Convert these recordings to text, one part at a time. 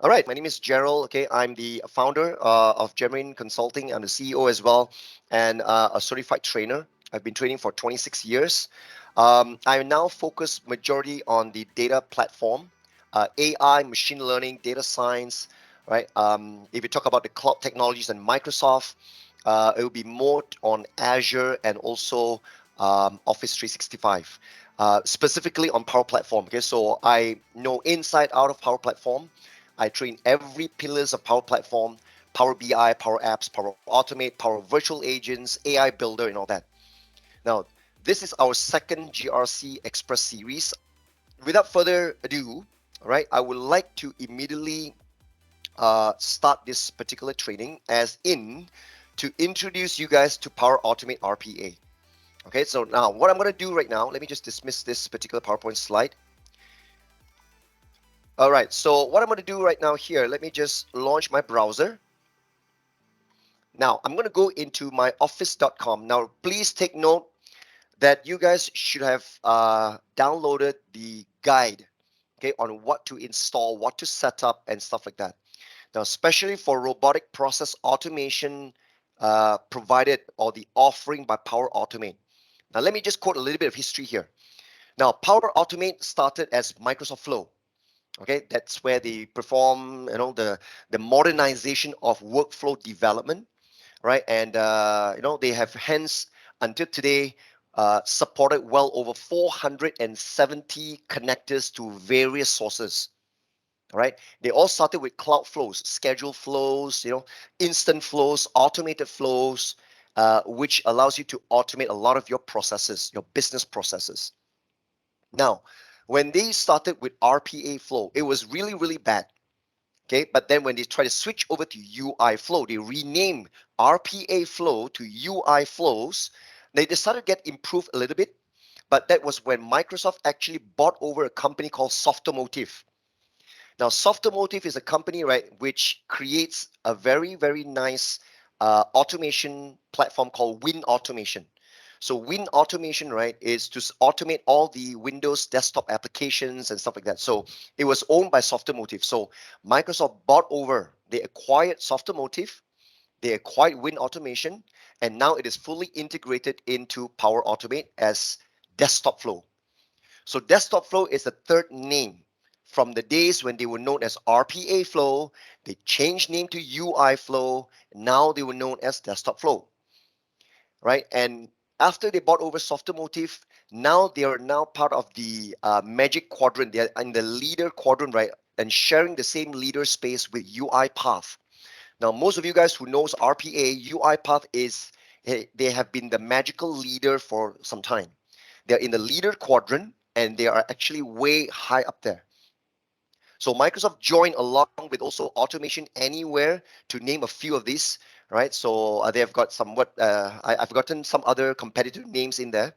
All right, my name is Gerald. Okay, I'm the founder of Genuine Consulting. I'm the CEO as well, and a certified trainer. I've been training for 26 years. I now focus majority on the data platform, AI, machine learning, data science. Right. If you talk about the cloud technologies and Microsoft, it will be more on Azure and also Office 365. Specifically on Power Platform. Okay, so I know inside out of Power Platform. I train every pillars of Power Platform, Power BI, Power Apps, Power Automate, Power Virtual Agents, AI Builder, and all that. Now, this is our second GRC Express series. Without further ado, all right, I would like to immediately start this particular training as in to introduce you guys to Power Automate RPA. Okay, so now what I'm going to do right now, let me just dismiss this particular PowerPoint slide. All right, so what I'm going to do right now here, let me just launch my browser. Now, I'm going to go into my office.com. Now, please take note that you guys should have downloaded the guide, okay, on what to install, what to set up, and stuff like that. Now, especially for robotic process automation provided or the offering by Power Automate. Now, let me just quote a little bit of history here. Now, Power Automate started as Microsoft Flow. Okay, that's where they perform, the modernization of workflow development, right? And they have hence until today supported well over 470 connectors to various sources. All right, they all started with cloud flows, schedule flows, instant flows, automated flows, which allows you to automate a lot of your processes, your business processes. Now, when they started with RPA Flow, it was really, really bad. Okay, but then when they try to switch over to UI Flow, they rename RPA Flow to UI Flows. They decided to get improved a little bit, but that was when Microsoft actually bought over a company called Softomotive. Now, Softomotive is a company, right, which creates a very, very nice automation platform called Win Automation. So Win Automation, right, is to automate all the Windows desktop applications and stuff like that. So it was owned by Softomotive. So Microsoft bought over, they acquired Softomotive, they acquired Win Automation, and now it is fully integrated into Power Automate as Desktop Flow. So Desktop Flow is the third name from the days when they were known as RPA Flow. They changed name to UI Flow. Now they were known as Desktop Flow, right? And after they bought over Softomotive, now they are now part of the Magic Quadrant. They're in the leader quadrant, right? And sharing the same leader space with UiPath. Now, most of you guys who knows RPA, UiPath is they have been the magical leader for some time. They're in the leader quadrant and they are actually way high up there. So Microsoft joined along with also Automation Anywhere to name a few of these, right? So they have got somewhat, I've gotten some other competitor names in there.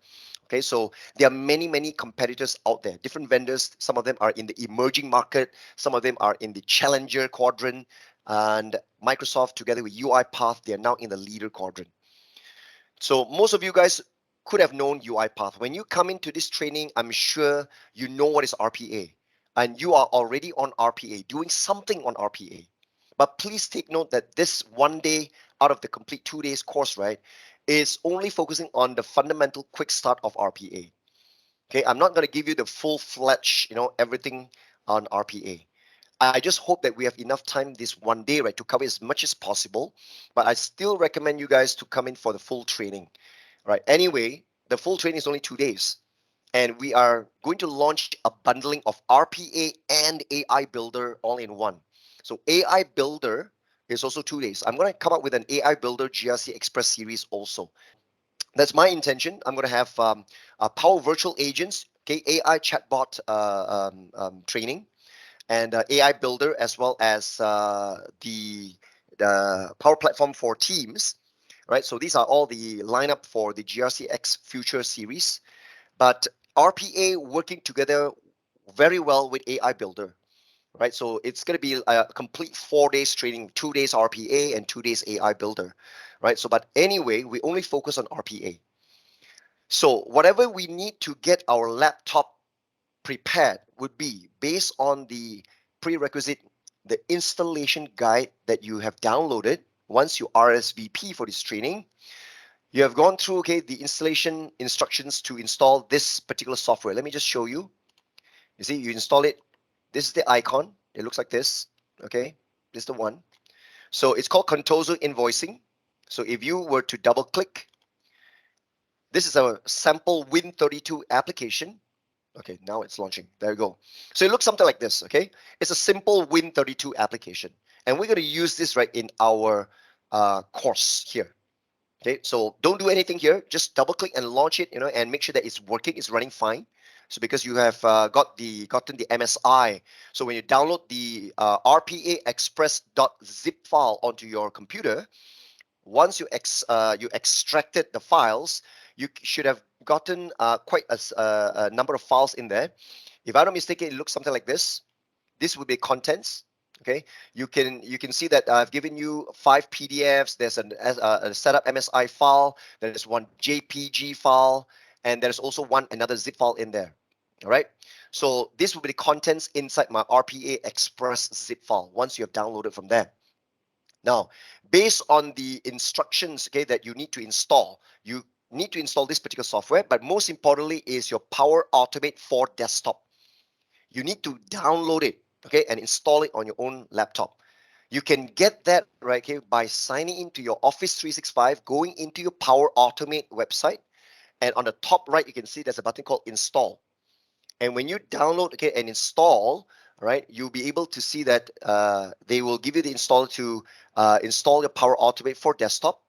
Okay, so there are many, many competitors out there, different vendors. Some of them are in the emerging market, some of them are in the challenger quadrant, and Microsoft together with UiPath, they are now in the leader quadrant. So most of you guys could have known UiPath. When you come into this training, I'm sure you know what is RPA and you are already on RPA, doing something on RPA. But please take note that this one day out of the complete 2 days course, right, is only focusing on the fundamental quick start of RPA. Okay, I'm not going to give you the full-fledged, everything on RPA. I just hope that we have enough time this one day, right, to cover as much as possible. But I still recommend you guys to come in for the full training, right? Anyway, the full training is only 2 days. And we are going to launch a bundling of RPA and AI Builder all in one. So AI Builder is also 2 days. I'm going to come up with an AI Builder GRC Express series also. That's my intention. I'm going to have Power Virtual Agents, okay, AI chatbot training, and AI Builder, as well as the Power Platform for Teams, right? So these are all the lineup for the GRC-X Future series. But RPA working together very well with AI Builder, right? So it's going to be a complete 4 days training, 2 days RPA and 2 days AI Builder, right? So, but anyway, we only focus on RPA. So whatever we need to get our laptop prepared would be based on the prerequisite the installation guide that you have downloaded once you RSVP for this training. You have gone through, okay, the installation instructions to install this particular software. Let me just show you. You see, you install it. This is the icon. It looks like this. Okay, this is the one. So it's called Contoso Invoicing. So if you were to double click, this is a sample Win32 application. Okay, now it's launching. There you go. So it looks something like this, okay? It's a simple Win32 application. And we're going to use this right in our course here. Okay, so don't do anything here. Just double click and launch it, and make sure that it's working, it's running fine. So because you have gotten the MSI, so when you download the RPA Express.zip file onto your computer, once you extracted the files, you should have gotten quite a number of files in there. If I'm not mistaken, it looks something like this. This would be contents. Okay, you can see that I've given you 5 PDFs. There's a setup MSI file. There's one JPG file, and there's also another zip file in there. All right. So this will be the contents inside my RPA Express zip file once you have downloaded from there. Now, based on the instructions, okay, that you need to install, you need to install this particular software, but most importantly is your Power Automate for desktop. You need to download it, okay, and install it on your own laptop. You can get that, right, okay, by signing into your Office 365, going into your Power Automate website, and on the top right, you can see there's a button called Install. And when you download, okay, and install, right, you'll be able to see that they will give you the installer to install your Power Automate for desktop.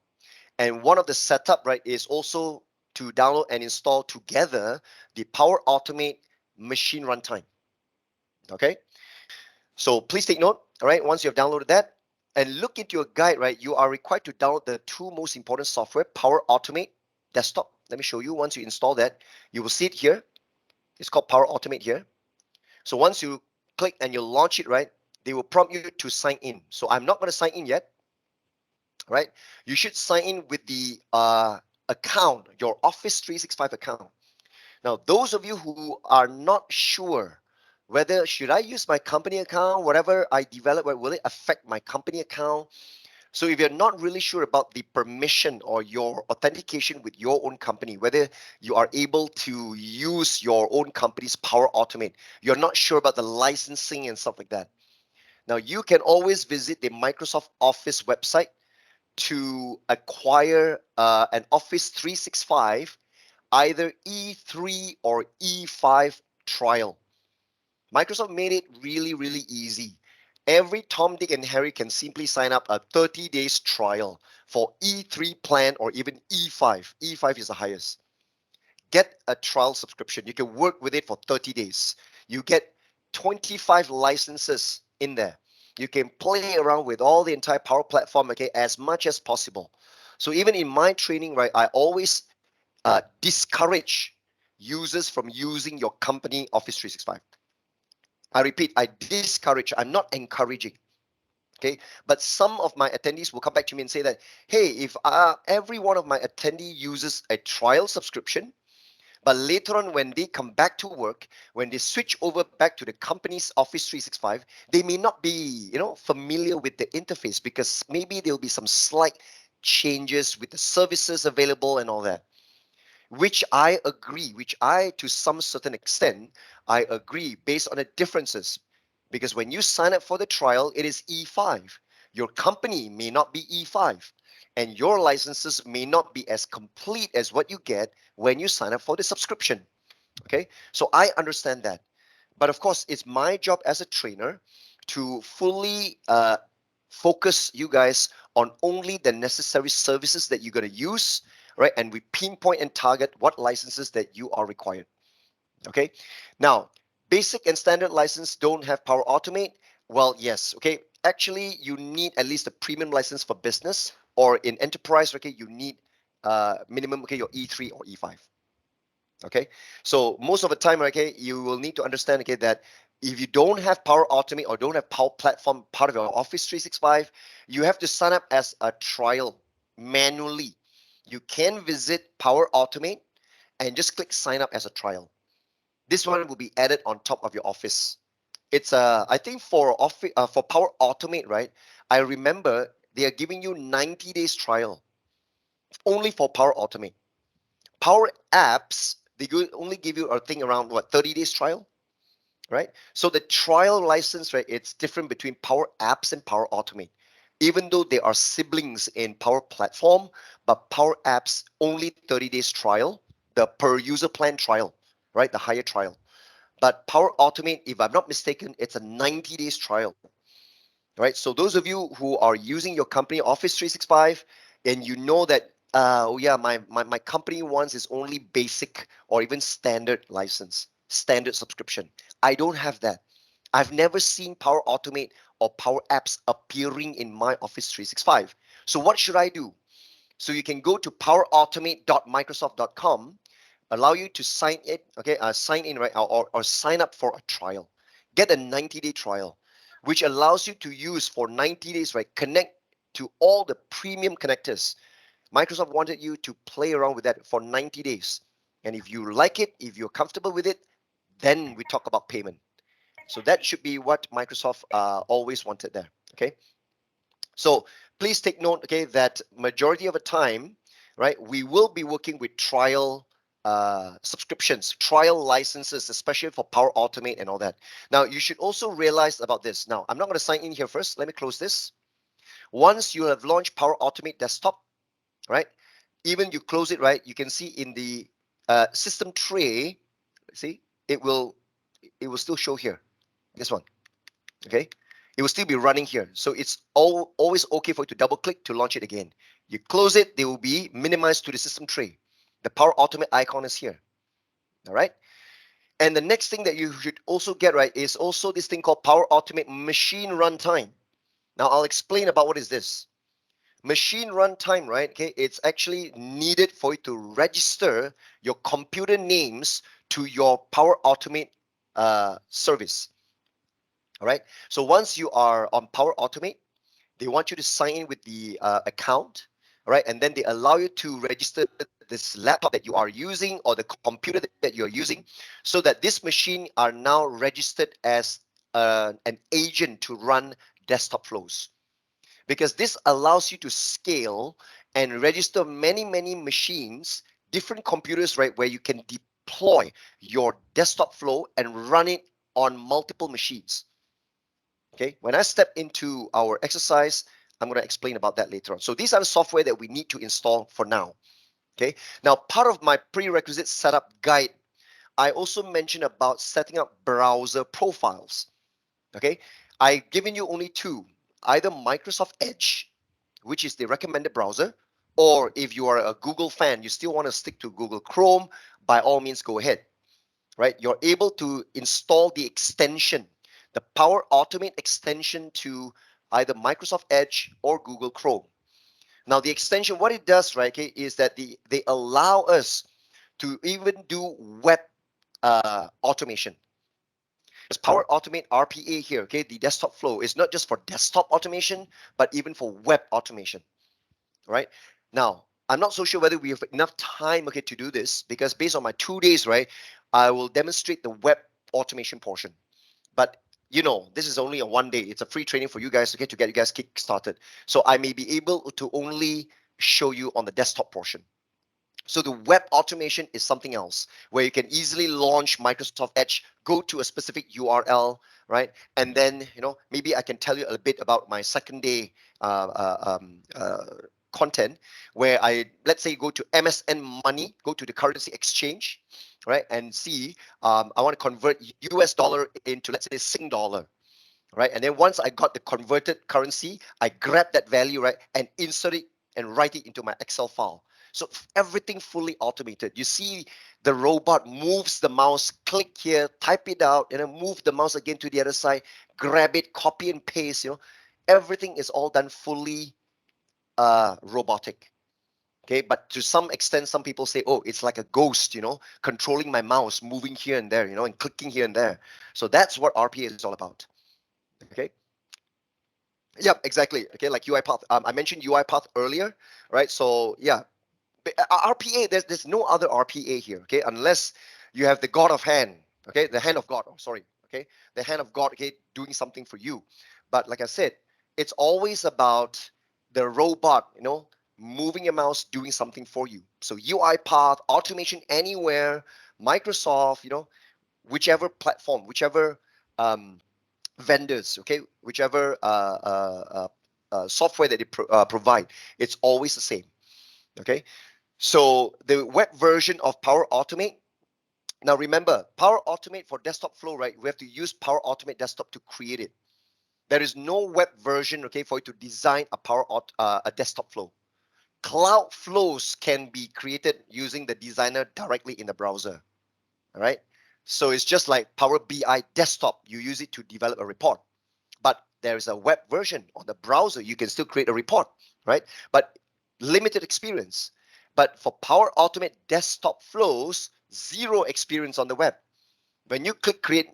And one of the setup, right, is also to download and install together the Power Automate machine runtime. Okay, so please take note. All right, once you have downloaded that and look into your guide, right, you are required to download the two most important software, Power Automate Desktop. Let me show you. Once you install that, you will see it here. It's called Power Automate here. So once you click and you launch it, right, they will prompt you to sign in. So I'm not going to sign in yet, right? You should sign in with the account, your Office 365 account. Now, those of you who are not sure whether should I use my company account, whatever I develop, will it affect my company account? So if you're not really sure about the permission or your authentication with your own company, whether you are able to use your own company's Power Automate, you're not sure about the licensing and stuff like that. Now you can always visit the Microsoft Office website to acquire an Office 365, either E3 or E5 trial. Microsoft made it really, really easy. Every Tom, Dick, and Harry can simply sign up a 30 days trial for E3 plan or even E5. E5 is the highest. Get a trial subscription. You can work with it for 30 days. You get 25 licenses in there. You can play around with all the entire Power Platform, okay, as much as possible. So even in my training, right, I always discourage users from using your company Office 365. I repeat, I discourage, I'm not encouraging. Okay, but some of my attendees will come back to me and say that, hey, if every one of my attendee uses a trial subscription, but later on when they come back to work, when they switch over back to the company's Office 365, they may not be, familiar with the interface because maybe there'll be some slight changes with the services available and all that, which I agree, to some certain extent, I agree based on the differences. Because when you sign up for the trial, it is E5. Your company may not be E5, and your licenses may not be as complete as what you get when you sign up for the subscription. Okay, so I understand that. But of course, it's my job as a trainer to fully focus you guys on only the necessary services that you're going to use, right? And we pinpoint and target what licenses that you are required. Okay. Now, basic and standard license don't have Power Automate. Well, yes. Okay. Actually, you need at least a premium license for business, or in enterprise. Okay, you need minimum. Okay, your E3 or E5. Okay, so most of the time, okay, you will need to understand, okay, that if you don't have Power Automate or don't have Power Platform part of your Office 365, you have to sign up as a trial manually. You can visit Power Automate and just click sign up as a trial. This one will be added on top of your Office. It's I think for Power Automate, right? I remember they are giving you 90 days trial only for Power Automate. Power Apps, only give you a thing around what, 30 days trial, right? So the trial license, right, it's different between Power Apps and Power Automate. Even though they are siblings in Power Platform, but Power Apps only 30 days trial, the per user plan trial, right? The higher trial. But Power Automate, if I'm not mistaken, it's a 90 days trial, right? So those of you who are using your company Office 365 and you know that, oh yeah, my company wants is only basic or even standard license, standard subscription. I don't have that. I've never seen Power Automate or Power Apps appearing in my Office 365. So what should I do? So you can go to powerautomate.microsoft.com, allow you to sign it, okay, sign in, right, or sign up for a trial. Get a 90-day trial, which allows you to use for 90 days, right, connect to all the premium connectors. Microsoft wanted you to play around with that for 90 days. And if you like it, if you're comfortable with it, then we talk about payment. So that should be what Microsoft always wanted there, okay? So please take note, okay, that majority of the time, right, we will be working with trial subscriptions, trial licenses, especially for Power Automate and all that. Now, you should also realize about this. Now, I'm not going to sign in here first. Let me close this. Once you have launched Power Automate Desktop, right, even you close it, right, you can see in the system tray, see, it will still show here, this one. Okay, it will still be running here. So it's always okay for you to double click to launch it again. You close it, they will be minimized to the system tray. The Power Automate icon is here. All right. And the next thing that you should also get, right, is also this thing called Power Automate Machine Runtime. Now I'll explain about what is this. Machine runtime, right? Okay, it's actually needed for you to register your computer names to your Power Automate service. All right. So once you are on Power Automate, they want you to sign in with the account, all right, and then they allow you to register this laptop that you are using or the computer that you're using, so that this machine are now registered as an agent to run desktop flows. Because this allows you to scale and register many machines, different computers, right, where you can deploy your desktop flow and run it on multiple machines. Okay, when I step into our exercise, I'm going to explain about that later on. So these are the software that we need to install for now. Okay, now part of my prerequisite setup guide, I also mentioned about setting up browser profiles. Okay, I've given you only two, either Microsoft Edge, which is the recommended browser, or if you are a Google fan, you still want to stick to Google Chrome, by all means go ahead, right? You're able to install the extension, the Power Automate extension to either Microsoft Edge or Google Chrome. Now, the extension, what it does, right, okay, is that they allow us to even do web automation. Because Power Automate RPA here, okay, the desktop flow is not just for desktop automation, but even for web automation, right? Now, I'm not so sure whether we have enough time, okay, to do this, because based on my 2 days, right, I will demonstrate the web automation portion. But you know, this is only a 1 day. It's a free training for you guys, okay, to get you guys kick started. So I may be able to only show you on the desktop portion. So the web automation is something else where you can easily launch Microsoft Edge, go to a specific URL, right? And then, you know, maybe I can tell you a bit about my second day uh, uh, um, uh, content where let's say, go to MSN Money, go to the currency exchange, right? And see, I want to convert US dollar into, let's say, Sing dollar, right? And then once I got the converted currency, I grab that value, right, and insert it and write it into my Excel file. So everything fully automated. You see the robot moves the mouse, click here, type it out, and then move the mouse again to the other side, grab it, copy and paste, you know. Everything is all done fully robotic. Okay, but to some extent, some people say, oh, it's like a ghost, you know, controlling my mouse, moving here and there, you know, and clicking here and there. So that's what RPA is all about. Okay. Yep, exactly. Okay, like UiPath. I mentioned UiPath earlier, right? So yeah, RPA. There's no other RPA here. Okay, unless you have the God of Hand. Okay, the hand of God. Oh, sorry. okay? The hand of God, okay, doing something for you. But like I said, it's always about the robot, moving your mouse, doing something for you. So UiPath, automation anywhere, Microsoft, whichever platform, whichever um, vendors, okay, whichever software that they provide, it's always the same, okay? So the web version of Power Automate. Now remember, Power Automate for Desktop Flow, right? We have to use Power Automate Desktop to create it. There is no web version, okay, for you to design a desktop flow. Cloud flows can be created using the designer directly in the browser. All right. So it's just like Power BI Desktop. You use it to develop a report. But there is a web version on the browser. You can still create a report, right? But limited experience. But for Power Automate Desktop flows, zero experience on the web. When you click create,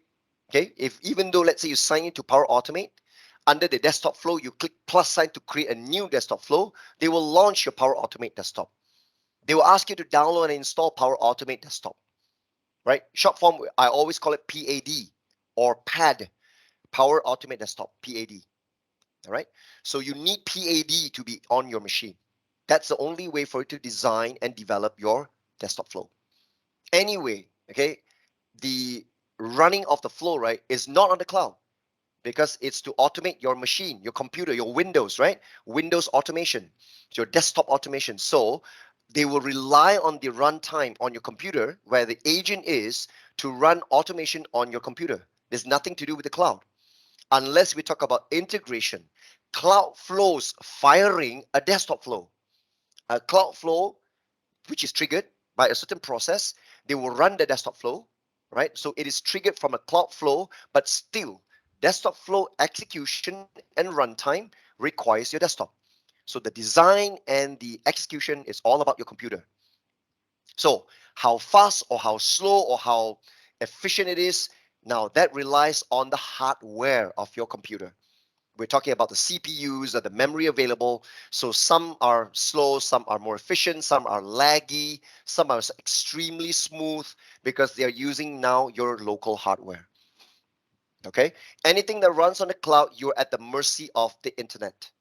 okay, if even though let's say you sign into Power Automate, under the desktop flow, you click plus sign to create a new desktop flow, they will launch your Power Automate desktop. They will ask you to download and install Power Automate desktop, right? Short form, I always call it PAD or PAD, Power Automate Desktop, PAD, all right? So you need PAD to be on your machine. That's the only way for you to design and develop your desktop flow. Anyway, okay, the running of the flow, right, is not on the cloud because it's to automate your machine, your computer, your Windows, right? Windows automation, your desktop automation. So they will rely on the runtime on your computer where the agent is to run automation on your computer. There's nothing to do with the cloud. Unless we talk about integration, cloud flows firing a desktop flow. A cloud flow which is triggered by a certain process, they will run the desktop flow, right? So it is triggered from a cloud flow, but still, desktop flow execution and runtime requires your desktop. So the design and the execution is all about your computer. So how fast or how slow or how efficient it is, now that relies on the hardware of your computer. We're talking about the CPUs or the memory available. So some are slow, some are more efficient, some are laggy, some are extremely smooth because they are using now your local hardware. Okay? Anything that runs on the cloud, you're at the mercy of the internet,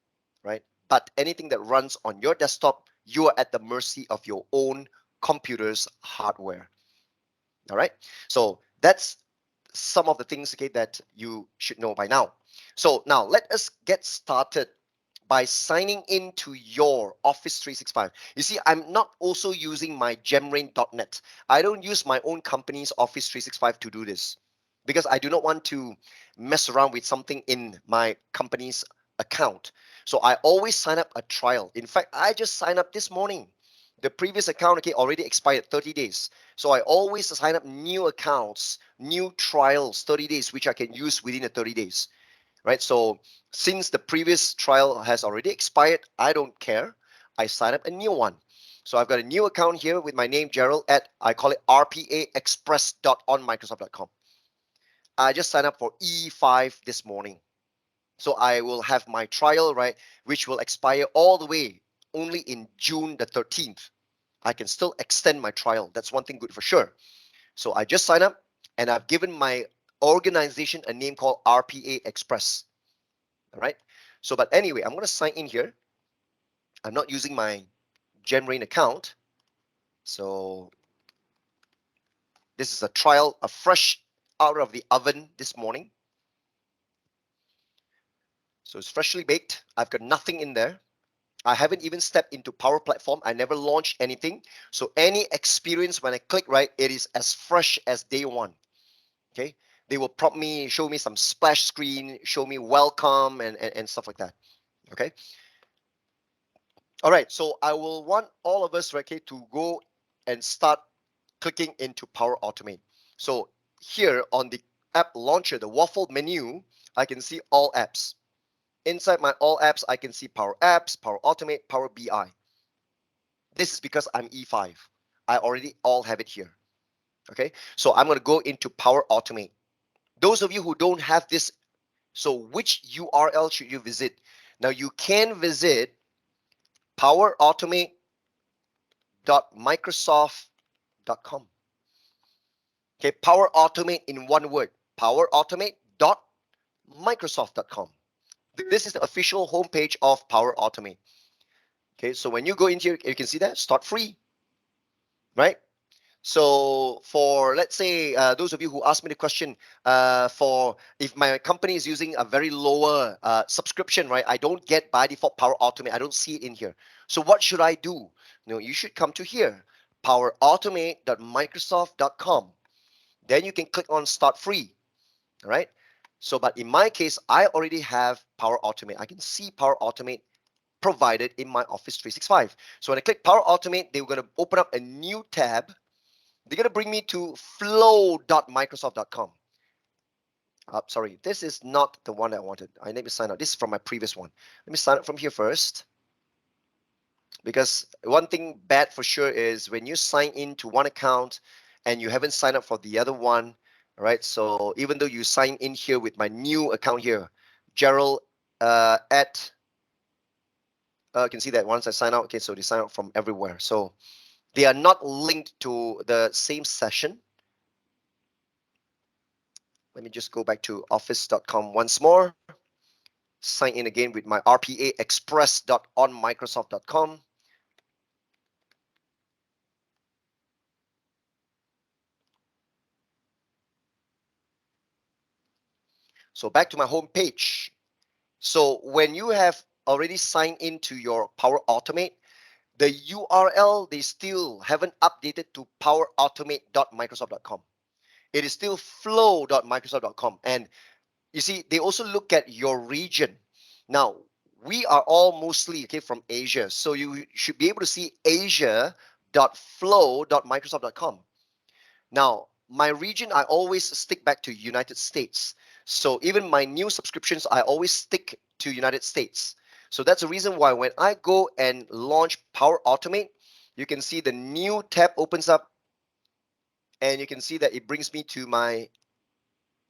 right? But anything that runs on your desktop, you are at the mercy of your own computer's hardware. All right? So that's some of the things, okay, that you should know by now. So now let us get started by signing into your Office 365. You see, I'm not also using my gemrain.net. I don't use my own company's Office 365 to do this because I do not want to mess around with something in my company's account. So I always sign up a trial. In fact, I just signed up this morning. The previous account, okay, already expired 30 days. So I always sign up new accounts, new trials, 30 days, which I can use within the 30 days, right? So since the previous trial has already expired, I don't care. I sign up a new one. So I've got a new account here with my name, Gerald, at, I call it rpaexpress.onmicrosoft.com. I just signed up for E5 this morning. So I will have my trial, right, which will expire all the way only in June the 13th. I can still extend my trial. That's one thing good for sure. So I just signed up and I've given my organization a name called RPA Express. All right. So, but anyway, I'm going to sign in here. I'm not using my GenRain account. So this is a trial, a fresh out of the oven this morning. So it's freshly baked. I've got nothing in there. I haven't even stepped into Power Platform. I never launched anything. So any experience when I click, right, it is as fresh as day one. Okay. They will prompt me, show me some splash screen, show me welcome and stuff like that. Okay. All right. So I will want all of us, right, okay, to go and start clicking into Power Automate. So here on the app launcher, the waffle menu, I can see all apps. Inside my all apps, I can see Power Apps, Power Automate, Power BI. This is because I'm E5. I already all have it here. Okay, so I'm going to go into Power Automate. Those of you who don't have this, so which URL should you visit? Now you can visit powerautomate.microsoft.com. Okay, Power Automate in one word, powerautomate.microsoft.com. This is the official homepage of Power Automate. Okay, so when you go into here, you can see that start free, right? So for, let's say, those of you who asked me the question, for if my company is using a very lower subscription, right? I don't get by default Power Automate. I don't see it in here. So what should I do? No, you should come to here, powerautomate.microsoft.com. Then you can click on start free, all right? So, but in my case, I already have Power Automate. I can see Power Automate provided in my Office 365. So when I click Power Automate, they're going to open up a new tab. They're going to bring me to flow.microsoft.com. Sorry, this is not the one I wanted. I need to sign up. This is from my previous one. Let me sign up from here first. Because one thing bad for sure is when you sign into one account and you haven't signed up for the other one, all right? So even though you sign in here with my new account here, Gerald at, you can see that once I sign out, okay, so they sign out from everywhere. So they are not linked to the same session. Let me just go back to office.com once more. Sign in again with my RPA express.onmicrosoft.com. So back to my home page. So when you have already signed into your Power Automate, the URL, they still haven't updated to powerautomate.microsoft.com. It is still flow.microsoft.com. And you see, they also look at your region. Now, we are all mostly, okay, from Asia. So you should be able to see asia.flow.microsoft.com. Now, my region, I always stick back to United States. So even my new subscriptions, I always stick to United States. So that's the reason why when I go and launch Power Automate, you can see the new tab opens up and you can see that it brings me to my,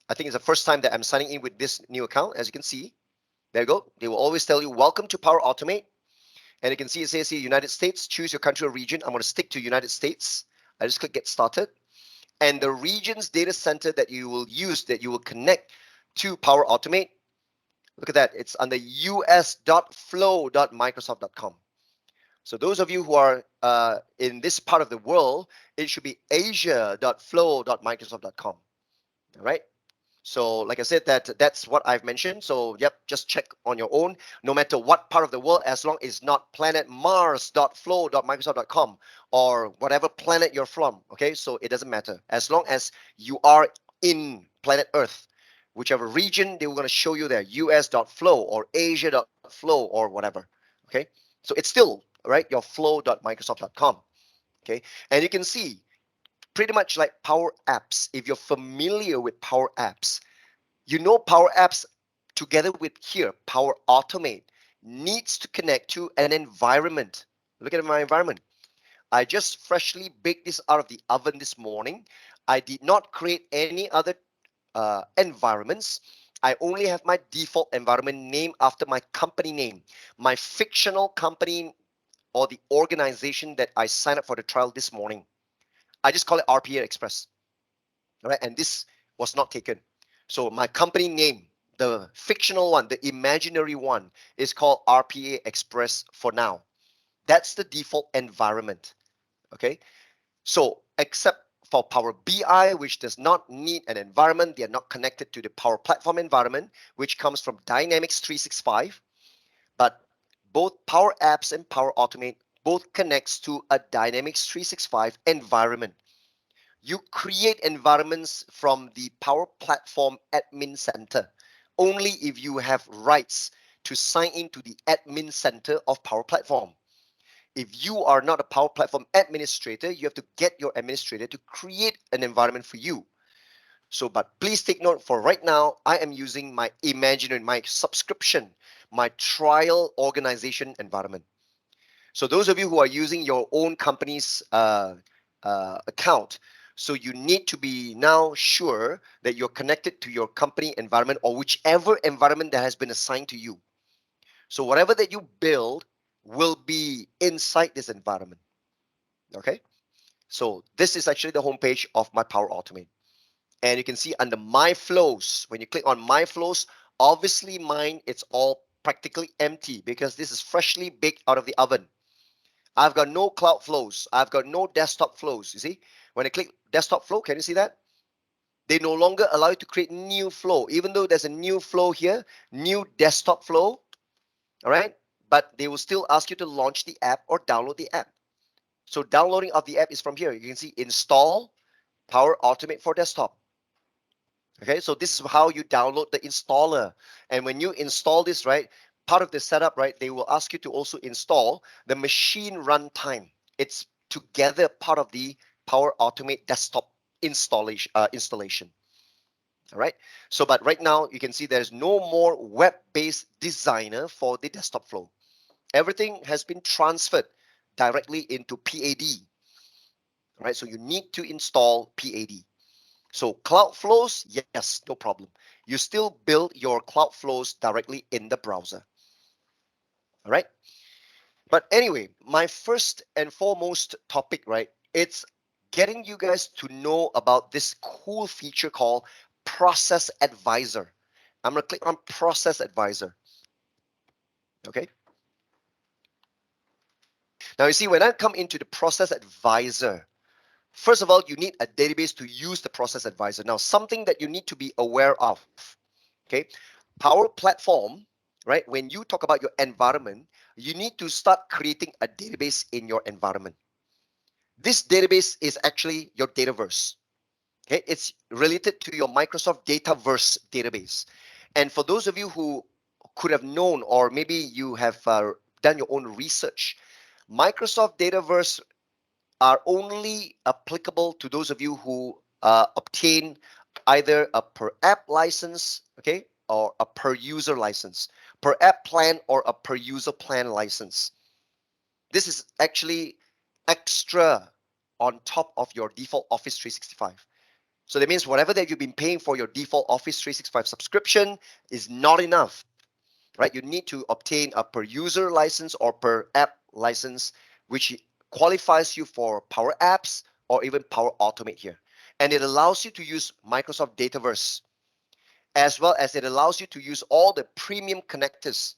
I think it's the first time that I'm signing in with this new account. As you can see, there you go. They will always tell you, welcome to Power Automate. And you can see it says here, United States, choose your country or region. I'm going to stick to United States. I just click get started. And the region's data center that you will use, that you will connect to Power Automate, look at that. It's under us.flow.microsoft.com. So those of you who are in this part of the world, it should be asia.flow.microsoft.com. All right. So like I said, that's what I've mentioned. So yep, just check on your own, no matter what part of the world, as long as it's not planetmars.flow.microsoft.com or whatever planet you're from. Okay, so it doesn't matter. As long as you are in planet Earth, whichever region, they were going to show you there, us.flow or asia.flow or whatever. Okay, so it's still, right, your flow.microsoft.com. Okay, and you can see pretty much like Power Apps. If you're familiar with Power Apps, you know Power Apps together with here, Power Automate, needs to connect to an environment. Look at my environment. I just freshly baked this out of the oven this morning. I did not create any other environments. I only have my default environment named after my company name, my fictional company or the organization that I signed up for the trial this morning. I just call it RPA Express. All right, and this was not taken. So my company name, the fictional one, the imaginary one, is called RPA Express for now. That's the default environment. Okay, so except for Power BI, which does not need an environment, they are not connected to the Power Platform environment, which comes from Dynamics 365. But both Power Apps and Power Automate both connects to a Dynamics 365 environment. You create environments from the Power Platform Admin Center only if you have rights to sign into the Admin Center of Power Platform. If you are not a Power Platform administrator, you have to get your administrator to create an environment for you. So, but please take note, for right now, I am using my imaginary, my subscription, my trial organization environment. So those of you who are using your own company's account, so you need to be now sure that you're connected to your company environment or whichever environment that has been assigned to you. So whatever that you build will be inside this environment. Okay. So this is actually the homepage of my Power Automate. And you can see under My Flows, when you click on My Flows, obviously mine, it's all practically empty because this is freshly baked out of the oven. I've got no cloud flows. I've got no desktop flows. You see, when I click desktop flow, can you see that? They no longer allow you to create new flow, even though there's a new flow here, new desktop flow, all right? But they will still ask you to launch the app or download the app. So downloading of the app is from here. You can see install Power Automate for desktop. Okay, so this is how you download the installer. And when you install this, right, part of the setup, right, they will ask you to also install the machine runtime. It's together part of the Power Automate desktop installation. All right. So, but right now you can see there's no more web-based designer for the desktop flow. Everything has been transferred directly into PAD. All right. So you need to install PAD. So cloud flows, yes, no problem. You still build your cloud flows directly in the browser. All right. But anyway, my first and foremost topic, right, it's getting you guys to know about this cool feature called Process Advisor. I'm going to click on Process Advisor. Okay. Now you see, when I come into the Process Advisor, first of all, you need a database to use the Process Advisor. Now, something that you need to be aware of, okay? Power Platform, right? When you talk about your environment, you need to start creating a database in your environment. This database is actually your Dataverse. Okay, it's related to your Microsoft Dataverse database. And for those of you who could have known, or maybe you have done your own research, Microsoft Dataverse are only applicable to those of you who obtain either a per app license, okay, or a per user license, per app plan or a per user plan license. This is actually extra on top of your default Office 365. So that means whatever that you've been paying for your default Office 365 subscription is not enough, right? You need to obtain a per user license or per app license, which qualifies you for Power Apps or even Power Automate here. And it allows you to use Microsoft Dataverse, as well as it allows you to use all the premium connectors.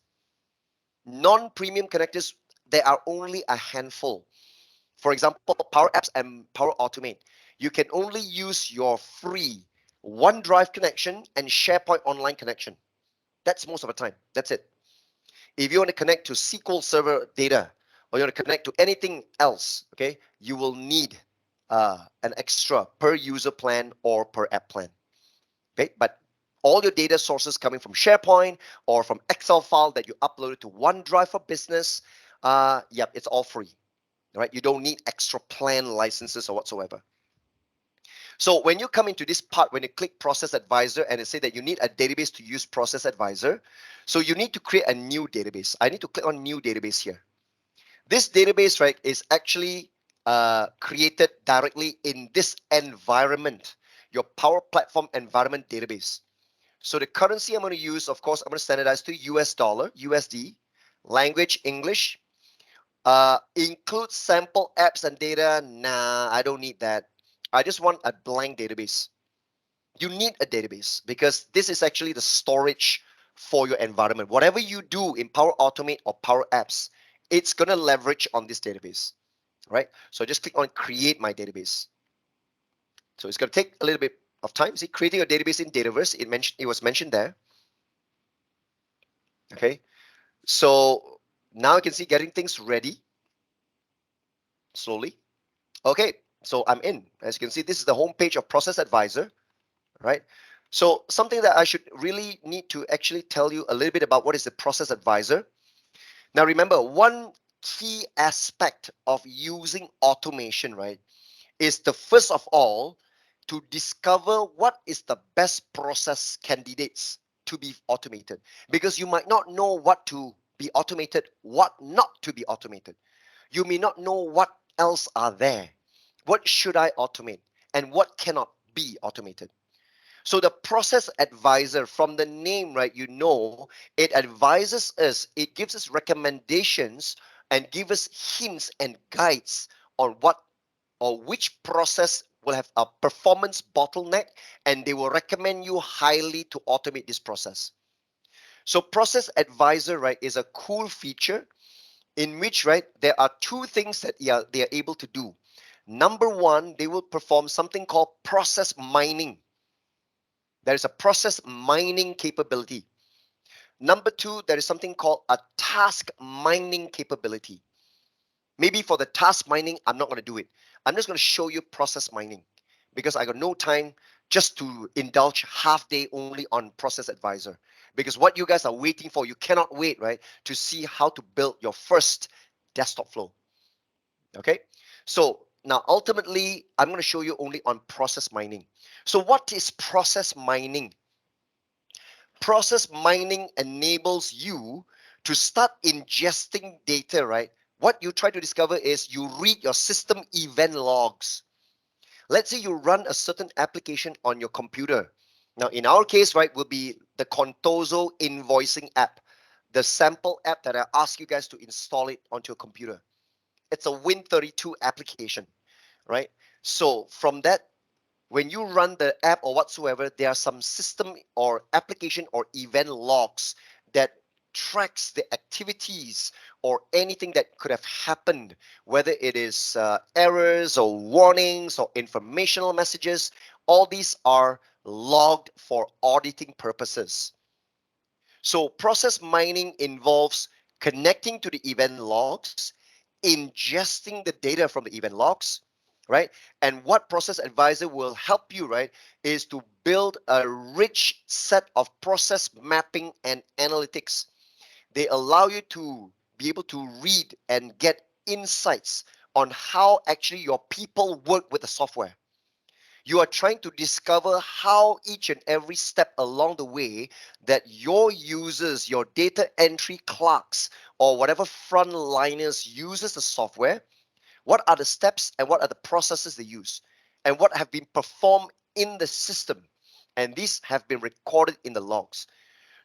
Non-premium connectors, there are only a handful. For example, Power Apps and Power Automate. You can only use your free OneDrive connection and SharePoint Online connection. That's most of the time. That's it. If you want to connect to SQL Server data or you want to connect to anything else, okay, you will need an extra per user plan or per app plan. Okay, but all your data sources coming from SharePoint or from Excel file that you uploaded to OneDrive for Business, yep, it's all free. Right? You don't need extra plan licenses or whatsoever. So when you come into this part, when you click Process Advisor and it says that you need a database to use Process Advisor, so you need to create a new database. I need to click on New Database here. This database, right, is actually created directly in this environment, your Power Platform Environment Database. So the currency I'm going to use, of course, I'm going to standardize to US dollar, USD, language, English, include sample apps and data. Nah, I don't need that. I just want a blank database. You need a database because this is actually the storage for your environment. Whatever you do in Power Automate or Power Apps, it's going to leverage on this database, right? So just click on Create My Database. So it's going to take a little bit of time. See, creating a database in Dataverse, it was mentioned there. Okay, so now you can see getting things ready slowly. Okay, so I'm in. As you can see, this is the home page of Process Advisor, right? So something that I should really need to actually tell you a little bit about what is the Process Advisor. Now remember, one key aspect of using automation, right, is the first of all to discover what is the best process candidates to be automated, because you might not know what to be automated, what not to be automated. You may not know what else are there. What should I automate and what cannot be automated? So the process advisor, from the name, right, you know, it advises us, it gives us recommendations and gives us hints and guides on what or which process will have a performance bottleneck, and they will recommend you highly to automate this process. So process advisor, right, is a cool feature in which, right, there are two things that they are able to do. Number one, they will perform something called process mining. There is a process mining capability. Number two, there is something called a task mining capability. Maybe for the task mining, I'm not going to do it. I'm just going to show you process mining because I got no time just to indulge half day only on process advisor. Because what you guys are waiting for, you cannot wait, right, to see how to build your first desktop flow. Okay, so now ultimately, I'm going to show you only on process mining. So what is process mining? Process mining enables you to start ingesting data, right? What you try to discover is you read your system event logs. Let's say you run a certain application on your computer. Now, in our case, right, will be the Contoso invoicing app, the sample app that I ask you guys to install it onto your computer. It's a Win32 application, right? So from that, when you run the app or whatsoever, there are some system or application or event logs that tracks the activities or anything that could have happened, whether it is errors or warnings or informational messages. All these are logged for auditing purposes. So process mining involves connecting to the event logs, ingesting the data from the event logs, right? And what process advisor will help you, right, is to build a rich set of process mapping and analytics. They allow you to be able to read and get insights on how actually your people work with the software. You are trying to discover how each and every step along the way that your users, your data entry clerks, or whatever frontliners uses the software, what are the steps and what are the processes they use, and what have been performed in the system. And these have been recorded in the logs.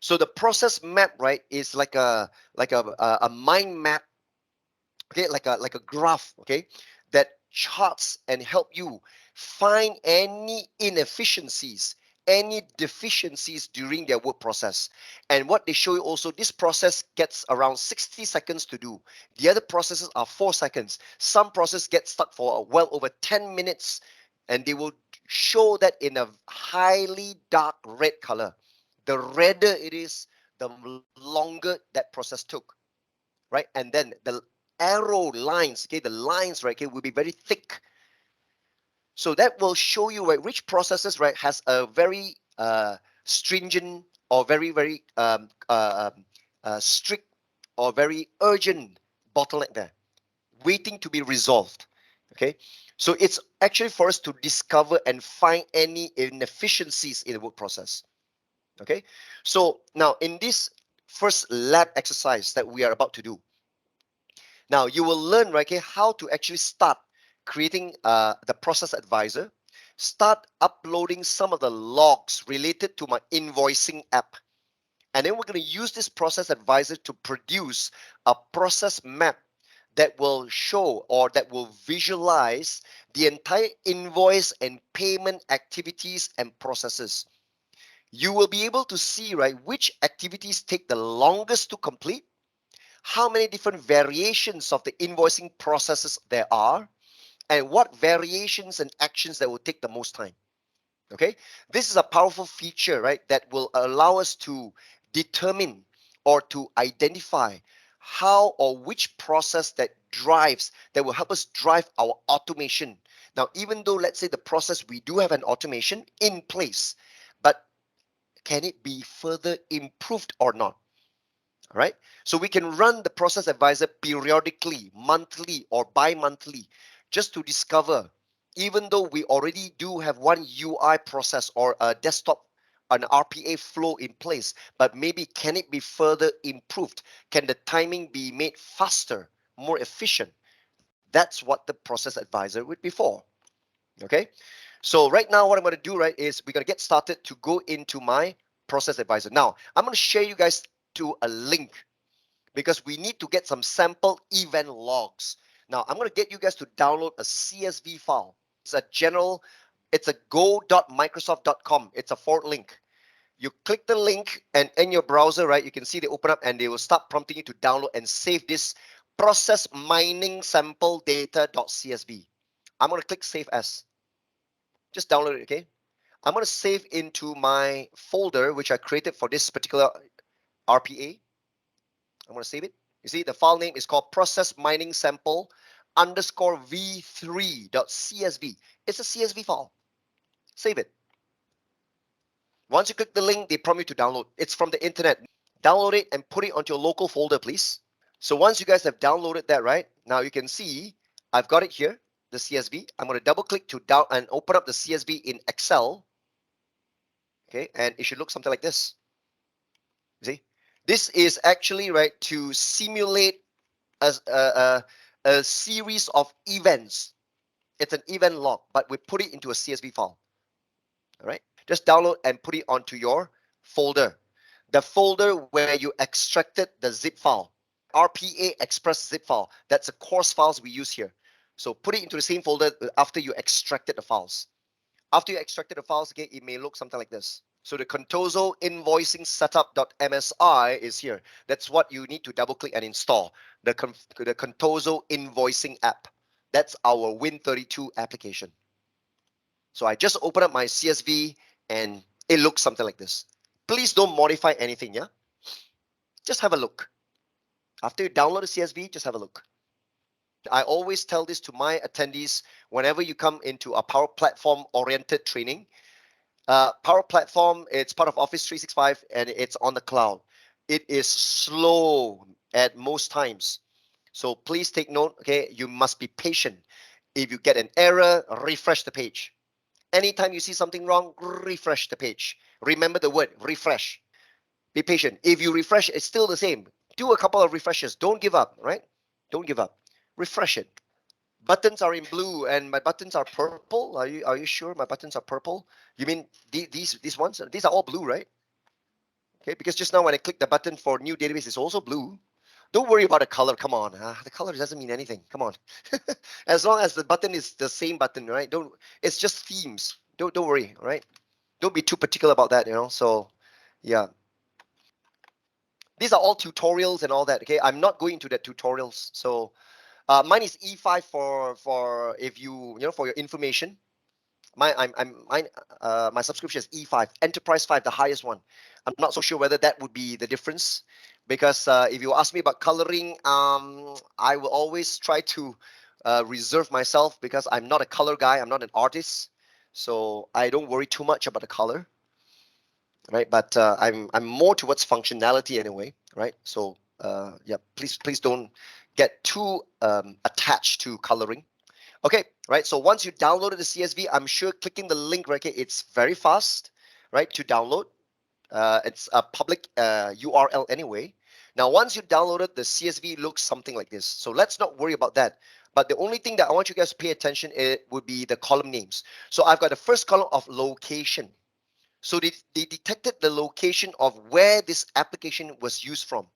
So the process map, right, is like a mind map, okay, like a graph, okay, that charts and help you find any inefficiencies, any deficiencies during their work process. And what they show you also, this process gets around 60 seconds to do. The other processes are 4 seconds. Some process get stuck for well over 10 minutes, and they will show that in a highly dark red color. The redder it is, the longer that process took, right? And then the arrow lines, okay, the lines, right, okay, will be very thick. So that will show you, right, which processes, right, has a very stringent or very strict or very urgent bottleneck there, waiting to be resolved. Okay, so it's actually for us to discover and find any inefficiencies in the work process. Okay, so now in this first lab exercise that we are about to do, now you will learn, right, okay, how to actually start creating the process advisor, start uploading some of the logs related to my invoicing app. And then we're going to use this process advisor to produce a process map that will show or that will visualize the entire invoice and payment activities and processes. You will be able to see, right, which activities take the longest to complete, how many different variations of the invoicing processes there are, and what variations and actions that will take the most time. Okay, this is a powerful feature, right, that will allow us to determine or to identify how or which process that will help us drive our automation. Now, even though let's say the process we do have an automation in place, but can it be further improved or not? All right. So we can run the process advisor periodically, monthly or bi-monthly, just to discover, even though we already do have one UI process or a desktop, an RPA flow in place, but maybe can it be further improved? Can the timing be made faster, more efficient? That's what the process advisor would be for. Okay. So right now, what I'm going to do, right, is we're going to get started to go into my process advisor. Now, I'm going to share you guys to a link because we need to get some sample event logs. Now, I'm going to get you guys to download a CSV file. a general, it's a go.microsoft.com. It's a forward link. You click the link, and in your browser, right, you can see they open up and they will start prompting you to download and save this process mining sample data.csv. I'm going to click save as. Just download it, okay? I'm going to save into my folder, which I created for this particular RPA. I'm going to save it. You see, the file name is called process mining sample underscore v3.csv. It's a CSV file. Save it. Once you click the link, they prompt you to download. It's from the internet. Download it and put it onto your local folder, please. So once you guys have downloaded that, right, now you can see I've got it here, the CSV. I'm going to double click to down and open up the CSV in Excel. Okay, and it should look something like this. See, this is actually, right, to simulate a series of events. It's an event log, but we put it into a CSV file. All right, just download and put it onto your folder, the folder where you extracted the zip file, RPA Express zip file. That's the course files we use here. So put it into the same folder after you extracted the files. After you extracted the files, again, it may look something like this. So the Contoso invoicing setup.msi is here. That's what you need to double click and install. The Contoso invoicing app. That's our Win32 application. So I just open up my CSV and it looks something like this. Please don't modify anything, yeah? Just have a look. After you download the CSV, just have a look. I always tell this to my attendees whenever you come into a Power Platform oriented training. Power Platform, it's part of Office 365 and it's on the cloud. It is slow at most times. So please take note, okay? You must be patient. If you get an error, refresh the page. Anytime you see something wrong, refresh the page. Remember the word, refresh. Be patient. If you refresh, it's still the same. Do a couple of refreshes. Don't give up, right? Don't give up. Refresh it. Buttons are in blue and my buttons are purple. Are you sure my buttons are purple? You mean these ones? These are all blue, right? Okay, because just now when I click the button for new database, it's also blue. Don't worry about the color. Come on, the color doesn't mean anything. Come on, as long as the button is the same button, right? Don't. It's just themes. Don't worry, right? Don't be too particular about that, you know. So, yeah. These are all tutorials and all that. Okay, I'm not going to the tutorials. So, mine is E5 for if you know for your information. My subscription is E5, Enterprise 5, the highest one. I'm not so sure whether that would be the difference, because if you ask me about coloring, I will always try to reserve myself because I'm not a color guy. I'm not an artist, so I don't worry too much about the color, right? But I'm more towards functionality anyway, right? So yeah, please don't get too attached to coloring. Okay, right. So once you downloaded the CSV, I'm sure clicking the link right here, it's very fast, right, to download. It's a public URL anyway. Now, once you downloaded, the CSV looks something like this. So let's not worry about that. But the only thing that I want you guys to pay attention it would be the column names. So I've got the first column of location. So they detected the location of where this application was used from.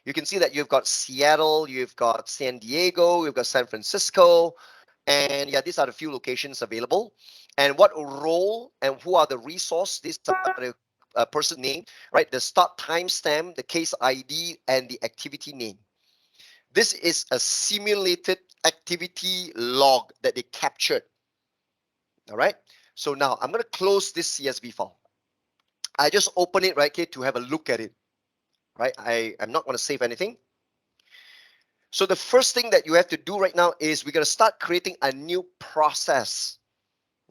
You can see that you've got Seattle, you've got San Diego, you've got San Francisco, and yeah, these are the few locations available. And what role and who are the resource? These are the person name, right? The start timestamp, the case ID, and the activity name. This is a simulated activity log that they captured. All right. So now I'm going to close this CSV file. I just open it right here to have a look at it. Right. I'm not going to save anything. So the first thing that you have to do right now is we're going to start creating a new process.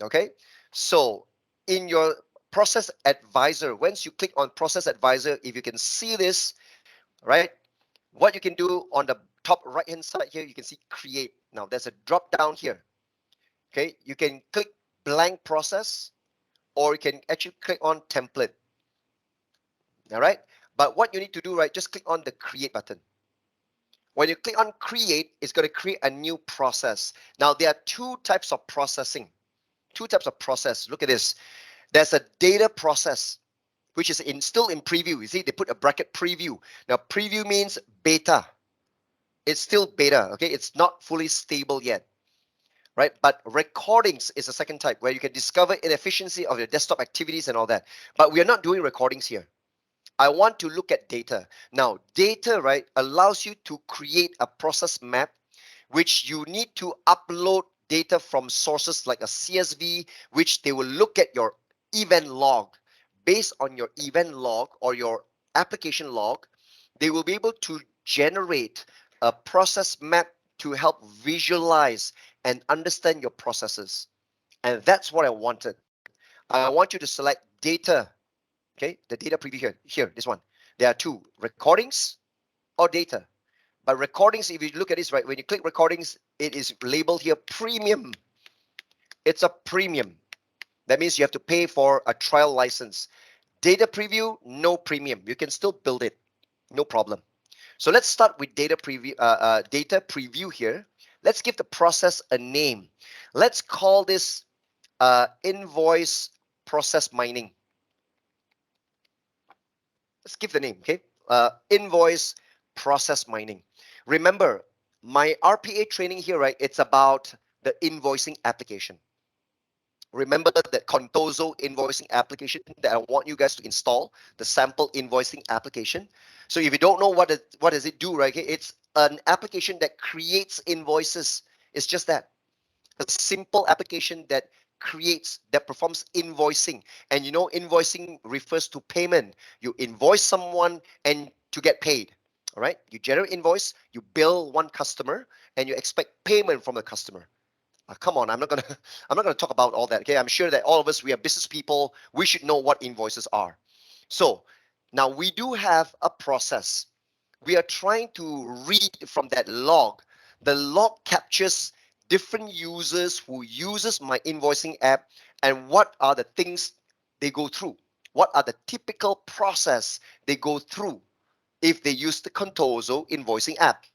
Okay, so in your process advisor, once you click on process advisor, if you can see this, right, what you can do on the top right hand side here, you can see create. Now there's a drop down here. Okay, you can click blank process or you can actually click on template. All right, but what you need to do, right, just click on the create button. When you click on create, it's going to create a new process. Now there are two types of processing. Two types of process. Look at this. There's a data process, which is still in preview. You see, they put a bracket preview. Now, preview means beta. It's still beta, okay? It's not fully stable yet. right? But recordings is the second type where you can discover inefficiency of your desktop activities and all that. But we are not doing recordings here. I want to look at data. Now, data, right, allows you to create a process map which you need to upload data from sources like a CSV, which they will look at your event log. Based on your event log or your application log, they will be able to generate a process map to help visualize and understand your processes. And that's what I wanted. I want you to select data, okay, the data preview here, this one. There are two, recordings or data. But recordings, if you look at this, right, when you click recordings, it is labeled here premium. It's a premium. That means you have to pay for a trial license. Data preview, no premium. You can still build it, no problem. So let's start with data preview here. Let's give the process a name. Let's call this invoice process mining. Let's give the name, okay? Invoice process mining. Remember, my RPA training here, right? It's about the invoicing application. Remember that Contoso invoicing application that I want you guys to install, the sample invoicing application. So if you don't know what does it do, right? Okay, it's an application that creates invoices. It's just that. A simple application that performs invoicing. And you know, invoicing refers to payment. You invoice someone and to get paid. All right, you generate invoice, you bill one customer, and you expect payment from the customer. Come on, I'm not gonna I'm not gonna talk about all that. Okay, I'm sure that all of us, we are business people, we should know what invoices are. So now we do have a process. We are trying to read from that log. The log captures different users who uses my invoicing app and what are the things they go through. What are the typical process they go through if they use the Contoso invoicing app.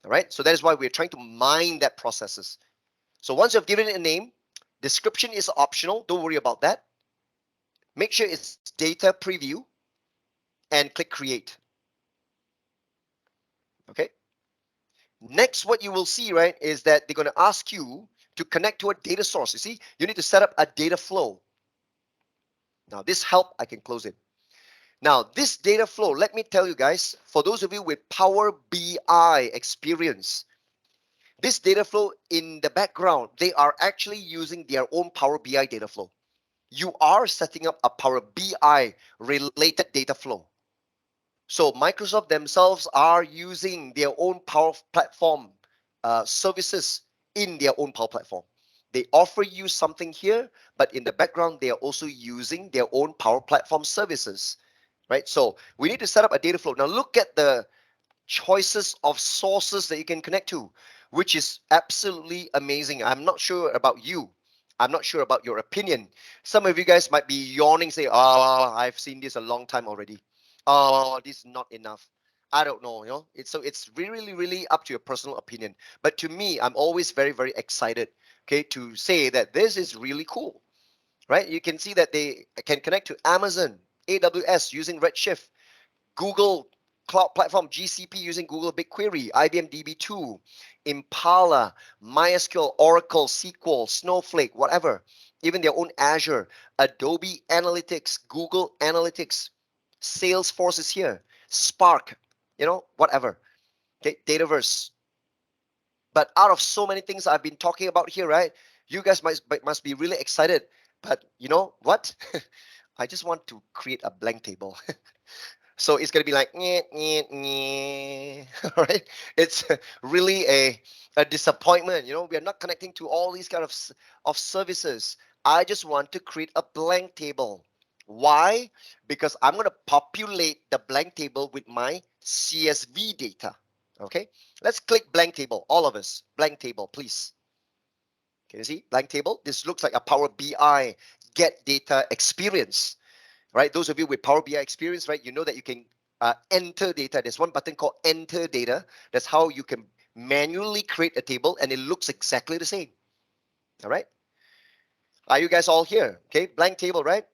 All right, so that is why we're trying to mine that processes. So once you've given it a name, description is optional. Don't worry about that. Make sure it's data preview and click create. Okay. Next, what you will see, right, is that they're going to ask you to connect to a data source. You see, you need to set up a data flow. Now, this help, I can close it. Now, this data flow, let me tell you guys, for those of you with Power BI experience, this data flow in the background, they are actually using their own Power BI data flow. You are setting up a Power BI related data flow. So Microsoft themselves are using their own Power Platform services in their own Power Platform. They offer you something here, but in the background, they are also using their own Power Platform services, right? So we need to set up a data flow. Now look at the choices of sources that you can connect to, which is absolutely amazing. I'm not sure about you. I'm not sure about your opinion. Some of you guys might be yawning, say, "Oh, I've seen this a long time already. Oh, this is not enough." I don't know, you know. It's really, really up to your personal opinion. But to me, I'm always very, very excited, okay, to say that this is really cool, right? You can see that they can connect to Amazon, AWS using Redshift, Google Cloud Platform, GCP using Google BigQuery, IBM DB2, Impala, MySQL, Oracle, SQL, Snowflake, whatever. Even their own Azure, Adobe Analytics, Google Analytics, Salesforce is here, Spark, you know, whatever. Okay, Dataverse. But out of so many things I've been talking about here, right? You guys must be really excited. But you know what? I just want to create a blank table. So it's going to be like, nyeh, nyeh, nyeh. All right? It's really a disappointment. You know, we are not connecting to all these kind of services. I just want to create a blank table. Why? Because I'm going to populate the blank table with my CSV data. Okay? Let's click blank table. All of us. Blank table, please. Can you see? Blank table. This looks like a Power BI get data experience, right? Those of you with Power BI experience, right, you know that you can enter data. There's one button called enter data. That's how you can manually create a table and it looks exactly the same. All right. Are you guys all here? Okay, blank table, right?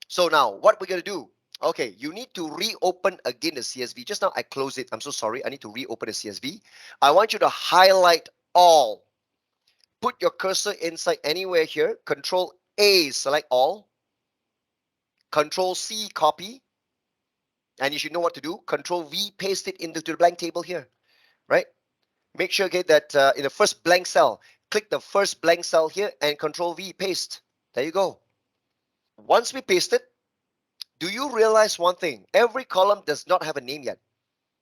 So now what we're going to do, okay, you need to reopen again the CSV. Just now I closed it. I'm so sorry. I need to reopen the CSV. I want you to highlight all. put your cursor inside anywhere here. Control A, select all. Control C, copy. And you should know what to do. Control V, paste it into the blank table here, right? Make sure, okay, that in the first blank cell, click the first blank cell here and Control V, paste. There you go. Once we paste it, do you realize one thing? Every column does not have a name yet.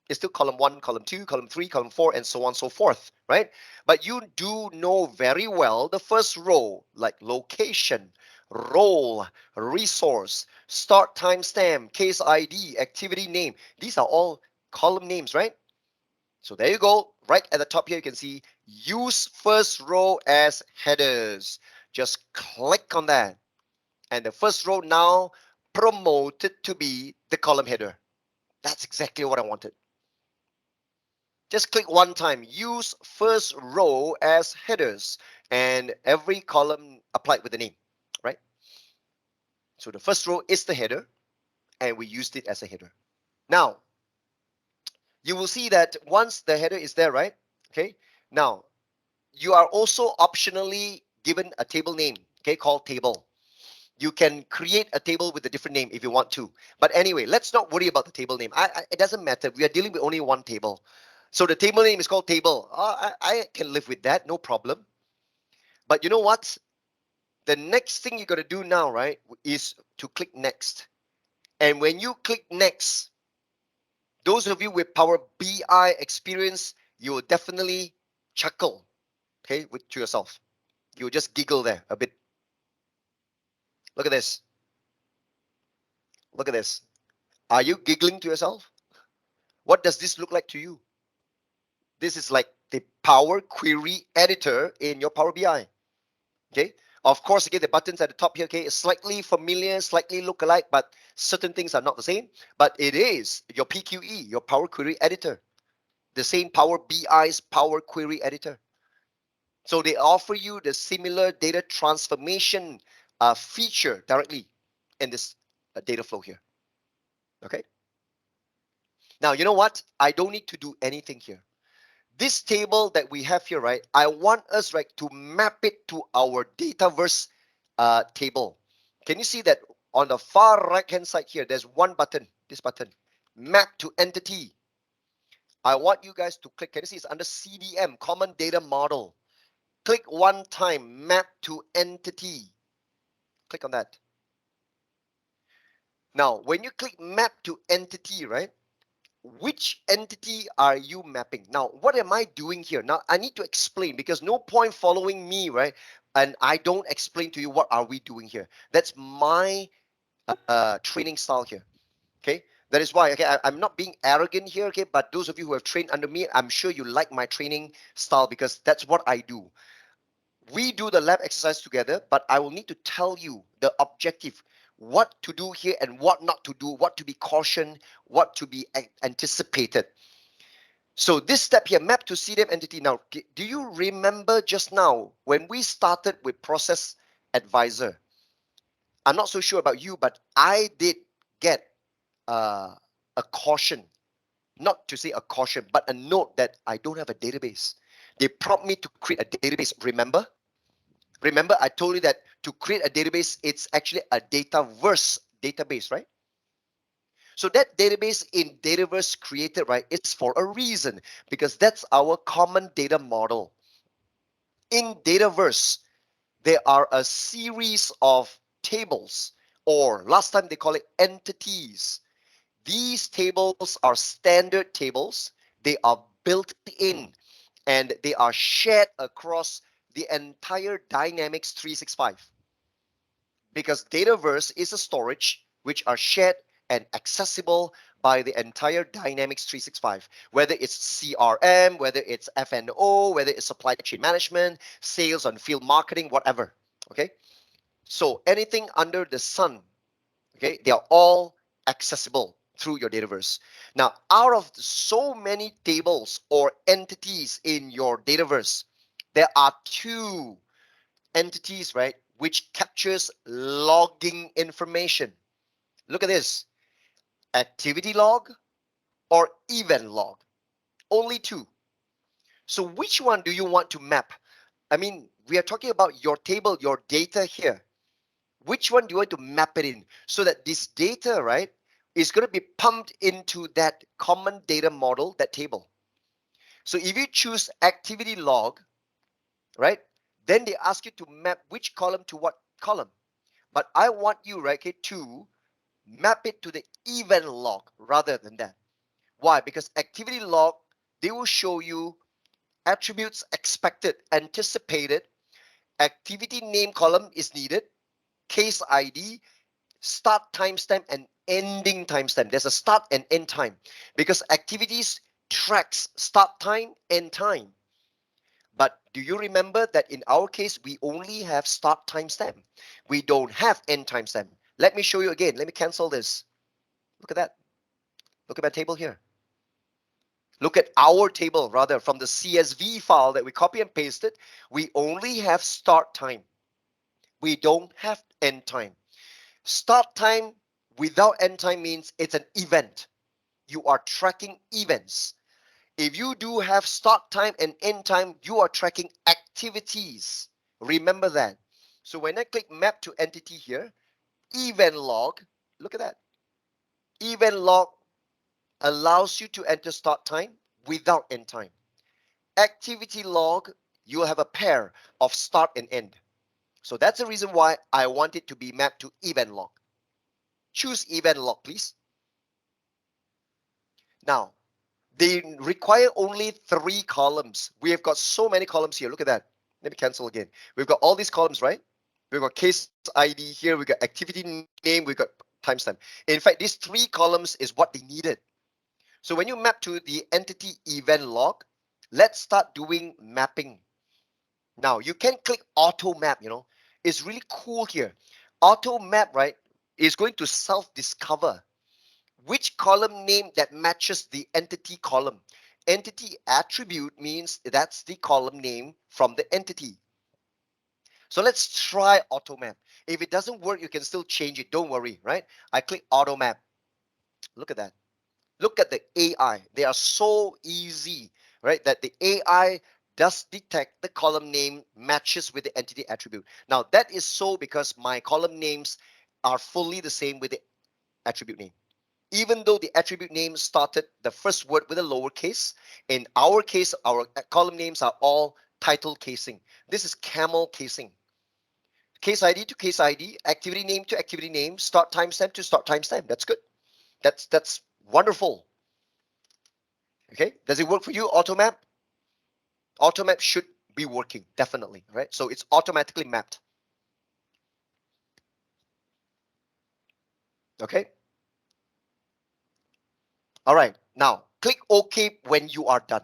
It's still column 1, column 2, column 3, column 4, and so on and so forth, right? But you do know very well the first row, like location, role, resource, start timestamp, case ID, activity name. These are all column names, right? So there you go. Right at the top here, you can see use first row as headers. Just click on that. And the first row now promoted to be the column header. That's exactly what I wanted. Just click one time, use first row as headers, and every column applied with the name, right? So the first row is the header, and we used it as a header. Now, you will see that once the header is there, right? Okay, now you are also optionally given a table name, okay, called table. You can create a table with a different name if you want to. But anyway, let's not worry about the table name. It doesn't matter. We are dealing with only one table. So the table name is called table. I can live with that, no problem. But you know what? The next thing you're going to do now, right, is to click next. And when you click next, those of you with Power BI experience, you will definitely chuckle, okay, to yourself. You'll just giggle there a bit. Look at this. Look at this. Are you giggling to yourself? What does this look like to you? This is like the Power Query Editor in your Power BI. Okay. Of course, again, the buttons at the top here, okay, is slightly familiar, slightly look alike, but certain things are not the same. But it is your PQE, your Power Query Editor, the same Power BI's Power Query Editor. So they offer you the similar data transformation feature directly in this data flow here. Okay. Now, you know what? I don't need to do anything here. This table that we have here, right? I want us, right, to map it to our Dataverse table. Can you see that on the far right-hand side here, there's one button, this button, map to entity. I want you guys to click. Can you see it's under CDM, Common Data Model. Click one time, map to entity. Click on that. Now, when you click map to entity, right? Which entity are you mapping? Now, what am I doing here? Now, I need to explain because no point following me, right? And I don't explain to you what are we doing here. That's my training style here. Okay, that is why. Okay, I'm not being arrogant here. Okay, but those of you who have trained under me, I'm sure you like my training style because that's what I do. We do the lab exercise together, but I will need to tell you the objective, what to do here and what not to do, what to be cautioned, what to be anticipated. So this step here, map to CDM entity. Now, do you remember just now when we started with Process Advisor? I'm not so sure about you, but I did get a caution, not to say a caution, but a note that I don't have a database. They prompt me to create a database. Remember, I told you that to create a database, it's actually a Dataverse database, right? So that database in Dataverse created, right, is for a reason because that's our common data model. In Dataverse, there are a series of tables, or last time they call it entities. These tables are standard tables. They are built in and they are shared across the entire Dynamics 365 because Dataverse is a storage which are shared and accessible by the entire Dynamics 365, whether it's CRM, whether it's F&O, whether it's supply chain management, sales and field marketing, whatever. Okay, so anything under the sun, okay, they are all accessible through your Dataverse. Now, out of so many tables or entities in your Dataverse, there are two entities, right, which captures logging information. Look at this, activity log or event log, only two. So which one do you want to map? I mean, we are talking about your table, your data here. Which one do you want to map it in so that this data, right, is going to be pumped into that common data model, that table. So if you choose activity log, right, then they ask you to map which column to what column. But I want you, right, okay, to map it to the event log rather than that. Why? Because activity log, they will show you attributes expected, anticipated, activity name column is needed, case ID, start timestamp, and ending timestamp. There's a start and end time because activities tracks start time, end time. But do you remember that in our case, we only have start timestamp. We don't have end timestamp. Let me show you again. Let me cancel this. Look at that. Look at my table here. Look at our table rather from the CSV file that we copy and pasted. We only have start time. We don't have end time. Start time without end time means it's an event. You are tracking events. If you do have start time and end time, you are tracking activities. Remember that. So when I click map to entity here, event log, look at that. Event log allows you to enter start time without end time. Activity log, you'll have a pair of start and end. So that's the reason why I want it to be mapped to event log. Choose event log, please. Now, they require only 3 columns. We have got so many columns here. Look at that. Let me cancel again. We've got all these columns, right? We've got case ID here. We've got activity name. We've got timestamp. In fact, these 3 columns is what they needed. So when you map to the entity event log, let's start doing mapping. Now, you can click auto map, It's really cool here. Auto map, right, is going to self-discover which column name that matches the entity column. Entity attribute means that's the column name from the entity. So let's try auto map. If it doesn't work, you can still change it. Don't worry, right? I click auto map. Look at that. Look at the AI. They are so easy, right? That the AI does detect the column name matches with the entity attribute. Now that is so because my column names are fully the same with the attribute name. Even though the attribute name started the first word with a lowercase, in our case, our column names are all title casing. This is camel casing. Case ID to case ID, activity name to activity name, start timestamp to start timestamp. That's good. That's wonderful. Okay, does it work for you, AutoMap? AutoMap should be working, definitely, right? So it's automatically mapped. Okay. All right. Now click OK when you are done.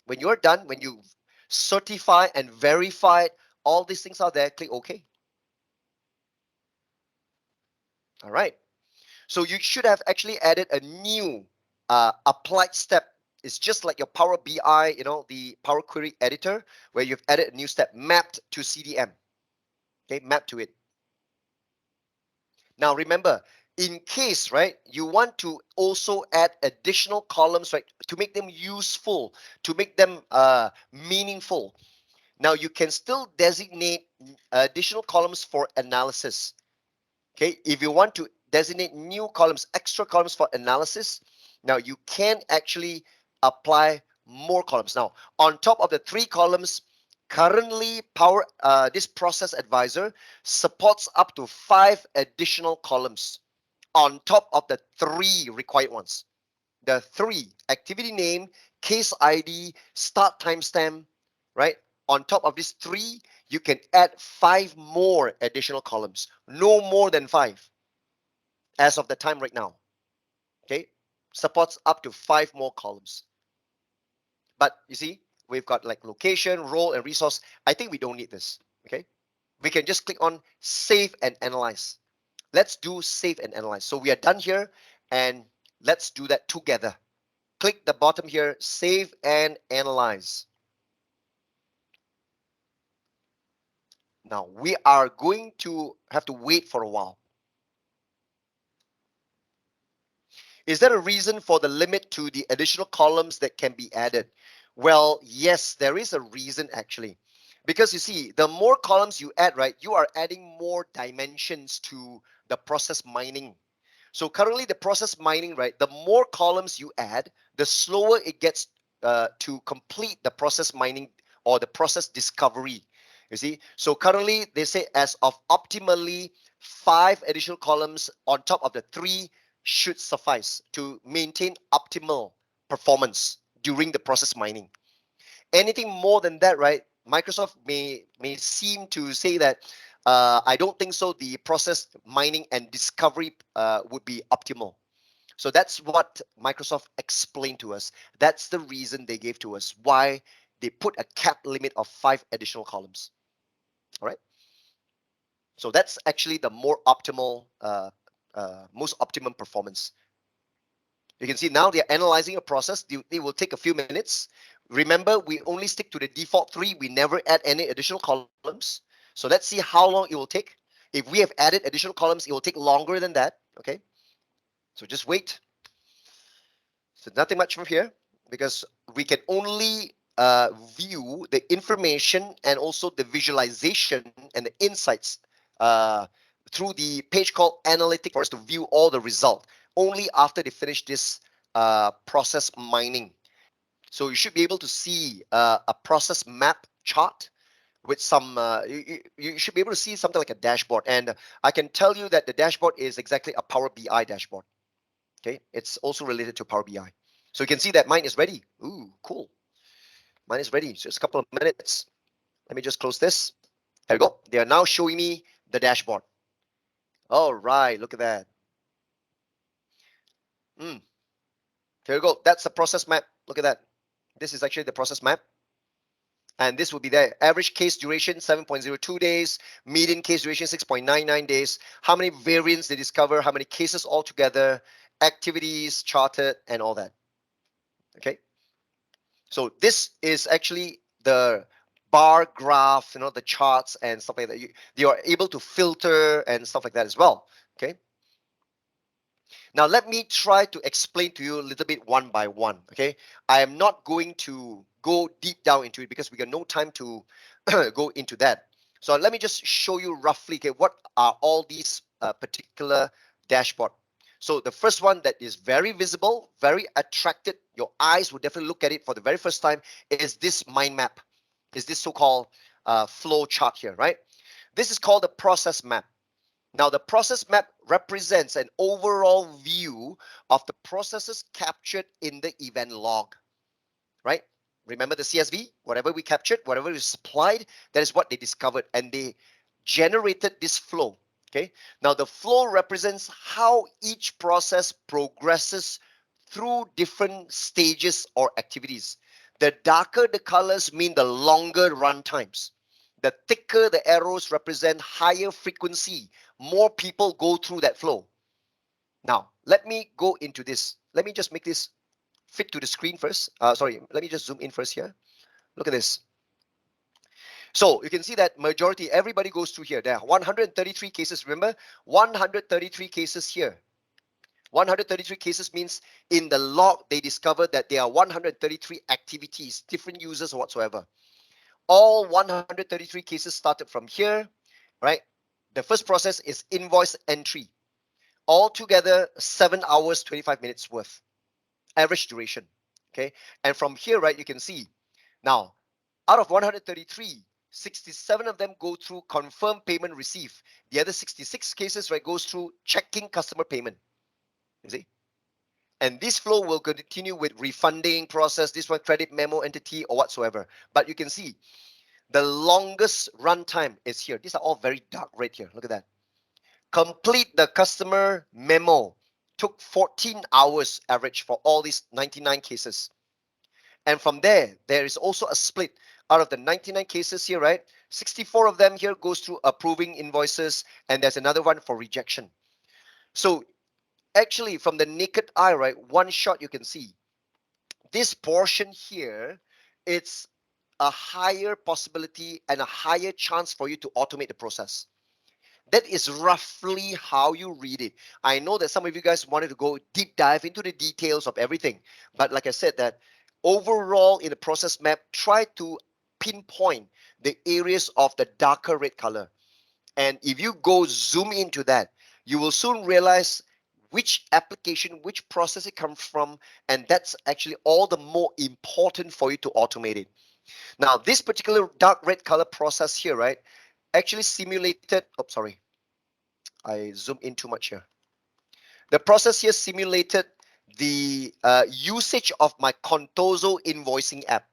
When you're done, when you certify and verify all these things are there, click OK. All right. So you should have actually added a new applied step. It's just like your Power BI, the Power Query editor, where you've added a new step mapped to CDM. Okay, mapped to it. Now remember, in case, right, you want to also add additional columns, right, to make them useful, to make them meaningful. Now you can still designate additional columns for analysis. Okay, if you want to designate new columns, extra columns for analysis, now you can actually apply more columns. Now, on top of the 3 columns, currently this process advisor supports up to 5 additional columns on top of the 3 required ones. The 3 activity name, case ID, start timestamp, right? On top of these 3, you can add 5 more additional columns, no more than 5 as of the time right now. Okay, supports up to 5 more columns. But you see, we've got like location, role, and resource. I think we don't need this. Okay, we can just click on save and analyze. Let's do save and analyze. So we are done here, and let's do that together. Click the bottom here, save and analyze. Now we are going to have to wait for a while. Is there a reason for the limit to the additional columns that can be added? Well, yes, there is a reason actually. Because you see, the more columns you add, right, you are adding more dimensions to the process mining. So currently the process mining, right, the more columns you add, the slower it gets to complete the process mining or the process discovery. You see, so currently they say as of optimally 5 additional columns on top of the 3 should suffice to maintain optimal performance during the process mining. Anything more than that, right? Microsoft may seem to say that I don't think so. The process mining and discovery would be optimal. So that's what Microsoft explained to us. That's the reason they gave to us why they put a cap limit of 5 additional columns. All right. So that's actually the more optimal, most optimum performance. You can see now they're analyzing a process. They will take a few minutes. Remember, we only stick to the default 3. We never add any additional columns. So let's see how long it will take. If we have added additional columns, it will take longer than that. Okay. So just wait. So nothing much from here because we can only view the information and also the visualization and the insights uh, through the page called Analytics for us to view all the result only after they finish this process mining. So you should be able to see a process map chart with some you should be able to see something like a dashboard, and I can tell you that the dashboard is exactly a Power BI dashboard. Okay, it's also related to Power BI. So you can see that mine is ready. Ooh, cool. Mine is ready. Just a couple of minutes. Let me just close this. There we go. They are now showing me the dashboard. All right, look at that. Mm, there we go. That's the process map. Look at that. This is actually the process map. And this will be the average case duration 7.02 days, median case duration 6.99 days, how many variants they discover, how many cases altogether, activities charted, and all that. Okay. So this is actually the bar graph, the charts and stuff like that. You are able to filter and stuff like that as well. Okay. Now let me try to explain to you a little bit one by one. Okay. I am not going to go deep down into it because we got no time to go into that. So let me just show you roughly, okay, what are all these particular dashboard. So the first one that is very visible, very attracted, your eyes will definitely look at it for the very first time is this mind map, is this so-called flow chart here, right? This is called the process map. Now, the process map represents an overall view of the processes captured in the event log, right? Remember the CSV? Whatever we captured, whatever we supplied, that is what they discovered, and they generated this flow. Okay. Now, the flow represents how each process progresses through different stages or activities. The darker the colors mean the longer run times. The thicker the arrows represent higher frequency. More people go through that flow. Now, let me go into this. Let me just make this fit to the screen first. Sorry, let me just zoom in first here. Look at this. So you can see that majority, everybody goes through here. There are 133 cases. Remember, 133 cases here. 133 cases means in the log, they discovered that there are 133 activities, different users or whatsoever. All 133 cases started from here, right? The first process is invoice entry. Altogether, 7 hours, 25 minutes worth. Average duration. Okay. And from here, right, you can see now out of 133, 67 of them go through confirmed payment received. The other 66 cases, right, goes through checking customer payment. You see? And this flow will continue with refunding process, this one credit memo entity or whatsoever. But you can see the longest runtime is here. These are all very dark red here. Look at that. Complete the customer memo. Took 14 hours average for all these 99 cases. And from there, there is also a split. Out of the 99 cases here, right? 64 of them here goes through approving invoices, and there's another one for rejection. So actually, from the naked eye, right, one shot you can see this portion here, it's a higher possibility and a higher chance for you to automate the process. That is roughly how you read it. I know that some of you guys wanted to go deep dive into the details of everything, but like I said, that overall in the process map, try to pinpoint the areas of the darker red color. And if you go zoom into that, you will soon realize which application, which process it comes from, and that's actually all the more important for you to automate it. Now, this particular dark red color process here, right, actually simulated, oh, sorry, I zoomed in too much here. The process here simulated the usage of my Contoso invoicing app,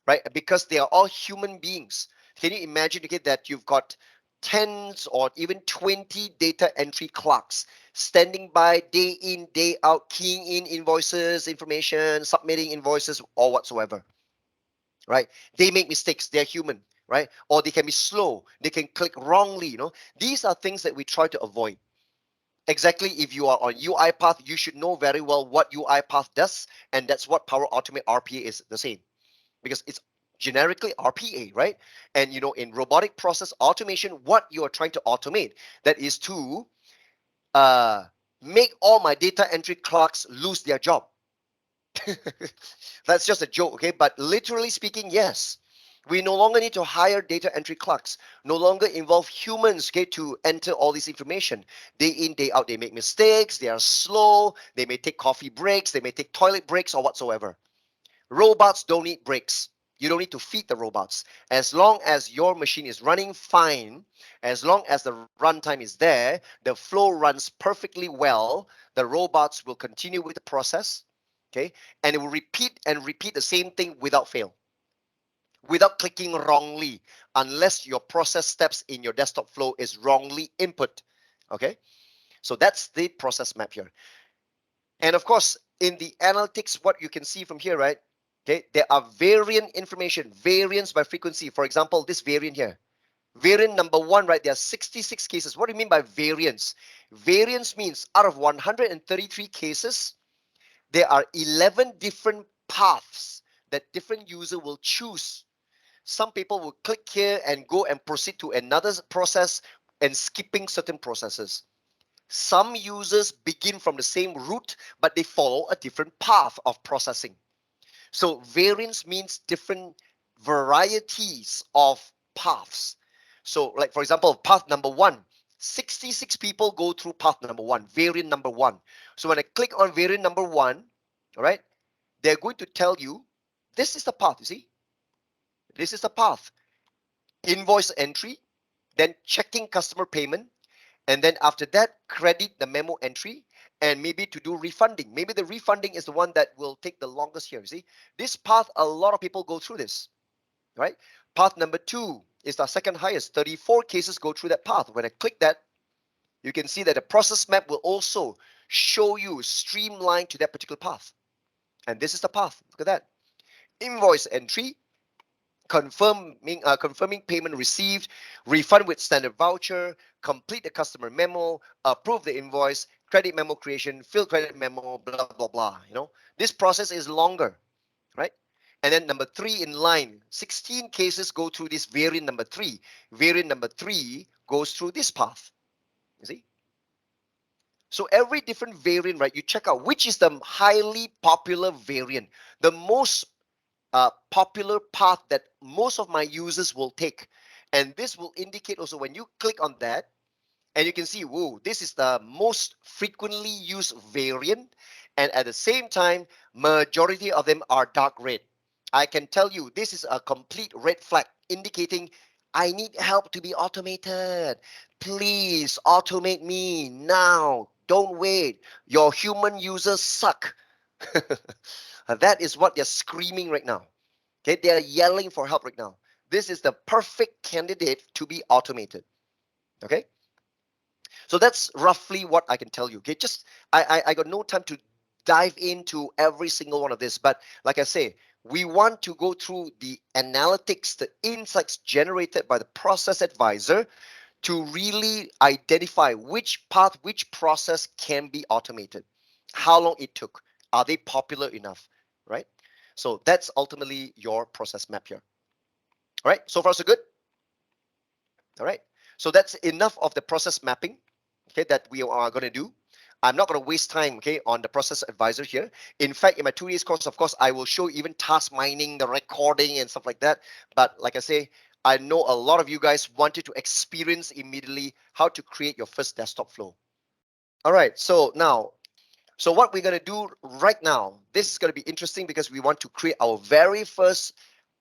right? Because they are all human beings. Can you imagine, okay, that you've got tens or even 20 data entry clerks standing by day in, day out, keying in invoices, information, submitting invoices, or whatsoever, right? They make mistakes. They're human, right? Or they can be slow. They can click wrongly, you know. These are things that we try to avoid. Exactly, if you are on UiPath, you should know very well what UiPath does, and that's what Power Automate RPA is the same, because it's generically RPA, right? And you know, in robotic process automation, what you are trying to automate, that is to uh, make all my data entry clerks lose their job. That's just a joke, okay? But literally speaking, yes. We no longer need to hire data entry clerks, no longer involve humans, okay, to enter all this information. Day in, day out, they make mistakes, they are slow, they may take coffee breaks, they may take toilet breaks or whatsoever. Robots don't need breaks. You don't need to feed the robots. As long as your machine is running fine, as long as the runtime is there, the flow runs perfectly well, the robots will continue with the process, okay? And it will repeat and repeat the same thing without fail, without clicking wrongly, unless your process steps in your desktop flow is wrongly input, okay? So that's the process map here. And of course, in the analytics, what you can see from here, right? Okay, there are variant information, variance by frequency. For example, this variant here, variant number one, right? There are 66 cases. What do you mean by variance? Variance means out of 133 cases, there are 11 different paths that different user will choose. Some people will click here and go and proceed to another process and skipping certain processes. Some users begin from the same route, but they follow a different path of processing. So variance means different varieties of paths. So like for example, path number one, 66 people go through path number one, variant number one. So when I click on variant number one, all right, they're going to tell you, this is the path, you see? This is the path. Invoice entry, then checking customer payment, and then after that, credit the memo entry, and maybe to do refunding. Maybe the refunding is the one that will take the longest here. You see, this path, a lot of people go through this, right? Path number two is the second highest. 34 cases go through that path. When I click that, you can see that the process map will also show you streamlined to that particular path. And this is the path. Look at that. Invoice entry, confirming payment received, refund with standard voucher, complete the customer memo, approve the invoice, credit memo creation, fill credit memo, blah blah blah. You know, this process is longer, right? And then number three in line, 16 cases go through this variant number three. Variant number three goes through this path. You see? So every different variant, right? You check out which is the highly popular variant, the most popular path that most of my users will take. And this will indicate also when you click on that, and you can see, whoa, this is the most frequently used variant. And at the same time, majority of them are dark red. I can tell you this is a complete red flag indicating I need help to be automated. Please automate me now. Don't wait. Your human users suck. That is what they're screaming right now. Okay, they are yelling for help right now. This is the perfect candidate to be automated. Okay, so that's roughly what I can tell you. Okay, just I got no time to dive into every single one of this, but like I say, we want to go through the analytics, the insights generated by the process advisor to really identify which path, which process can be automated, how long it took, are they popular enough, right? So that's ultimately your process map here. All right, so far so good. All right, so that's enough of the process mapping, okay, that we are going to do. I'm not going to waste time, okay, on the process advisor here. In fact, in my 2 days course, of course, I will show even task mining, the recording and stuff like that. But like I say, I know a lot of you guys wanted to experience immediately how to create your first desktop flow. All right, so now, so what we're going to do right now, this is going to be interesting because we want to create our very first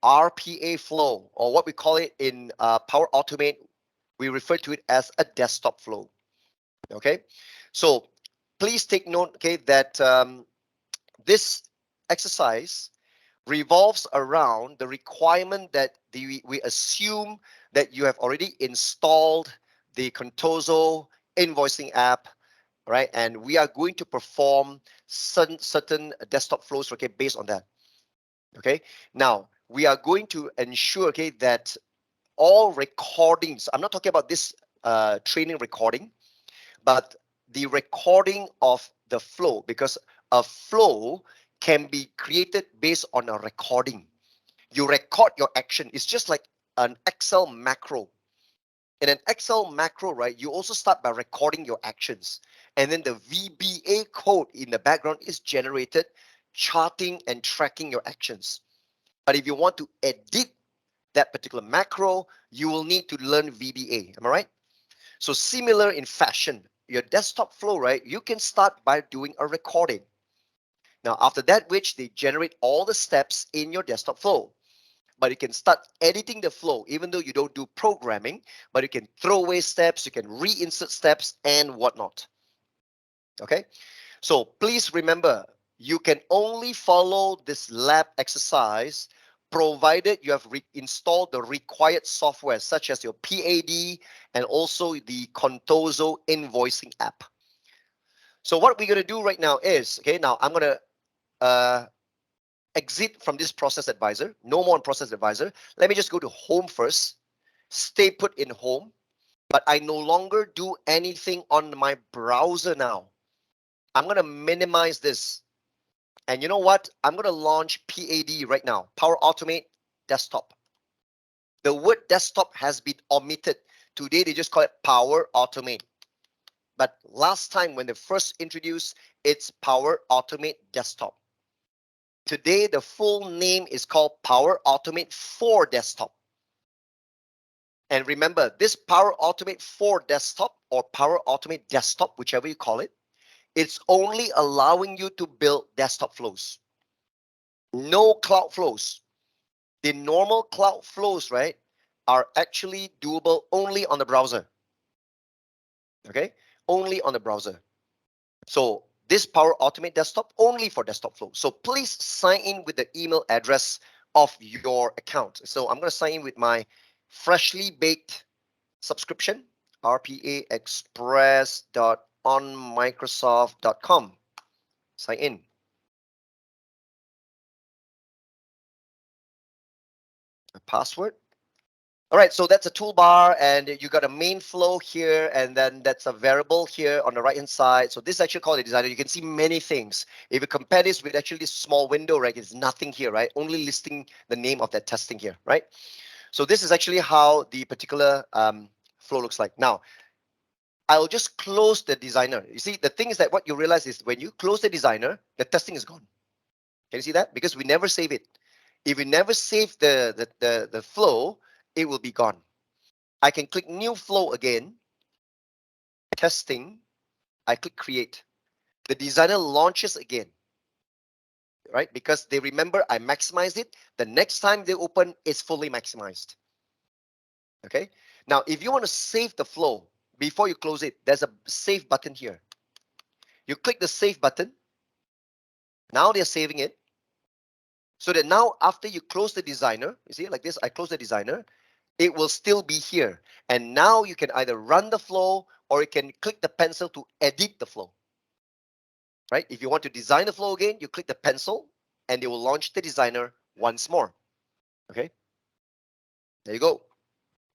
RPA flow, or what we call it in Power Automate. We refer to it as a desktop flow. Okay, so please take note, okay, that this exercise revolves around the requirement that we assume that you have already installed the Contoso invoicing app, right? And we are going to perform certain desktop flows, okay, based on that. Okay, now we are going to ensure, okay, that all recordings, I'm not talking about this training recording, but the recording of the flow, because a flow can be created based on a recording. You record your action. It's just like an Excel macro. In an Excel macro, right, you also start by recording your actions. And then the VBA code in the background is generated, charting and tracking your actions. But if you want to edit that particular macro, you will need to learn VBA. Am I right? So similar in fashion, your desktop flow, right? You can start by doing a recording. Now, after that, which they generate all the steps in your desktop flow. But you can start editing the flow, even though you don't do programming, but you can throw away steps, you can reinsert steps and whatnot. Okay, so please remember, you can only follow this lab exercise provided you have installed the required software, such as your PAD and also the Contoso invoicing app. So what we're going to do right now is, okay, now I'm going to exit from this process advisor. No more on process advisor. Let me just go to home first. Stay put in home. But I no longer do anything on my browser now. I'm going to minimize this. And you know what? I'm going to launch PAD right now. Power Automate Desktop. The word desktop has been omitted. Today, they just call it Power Automate. But last time when they first introduced, it's Power Automate Desktop. Today, the full name is called Power Automate for Desktop. And remember, this Power Automate for Desktop or Power Automate Desktop, whichever you call it, it's only allowing you to build desktop flows. No cloud flows. The normal cloud flows, right, are actually doable only on the browser. Okay, only on the browser. So this Power Automate Desktop only for desktop flow. So please sign in with the email address of your account. So I'm going to sign in with my freshly baked subscription, rpaexpress.onmicrosoft.com. Sign in. A password. All right, so that's a toolbar, and you got a main flow here, and then that's a variable here on the right-hand side. So this is actually called a designer. You can see many things. If you compare this with actually this small window, right, it's nothing here, right? Only listing the name of that testing here, right? So this is actually how the particular flow looks like. Now, I'll just close the designer. You see, the thing is that what you realize is when you close the designer, the testing is gone. Can you see that? Because we never save it. If we never save the flow, it will be gone. I can click new flow again, testing, I click create. The designer launches again, right? Because they remember I maximized it. The next time they open, it's fully maximized. Okay. Now, if you want to save the flow before you close it, there's a save button here. You click the save button. Now they're saving it. So that now after you close the designer, you see like this, I close the designer, it will still be here. And now you can either run the flow or you can click the pencil to edit the flow. Right? If you want to design the flow again, you click the pencil and it will launch the designer once more. Okay. There you go.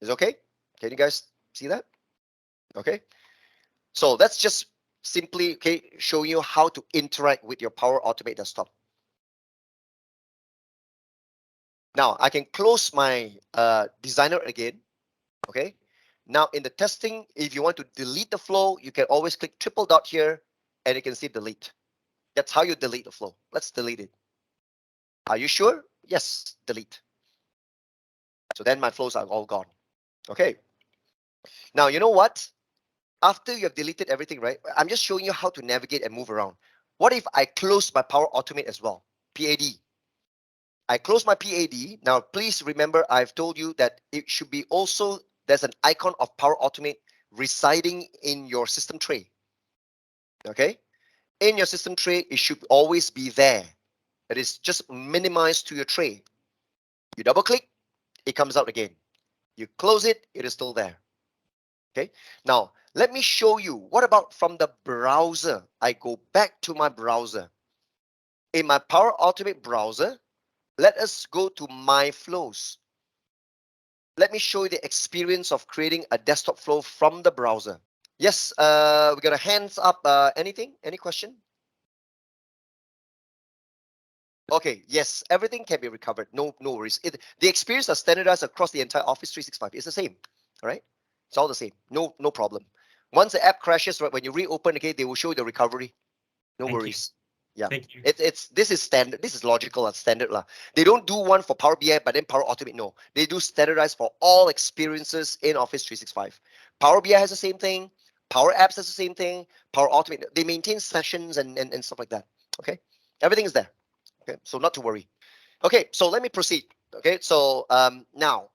Is it okay? Can you guys see that? Okay. So that's just simply, okay, showing you how to interact with your Power Automate desktop. Now I can close my designer again. Okay. Now in the testing, if you want to delete the flow, you can always click triple dot here and you can see delete. That's how you delete the flow. Let's delete it. Are you sure? Yes, delete. So then my flows are all gone. Okay. Now, you know what? After you have deleted everything, right? I'm just showing you how to navigate and move around. What if I close my Power Automate as well? PAD. I close my PAD. Now, please remember, I've told you that it should be also, there's an icon of Power Automate residing in your system tray. Okay? In your system tray, it should always be there. It is just minimized to your tray. You double click, it comes out again. You close it, it is still there. Okay? Now, let me show you. What about from the browser? I go back to my browser. In my Power Automate browser, let us go to My Flows. Let me show you the experience of creating a desktop flow from the browser. Yes, we got a hands up. Anything? Any question? Okay, yes, everything can be recovered. No worries. The experience are standardized across the entire Office 365. It's the same. All right, it's all the same. No problem. Once the app crashes, right, when you reopen again, they will show you the recovery. No Thank you. worries. Yeah, Thank you. this is standard. This is logical and standard lah. They don't do one for Power BI, but then Power Automate. No, they do standardized for all experiences in Office 365. Power BI has the same thing. Power Apps has the same thing. Power Automate. They maintain sessions and stuff like that. Okay, everything is there. Okay, so not to worry. Okay, so let me proceed. Okay, so now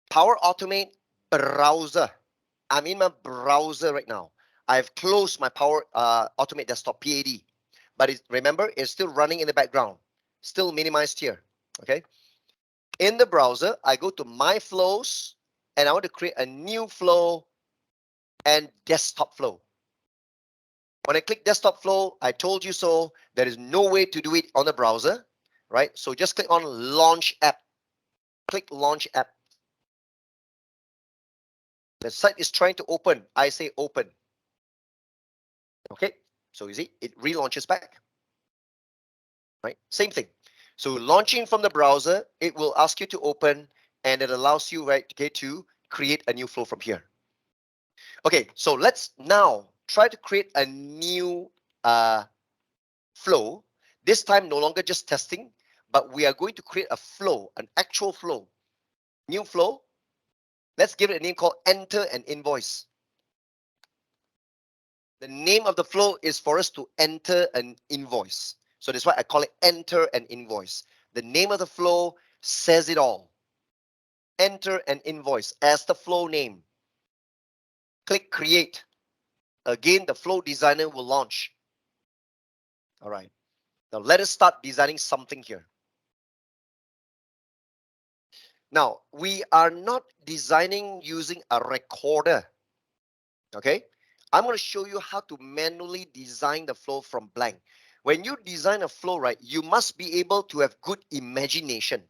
Power Automate browser. I'm in my browser right now. I've closed my Power Automate desktop PAD, but remember, it's still running in the background, still minimized here. Okay, in the browser, I go to My Flows, and I want to create a new flow and desktop flow. When I click desktop flow, I told you so. There is no way to do it on the browser, right? So just click on Launch App. Click Launch App. The site is trying to open. I say open. Okay, so you see, it relaunches back. Right, same thing. So launching from the browser, it will ask you to open, and it allows you, right, to create a new flow from here. Okay, so let's now try to create a new flow. This time, no longer just testing, but we are going to create a flow, an actual flow. New flow. Let's give it a name called Enter an Invoice. The name of the flow is for us to enter an invoice. So that's why I call it Enter an Invoice. The name of the flow says it all. Enter an invoice as the flow name. Click Create. Again, the flow designer will launch. All right. Now let us start designing something here. Now, we are not designing using a recorder. Okay. I'm going to show you how to manually design the flow from blank. When you design a flow, right, you must be able to have good imagination.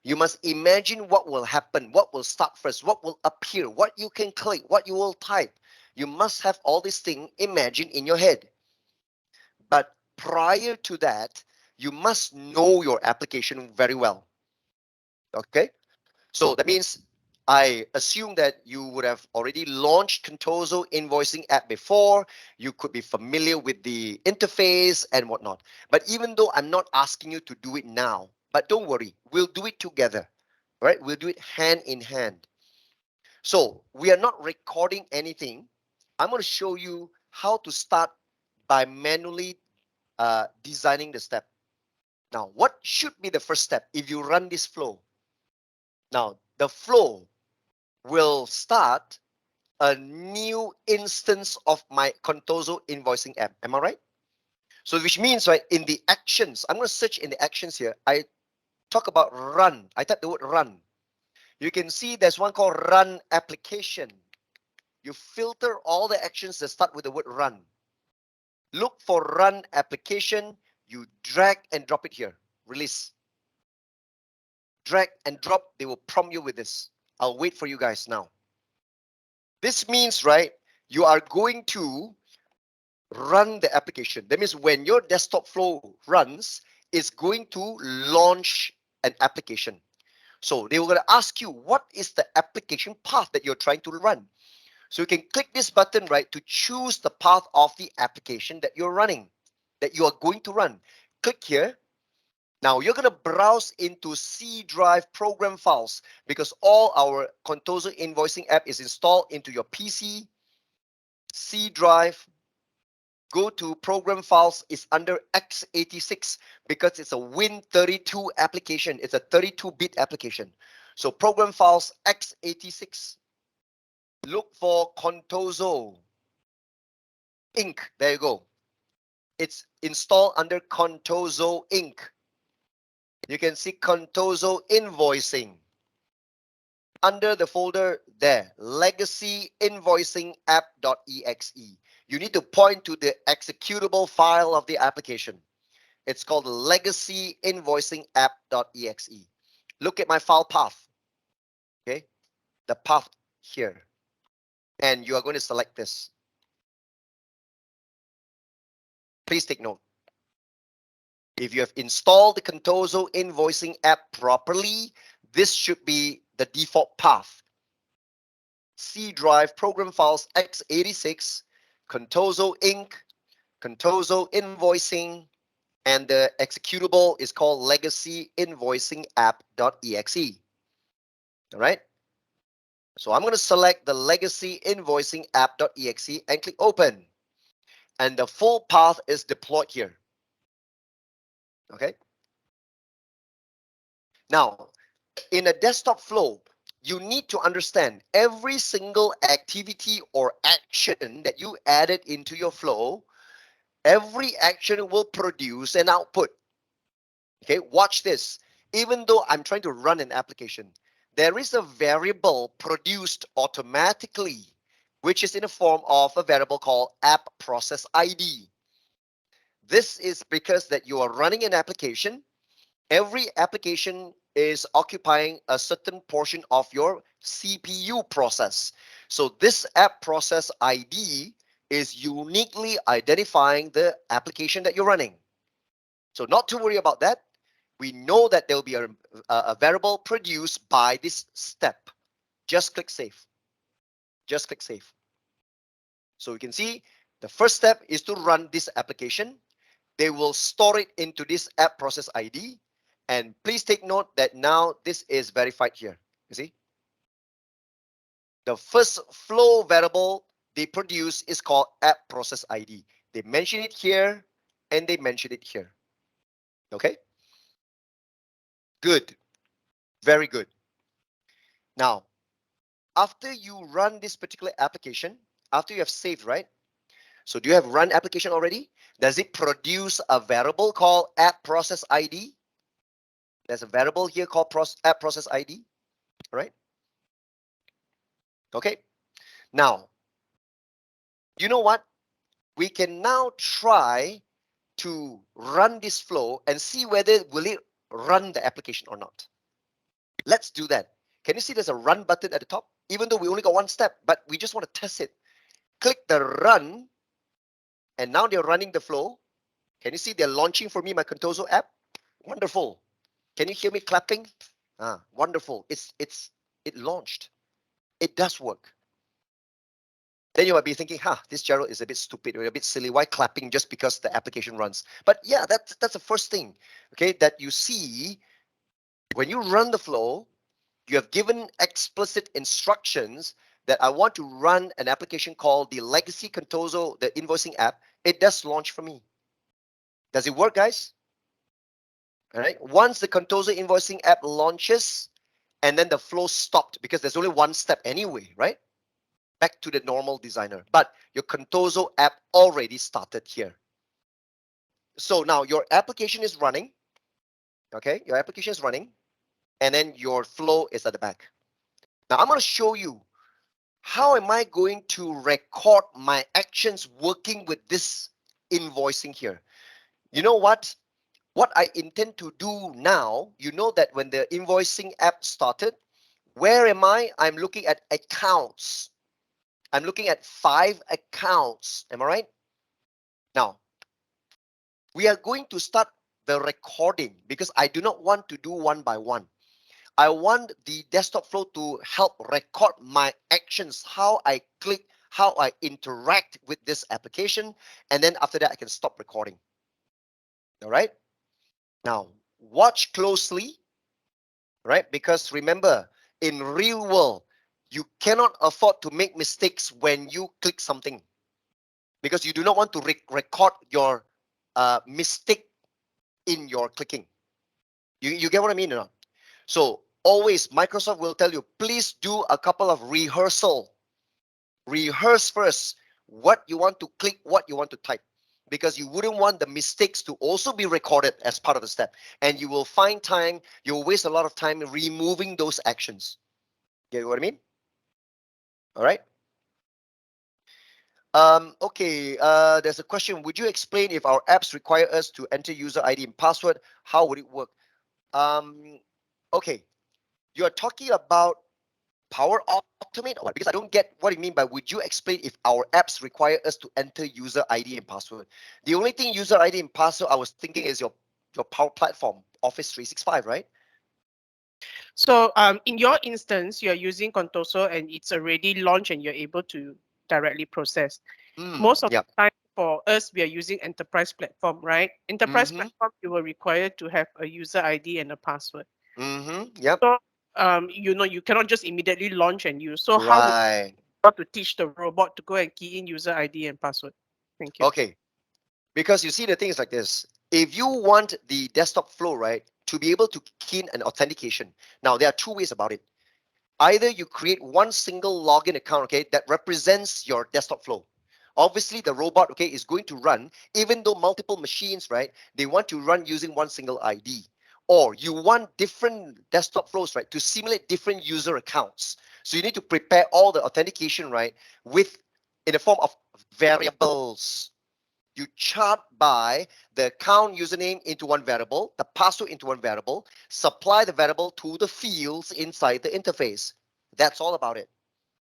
You must imagine what will happen, what will start first, what will appear, what you can click, what you will type. You must have all these things imagined in your head. But prior to that, you must know your application very well. Okay? So that means I assume that you would have already launched Contoso invoicing app before. You could be familiar with the interface and whatnot. But even though I'm not asking you to do it now, but don't worry, we'll do it together, right? We'll do it hand in hand. So we are not recording anything. I'm going to show you how to start by manually designing the step. Now, what should be the first step if you run this flow? Now, the flow will start a new instance of my Contoso invoicing app. Am I right? So which means, right, in the actions, I'm going to search in the actions here. I talk about run. I type the word run. You can see there's one called run application. You filter all the actions that start with the word run. Look for run application. You drag and drop it here. Release. Drag and drop. They will prompt you with this. I'll wait for you guys now. This means, right, you are going to run the application. That means when your desktop flow runs, it's going to launch an application. So they were going to ask you, what is the application path that you're trying to run? So you can click this button, right, to choose the path of the application that you're running, that you are going to run. Click here. Now you're going to browse into C drive program files because all our Contoso invoicing app is installed into your PC. C drive, go to program files, is under x86 because it's a Win32 application. It's a 32-bit application. So program files x86. Look for Contoso Inc. There you go. It's installed under Contoso Inc. You can see Contoso invoicing under the folder there, legacy invoicing app.exe. You need to point to the executable file of the application. It's called legacy invoicing app.exe. Look at my file path. Okay, the path here. And you are going to select this. Please take note. If you have installed the Contoso invoicing app properly, this should be the default path. C drive program files x86, Contoso Inc., Contoso invoicing, and the executable is called legacy invoicing app.exe. All right. So I'm going to select the legacy invoicing app.exe and click open. And the full path is deployed here. Okay. Now, in a desktop flow, you need to understand every single activity or action that you added into your flow. Every action will produce an output. Okay, watch this. Even though I'm trying to run an application, there is a variable produced automatically, which is in the form of a variable called app process ID. This is because that you are running an application. Every application is occupying a certain portion of your CPU process. So this app process ID is uniquely identifying the application that you're running. So not to worry about that. We know that there will be a variable produced by this step. Just click save. Just click save. So you can see the first step is to run this application. They will store it into this app process ID. And please take note that now this is verified here. You see? The first flow variable they produce is called app process ID. They mention it here and they mention it here. Okay? Good. Very good. Now, after you run this particular application, after you have saved, right? So do you have run application already? Does it produce a variable called app process ID? There's a variable here called app process ID, right? Okay. Now, you know what? We can now try to run this flow and see whether will it run the application or not. Let's do that. Can you see there's a run button at the top? Even though we only got one step, but we just want to test it. Click the run, and now they're running the flow. Can you see they're launching for me my Contoso app? Wonderful. Can you hear me clapping? Wonderful. It launched. It does work. Then you might be thinking, this Gerald is a bit stupid or a bit silly. Why clapping just because the application runs? But yeah, that's the first thing, okay, that you see when you run the flow. You have given explicit instructions that I want to run an application called the Legacy Contoso, the invoicing app. It does launch for me. Does it work, guys? All right. Once the Contoso invoicing app launches, and then the flow stopped because there's only one step anyway, right? Back to the normal designer. But your Contoso app already started here. So now your application is running. Okay, your application is running, and then your flow is at the back. Now I'm going to show you how am I going to record my actions working with this invoicing here. You know what? What I intend to do now, you know that when the invoicing app started, where am I? I'm looking at accounts. I'm looking at 5 accounts. Am I right? Now, we are going to start the recording because I do not want to do one by one. I want the desktop flow to help record my actions, how I click, how I interact with this application, and then after that I can stop recording. All right. Now watch closely, right? Because remember, in real world, you cannot afford to make mistakes when you click something, because you do not want to record your mistake in your clicking. You get what I mean or not? So always Microsoft will tell you, please do a couple of rehearsal. Rehearse first what you want to click, what you want to type, because you wouldn't want the mistakes to also be recorded as part of the step. And you will find time, you'll waste a lot of time removing those actions. Get what I mean? All right. Okay, there's a question. Would you explain if our apps require us to enter user ID and password? How would it work? Okay, you're talking about Power Automate, or what? Because I don't get what you mean by would you explain if our apps require us to enter user ID and password? The only thing user ID and password I was thinking is your Power Platform, Office 365, right? So in your instance, you're using Contoso and it's already launched and you're able to directly process. Most of Yeah. the time for us, we are using enterprise platform, right? Enterprise Mm-hmm. platform, you will require to have a user ID and a password. Mm-hmm. Yep. So you cannot just immediately launch and use. So how would Right. you want to teach the robot to go and key in user ID and password? Thank you. Okay. Because you see, the thing is like this. If you want the desktop flow, right, to be able to key in an authentication, now there are two ways about it. Either you create one single login account, okay, that represents your desktop flow. Obviously, the robot, okay, is going to run, even though multiple machines, right, they want to run using one single ID. Or you want different desktop flows, right, to simulate different user accounts. So you need to prepare all the authentication, right, with in the form of variables. You chart by the account username into one variable, the password into one variable, supply the variable to the fields inside the interface. That's all about it,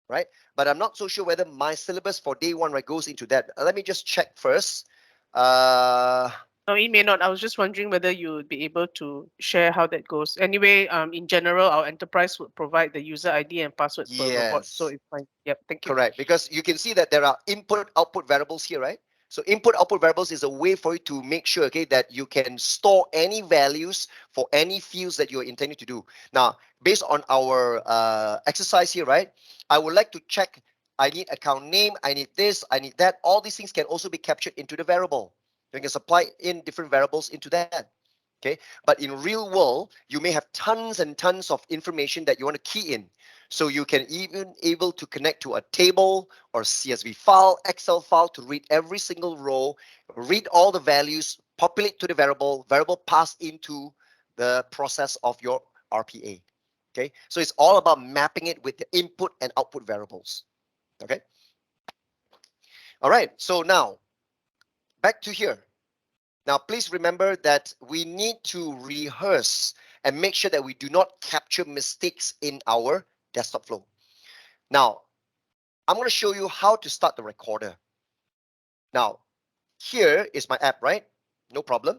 right? But I'm not so sure whether my syllabus for day one, right, goes into that. Let me just check first. Uh, No, it may not. I was just wondering whether you would be able to share how that goes. Anyway, in general, our enterprise would provide the user ID and password for a robot. So yes. it's fine. Yep. Thank you. Correct, because you can see that there are input output variables here, right? So input output variables is a way for you to make sure, okay, that you can store any values for any fields that you're intending to do. Now, based on our exercise here, right, I would like to check, I need account name, I need this, I need that. All these things can also be captured into the variable. You can supply in different variables into that. Okay, but in real world, you may have tons and tons of information that you want to key in. So you can even able to connect to a table or CSV file, Excel file to read every single row, read all the values, populate to the variable pass into the process of your RPA. Okay, so it's all about mapping it with the input and output variables. Okay, all right. So now back to here. Now, please remember that we need to rehearse and make sure that we do not capture mistakes in our desktop flow. Now, I'm going to show you how to start the recorder. Now, here is my app, right? No problem.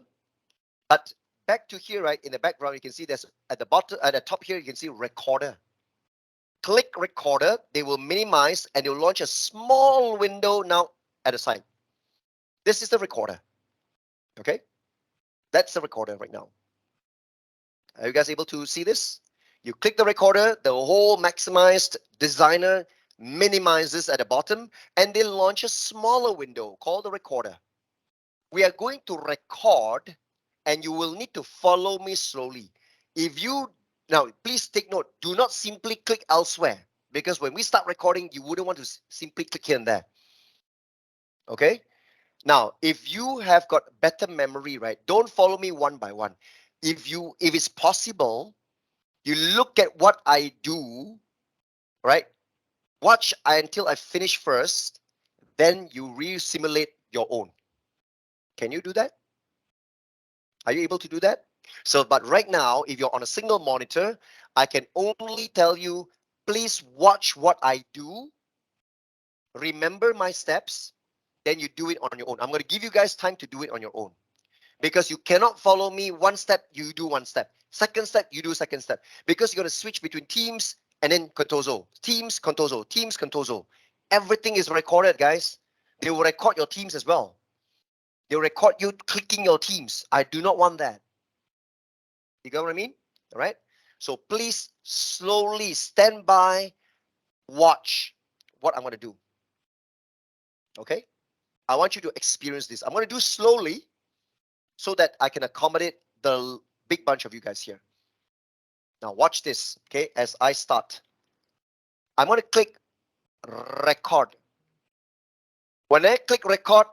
But back to here, right? In the background, you can see there's at the bottom, at the top here, you can see recorder. Click recorder. They will minimize and they'll launch a small window now at the side. This is the recorder. Okay, that's the recorder right now. Are you guys able to see this? You click the recorder, the whole maximized designer minimizes at the bottom, and they launch a smaller window called the recorder. We are going to record, and you will need to follow me slowly. If you now, please take note, do not simply click elsewhere, because when we start recording, you wouldn't want to simply click here and there. Okay? Now, if you have got better memory, right, don't follow me one by one. If it's possible, you look at what I do, right? Watch until I finish first, then you re-simulate your own. Can you do that? Are you able to do that? So, but right now, if you're on a single monitor, I can only tell you, please watch what I do, remember my steps, then you do it on your own. I'm going to give you guys time to do it on your own. Because you cannot follow me one step, you do one step. Second step, you do second step. Because you're going to switch between Teams and then Contoso. Teams, Contoso, Teams, Contoso. Everything is recorded, guys. They will record your Teams as well. They'll record you clicking your Teams. I do not want that. You get what I mean? All right. So please slowly stand by, watch what I'm going to do. Okay. I want you to experience this. I'm going to do slowly so that I can accommodate the big bunch of you guys here. Now watch this, okay, as I start. I'm going to click record. When I click record,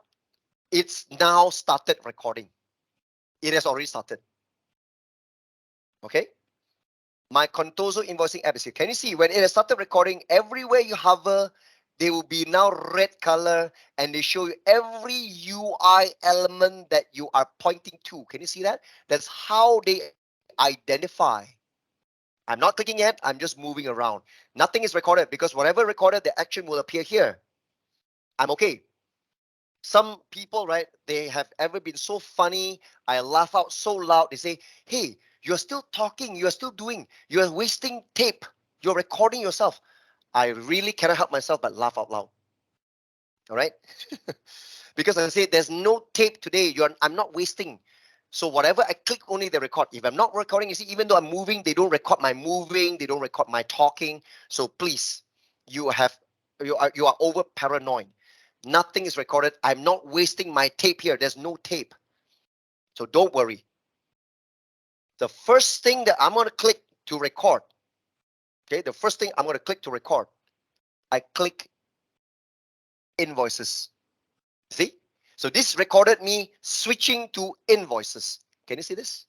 it's now started recording. It has already started. Okay. My Contoso invoicing app is here. Can you see when it has started recording, everywhere you hover, they will be now red color and they show you every UI element that you are pointing to. Can you see that? That's how they identify. I'm not clicking yet. I'm just moving around. Nothing is recorded because whatever recorded, the action will appear here. I'm okay. Some people, right, they have ever been so funny. I laugh out so loud. They say, hey, you're still talking. You're still doing. You're wasting tape. You're recording yourself. I really cannot help myself but laugh out loud. All right. Because I say there's no tape today. I'm not wasting. So whatever I click, only they record. If I'm not recording, you see, even though I'm moving, they don't record my moving. They don't record my talking. So please, you are over paranoid. Nothing is recorded. I'm not wasting my tape here. There's no tape. So don't worry. The first thing that I'm going to click to record. Okay, the first thing I'm going to click to record. I click invoices. See? So this recorded me switching to invoices. Can you see this?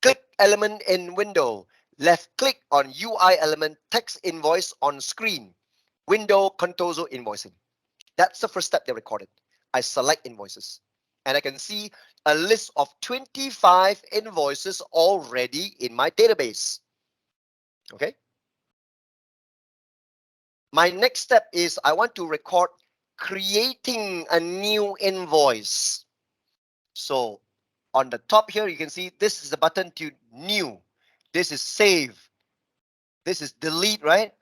Click element in window. Left click on UI element text invoice on screen. Window Contoso invoicing. That's the first step they recorded. I select invoices. And I can see a list of 25 invoices already in my database. Okay. My next step is I want to record creating a new invoice. So on the top here, you can see this is the button to new. This is save. This is delete, right?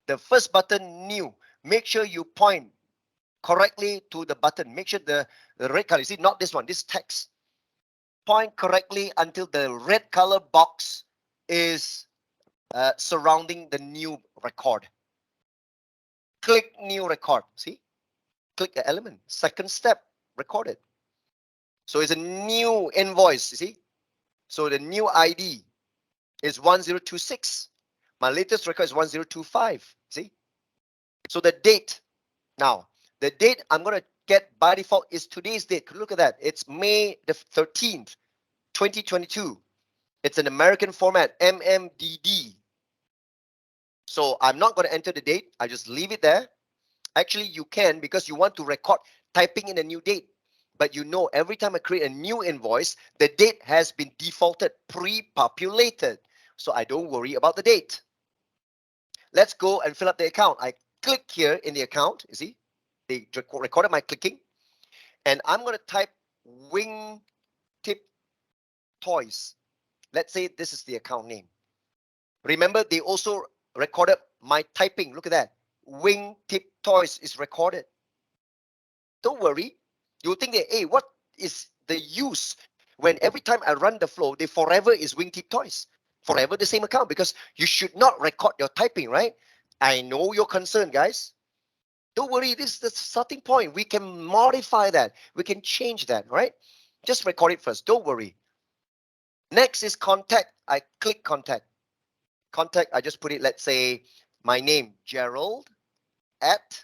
The first button, new. Make sure you point correctly to the button. Make sure the red color, you see, not this one, this text. Point correctly until the red color box is surrounding the new record. Click new record. See? Click the element. Second step, record it. So it's a new invoice, you see? So the new ID is 1026. My latest record is 1025. See? So the date. Now, the date I'm going to get by default is today's date. Look at that. It's May the 13th, 2022. It's an American format, MMDD. So I'm not going to enter the date. I just leave it there. Actually, you can because you want to record typing in a new date. But you know, every time I create a new invoice, the date has been defaulted, pre-populated. So I don't worry about the date. Let's go and fill up the account. I click here in the account. You see, they recorded my clicking. And I'm going to type wing tip toys. Let's say this is the account name. Remember, they also recorded my typing. Look at that. Wing tip toys is recorded. Don't worry. You'll think that, hey, what is the use when every time I run the flow, they forever is wingtip toys, forever the same account, because you should not record your typing, right? I know your concern, guys. Don't worry, this is the starting point. We can modify that. We can change that, right? Just record it first. Don't worry. Next is contact. I click contact. Contact, I just put it, let's say, my name, Gerald, at,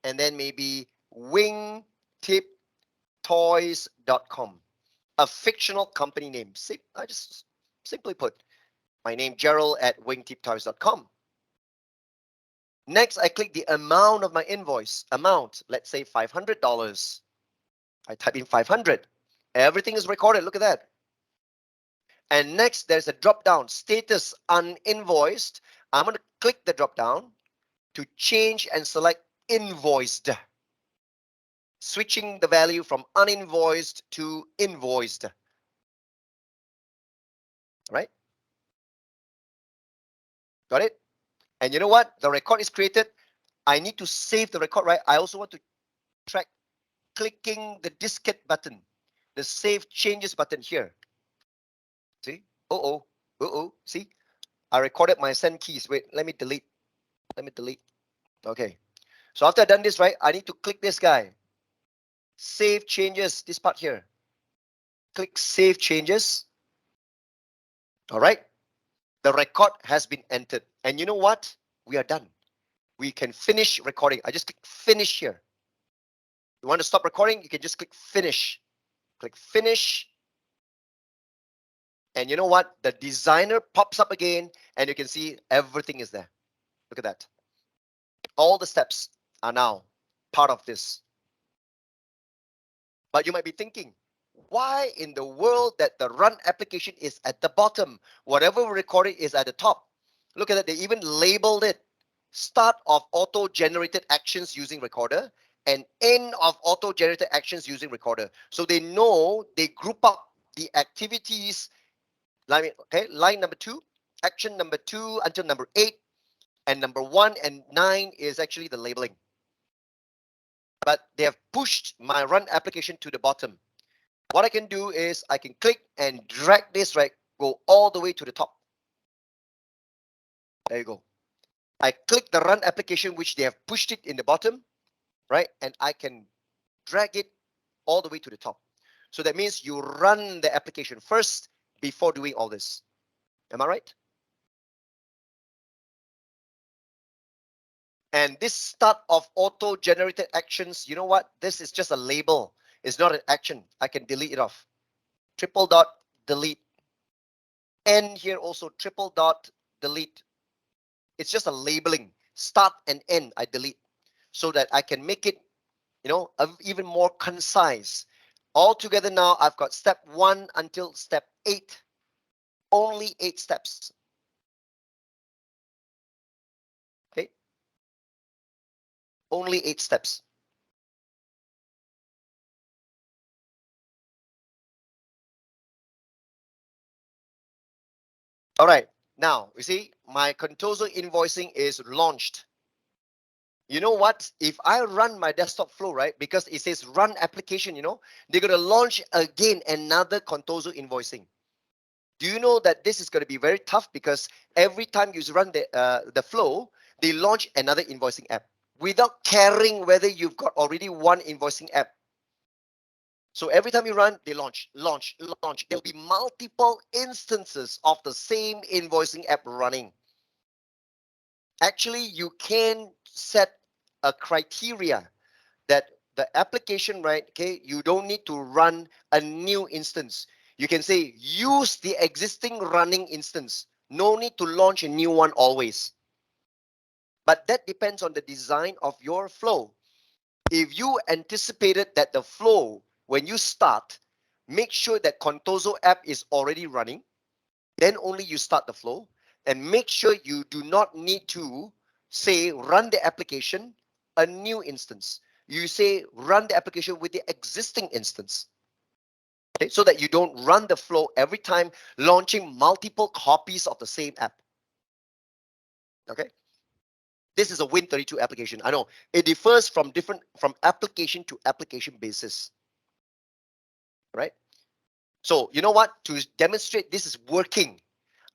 and then maybe wingtiptoys.com. A fictional company name. I just simply put my name, Gerald, at wingtiptoys.com. Next, I click the amount of my invoice. Amount, let's say $500. I type in 500. Everything is recorded. Look at that. And next, there's a drop down, status uninvoiced. I'm going to click the drop down to change and select invoiced, switching the value from uninvoiced to invoiced. right? Got it? And you know what? The record is created. I need to save the record, right? I also want to track clicking the diskette button, the save changes button here. See? Uh-oh. Uh-oh. See? I recorded my send keys. Wait, let me delete. Let me delete. Okay. So after I've done this, right, I need to click this guy. Save changes, this part here. Click save changes. All right. The record has been entered. And you know what? We are done. We can finish recording. I just click finish here. You want to stop recording? You can just click finish. Click finish. And you know what? The designer pops up again and you can see everything is there. Look at that. All the steps are now part of this. But you might be thinking, why in the world that the run application is at the bottom? Whatever we recorded is at the top. Look at that. They even labeled it. Start of auto-generated actions using recorder and end of auto-generated actions using recorder. So they know they group up the activities. Okay, line number 2, action number 2 until number 8, and number 1 and 9 is actually the labeling. But they have pushed my run application to the bottom. What I can do is I can click and drag this, right, go all the way to the top. There you go. I click the run application, which they have pushed it in the bottom, right, and I can drag it all the way to the top. So that means you run the application first before doing all this. Am I right? And this start of auto-generated actions, you know what? This is just a label. It's not an action. I can delete it off. Triple dot delete. End here also triple dot delete. It's just a labeling. Start and end I delete so that I can make it, you know, even more concise. All together now I've got step 1 until step 8. Only 8 steps. Okay. Only 8 steps. All right. Now, you see, my Contoso invoicing is launched. You know what? If I run my desktop flow, right, because it says run application, you know, they're going to launch again another Contoso invoicing. Do you know that this is going to be very tough because every time you run the flow, they launch another invoicing app without caring whether you've got already one invoicing app. So every time you run, they launch. There'll be multiple instances of the same invoicing app running. Actually, you can set a criteria that the application, right, okay, you don't need to run a new instance. You can say use the existing running instance. No need to launch a new one always. But that depends on the design of your flow. If you anticipated that the flow, when you start, make sure that Contoso app is already running, then only you start the flow, and make sure you do not need to say run the application a new instance. You say run the application with the existing instance. Okay, so that you don't run the flow every time launching multiple copies of the same app. Okay, this is a Win32 application. I know it differs from application to application basis, right? So you know what? To demonstrate this is working,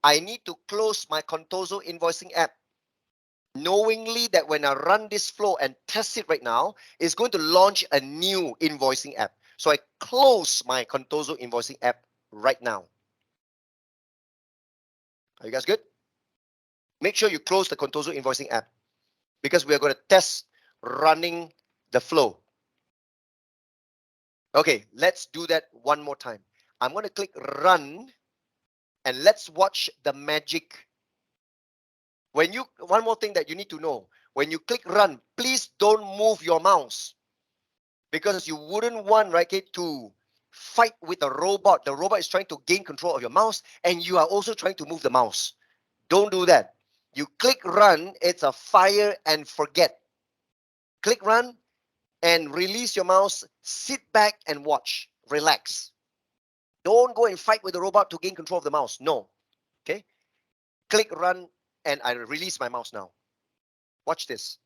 I need to close my Contoso invoicing app, knowingly that when I run this flow and test it right now, it's going to launch a new invoicing app. So I close my Contoso invoicing app right now. Are you guys good? Make sure you close the Contoso invoicing app because we are going to test running the flow. Okay, let's do that one more time. I'm going to click run and let's watch the magic. One more thing that you need to know, when you click run, please don't move your mouse because you wouldn't want, right, to fight with the robot. The robot is trying to gain control of your mouse and you are also trying to move the mouse. Don't do that. You click run, it's a fire and forget. Click run and release your mouse, sit back and watch, relax. Don't go and fight with the robot to gain control of the mouse. No, Okay, click run, and I release my mouse now. Watch this.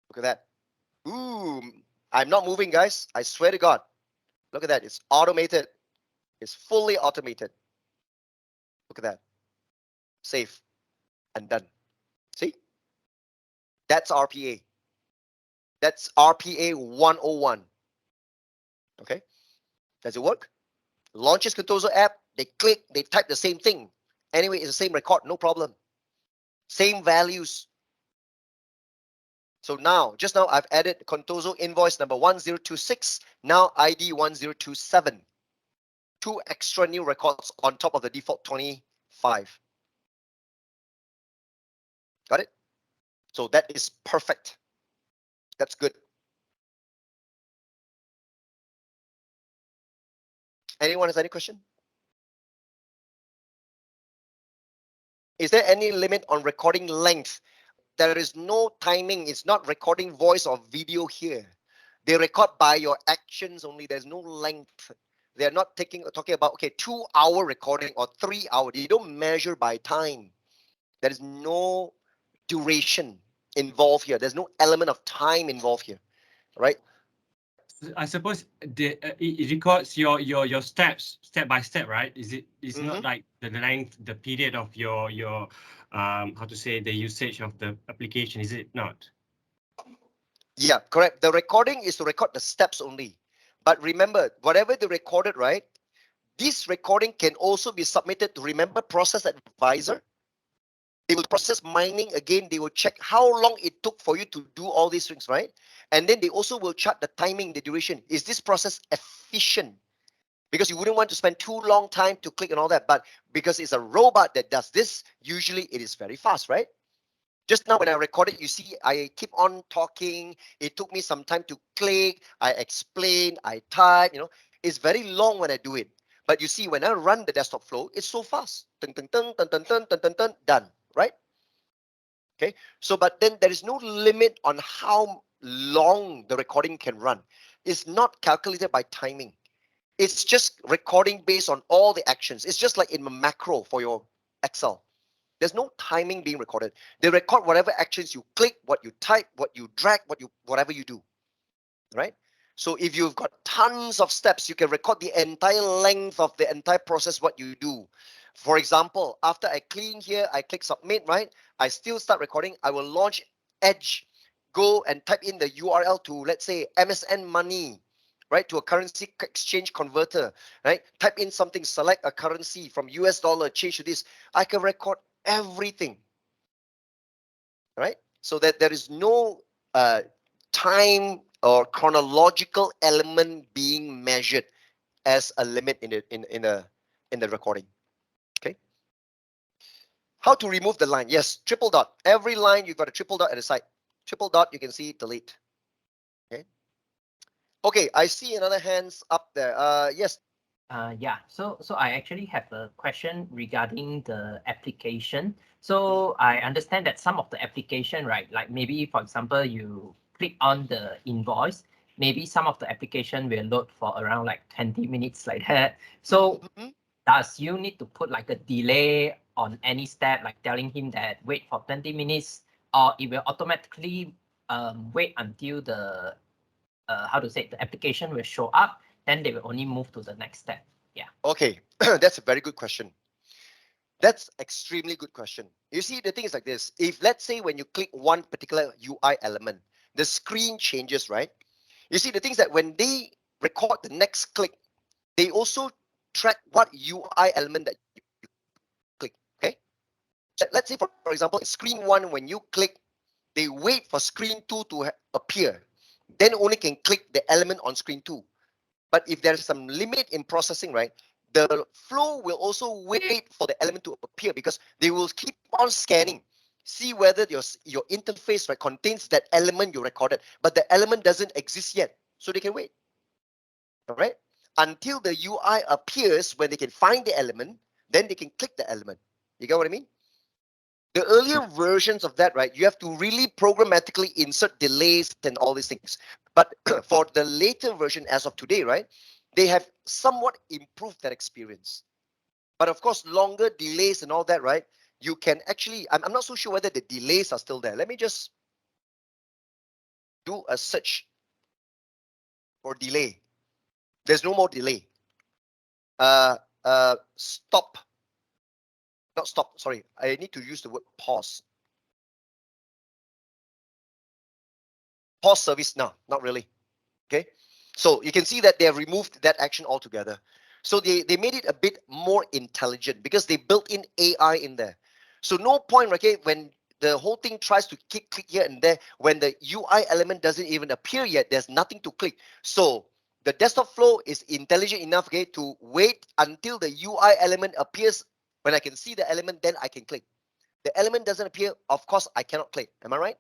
Look at that. Ooh, I'm not moving, guys. I swear to God. Look at that. It's automated. It's fully automated. Look at that. Save and done. See? That's RPA. That's RPA 101. Okay. Does it work? Launches Contoso app. They click. They type the same thing. Anyway, it's the same record. No problem. Same values. So now, just now, I've added Contoso invoice number 1026. Now ID 1027. 2 extra new records on top of the default 25. Got it? So that is perfect. That's good. Anyone has any question? Is there any limit on recording length? There is no timing. It's not recording voice or video here. They record by your actions only. There's no length. They're not talking about, okay, 2-hour recording or 3 hour. They don't measure by time. There is no duration involved here. There's no element of time involved here, right? I suppose it records your steps step by step, right? It's not like the length, the period of your how to say, the usage of the application, is it not? Yeah, correct. The recording is to record the steps only. But remember, whatever they recorded, right? This recording can also be submitted to, remember, Process Advisor. They will process mining again. They will check how long it took for you to do all these things, right? And then they also will chart the timing, the duration. Is this process efficient? Because you wouldn't want to spend too long time to click and all that. But because it's a robot that does this, usually it is very fast, right? Just now when I recorded, you see, I keep on talking. It took me some time to click. I explain, I type, it's very long when I do it. But you see, when I run the desktop flow, it's so fast. Dun, dun, dun, dun, dun, dun, dun, dun, dun, done, right? Okay, so but then there is no limit on how long the recording can run. It's not calculated by timing. It's just recording based on all the actions. It's just like in a macro for your Excel. There's no timing being recorded. They record whatever actions you click, what you type, what you drag, whatever you do, right? So if you've got tons of steps, you can record the entire length of the entire process, what you do. For example, after I clean here, I click submit, right? I still start recording. I will launch Edge, go and type in the URL to, let's say, MSN Money, right? To a currency exchange converter, right? Type in something, select a currency from US dollar, change to this. I can record everything, right? So that there is no time or chronological element being measured as a limit in the recording. Okay. How to remove the line? Yes, triple dot. Every line you've got a triple dot at the side. Triple dot, you can see delete. Okay. Okay, I see another hands up there. Yes. Yeah, so I actually have a question regarding the application. So I understand that some of the application, right, like maybe for example, you click on the invoice, maybe some of the application will load for around like 20 minutes like that. So does you need to put like a delay on any step, like telling him that wait for 20 minutes, or it will automatically wait until the how to say, the application will show up, then they will only move to the next step. Yeah. Okay, that's a very good question. That's extremely good question. You see, the thing is like this. If let's say when you click one particular UI element, the screen changes, right? You see, the things that when they record the next click, they also track what UI element that you click. Okay. So let's say, for example, screen one, when you click, they wait for screen two to appear. Then only can click the element on screen two. But if there's some limit in processing, right, the flow will also wait for the element to appear because they will keep on scanning, see whether your interface, right, contains that element you recorded, but the element doesn't exist yet, so they can wait. All right, until the UI appears, when they can find the element, then they can click the element. You get what I mean? The earlier versions of that, right, you have to really programmatically insert delays and all these things. But for the later version as of today, right, they have somewhat improved that experience. But of course, longer delays and all that, right? You can actually, I'm not so sure whether the delays are still there. Let me just do a search for delay. There's no more delay. Stop. Not stop, sorry. I need to use the word pause. Pause service now, not really. Okay. So you can see that they have removed that action altogether. So they made it a bit more intelligent because they built in AI in there. So no point, okay, when the whole thing tries to click here and there, when the UI element doesn't even appear yet, there's nothing to click. So the desktop flow is intelligent enough, okay, to wait until the UI element appears. When I can see the element, then I can click. The element doesn't appear, of course, I cannot click. Am I right?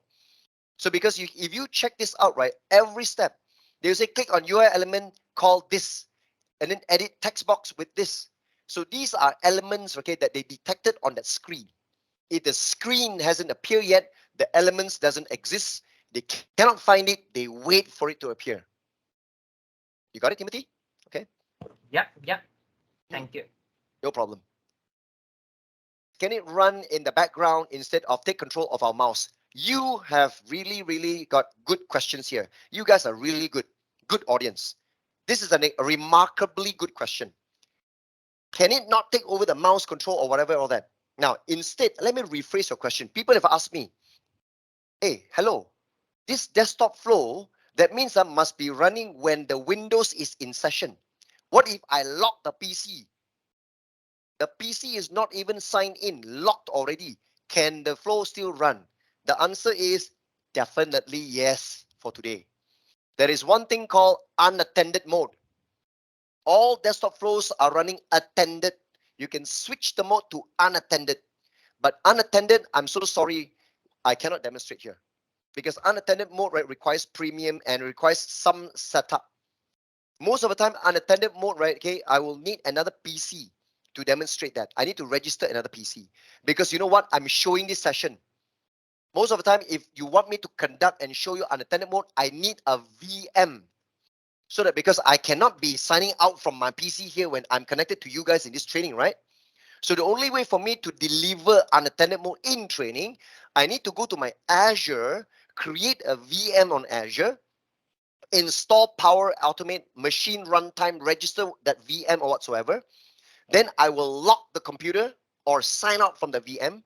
So because if you check this out, right, every step, they'll say click on UI element, call this, and then edit text box with this. So these are elements, okay, that they detected on that screen. If the screen hasn't appeared yet, the elements doesn't exist. They cannot find it. They wait for it to appear. You got it, Timothy? Okay. Yep. Thank you. No problem. Can it run in the background instead of take control of our mouse? You have really got good questions here. You guys are really good audience. This is a remarkably good question. Can it not take over the mouse control or whatever all that? Now, instead, let me rephrase your question. People have asked me, hey, hello, this desktop flow, that means I must be running when the Windows is in session. What if I lock the PC? The PC is not even signed in, locked already. Can the flow still run? The answer is definitely yes for today. There is one thing called unattended mode. All desktop flows are running attended. You can switch the mode to unattended. But unattended, I'm so sorry, I cannot demonstrate here. Because unattended mode, right, requires premium and requires some setup. Most of the time, unattended mode, right, okay, I will need another PC to demonstrate that. I need to register another PC. Because you know what? I'm showing this session. Most of the time, if you want me to conduct and show you unattended mode, I need a VM. So that because I cannot be signing out from my PC here when I'm connected to you guys in this training, right? So the only way for me to deliver unattended mode in training, I need to go to my Azure, create a VM on Azure, install Power Automate machine runtime, register that VM or whatsoever. Then I will lock the computer or sign out from the VM.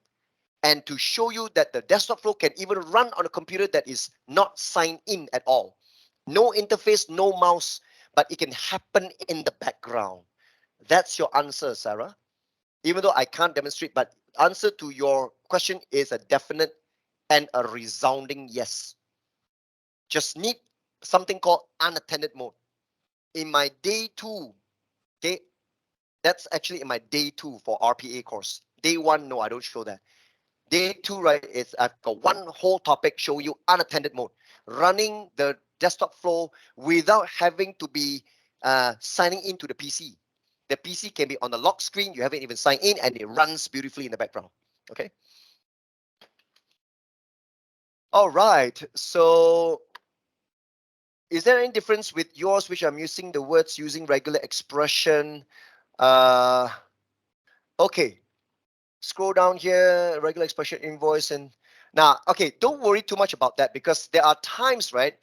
And to show you that the desktop flow can even run on a computer that is not signed in at all. No interface, no mouse, but it can happen in the background. That's your answer, Sarah. Even though I can't demonstrate, but answer to your question is a definite and a resounding yes. Just need something called unattended mode. In my day 2, okay, that's actually in my day 2 for RPA course. Day 1, no, I don't show that. Day 2, right, is I've got one whole topic show you unattended mode, running the desktop flow without having to be signing into the PC. The PC can be on the lock screen, you haven't even signed in, and it runs beautifully in the background. Okay. All right. So is there any difference with yours, which I'm using the words using regular expression? Okay. Scroll down here, regular expression invoice. And now, okay, don't worry too much about that because there are times, right?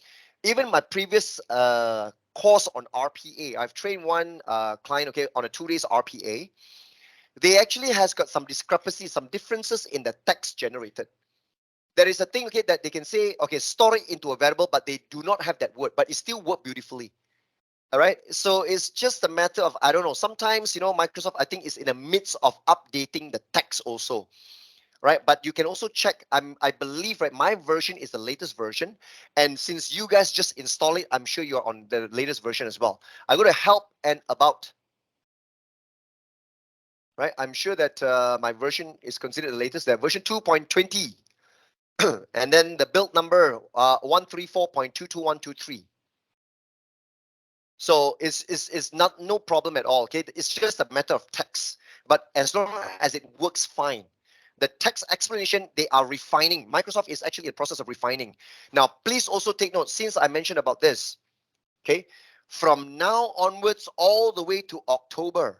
Even my previous course on RPA, I've trained one client, okay, on a 2 days RPA. They actually has got some discrepancies, some differences in the text generated. There is a thing, okay, that they can say, okay, store it into a variable, but they do not have that word, but it still work beautifully. All right. So it's just a matter of, I don't know, sometimes, you know, Microsoft, I think, is in the midst of updating the text also. Right. But you can also check, I believe, right, my version is the latest version. And since you guys just install it, I'm sure you're on the latest version as well. I'm going to help and about. Right. I'm sure that my version is considered the latest. That version 2.20. And then the build number 134.22123. So it's not no problem at all. Okay, it's just a matter of text. But as long as it works fine, the text explanation they are refining. Microsoft is actually in the process of refining. Now, please also take note since I mentioned about this. Okay, from now onwards all the way to October,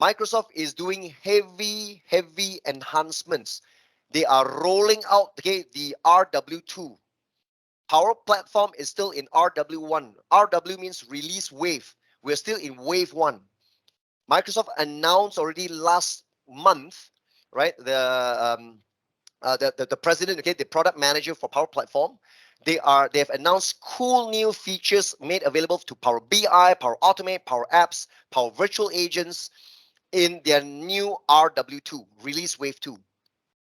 Microsoft is doing heavy enhancements. They are rolling out, okay, the RW2. Power Platform is still in RW1. RW means release wave. We're still in wave 1. Microsoft announced already last month, right? The president, okay, the product manager for Power Platform, they have announced cool new features made available to Power BI, Power Automate, Power Apps, Power Virtual Agents in their new RW2 release wave 2.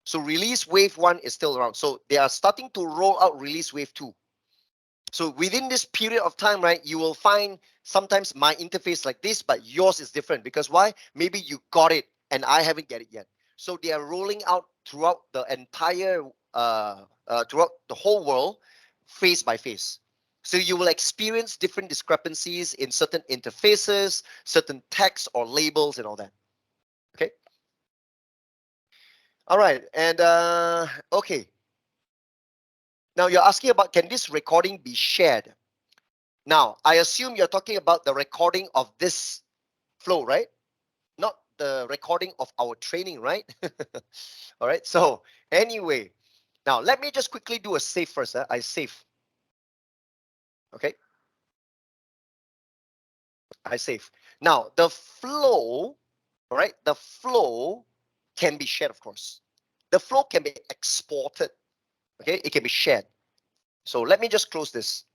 So release wave 1 is still around. So they are starting to roll out release wave 2. So within this period of time, right, you will find sometimes my interface like this, but yours is different. Because why? Maybe you got it and I haven't get it yet. So they are rolling out throughout the entire, throughout the whole world, phase by phase. So you will experience different discrepancies in certain interfaces, certain text or labels and all that. Okay. All right. And okay. Now you're asking about, can this recording be shared? Now, I assume you're talking about the recording of this flow, right? Not the recording of our training, right? All right. So anyway, now let me just quickly do a save first. I save. Okay. I save. Now the flow, all right? The flow can be shared, of course. The flow can be exported. Okay. It can be shared. So let me just close this.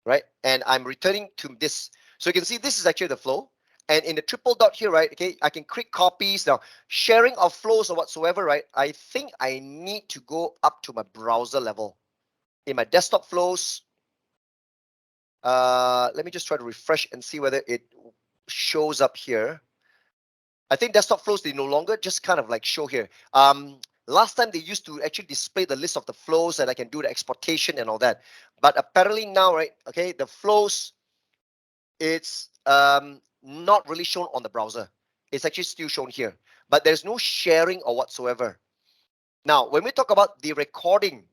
Right? And I'm returning to this. So you can see this is actually the flow. And in the triple dot here, right? Okay, I can create copies. Now, sharing of flows or whatsoever, right? I think I need to go up to my browser level. In my desktop flows, let me just try to refresh and see whether it shows up here. I think desktop flows, they no longer just kind of like show here. Last time they used to actually display the list of the flows and I can do the exportation and all that. But apparently now, right? Okay, the flows, it's not really shown on the browser. It's actually still shown here, but there's no sharing or whatsoever. Now, when we talk about the recording,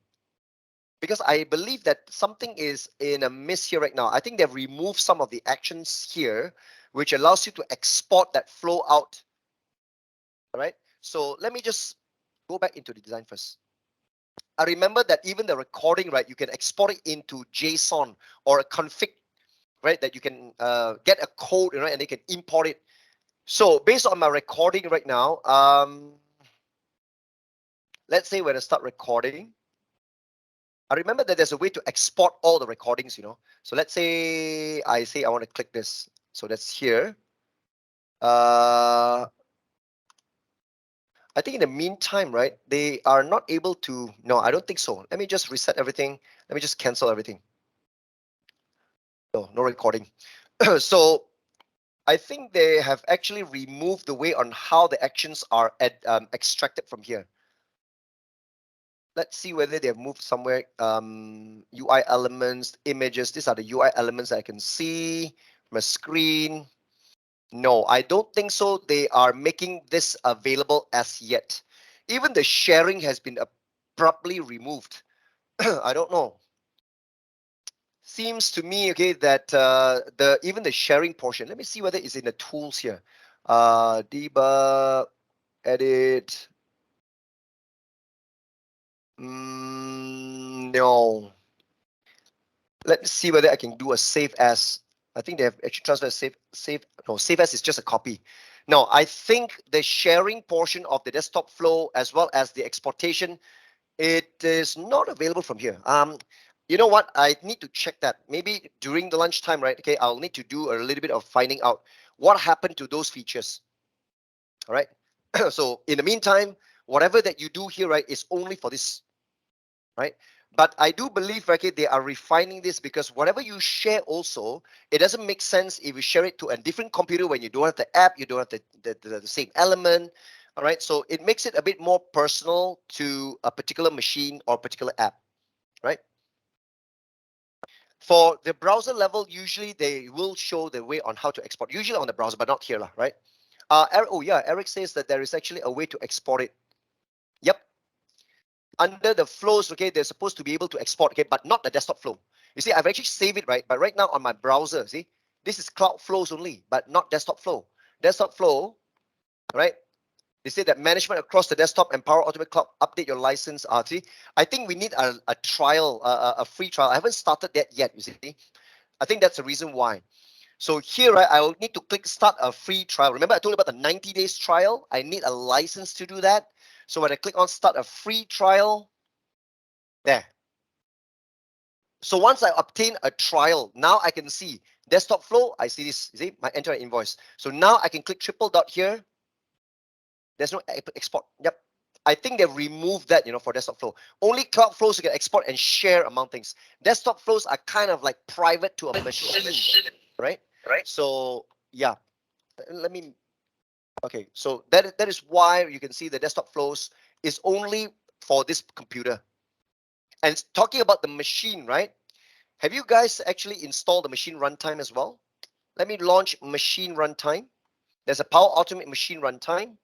because I believe that something is in a miss here right now. I think they've removed some of the actions here, which allows you to export that flow out. All right. So let me just go back into the design first. I remember that even the recording, right, you can export it into JSON or a config, right, that you can get a code, right, and they can import it. So based on my recording right now, let's say when I start recording, I remember that there's a way to export all the recordings, you know. So let's say I want to click this. So that's here. I think in the meantime, right, they are not able to, no, I don't think so. Let me just reset everything. Let me just cancel everything. No recording. So I think they have actually removed the way on how the actions are extracted from here. Let's see whether they've moved somewhere. UI elements, images. These are the UI elements I can see. My screen. No, I don't think so. They are making this available as yet. Even the sharing has been abruptly removed. I don't know. Seems to me, okay, that even the sharing portion. Let me see whether it's in the tools here. Debug, edit. No. Let's see whether I can do a save as. I think they have actually transferred save. No, save as is just a copy. No, I think the sharing portion of the desktop flow as well as the exportation, it is not available from here. You know what? I need to check that. Maybe during the lunchtime, right? Okay, I'll need to do a little bit of finding out what happened to those features. All right. So in the meantime, whatever that you do here, right, is only for this, right? But I do believe, okay, they are refining this because whatever you share also, it doesn't make sense if you share it to a different computer when you don't have the app, you don't have the same element. All right, so it makes it a bit more personal to a particular machine or particular app, right? For the browser level, usually they will show the way on how to export, usually on the browser, but not here, right? Oh yeah, Eric says that there is actually a way to export it. Yep. Under the flows, okay, they're supposed to be able to export, okay, but not the desktop flow. You see, I've actually saved it, right? But right now on my browser, see, this is cloud flows only, but not desktop flow. Desktop flow, right? They say that management across the desktop and Power Automate Cloud update your license. See, I think we need a trial, a free trial. I haven't started that yet, you see. I think that's the reason why. So here, right, I will need to click start a free trial. Remember, I told you about the 90 days trial. I need a license to do that. So when I click on start a free trial, there. So once I obtain a trial, now I can see desktop flow. I see this, see, my enter an invoice. So now I can click triple dot here. There's no export. Yep. I think they've removed that, for desktop flow. Only cloud flows you can export and share among things. Desktop flows are kind of like private to a machine, right? So yeah, let me. Okay, so that is why you can see the desktop flows is only for this computer. And talking about the machine, right? Have you guys actually installed the machine runtime as well? Let me launch machine runtime. There's a Power Automate machine runtime.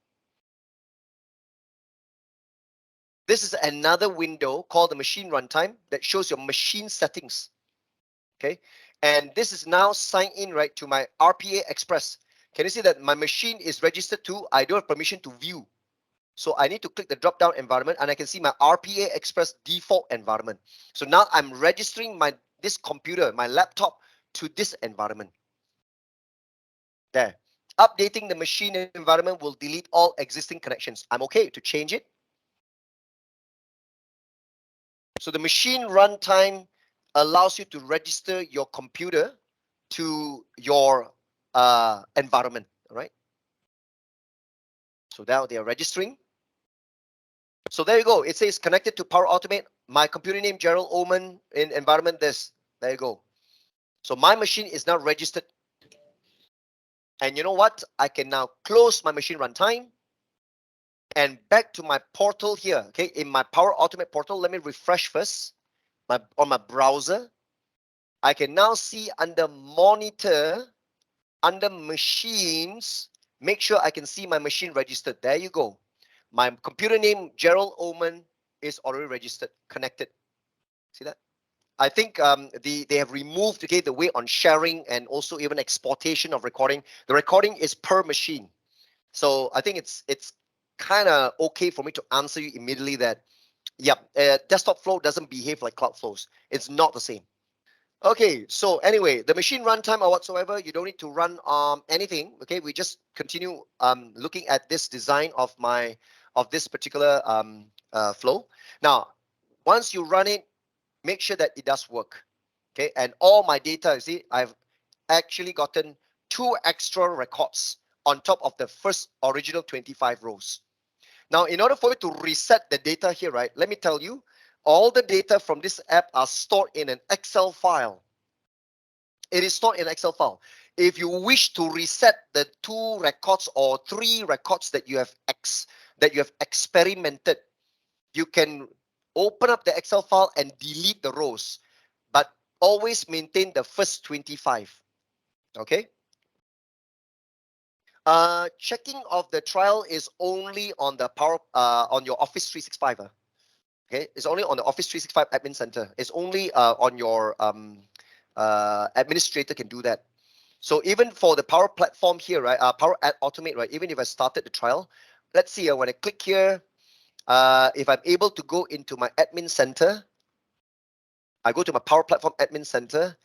This is another window called the machine runtime that shows your machine settings. Okay, and this is now signed in right to my RPA Express. Can you see that my machine is registered to? I don't have permission to view. So I need to click the drop down environment and I can see my RPA Express default environment. So now I'm registering this computer, my laptop, to this environment. There. Updating the machine environment will delete all existing connections. I'm okay to change it. So the machine runtime allows you to register your computer to your environment, all right? So now they are registering. So there you go. It says connected to Power Automate. My computer name, Gerald Oman, in environment this. There you go. So my machine is now registered. And you know what? I can now close my machine runtime and back to my portal here. Okay, in my Power Automate portal, let me refresh first. On my browser, I can now see under monitor, under machines, make sure I can see my machine registered. There you go. My computer name, Gerald Oman, is already registered, connected. See that? I think they have removed the way on sharing and also even exportation of recording. The recording is per machine. So I think it's kind of okay for me to answer you immediately that, desktop flow doesn't behave like cloud flows. It's not the same. Okay, so anyway, the machine runtime or whatsoever, you don't need to run anything. Okay, we just continue looking at this design of this particular flow. Now, once you run it, make sure that it does work. Okay, and all my data, you see, I've actually gotten 2 extra records on top of the first original 25 rows. Now, in order for you to reset the data here, right, let me tell you, all the data from this app are stored in an Excel file. It is stored in an Excel file. If you wish to reset the 2 records or 3 records that you have experimented, you can open up the Excel file and delete the rows, but always maintain the first 25. Okay. Checking of the trial is only on the on your Office 365. Okay, it's only on the Office 365 Admin Center. It's only on your administrator can do that. So even for the Power Platform here, right? Power Automate, right? Even if I started the trial, let's see. When I click here, if I'm able to go into my Admin Center, I go to my Power Platform Admin Center.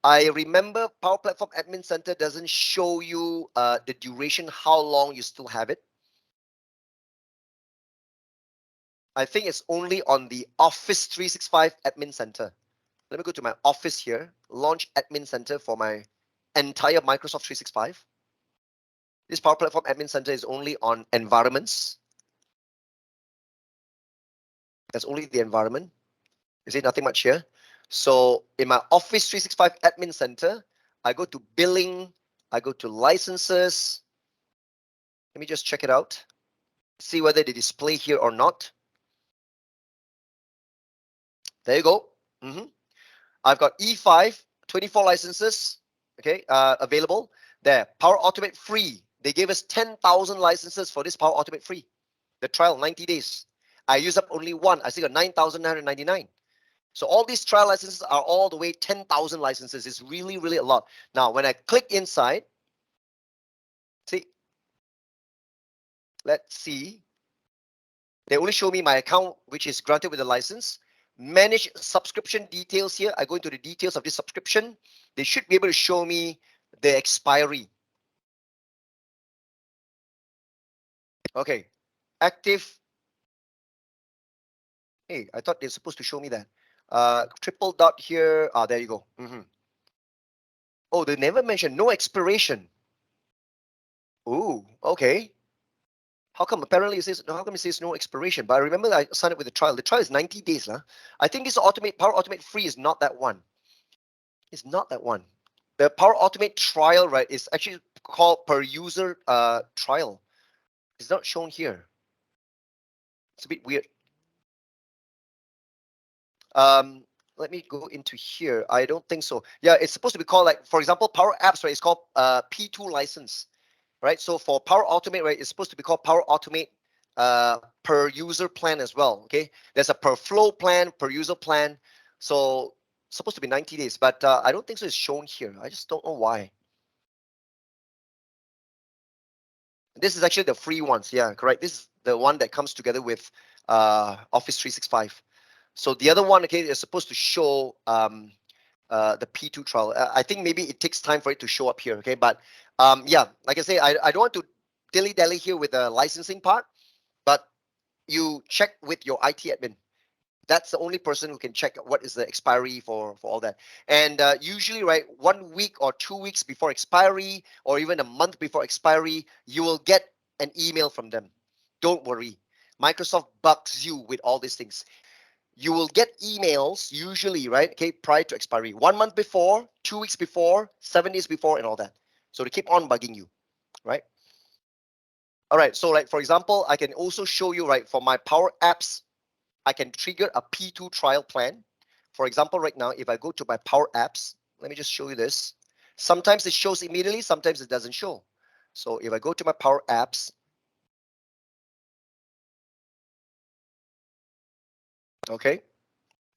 I remember Power Platform Admin Center doesn't show you the duration, how long you still have it. I think it's only on the Office 365 Admin Center. Let me go to my Office here, launch Admin Center for my entire Microsoft 365. This Power Platform Admin Center is only on environments. That's only the environment. You see, nothing much here. So in my Office 365 Admin Center, I go to billing, I go to licenses. Let me just check it out. See whether they display here or not. There you go. I've got E5, 24 licenses, okay, available. There, Power Automate free. They gave us 10,000 licenses for this Power Automate free. The trial, 90 days. I use up only one. I still got 9,999. So all these trial licenses are all the way 10,000 licenses. It's really, really a lot. Now, when I click inside, see, let's see. They only show me my account, which is granted with the license. Manage subscription details here. I go into the details of this subscription. They should be able to show me the expiry. Okay, active. Hey, I thought they're supposed to show me that. Triple dot here. Ah, there you go. Oh, they never mentioned no expiration. Oh, okay. How come apparently it says, how come it says no expiration? But I remember I signed up with the trial. The trial is 90 days. Huh? I think this Power Automate free is not that one. It's not that one. The Power Automate trial, right, is actually called per user trial. It's not shown here. It's a bit weird. Let me go into here. I don't think so. Yeah, it's supposed to be called, like, for example, Power Apps, right? It's called P2 license, right? So for Power Automate, right, it's supposed to be called Power Automate per user plan as well. Okay, there's a per flow plan, per user plan. So it's supposed to be 90 days, but I don't think so. It's shown here. I just don't know why. This is actually the free ones. Yeah, correct. This is the one that comes together with Office 365. So the other one, okay, is supposed to show the P2 trial. I think maybe it takes time for it to show up here. Okay, but yeah, like I say, I don't want to dilly-dally here with the licensing part, but you check with your IT admin. That's the only person who can check what is the expiry for all that. And usually, right, 1 week or 2 weeks before expiry, or even a month before expiry, you will get an email from them. Don't worry. Microsoft bugs you with all these things. You will get emails usually, right, okay, prior to expiry. 1 month before, 2 weeks before, 7 days before, and all that. So they keep on bugging you, right? All right, so like, for example, I can also show you, right, for my Power Apps, I can trigger a P2 trial plan. For example, right now, if I go to my Power Apps, let me just show you this. Sometimes it shows immediately, sometimes it doesn't show. So if I go to my Power Apps, okay,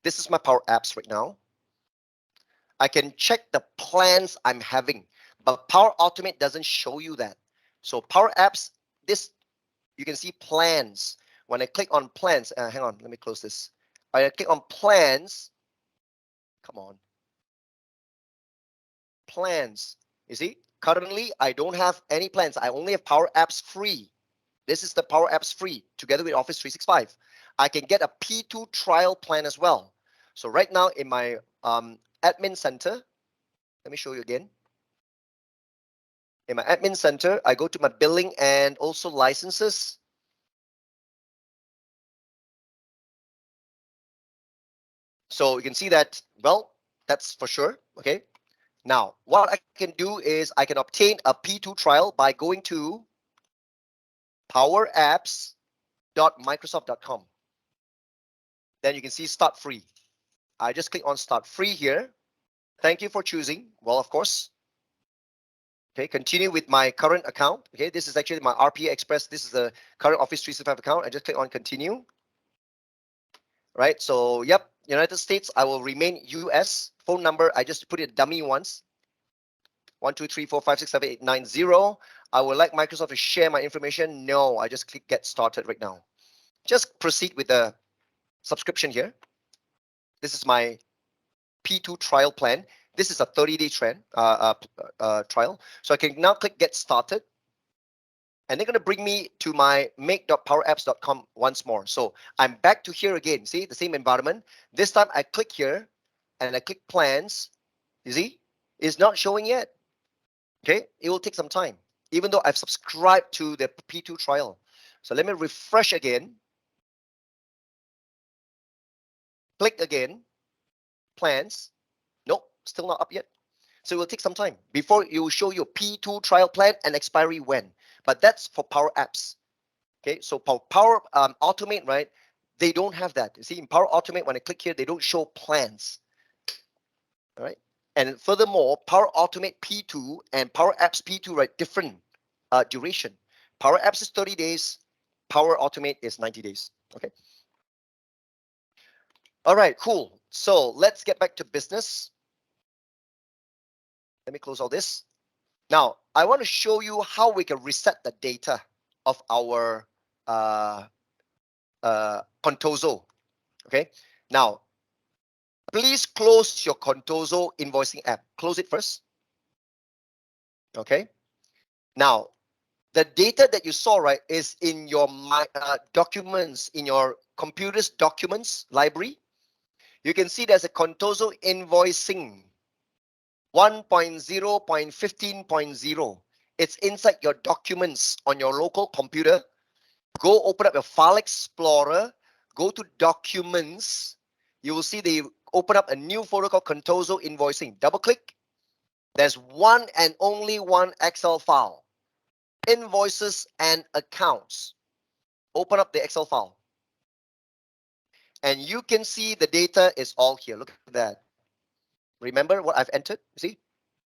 this is my Power Apps right now. I can check the plans I'm having, but Power Automate doesn't show you that. So Power Apps, this, you can see plans. When I click on plans, hang on, let me close this. I click on plans, come on. Plans, you see, currently I don't have any plans. I only have Power Apps free. This is the Power Apps free together with Office 365. I can get a P2 trial plan as well. So right now in my admin center, let me show you again. In my admin center, I go to my billing and also licenses. So you can see that, well, that's for sure. Okay. Now, what I can do is I can obtain a P2 trial by going to powerapps.microsoft.com. Then you can see start free. I just click on start free here. Thank you for choosing. Well, of course. Okay, continue with my current account. Okay, this is actually my RPA Express. This is the current Office 365 account. I just click on continue. Right, so yep, United States, I will remain US. Phone number, I just put it dummy once. 12345678890. I would like Microsoft to share my information. No, I just click get started right now. Just proceed with the subscription here. This is my P2 trial plan. This is a 30-day trial. So I can now click get started. And they're going to bring me to my make.powerapps.com once more. So I'm back to here again. See, the same environment. This time I click here and I click plans. You see, it's not showing yet. Okay, it will take some time, even though I've subscribed to the P2 trial. So let me refresh again. Click again. Plans. Nope, still not up yet. So it will take some time before it will show you a P2 trial plan and expiry when. But that's for Power Apps. Okay, so Power Automate, right? They don't have that. You see, in Power Automate, when I click here, they don't show plans. All right. And furthermore, Power Automate P2 and Power Apps P2, right? Different duration. Power Apps is 30 days. Power Automate is 90 days. Okay. All right, cool. So let's get back to business. Let me close all this. Now, I want to show you how we can reset the data of our Contoso. Okay. Now, please close your Contoso invoicing app. Close it first. Okay. Now, the data that you saw, right, is in your documents, in your computer's documents library. You can see there's a Contoso invoicing 1.0.15.0. It's inside your documents on your local computer. Go open up your file explorer, go to documents. You will see they open up a new folder called Contoso invoicing. Double click. There's one and only one Excel file, invoices and accounts. Open up the Excel file. And you can see the data is all here. Look at that. Remember what I've entered? You see?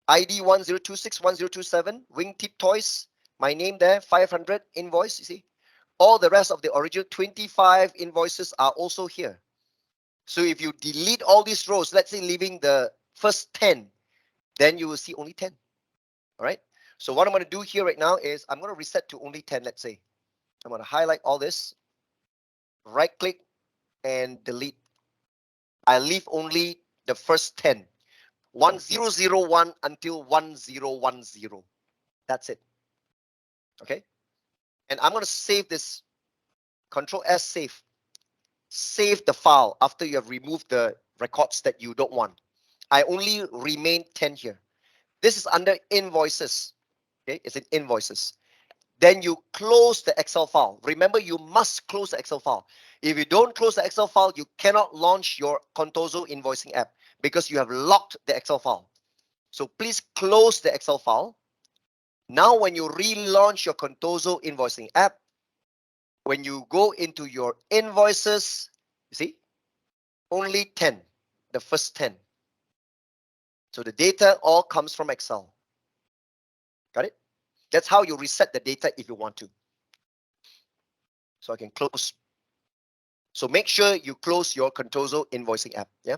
ID 10261027, wingtip toys, my name there, 500 invoice, you see? All the rest of the original 25 invoices are also here. So if you delete all these rows, let's say leaving the first 10, then you will see only 10. All right. So what I'm going to do here right now is I'm going to reset to only 10, let's say. I'm going to highlight all this, right click and delete. I leave only the first 10, 1001 until 1010. That's it. Okay. And I'm going to save this. Control S, save. Save the file after you have removed the records that you don't want. I only remain 10 here. This is under invoices. Okay, it's in invoices. Then you close the Excel file. Remember, you must close the Excel file. If you don't close the Excel file, you cannot launch your Contoso invoicing app because you have locked the Excel file. So please close the Excel file. Now, when you relaunch your Contoso invoicing app, when you go into your invoices, you see, only 10, the first 10. So the data all comes from Excel. Got it? That's how you reset the data if you want to. So I can close. So make sure you close your Contoso invoicing app. Yeah.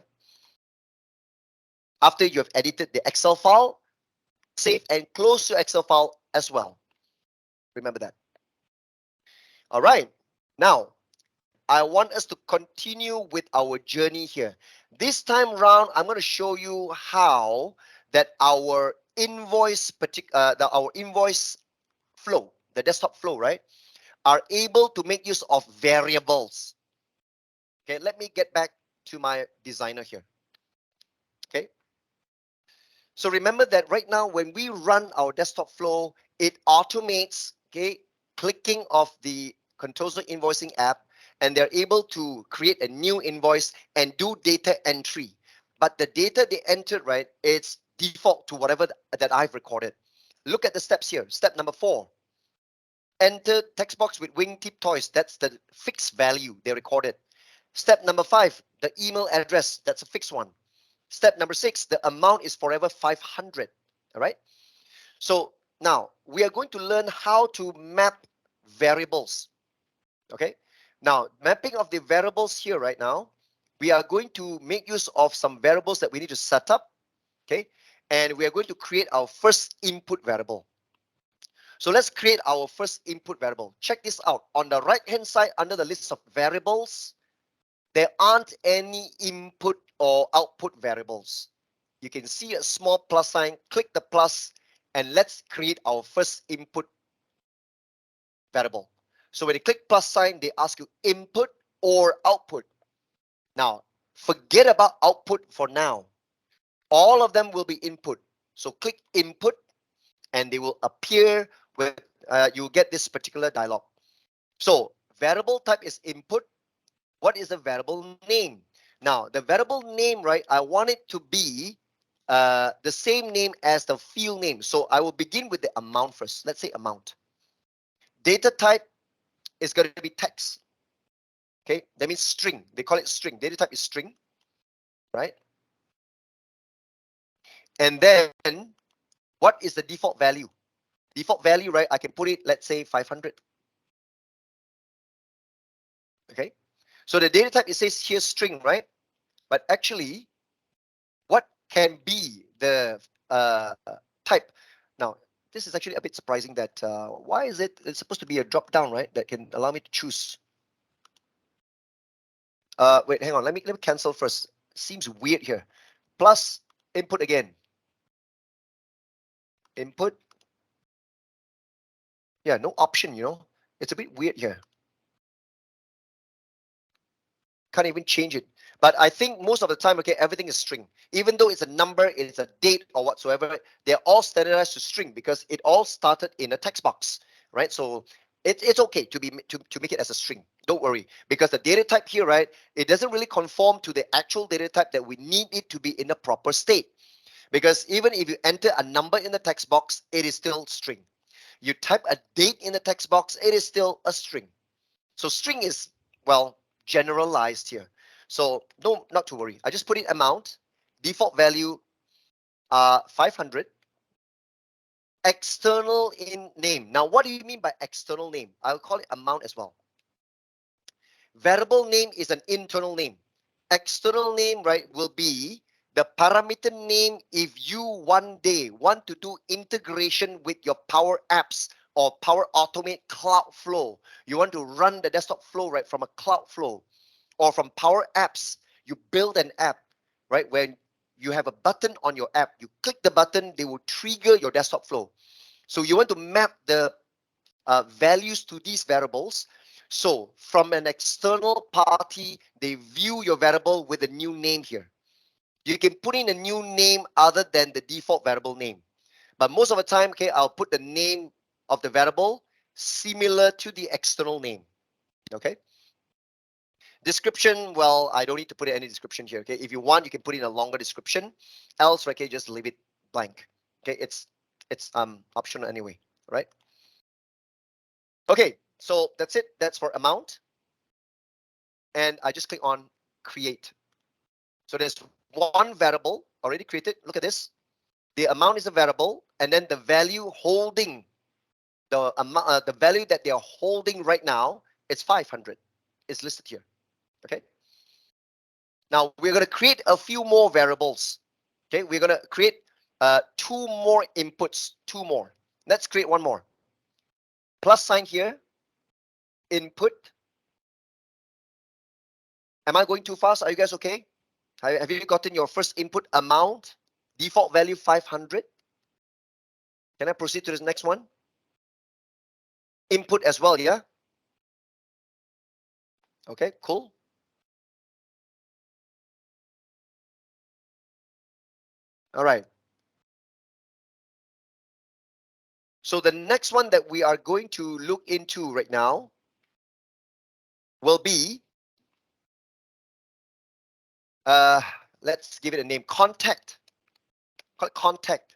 After you have edited the Excel file, save and close your Excel file as well. Remember that. All right. Now, I want us to continue with our journey here. This time round, I'm going to show you how that our invoice flow, the desktop flow, right, are able to make use of variables. Okay, let me get back to my designer here. Okay. So remember that right now, when we run our desktop flow, it automates, okay, clicking of the Contoso invoicing app, and they're able to create a new invoice and do data entry. But the data they entered, right, it's default to whatever that I've recorded. Look at the steps here. Step number 4. Enter text box with wingtip toys. That's the fixed value they recorded. Step number 5, the email address. That's a fixed one. Step number 6, the amount is forever 500. All right. So now we are going to learn how to map variables. Okay. Now, mapping of the variables here right now, we are going to make use of some variables that we need to set up. Okay. And we are going to create our first input variable. So let's create our first input variable. Check this out. On the right-hand side, under the list of variables, there aren't any input or output variables. You can see a small plus sign, click the plus, and let's create our first input variable. So when you click plus sign, they ask you input or output. Now, forget about output for now. All of them will be input. So click input, and they will appear with, you'll get this particular dialog. So variable type is input. What is the variable name? Now, the variable name, right, I want it to be the same name as the field name. So I will begin with the amount first. Let's say amount. Data type is going to be text. Okay, that means string. They call it string. Data type is string, right? And then what is the default value? Default value, right? I can put it, let's say 500. Okay, so the data type, it says here string, right? but actually, what can be the type? Now, this is actually a bit surprising that why is it's supposed to be a drop down, right? That can allow me to choose. Wait, hang on. Let me cancel first. Seems weird here. Plus input again. Input. Yeah, no option, you know. It's a bit weird here. Can't even change it. But I think most of the time, okay, everything is string. Even though it's a number, it's a date or whatsoever, they're all standardized to string because it all started in a text box, right? So it's okay to be to make it as a string. Don't worry, because the data type here, right, it doesn't really conform to the actual data type that we need it to be in the proper state. Because even if you enter a number in the text box, it is still string. You type a date in the text box, it is still a string. So string is, well, generalized here. So no, not to worry. I just put in amount, default value 500, external in name. Now, what do you mean by external name? I'll call it amount as well. Variable name is an internal name. External name, right, will be the parameter name if you one day want to do integration with your Power Apps or Power Automate Cloud Flow. You want to run the desktop flow, right, from a Cloud Flow or from Power Apps. You build an app, right, when you have a button on your app. You click the button, they will trigger your desktop flow. So you want to map the values to these variables. So from an external party, they view your variable with a new name here. You can put in a new name other than the default variable name. But most of the time, okay, I'll put the name of the variable similar to the external name. Okay. Description, well, I don't need to put in any description here. Okay. If you want, you can put in a longer description. Else, okay, just leave it blank. Okay, it's optional anyway, right? Okay, so that's it. That's for amount. And I just click on create. So there's one variable already created. Look at this. The amount is a variable, and then the value holding the amount, the value that they are holding right now is 500. It's listed here. Okay. Now we're going to create a few more variables. Okay, we're going to create two more inputs. Two more. Let's create one more. Plus sign here. Input. Am I going too fast? Are you guys okay? Have you gotten your first input amount? Default value 500. Can I proceed to the next one? Input as well, yeah? Okay, cool. All right. So the next one that we are going to look into right now will be, uh, let's give it a name, contact. Contact.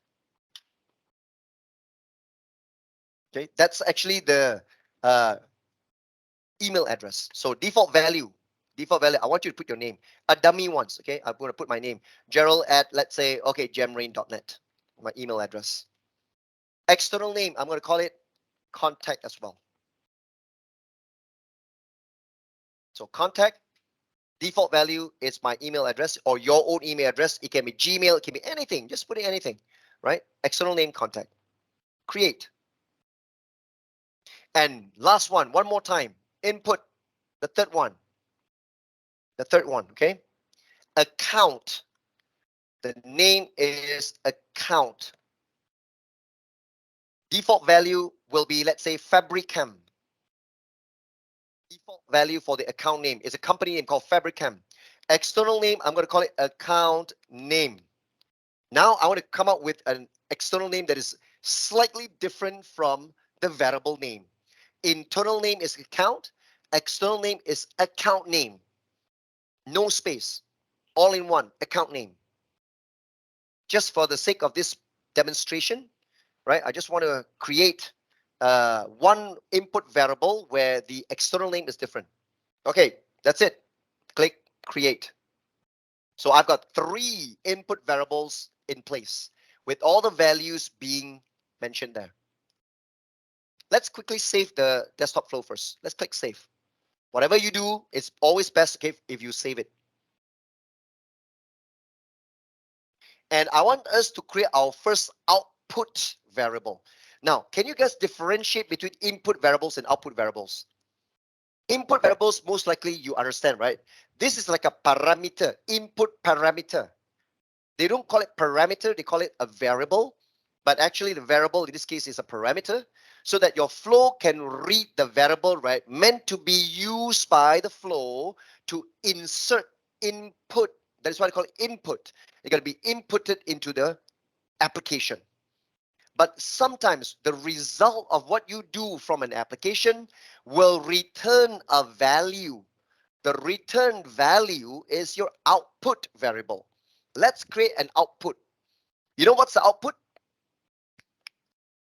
Okay, that's actually the email address. So default value, I want you to put your name. A dummy ones, okay? I'm going to put my name. Gerald at, let's say, okay, gemrain.net, my email address. External name, I'm going to call it contact as well. So contact, default value is my email address or your own email address. It can be Gmail, it can be anything. Just put in anything, right? External name, contact. Create. And last one more time. Input, the third one. Okay? Account. The name is account. Default value will be, let's say, Fabricam. Default value for the account name is a company name called Fabricam. External name, I'm going to call it account name. Now I want to come up with an external name that is slightly different from the variable name. Internal name is account. External name is account name. No space. All in one, account name. Just for the sake of this demonstration, right? I just want to create one input variable where the external name is different. Okay, that's it. Click create. So I've got 3 input variables in place with all the values being mentioned there. Let's quickly save the desktop flow first. Let's click save. Whatever you do, it's always best if you save it. And I want us to create our first output variable. Now, can you guys differentiate between input variables and output variables? Input variables, most likely you understand, right? This is like a parameter, input parameter. They don't call it parameter, they call it a variable. But actually the variable in this case is a parameter, so that your flow can read the variable, right? Meant to be used by the flow to insert input. That is why I call it input. It's going to be inputted into the application. But sometimes the result of what you do from an application will return a value. The return value is your output variable. Let's create an output. You know what's the output?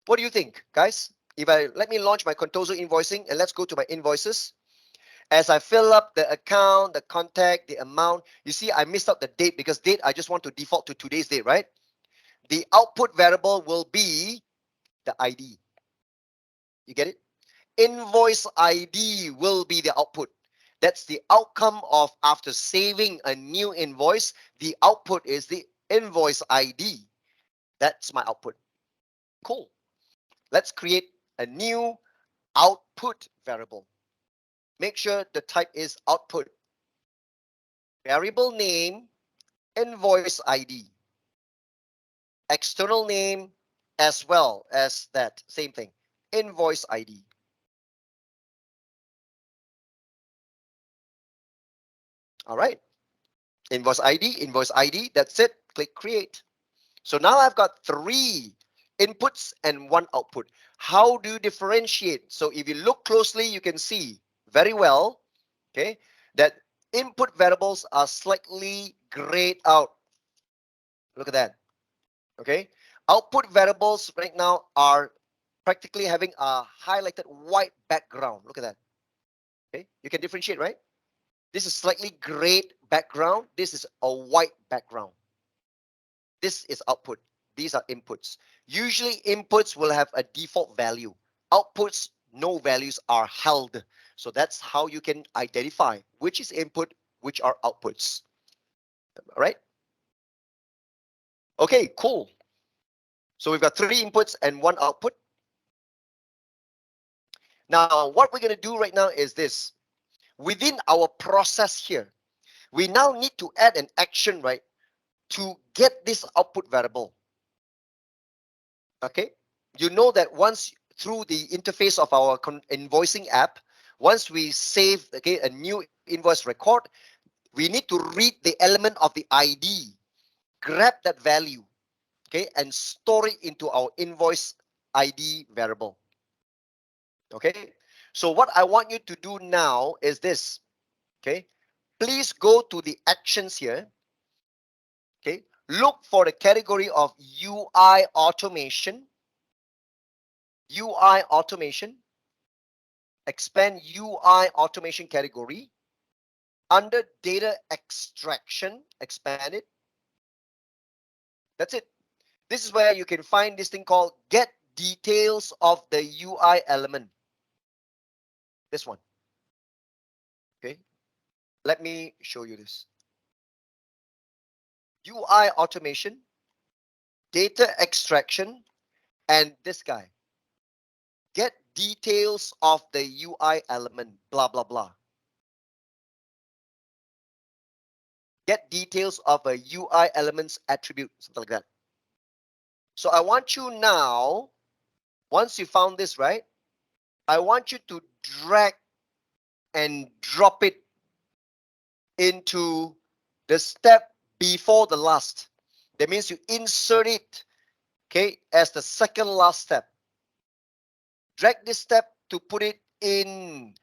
What do you think, guys? If I let me launch my Contoso invoicing and let's go to my invoices. As I fill up the account, the contact, the amount, you see I missed out the date because date I just want to default to today's date, right? The output variable will be the ID. You get it? Invoice ID will be the output. That's the outcome of after saving a new invoice. The output is the invoice ID. That's my output. Cool. Let's create a new output variable. Make sure the type is output. Variable name, invoice ID. External name as well as that same thing, invoice ID. All right. Invoice ID, that's it. Click create. So now I've got 3 inputs and 1 output. How do you differentiate? So if you look closely, you can see very well, okay, that input variables are slightly grayed out. Look at that. Okay. Output variables right now are practically having a highlighted white background. Look at that. Okay. You can differentiate, right? This is slightly grayed background. This is a white background. This is output. These are inputs. Usually inputs will have a default value. Outputs, no values are held. So that's how you can identify which is input, which are outputs. All right. Okay, cool. So we've got 3 inputs and 1 output. Now, what we're going to do right now is this. Within our process here, we now need to add an action, right, to get this output variable. Okay. You know that once through the interface of our invoicing app, once we save, okay, a new invoice record, we need to read the element of the ID, grab that value, okay, and store it into our invoice ID variable. Okay. So what I want you to do now is this. Okay. Please go to the actions here. Okay. Look for the category of UI automation. UI automation. Expand UI automation category. Under data extraction, expand it. That's it. This is where you can find this thing called get details of the UI element. This one. Okay. Let me show you this. UI automation, data extraction, and this guy. Get details of the UI element, blah, blah, blah. Get details of a UI element's attribute, something like that. So I want you now, once you found this, right, I want you to drag and drop it into the step before the last. That means you insert it, okay, as the second last step. Drag this step to put it in,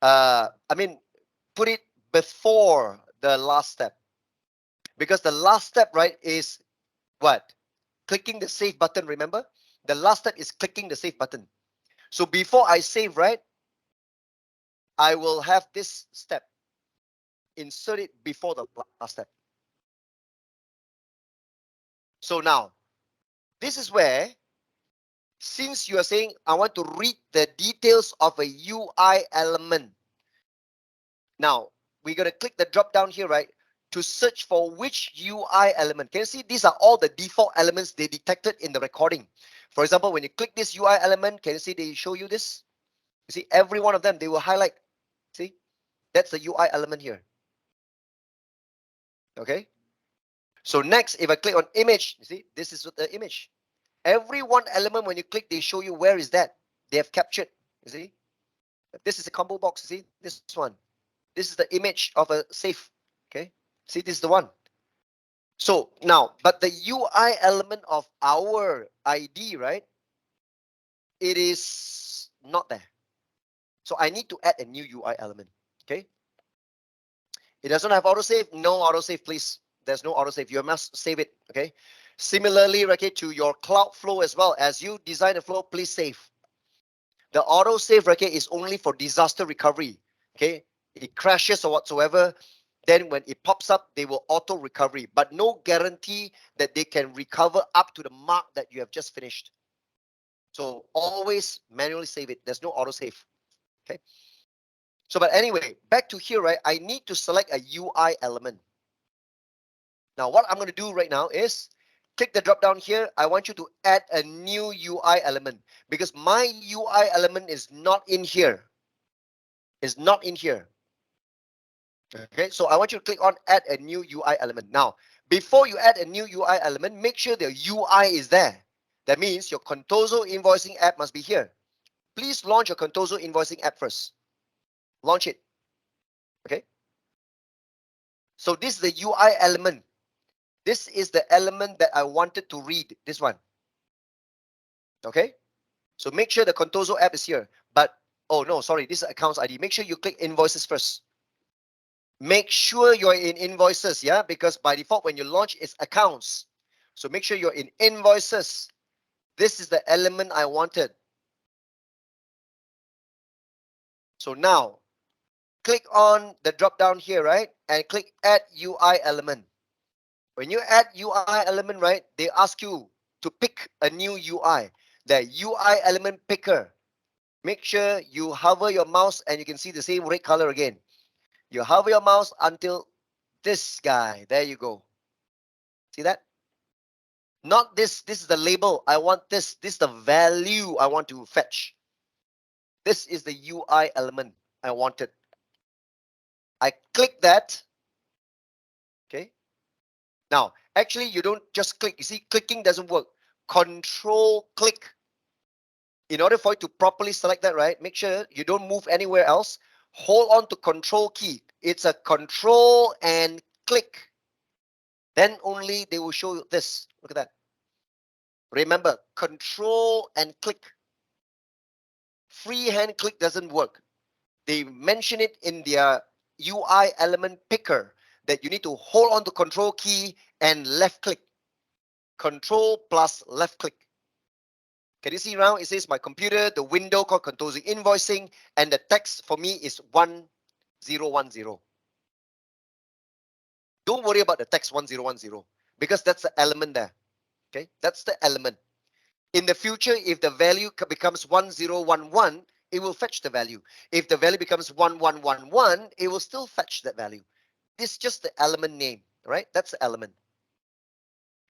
put it before the last step. Because the last step, right, is what? Clicking the save button, remember? The last step is clicking the save button. So before I save, right, I will have this step. Insert it before the last step. So now, this is where, since you are saying, I want to read the details of a UI element. Now, we're going to click the drop down here, right? to search for which UI element. Can you see these are all the default elements they detected in the recording? For example, when you click this UI element, can you see they show you this? You see every one of them, they will highlight. See, that's the UI element here. Okay. So next, if I click on image, you see, this is the image. Every one element, when you click, they show you where is that. They have captured, you see. This is a combo box, you see, this one. This is the image of a safe, okay. See, this is the one. So now, but the UI element of our ID, right, it is not there. So I need to add a new UI element, okay. It doesn't have autosave, no autosave, please. There's no autosave, you must save it, okay. Similarly, okay, to your cloud flow as well, as you design the flow, please save. The autosave, okay, is only for disaster recovery, okay. It crashes or whatsoever, then when it pops up, they will auto recovery, but no guarantee that they can recover up to the mark that you have just finished. So always manually save it. There's no autosave, okay. So, but anyway, back to here, right? I need to select a UI element. Now, what I'm going to do right now is click the drop down here. I want you to add a new UI element because my UI element is not in here. It's not in here. Okay, so I want you to click on add a new UI element. Now, before you add a new UI element, make sure the UI is there. That means your Contoso invoicing app must be here. Please launch your Contoso invoicing app first. Launch it. Okay. So this is the UI element. This is the element that I wanted to read. This one. Okay. So make sure the Contoso app is here. But, oh no, sorry, this is accounts ID. Make sure you click invoices first. Make sure you're in invoices, yeah, because by default when you launch it's accounts. So make sure you're in invoices. This is the element I wanted. So now click on the drop down here, right, and click add UI element. When you add UI element, right, they ask you to pick a new UI, the UI element picker. Make sure you hover your mouse and you can see the same red color again. You hover your mouse until this guy. There you go. See that? Not this. This is the label. I want this. This is the value I want to fetch. This is the UI element I wanted. I click that. Okay. Now, actually, you don't just click. You see, clicking doesn't work. Control click. In order for you to properly select that, right, make sure you don't move anywhere else. Hold on to control key. It's a control and click. Then only they will show you this. Look at that. Remember, control and click. Freehand click doesn't work. They mention it in their UI element picker that you need to hold on to control key and left click. Control plus left click. Can you see around? It says my computer, the window called Contoso Invoicing, and the text for me is 1010. Don't worry about the text 1010 because that's the element there. Okay, that's the element. In the future, if the value becomes 1011, it will fetch the value. If the value becomes 1111, it will still fetch that value. This is just the element name, right? That's the element.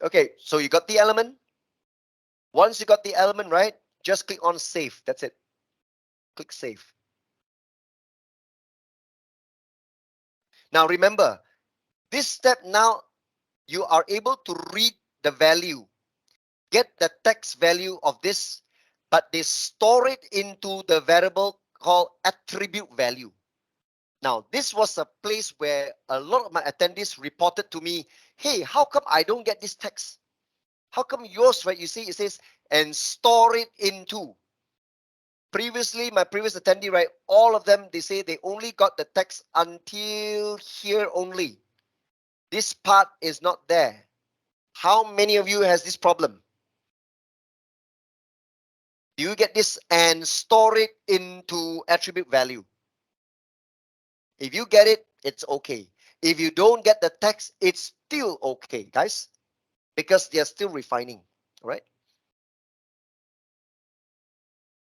Okay, so you got the element. Once you got the element, right, just click on save. That's it. Click save. Now remember, this step now, you are able to read the value, get the text value of this, but they store it into the variable called attribute value. Now, this was a place where a lot of my attendees reported to me, hey, how come I don't get this text? How come yours, right? You see, it says, and store it into. Previously, my previous attendee, right, all of them, they say they only got the text until here only. This part is not there. How many of you has this problem? Do you get this and store it into attribute value? If you get it, it's okay. If you don't get the text, it's still okay, guys, because they're still refining, all right?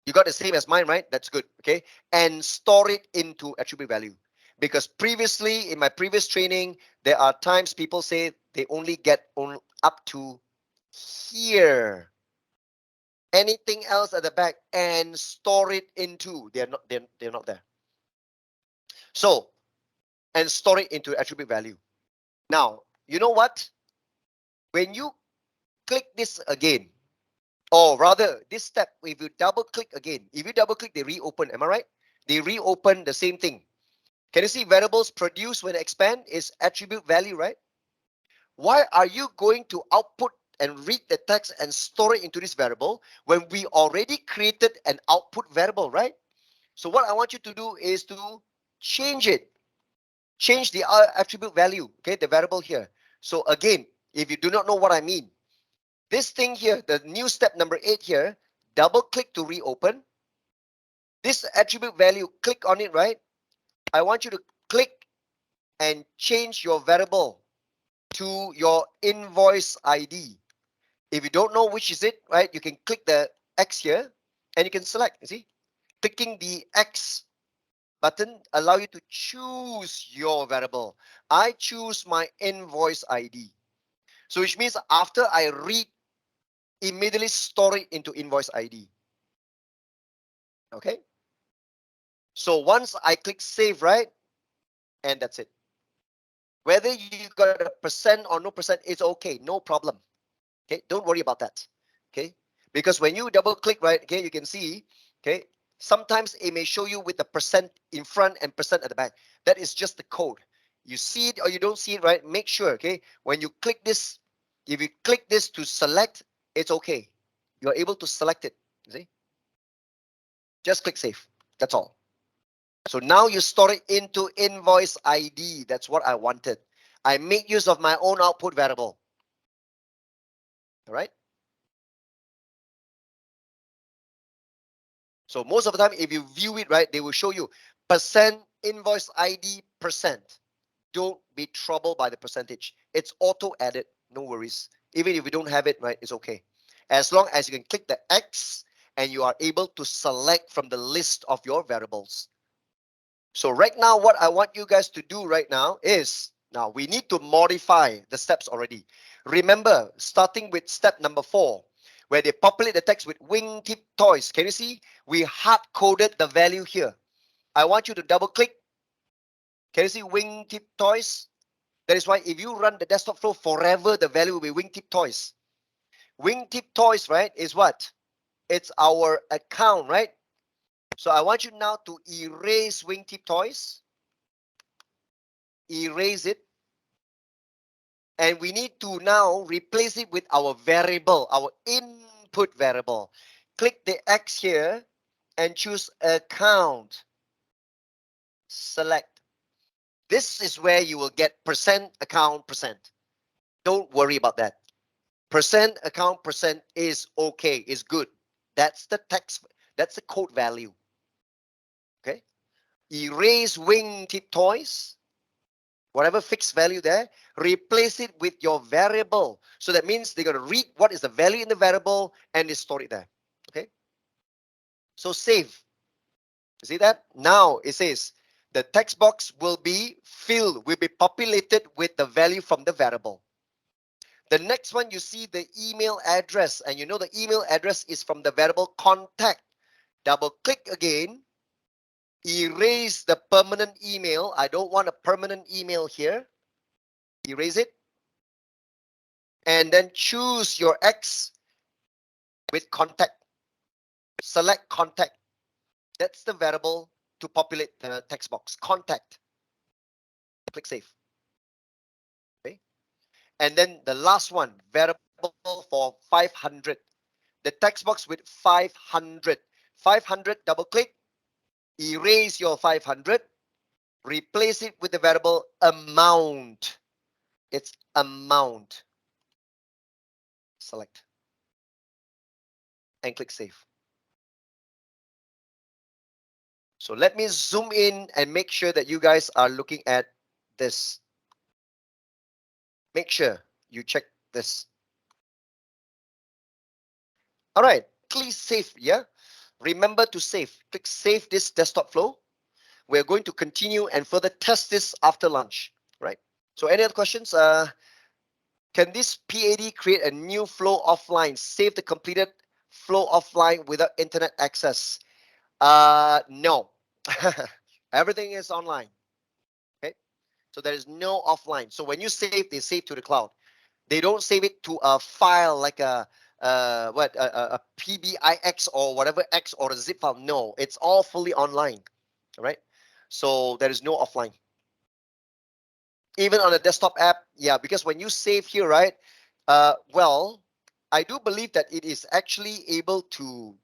You got the same as mine, right? That's good, okay? And store it into attribute value. Because previously, in my previous training, there are times people say they only get up to here. Anything else at the back and store it into, they're not there. So, and store it into attribute value. Now, you know what? When you click this again, or rather this step, if you double click again, if you double click, they reopen. Am I right? They reopen the same thing. Can you see variables produced when expand is attribute value, right? Why are you going to output and read the text and store it into this variable when we already created an output variable, right? So what I want you to do is to change it. Change the attribute value, okay, the variable here. So again, if you do not know what I mean, this thing here, the new step number 8 here, double click to reopen. This attribute value, click on it, right? I want you to click and change your variable to your invoice ID. If you don't know which is it, right, you can click the X here and you can select, you see? Clicking the X button allow you to choose your variable. I choose my invoice ID. So which means after I read, immediately store it into invoice ID. Okay? So once I click save, right? And that's it. Whether you got a percent or no percent, it's okay, no problem. Okay, don't worry about that. Okay, because when you double click, right, okay, you can see, okay, sometimes it may show you with the percent in front and percent at the back. That is just the code. You see it or you don't see it, right? Make sure, okay, when you click this, if you click this to select, it's okay. You're able to select it. You see? Just click save. That's all. So now you store it into invoice ID. That's what I wanted. I make use of my own output variable. All right. So most of the time, if you view it, right, they will show you percent invoice ID percent. Don't be troubled by the percentage. It's auto added. No worries. Even if you don't have it, right, it's okay. As long as you can click the X and you are able to select from the list of your variables. So right now, what I want you guys to do right now is, now we need to modify the steps already. Remember, starting with step number 4, where they populate the text with wingtip toys. Can you see? We hard-coded the value here. I want you to double click. Can you see wingtip toys? That is why if you run the desktop flow forever, the value will be wingtip toys. Wingtip toys, right, is what? It's our account, right? So I want you now to erase wingtip toys. Erase it. And we need to now replace it with our variable, our input variable. Click the X here and choose account. Select. This is where you will get percent account percent. Don't worry about that. Percent account percent is okay, is good. That's the text, that's the code value. Okay. Erase wingtip toys. Whatever fixed value there, replace it with your variable. So that means they're going to read what is the value in the variable and they store it there. Okay. So save. You see that? Now it says the text box will be filled, will be populated with the value from the variable. The next one, you see the email address, and you know the email address is from the variable contact. Double click again. Erase the permanent email. I don't want a permanent email here. Erase it. And then choose your X with contact. Select contact. That's the variable to populate the text box. Contact. Click save. Okay. And then the last one, variable for 500. The text box with 500. 500, double click. Erase your 500. Replace it with the variable amount. It's amount. Select. And click save. So let me zoom in and make sure that you guys are looking at this. Make sure you check this. All right, please save, yeah? Remember to save. Click save this desktop flow. we're going to continue and further test this after lunch, right? So any other questions? Can this PAD create a new flow offline, save the completed flow offline without internet access? No. Everything is online. Okay. So there is no offline. So when you save, they save to the cloud. They don't save it to a file like a PBIX or whatever X or a zip file. No, it's all fully online. All right. So there is no offline. Even on a desktop app, yeah, because when you save here, right? Well, I do believe that it is actually able to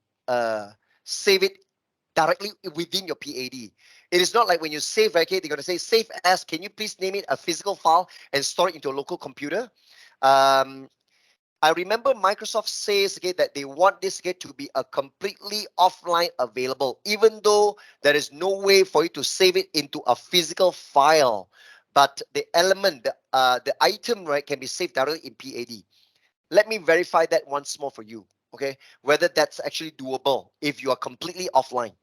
save it directly within your PAD. It is not like when you save, okay, they're going to say save as, can you please name it a physical file and store it into a local computer? I remember Microsoft says okay, that they want this to be a completely offline available, even though there is no way for you to save it into a physical file. But the element, the item, right, can be saved directly in PAD. Let me verify that once more for you, okay? Whether that's actually doable if you are completely offline,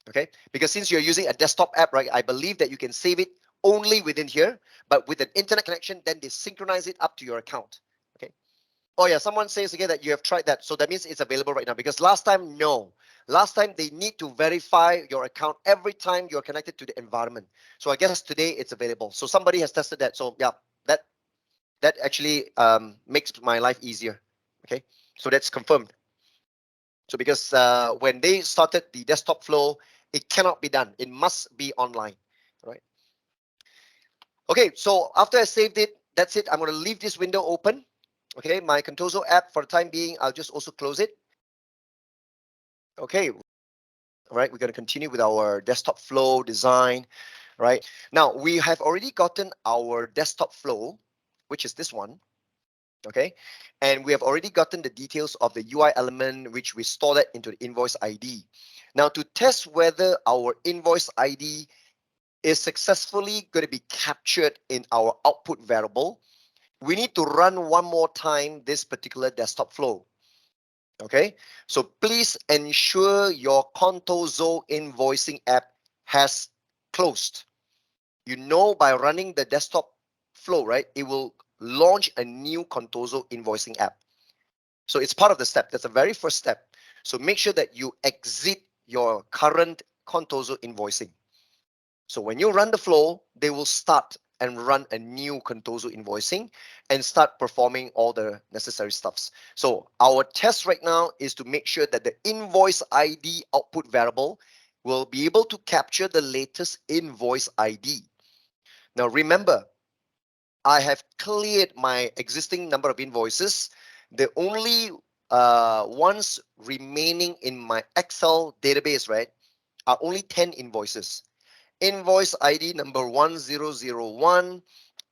okay? Because since you're using a desktop app, right, I believe that you can save it only within here, but with an internet connection, then they synchronize it up to your account, okay? Oh yeah, someone says again that you have tried that. So that means it's available right now, because last time, no. Last time they need to verify your account every time you're connected to the environment. So I guess today it's available. So somebody has tested that. So yeah, that actually makes my life easier. Okay, so that's confirmed. So because when they started the desktop flow, it cannot be done. It must be online, right? Okay, so after I saved it, that's it. I'm going to leave this window open. Okay, my Contoso app for the time being, I'll just also close it. Okay, all right, we're going to continue with our desktop flow design, right? Now, we have already gotten our desktop flow, which is this one, okay? And we have already gotten the details of the UI element, which we store that into the invoice ID. Now, to test whether our invoice ID is successfully going to be captured in our output variable, we need to run one more time this particular desktop flow. Okay, so please ensure your Contoso invoicing app has closed. You know, by running the desktop flow, right, it will launch a new Contoso invoicing app. So it's part of the step. That's the very first step. So make sure that you exit your current Contoso invoicing. So when you run the flow, they will start and run a new Contoso invoicing and start performing all the necessary stuffs. So our test right now is to make sure that the invoice ID output variable will be able to capture the latest invoice ID. Now remember, I have cleared my existing number of invoices. The only ones remaining in my Excel database, right, are only 10 invoices. Invoice ID number 1001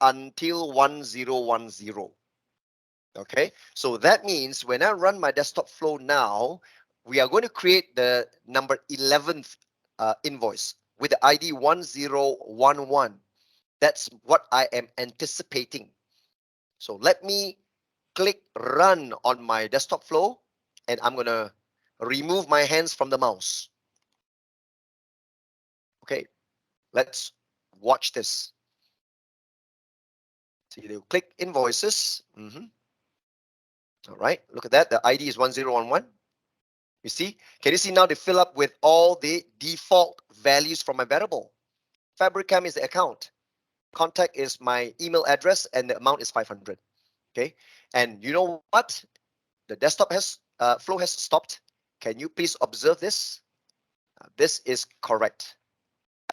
until 1010. Okay, so that means when I run my desktop flow now, we are going to create the number 11th invoice with the ID 1011. That's what I am anticipating. So let me click run on my desktop flow, and I'm going to remove my hands from the mouse. Okay, let's watch this. So you click invoices. All right, look at that. The ID is 1011. You see, can you see now they fill up with all the default values from my variable? Fabricam is the account. Contact is my email address, and the amount is 500. Okay, and you know what? The desktop has flow has stopped. Can you please observe this? This is correct.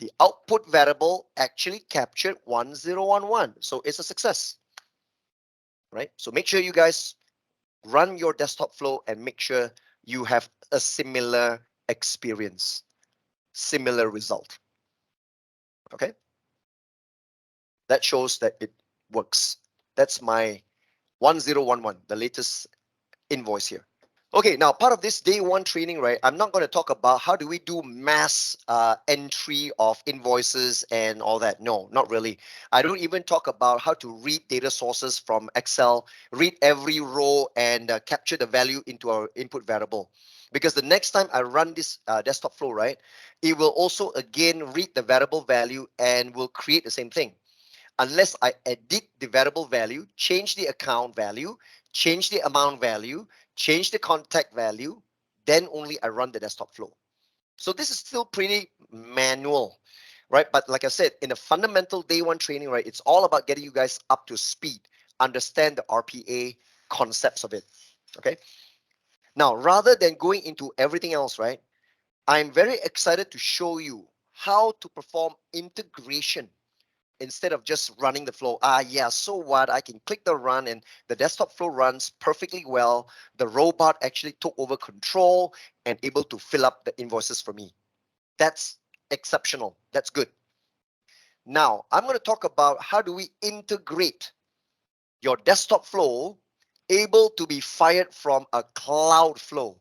The output variable actually captured 1011, so it's a success. Right? So make sure you guys run your desktop flow and make sure you have a similar experience, similar result. Okay, that shows that it works. That's my 1011, the latest invoice here. Okay, now part of this day one training, right, I'm not going to talk about how do we do mass entry of invoices and all that. No, not really. I don't even talk about how to read data sources from Excel, read every row and capture the value into our input variable. because the next time I run this desktop flow, right, it will also again read the variable value and will create the same thing. Unless I edit the variable value, change the account value, change the amount value, change the contact value, then only I run the desktop flow. So this is still pretty manual, right? But like I said, in a fundamental day one training, right, it's all about getting you guys up to speed, understand the RPA concepts of it, okay? Now, rather than going into everything else, right, I'm very excited to show you how to perform integration instead of just running the flow. Yeah, so what? I can click the run and the desktop flow runs perfectly well. The robot actually took over control and able to fill up the invoices for me. That's exceptional. That's good. Now, I'm going to talk about how do we integrate your desktop flow able to be fired from a cloud flow,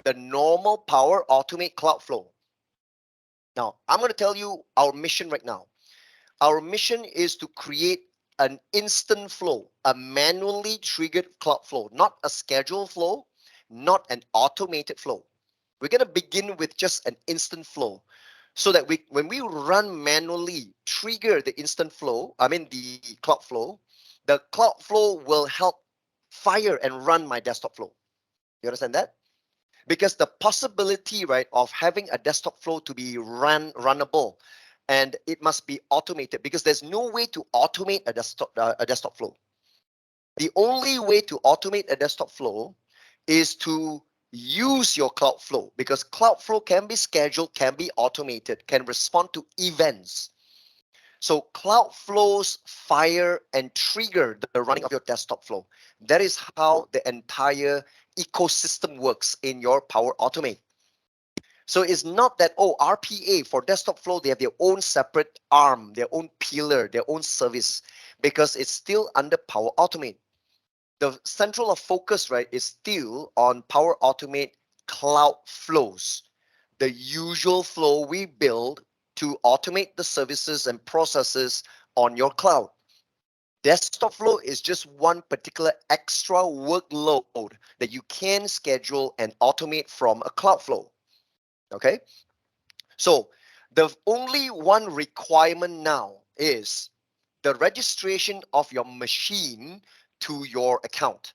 the normal Power Automate cloud flow. Now, I'm going to tell you our mission right now. Our mission is to create an instant flow, a manually triggered cloud flow, not a scheduled flow, not an automated flow. We're going to begin with just an instant flow so that when we run manually, trigger the instant flow, the cloud flow, the cloud flow will help fire and run my desktop flow. You understand that? Because the possibility, right, of having a desktop flow to be runnable, and it must be automated, because there's no way to automate a desktop flow. The only way to automate a desktop flow is to use your cloud flow, because cloud flow can be scheduled, can be automated, can respond to events. So cloud flows fire and trigger the running of your desktop flow. That is how the entire ecosystem works in your Power Automate. So it's not that, oh, RPA for desktop flow, they have their own separate arm, their own pillar, their own service, because it's still under Power Automate. The central of focus, right, is still on Power Automate cloud flows, the usual flow we build to automate the services and processes on your cloud. Desktop flow is just one particular extra workload that you can schedule and automate from a cloud flow. Okay, so the only one requirement now is the registration of your machine to your account.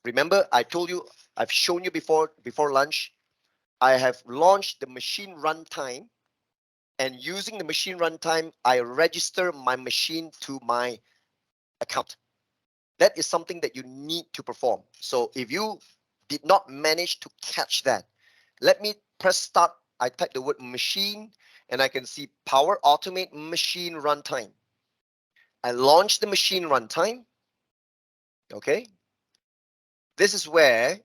Remember, I told you, I've shown you before lunch, I have launched the machine runtime, and using the machine runtime, I register my machine to my account. That is something that you need to perform. So if you did not manage to catch that, let me press start. I type the word machine and I can see Power Automate machine runtime. I launch the machine runtime. Okay. This is where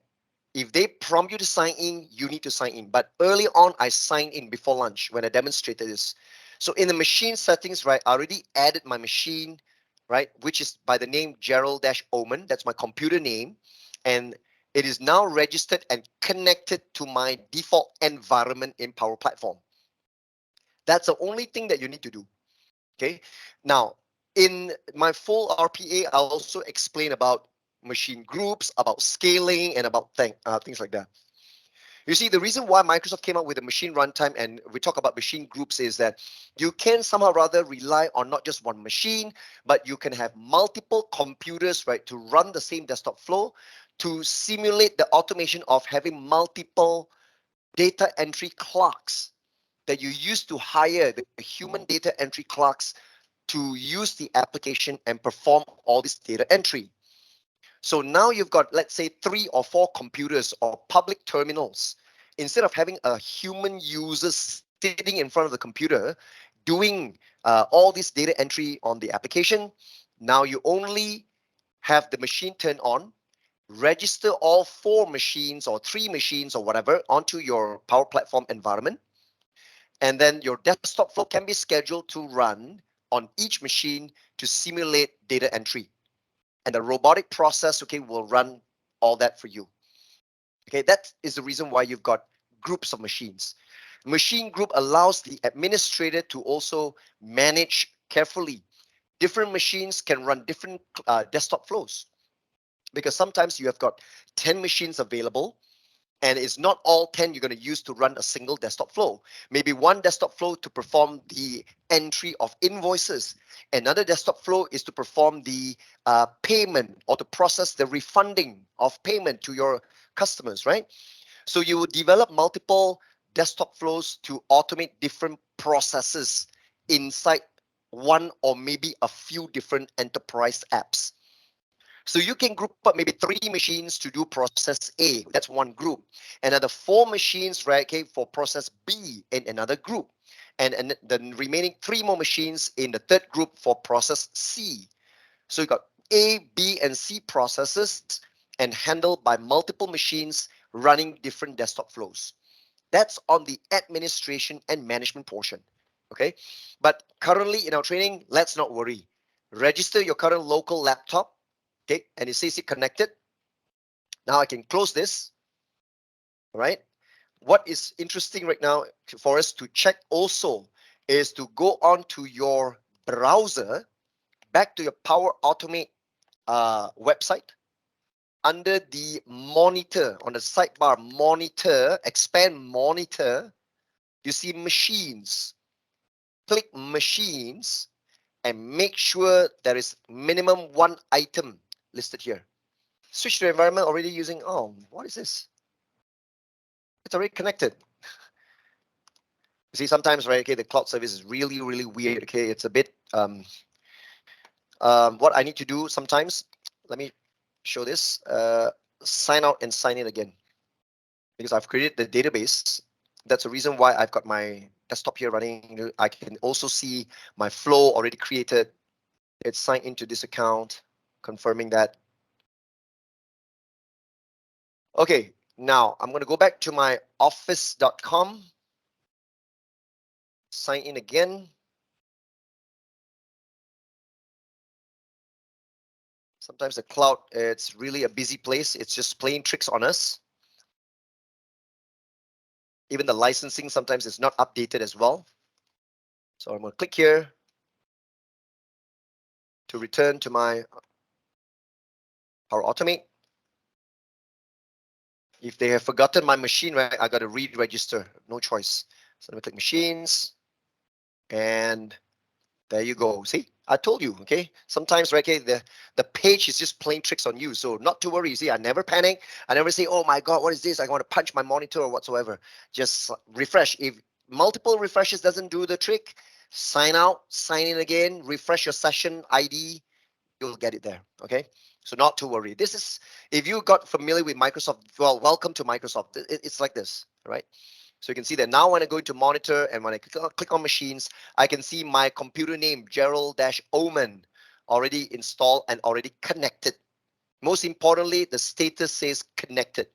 if they prompt you to sign in, you need to sign in. But early on, I signed in before lunch when I demonstrated this. So in the machine settings, right, I already added my machine, right, which is by the name Gerald-Oman. That's my computer name. And it is now registered and connected to my default environment in Power Platform. That's the only thing that you need to do. Okay. Now, in my full RPA, I'll also explain about machine groups, about scaling, and about things like that. You see, the reason why Microsoft came up with a machine runtime and we talk about machine groups is that you can somehow rather rely on not just one machine, but you can have multiple computers, right, to run the same desktop flow to simulate the automation of having multiple data entry clerks that you used to hire the human data entry clerks to use the application and perform all this data entry. So now you've got, let's say, 3 or 4 computers or public terminals. Instead of having a human user sitting in front of the computer doing all this data entry on the application, now you only have the machine turned on, register all 4 machines or 3 machines or whatever onto your Power Platform environment. And then your desktop flow can be scheduled to run on each machine to simulate data entry. And the robotic process, okay, will run all that for you. Okay, that is the reason why you've got groups of machines. Machine group allows the administrator to also manage carefully. Different machines can run different desktop flows, because sometimes you have got 10 machines available And it's not all 10 you're going to use to run a single desktop flow. Maybe one desktop flow to perform the entry of invoices. Another desktop flow is to perform the payment or to process the refunding of payment to your customers, right? So you would develop multiple desktop flows to automate different processes inside one or maybe a few different enterprise apps. So you can group up maybe 3 machines to do process A. That's one group. Another 4 machines, right, okay, for process B in another group. And the remaining 3 more machines in the third group for process C. So you got A, B, and C processes and handled by multiple machines running different desktop flows. That's on the administration and management portion. Okay. But currently in our training, let's not worry. Register your current local laptop. Okay. And it says it connected. Now I can close this. All right. What is interesting right now for us to check also is to go on to your browser, back to your Power Automate website. Under the monitor, on the sidebar, monitor, expand monitor, you see machines. Click machines and make sure there is minimum 1 item listed here. Switch to environment already using, oh, what is this? It's already connected. You see, sometimes, right, okay, the cloud service is really, really weird, okay? It's a bit, what I need to do sometimes, let me show this, sign out and sign in again. Because I've created the database. That's the reason why I've got my desktop here running. I can also see my flow already created. It's signed into this account, confirming that. Okay, now I'm going to go back to my office.com, sign in again. Sometimes the cloud, it's really a busy place. It's just playing tricks on us. Even the licensing sometimes is not updated as well. So I'm going to click here to return to my Power Automate. If they have forgotten my machine, right, I got to re-register, no choice. So let me click machines, and there you go. See, I told you, okay? Sometimes, right, okay, the page is just playing tricks on you. So not to worry. See, I never panic. I never say, oh my God, what is this? I want to punch my monitor or whatsoever. Just refresh. If multiple refreshes doesn't do the trick, sign out, sign in again, refresh your session ID, you'll get it there, okay? So not to worry. This is, if you got familiar with Microsoft, well, welcome to Microsoft. It's like this, right? So you can see that now when I go into monitor and when I click on machines, I can see my computer name, Gerald-Oman, already installed and already connected. Most importantly, the status says connected.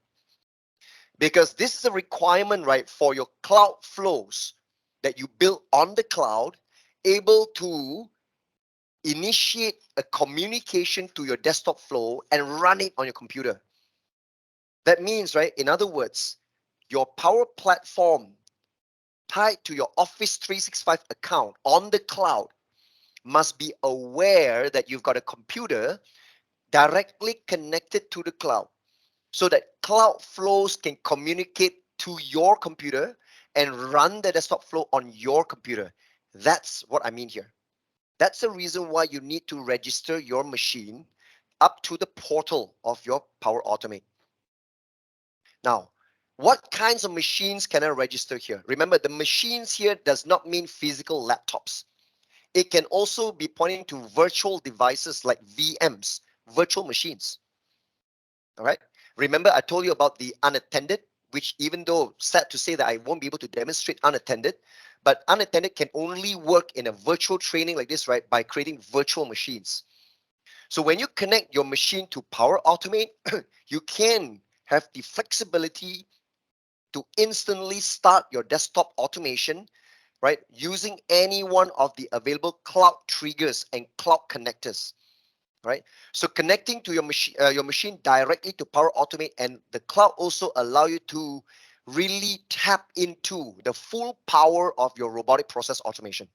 Because this is a requirement, right, for your cloud flows that you build on the cloud, able to initiate a communication to your desktop flow and run it on your computer. That means, right, in other words, your Power Platform tied to your Office 365 account on the cloud must be aware that you've got a computer directly connected to the cloud so that cloud flows can communicate to your computer and run the desktop flow on your computer. That's what I mean here. That's the reason why you need to register your machine up to the portal of your Power Automate. Now, what kinds of machines can I register here? Remember, the machines here does not mean physical laptops. It can also be pointing to virtual devices like VMs, virtual machines. All right. Remember, I told you about the unattended, which even though sad to say that I won't be able to demonstrate unattended, but unattended can only work in a virtual training like this, right, by creating virtual machines. So when you connect your machine to Power Automate, you can have the flexibility to instantly start your desktop automation, right, using any one of the available cloud triggers and cloud connectors, right? So connecting to your machine directly to Power Automate, and the cloud also allow you to really tap into the full power of your robotic process automation.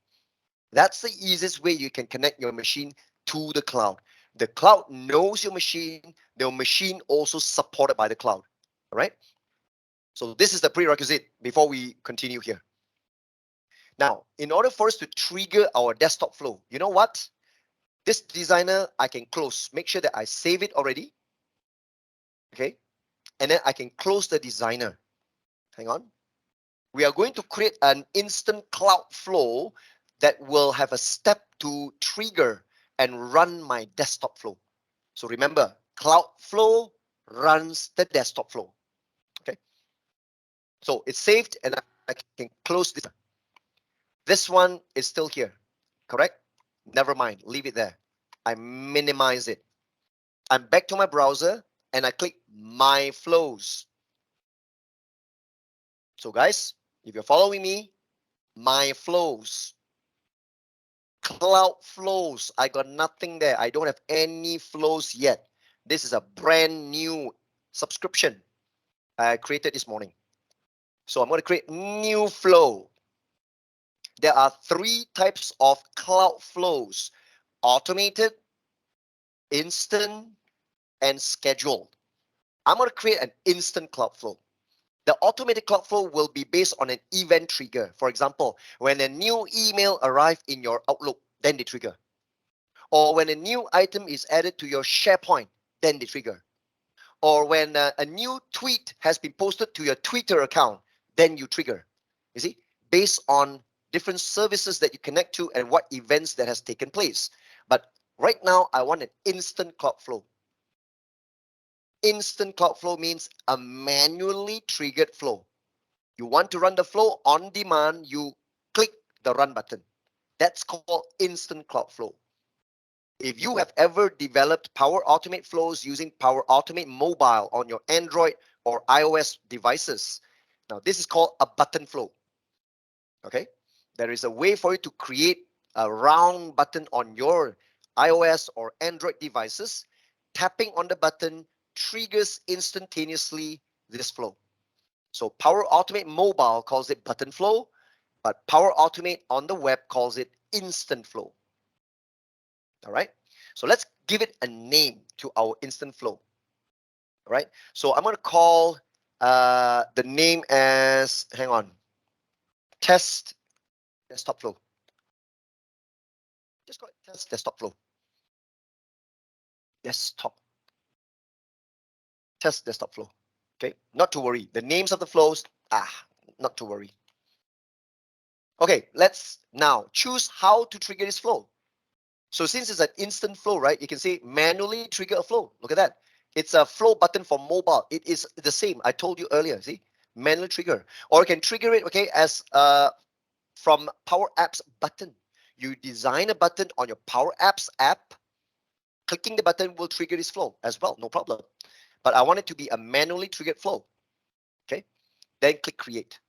That's the easiest way you can connect your machine to the cloud. The cloud knows your machine, the machine also supported by the cloud, all right? So this is the prerequisite before we continue here. Now, in order for us to trigger our desktop flow, you know what? This designer I can close. Make sure that I save it already. Okay. And then I can close the designer. Hang on. We are going to create an instant cloud flow that will have a step to trigger and run my desktop flow. So remember, cloud flow runs the desktop flow. Okay. So it's saved and I can close this. This one is still here, correct? Never mind, leave it there. I minimize it. I'm back to my browser and I click My Flows. So guys, if you're following me, My Flows, Cloud Flows, I got nothing there. I don't have any flows yet. This is a brand new subscription I created this morning. So I'm going to create new flow. There are 3 types of cloud flows: automated, instant, and scheduled. I'm going to create an instant cloud flow. The automated cloud flow will be based on an event trigger. For example, when a new email arrives in your Outlook, then they trigger. Or when a new item is added to your SharePoint, then they trigger. Or when a new tweet has been posted to your Twitter account, then you trigger. You see, based on different services that you connect to and what events that has taken place. But right now, I want an instant cloud flow. Instant cloud flow means a manually triggered flow. You want to run the flow on demand, you click the run button. That's called instant cloud flow. If you have ever developed Power Automate flows using Power Automate Mobile on your Android or iOS devices, now this is called a button flow. Okay, there is a way for you to create a round button on your iOS or Android devices. Tapping on the button triggers instantaneously this flow. So Power Automate Mobile calls it button flow, but Power Automate on the web calls it instant flow. All right, so let's give it a name to our instant flow. All right, so I'm going to call the name as, hang on, test desktop flow. Just call it test desktop flow. Desktop. Test desktop flow. Okay, not to worry. The names of the flows, not to worry. Okay, let's now choose how to trigger this flow. So since it's an instant flow, right, you can say manually trigger a flow. Look at that. It's a flow button for mobile. It is the same. I told you earlier, see, manually trigger. Or you can trigger it, okay, as from Power Apps button. You design a button on your Power Apps app. Clicking the button will trigger this flow as well, no problem. But I want it to be a manually triggered flow. Okay, then click create.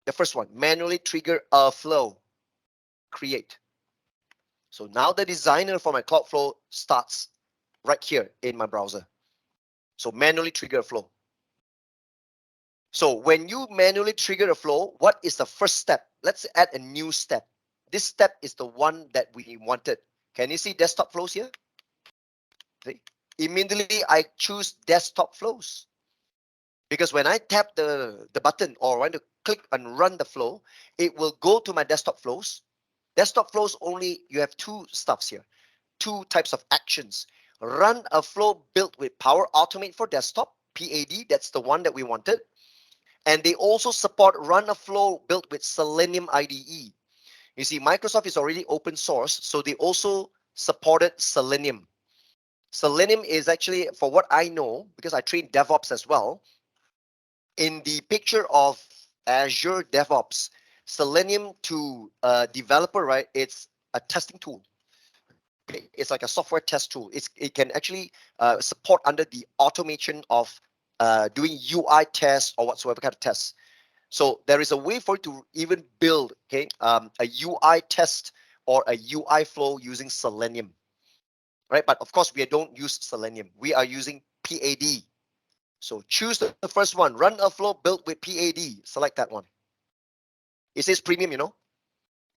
The first one, manually trigger a flow. Create. So now the designer for my cloud flow starts right here in my browser. So manually trigger a flow. So when you manually trigger a flow, what is the first step? Let's add a new step. This step is the one that we wanted. Can you see desktop flows here? See? Immediately I choose desktop flows. Because when I tap the button or when I click and run the flow, it will go to my desktop flows. Desktop flows only, you have 2 stuffs here. 2 types of actions. Run a flow built with Power Automate for desktop, PAD, that's the one that we wanted. And they also support run a flow built with Selenium IDE. You see, Microsoft is already open source, so they also supported Selenium. Selenium is actually, for what I know, because I train DevOps as well, in the picture of Azure DevOps, Selenium to a developer, right? It's a testing tool. Okay, it's like a software test tool. It can actually support under the automation of doing UI tests or whatsoever kind of tests. So there is a way for it to even build, okay, a UI test or a UI flow using Selenium, right? But of course, we don't use Selenium. We are using PAD. So choose the first one, run a flow built with PAD. Select that one. It says premium, you know,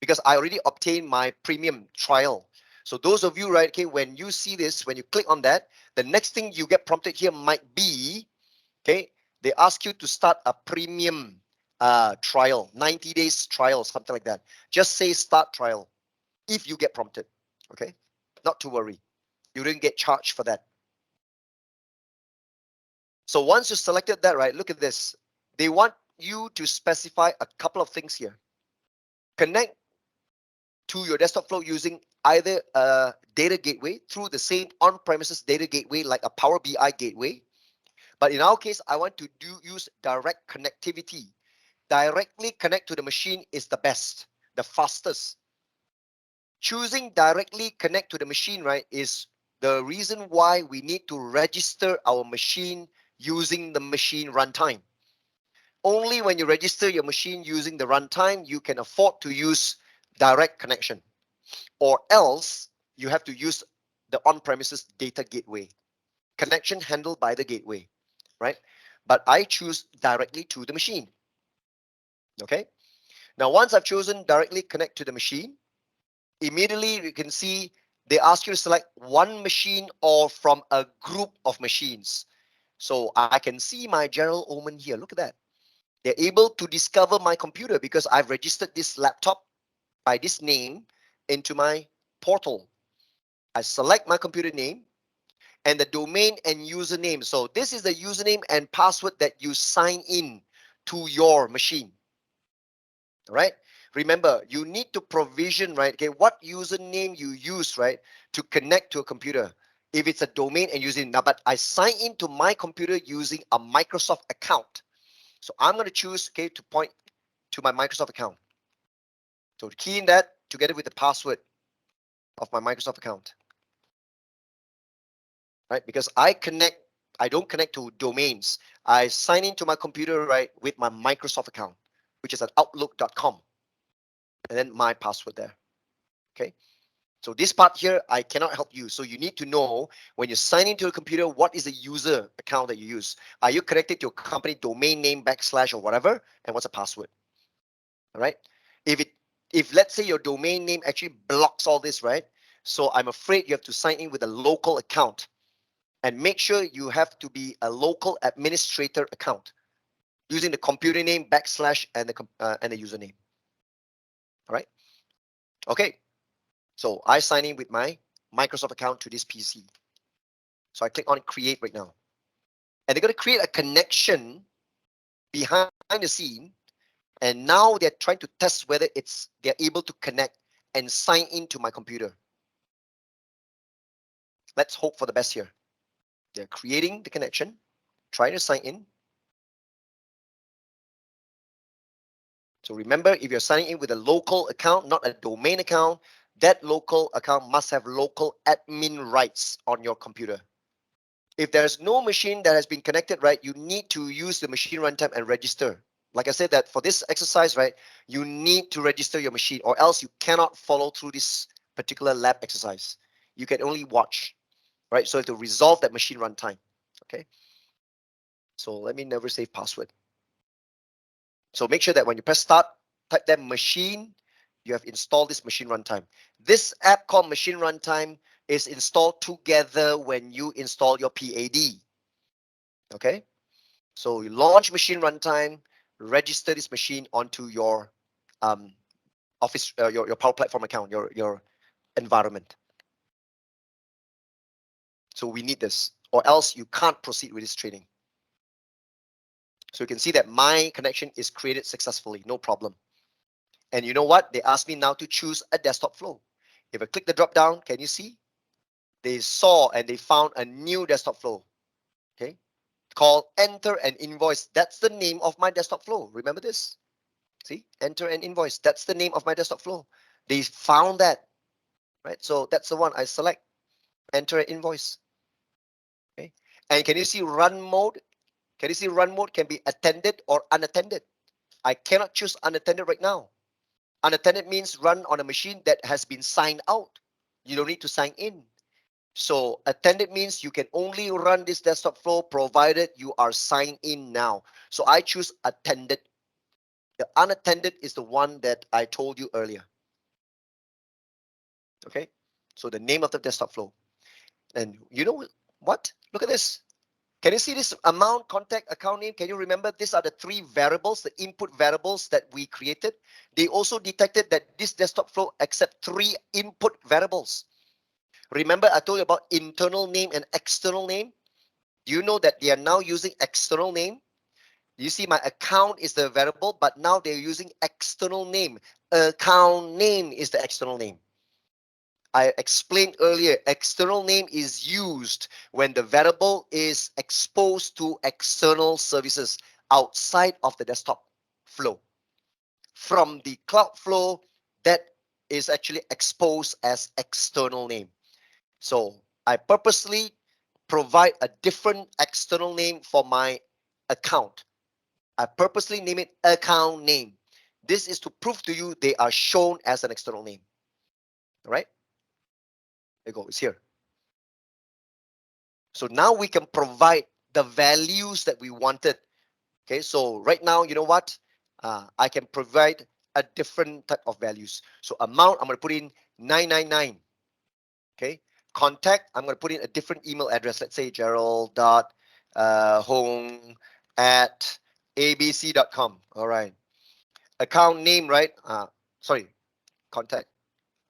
because I already obtained my premium trial. So those of you, right, okay, when you see this, when you click on that, the next thing you get prompted here might be, okay, they ask you to start a premium trial, 90 days trial, something like that. Just say start trial if you get prompted. Okay, not to worry, you didn't get charged for that. So once you selected that, right, look at this. They want you to specify a couple of things here. Connect to your desktop flow using either a data gateway through the same on-premises data gateway like a Power BI gateway. But in our case, I want to use direct connectivity. Directly connect to the machine is the best, the fastest. Choosing directly connect to the machine, right, is the reason why we need to register our machine using the machine runtime. Only when you register your machine using the runtime, you can afford to use direct connection, or else you have to use the on-premises data gateway. Connection handled by the gateway, right? But I choose directly to the machine. Okay. Now, once I've chosen directly connect to the machine, immediately you can see they ask you to select one machine or from a group of machines. So I can see my general omen here. Look at that. They're able to discover my computer because I've registered this laptop by this name into my portal. I select my computer name and the domain and username. So this is the username and password that you sign in to your machine. All right. Remember, you need to provision, right? Okay, what username you use, right, to connect to a computer. If it's a domain and using now, but I sign into my computer using a Microsoft account. So I'm going to choose, okay, to point to my Microsoft account. So key in that together with the password of my Microsoft account, right? Because I don't connect to domains. I sign into my computer, right, with my Microsoft account, which is at outlook.com, and then my password there. Okay. So this part here, I cannot help you. So you need to know when you sign into a computer, what is the user account that you use? Are you connected to your company domain name / or whatever? And what's a password? All right. If let's say your domain name actually blocks all this, right? So I'm afraid you have to sign in with a local account and make sure you have to be a local administrator account using the computer name / and the username. All right. Okay. So I sign in with my Microsoft account to this PC. So I click on create right now. And they're going to create a connection behind the scene. And now they're trying to test whether they're able to connect and sign into my computer. Let's hope for the best here. They're creating the connection, trying to sign in. So remember, if you're signing in with a local account, not a domain account, that local account must have local admin rights on your computer. If there's no machine that has been connected, right, you need to use the machine runtime and register. Like I said, that for this exercise, right, you need to register your machine or else you cannot follow through this particular lab exercise. You can only watch, right? So to resolve that machine runtime, okay? So let me never save password. So make sure that when you press start, type that machine, you have installed this machine runtime. This app called machine runtime is installed together when you install your PAD. Okay, so you launch machine runtime, register this machine onto your Office, your Power Platform account, your environment. So we need this, or else you can't proceed with this training. So you can see that my connection is created successfully, no problem. And you know what? They asked me now to choose a desktop flow. If I click the drop down, can you see? They saw and they found a new desktop flow. Okay, called enter and invoice. That's the name of my desktop flow. Remember this? See, enter and invoice. That's the name of my desktop flow. They found that, right? So that's the one I select. Enter and invoice. Okay, and can you see run mode? Can you see run mode can be attended or unattended? I cannot choose unattended right now. Unattended means run on a machine that has been signed out. You don't need to sign in. So attended means you can only run this desktop flow provided you are signed in now. So I choose attended. The unattended is the one that I told you earlier. Okay, so the name of the desktop flow. And you know what? Look at this. Can you see this amount, contact, account name? Can you remember these are the three variables, the input variables that we created? They also detected that this desktop flow accepts three input variables. Remember I told you about internal name and external name? Do you know that they are now using external name? You see my account is the variable, but now they're using external name. Account name is the external name. I explained earlier, external name is used when the variable is exposed to external services outside of the desktop flow. From the cloud flow, that is actually exposed as external name. So I purposely provide a different external name for my account. I purposely name it account name. This is to prove to you they are shown as an external name. All right? There you go. It's here. So now we can provide the values that we wanted. Okay, so right now, you know what? I can provide a different type of values. So amount, I'm going to put in 999. Okay, contact, I'm going to put in a different email address. Let's say gerald.home@abc.com. All right. Account name, right? Sorry, contact.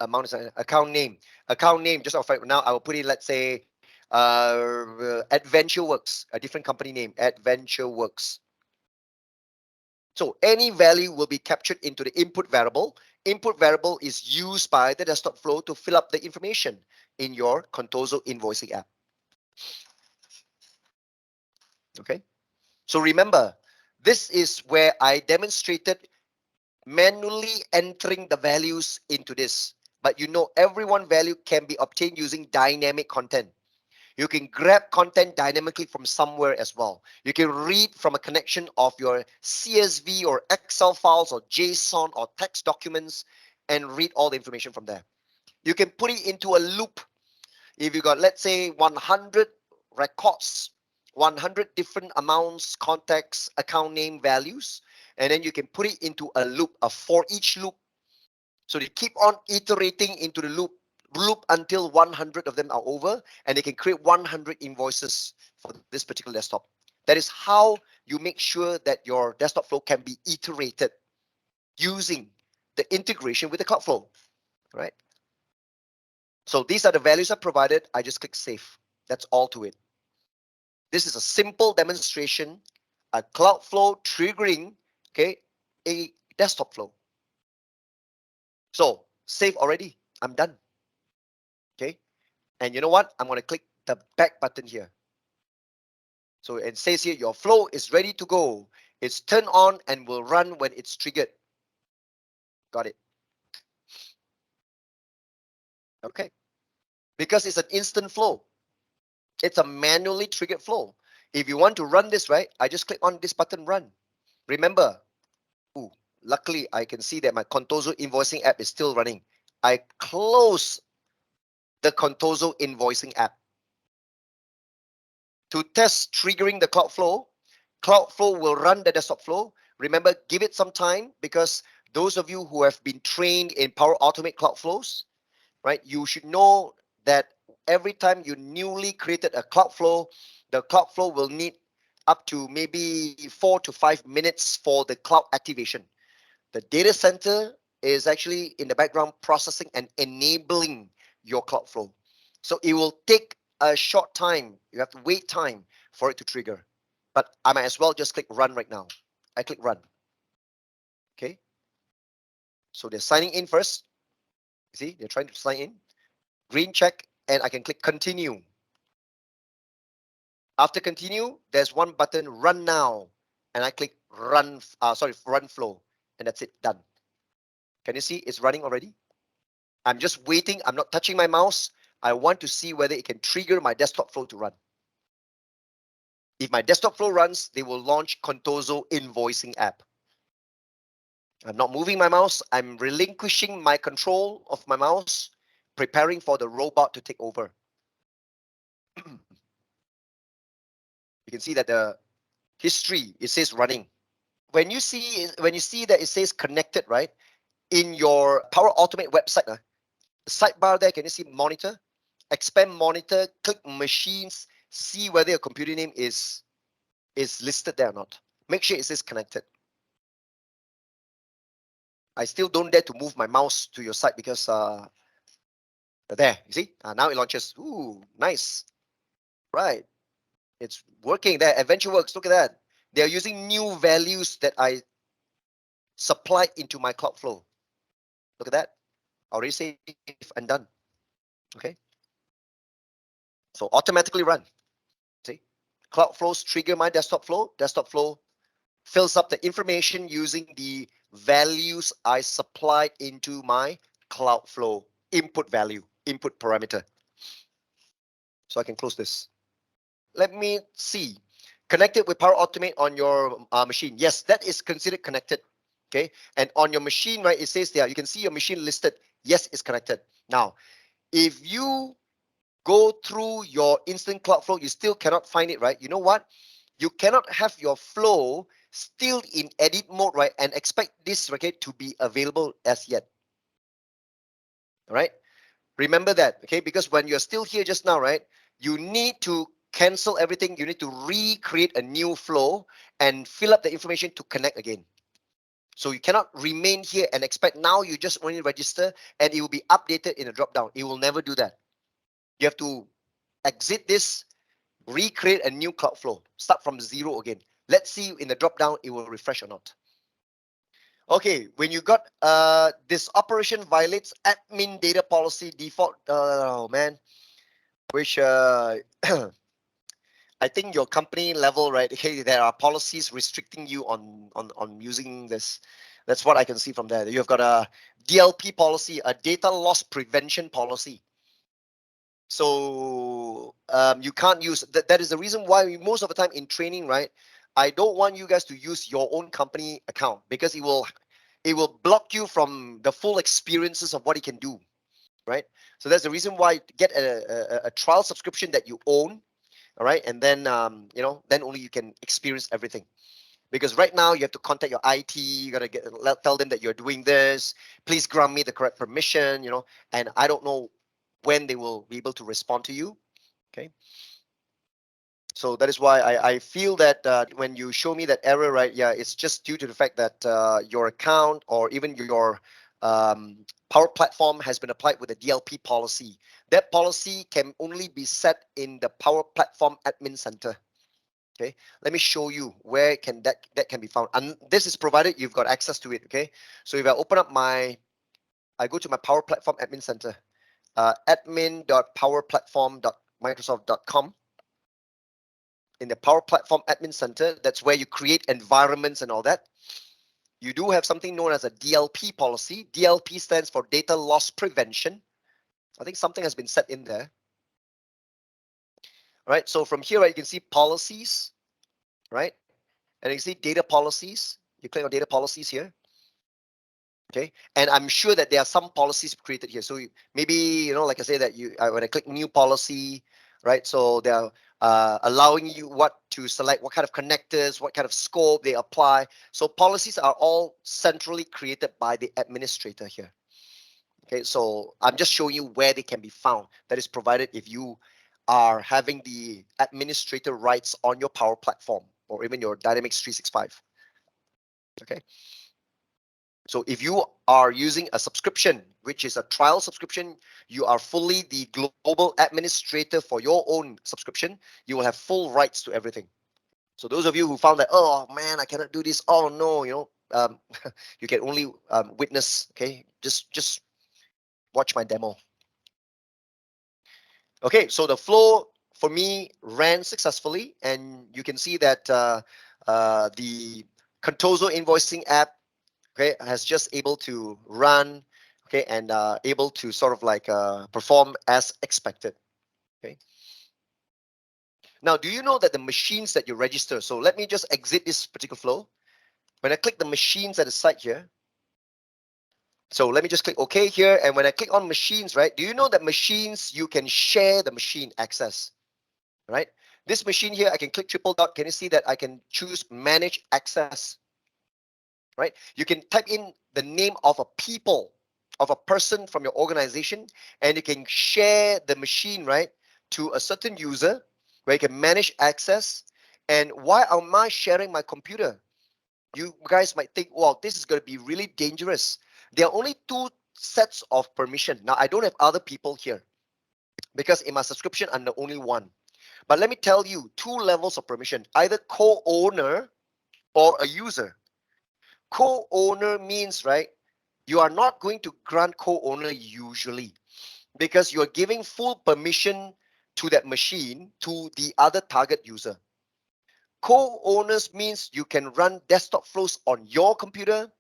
Amount is account name. Account name, just off right now, I will put in, let's say, Adventure Works, a different company name, Adventure Works. So any value will be captured into the input variable. Input variable is used by the desktop flow to fill up the information in your Contoso invoicing app. Okay. So remember, this is where I demonstrated manually entering the values into this. But you know, every one value can be obtained using dynamic content. You can grab content dynamically from somewhere as well. You can read from a connection of your CSV or Excel files or JSON or text documents and read all the information from there. You can put it into a loop. If you got, let's say, 100 records, 100 different amounts, contacts, account name, values, and then you can put it into a loop, a for each loop. So they keep on iterating into the loop until 100 of them are over, and they can create 100 invoices for this particular desktop. That is how you make sure that your desktop flow can be iterated using the integration with the cloud flow, right? So these are the values I provided. I just click save. That's all to it. This is a simple demonstration, a cloud flow triggering, okay, a desktop flow. So save already. I'm done. Okay. And you know what? I'm going to click the back button here. So it says here, your flow is ready to go. It's turned on and will run when it's triggered. Got it. Okay. Because it's an instant flow. It's a manually triggered flow. If you want to run this, right, I just click on this button, run. Remember, luckily I can see that my Contoso invoicing app is still running. I close the Contoso invoicing app. To test triggering the cloud flow will run the desktop flow. Remember, give it some time, because those of you who have been trained in Power Automate cloud flows, right, you should know that every time you newly created a cloud flow, the cloud flow will need up to maybe 4 to 5 minutes for the cloud activation. The data center is actually in the background processing and enabling your cloud flow. So it will take a short time. You have to wait time for it to trigger. But I might as well just click run right now. I click run. Okay. So they're signing in first. You see, they're trying to sign in. Green check, and I can click continue. After continue, there's one button, run now. And I click run, run flow. And that's it, done. Can you see it's running already? I'm just waiting. I'm not touching my mouse. I want to see whether it can trigger my desktop flow to run. If my desktop flow runs, they will launch Contoso invoicing app. I'm not moving my mouse. I'm relinquishing my control of my mouse, preparing for the robot to take over. You can see that the history, it says running. When you see that it says connected, right? In your Power Automate website, the sidebar there, can you see monitor? Expand monitor, click machines, see whether your computer name is listed there or not. Make sure it says connected. I still don't dare to move my mouse to your side because there, you see, now it launches. Ooh, nice. Right, it's working there. Adventure works. Look at that. They're using new values that I supplied into my Cloudflow. Look at that. Already saved and done. Okay. So automatically run. See, Cloudflows trigger my desktop flow. Desktop flow fills up the information using the values I supplied into my Cloudflow input value, input parameter. So I can close this. Let me see. Connected with Power Automate on your machine. Yes, that is considered connected. Okay. And on your machine, right, it says there, you can see your machine listed. Yes, it's connected. Now, if you go through your instant Cloudflow, you still cannot find it, right? You know what? You cannot have your flow still in edit mode, right? And expect this, okay, to be available as yet. All right. Remember that, okay? Because when you're still here just now, right, you need to cancel everything. You need to recreate a new flow and fill up the information to connect again. So you cannot remain here and expect now you just only register and it will be updated in a drop down. It will never do that. You have to exit this, recreate a new Cloudflow, start from zero again. Let's see in the drop down it will refresh or not. Okay, when you got this operation violates admin data policy default, oh man, which I think your company level, right? Hey, there are policies restricting you on using this. That's what I can see from there. You've got a DLP policy, a data loss prevention policy. So you can't use that. That is the reason why most of the time in training, right? I don't want you guys to use your own company account because it will block you from the full experiences of what it can do, right? So that's the reason why get a trial subscription that you own, all right, and then then only you can experience everything. Because right now you have to contact your IT, you gotta tell them that you're doing this. Please grant me the correct permission, and I don't know when they will be able to respond to you. Okay. So that is why I feel that when you show me that error, right? Yeah, it's just due to the fact that your account or even your Power Platform has been applied with a DLP policy. That policy can only be set in the Power Platform Admin Center. Okay, let me show you where can that can be found. And this is provided you've got access to it. Okay, so if I open up I go to my Power Platform Admin Center, admin.powerplatform.microsoft.com. In the Power Platform Admin Center, that's where you create environments and all that. You do have something known as a DLP policy. DLP stands for Data Loss Prevention. I think something has been set in there. All right, so from here, right, you can see policies, right? And you can see data policies. You click on data policies here. Okay, and I'm sure that there are some policies created here. So maybe, like I say that when I click new policy, right? So they're allowing you to select what kind of connectors, what kind of scope they apply. So policies are all centrally created by the administrator here. Okay, so I'm just showing you where they can be found. That is provided if you are having the administrator rights on your Power Platform or even your Dynamics 365. Okay. So if you are using a subscription, which is a trial subscription, you are fully the global administrator for your own subscription. You will have full rights to everything. So those of you who found that, oh man, I cannot do this. Oh no, you can only witness. Okay, just watch my demo. Okay, so the flow for me ran successfully, and you can see that the Contoso invoicing app, okay, has just able to run, okay, and able to sort of like perform as expected. Okay. Now, do you know that the machines that you register? So let me just exit this particular flow. When I click the machines at the site here, so let me just click OK here, and when I click on machines, right? Do you know that machines you can share the machine access, right? This machine here, I can click triple dot. Can you see that I can choose manage access? Right? You can type in the name of a person from your organization, and you can share the machine, right, to a certain user, where you can manage access. And why am I sharing my computer? You guys might think, well, this is going to be really dangerous. There are only two sets of permission. Now, I don't have other people here because in my subscription, I'm the only one. But let me tell you, two levels of permission, either co-owner or a user. Co-owner means, right, you are not going to grant co-owner usually because you are giving full permission to that machine to the other target user. Co-owners means you can run desktop flows on your computer,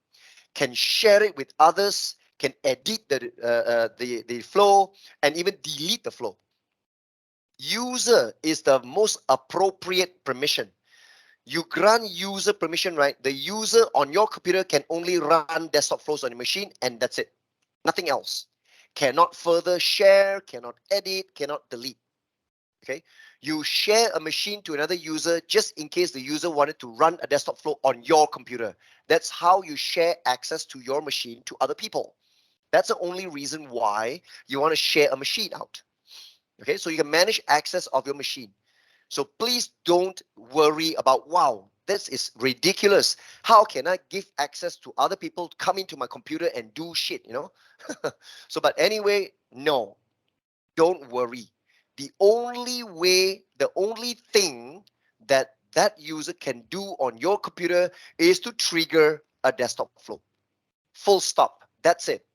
can share it with others, can edit the flow, and even delete the flow. User is the most appropriate permission. You grant user permission, right? The user on your computer can only run desktop flows on the machine, and that's it. Nothing else. Cannot further share, cannot edit, cannot delete. Okay. You share a machine to another user just in case the user wanted to run a desktop flow on your computer. That's how you share access to your machine to other people. That's the only reason why you want to share a machine out. Okay, so you can manage access of your machine. So please don't worry about, wow, this is ridiculous. How can I give access to other people to come into my computer and do shit, you know? So, but anyway, no, don't worry. The only way, the only thing that that user can do on your computer is to trigger a desktop flow. Full stop. That's it.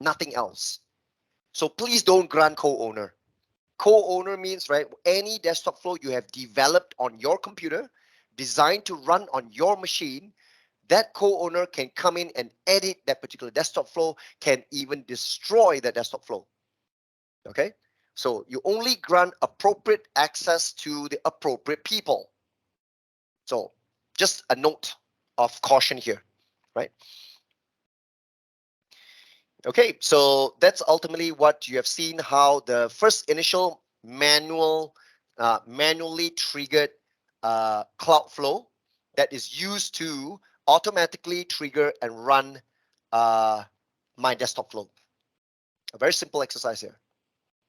Nothing else. So please don't grant co-owner. Co-owner means, right, any desktop flow you have developed on your computer, designed to run on your machine, that co-owner can come in and edit that particular desktop flow, can even destroy that desktop flow. Okay, so you only grant appropriate access to the appropriate people. So just a note of caution here, right? Okay, so that's ultimately what you have seen, how the first initial manually triggered cloud flow that is used to automatically trigger and run my desktop flow. A very simple exercise here.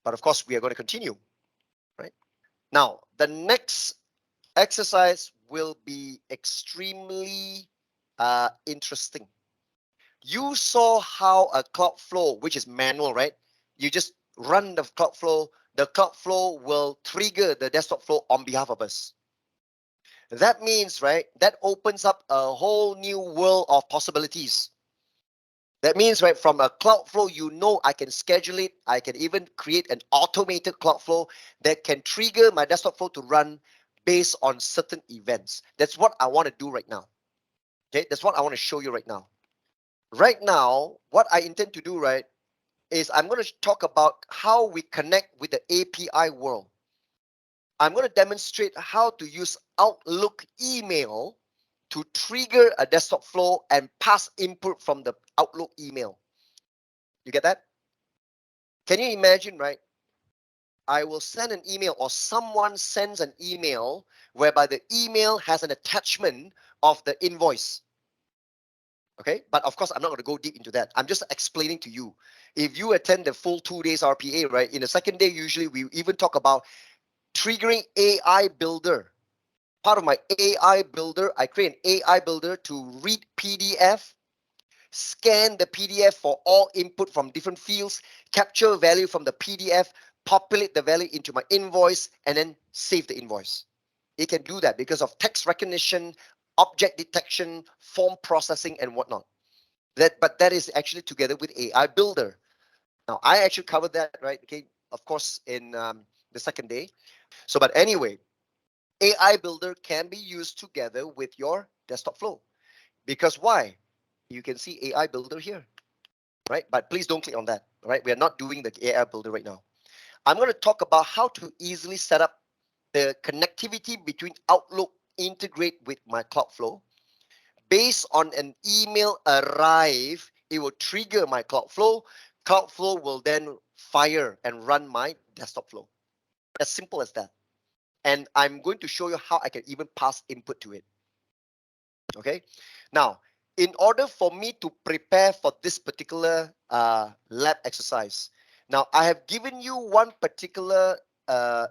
But of course, we are going to continue, right? Now, the next exercise will be extremely interesting. You saw how a cloud flow, which is manual, right? You just run the cloud flow. The cloud flow will trigger the desktop flow on behalf of us. That means, right, that opens up a whole new world of possibilities. That means, right, from a cloud flow, you know I can schedule it. I can even create an automated cloud flow that can trigger my desktop flow to run based on certain events. That's what I want to do right now. Okay, that's what I want to show you right now. Right now, what I intend to do, right, is I'm going to talk about how we connect with the API world. I'm going to demonstrate how to use Outlook email to trigger a desktop flow and pass input from the Outlook email. You get that? Can you imagine, right? I will send an email, or someone sends an email whereby the email has an attachment of the invoice. Okay, but of course, I'm not going to go deep into that. I'm just explaining to you. If you attend the full 2 days RPA, right, in the second day, usually we even talk about triggering AI builder. Part of my AI builder, I create an AI builder to read PDF, scan the PDF for all input from different fields, capture value from the PDF, populate the value into my invoice, and then save the invoice. It can do that because of text recognition, object detection, form processing, and whatnot. But that is actually together with AI Builder. Now, I actually covered that, right? Okay, of course, in the second day. So, but anyway, AI Builder can be used together with your desktop flow. Because why? You can see AI Builder here, right? But please don't click on that, right? We are not doing the AI Builder right now. I'm going to talk about how to easily set up the connectivity between Outlook integrate with my Cloudflow. Based on an email arrive, it will trigger my Cloudflow. Cloudflow will then fire and run my desktop flow. As simple as that. And I'm going to show you how I can even pass input to it. Okay. Now, in order for me to prepare for this particular lab exercise, now I have given you one particular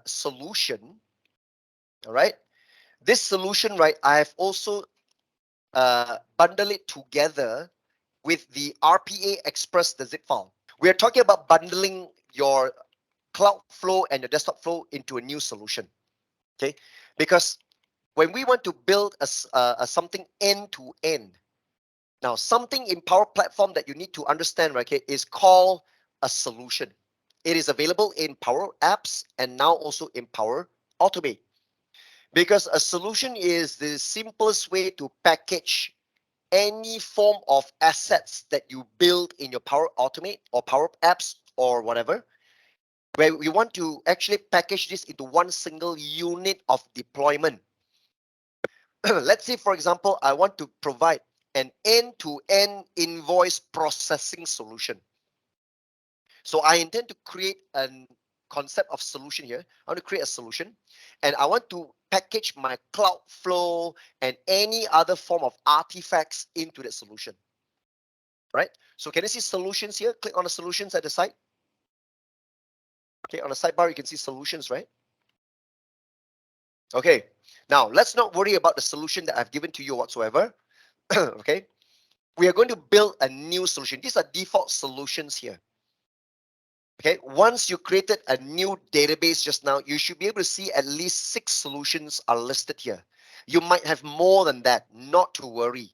solution All right. This solution, right, I have also bundled it together with the RPA Express, the zip file. We are talking about bundling your cloud flow and your desktop flow into a new solution. Okay, because when we want to build a something end to end, now something in Power Platform that you need to understand, right, okay, is called a solution. It is available in Power Apps and now also in Power Automate. Because a solution is the simplest way to package any form of assets that you build in your Power Automate or Power Apps or whatever, where we want to actually package this into one single unit of deployment. Let's say, for example, I want to provide an end-to-end invoice processing solution. So I intend to create a concept of solution here. I want to create a solution, and I want to package my cloud flow and any other form of artifacts into that solution. Right? So can you see solutions here? Click on the solutions at the side. Okay, on the sidebar, you can see solutions, right? Okay, now let's not worry about the solution that I've given to you whatsoever. Okay, we are going to build a new solution. These are default solutions here. Okay, once you created a new database just now, you should be able to see at least 6 solutions are listed here. You might have more than that, not to worry.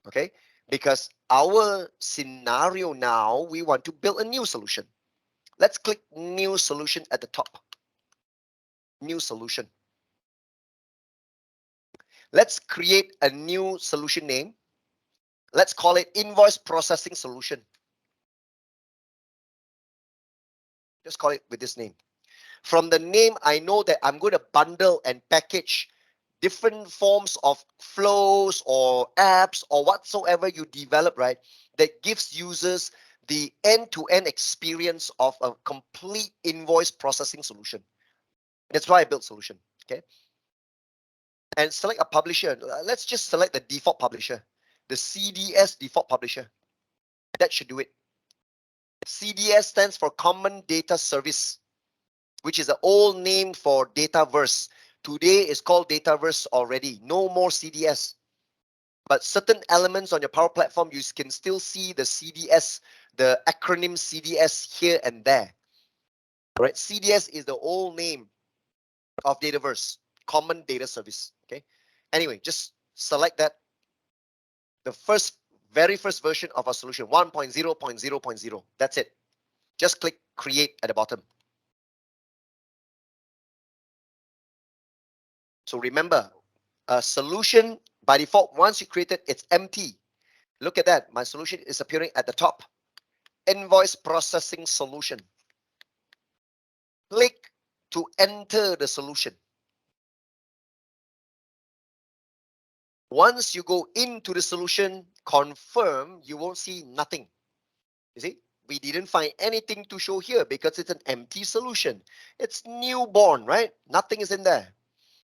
Okay, because our scenario now, we want to build a new solution. Let's click new solution at the top. New solution. Let's create a new solution name. Let's call it invoice processing solution. Just call it with this name. From the name, I know that I'm going to bundle and package different forms of flows or apps or whatsoever you develop, right? That gives users the end-to-end experience of a complete invoice processing solution. That's why I built solution. Okay. And select a publisher. Let's just select the default publisher, the CDS default publisher. That should do it. CDS stands for Common Data Service, which is the old name for Dataverse. Today it's called Dataverse already. No more CDS. But certain elements on your Power Platform, you can still see the CDS, the acronym CDS here and there. Right? CDS is the old name of Dataverse, Common Data Service. Okay. Anyway, just select that. The very first version of our solution, 1.0.0.0. That's it. Just click create at the bottom. So remember, a solution by default, once you create it, it's empty. Look at that. My solution is appearing at the top. Invoice processing solution. Click to enter the solution. Once you go into the solution, confirm, you won't see nothing. You see, we didn't find anything to show here because it's an empty solution. It's newborn, right? Nothing is in there.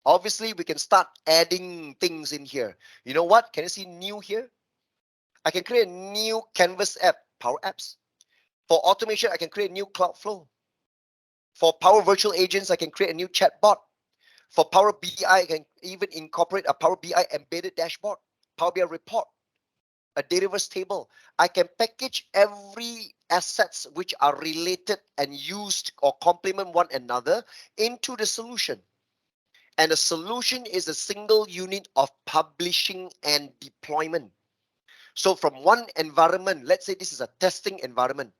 Obviously, we can start adding things in here. You know what? Can you see new here? I can create a new Canvas app, Power Apps. For automation, I can create a new Cloud Flow. For Power Virtual Agents, I can create a new chatbot. For Power BI, I can even incorporate a Power BI embedded dashboard, Power BI report, a Dataverse table. I can package every assets which are related and used or complement one another into the solution. And the solution is a single unit of publishing and deployment. So from one environment, let's say this is a testing environment.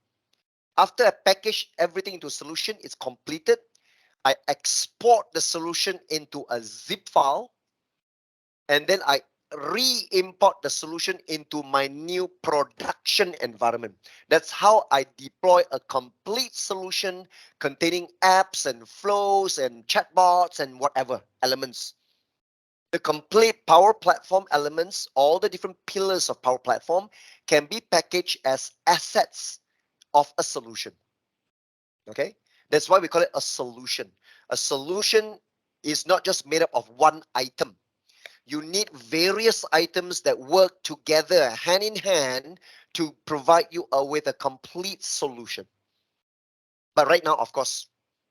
After I package everything into a solution, it's completed. I export the solution into a zip file, and then I re-import the solution into my new production environment. That's how I deploy a complete solution containing apps and flows and chatbots and whatever elements. The complete Power Platform elements, all the different pillars of Power Platform, can be packaged as assets of a solution. Okay, that's why we call it a solution. A solution is not just made up of one item. You need various items that work together hand in hand to provide you with a complete solution. But right now, of course,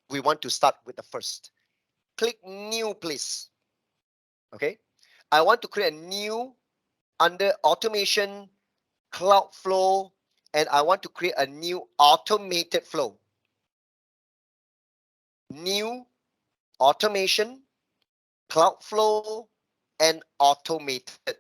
we want to start with the first click new, please. Okay. I want to create a new under automation, cloud flow, and I want to create a new automated flow. New automation, cloud flow, and automated.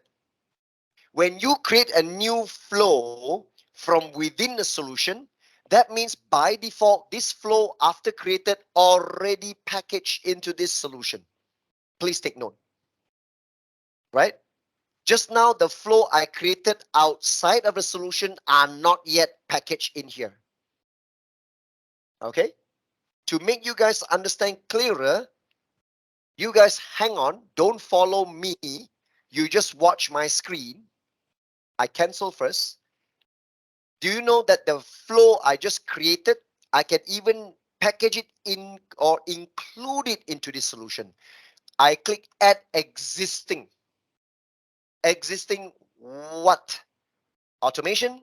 When you create a new flow from within the solution, that means by default, this flow after created already packaged into this solution. Please take note, right? Just now, the flow I created outside of the solution are not yet packaged in here. Okay? To make you guys understand clearer, you guys hang on, don't follow me. You just watch my screen. I cancel first. Do you know that the flow I just created, I can even package it in or include it into this solution. I click add existing. Existing what? Automation,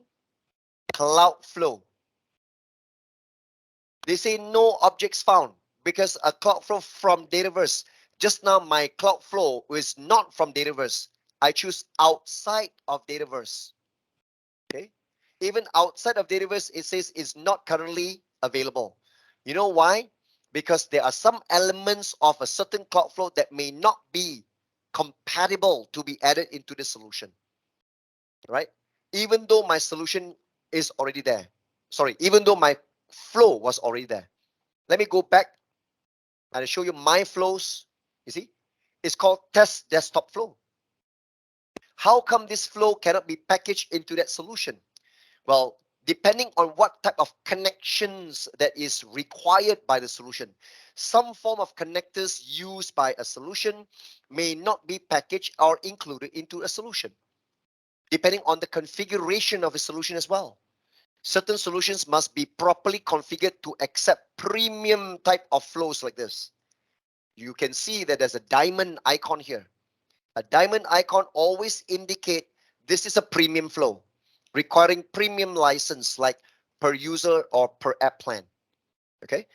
cloud flow. They say no objects found because a cloud flow from Dataverse. Just now my cloud flow is not from Dataverse. I choose outside of Dataverse. Okay. Even outside of Dataverse, it says is not currently available. You know why? Because there are some elements of a certain cloud flow that may not be compatible to be added into the solution. Right? Even though my solution is already there. Sorry, even though my flow was already there. Let me go back and I'll show you my flows. You see, it's called test desktop flow. How come this flow cannot be packaged into that solution? Well, depending on what type of connections that is required by the solution, some form of connectors used by a solution may not be packaged or included into a solution, depending on the configuration of a solution as well. Certain solutions must be properly configured to accept premium type of flows like this. You can see that there's a diamond icon here. A diamond icon always indicate this is a premium flow requiring premium license like per user or per app plan. Okay,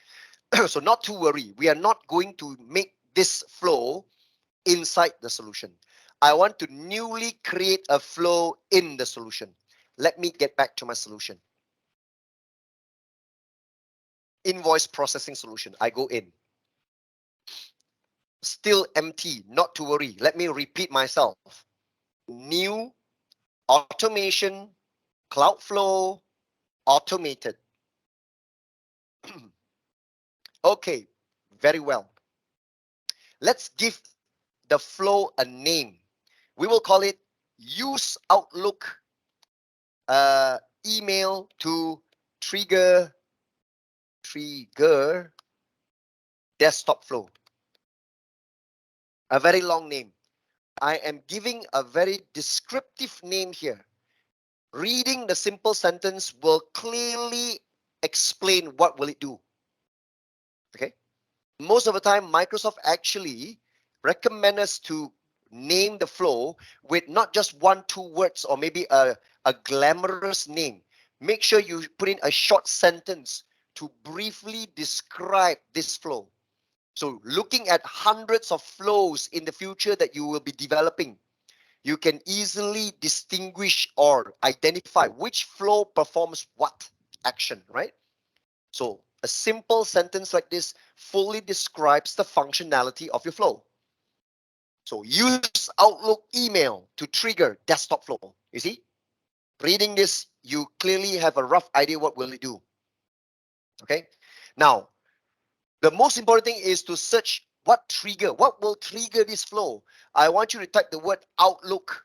so not to worry, we are not going to make this flow inside the solution. I want to newly create a flow in the solution. Let me get back to my solution. Invoice processing solution. I go in. Still empty, not to worry. Let me repeat myself. New automation, cloud flow, automated. Okay, very well. Let's give the flow a name. We will call it use Outlook email to trigger desktop flow. A very long name. I am giving a very descriptive name here. Reading the simple sentence will clearly explain what will it do. Okay. Most of the time, Microsoft actually recommend us to name the flow with not just 1-2 words or maybe a glamorous name. Make sure you put in a short sentence to briefly describe this flow. So looking at hundreds of flows in the future that you will be developing, you can easily distinguish or identify which flow performs what action, right? So a simple sentence like this fully describes the functionality of your flow. So use Outlook email to trigger desktop flow. You see, reading this, you clearly have a rough idea what will it do. Okay. Now, the most important thing is to search what will trigger this flow. I want you to type the word Outlook.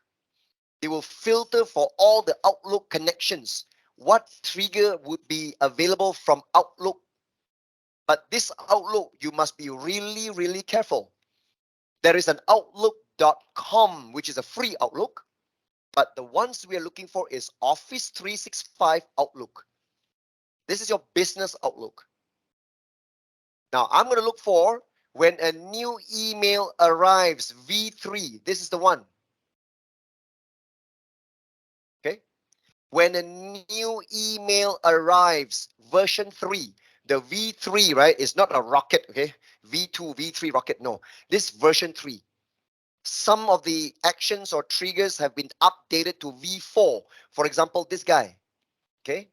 It will filter for all the Outlook connections. What trigger would be available from Outlook? But this Outlook, you must be really, really careful. There is an Outlook.com, which is a free Outlook. But the ones we are looking for is Office 365 Outlook. This is your business Outlook. Now, I'm going to look for when a new email arrives, V3. This is the one. Okay. When a new email arrives, version 3. The V3, right, is not a rocket, okay? V2, V3 rocket. No, this version 3. Some of the actions or triggers have been updated to V4. For example, this guy. Okay.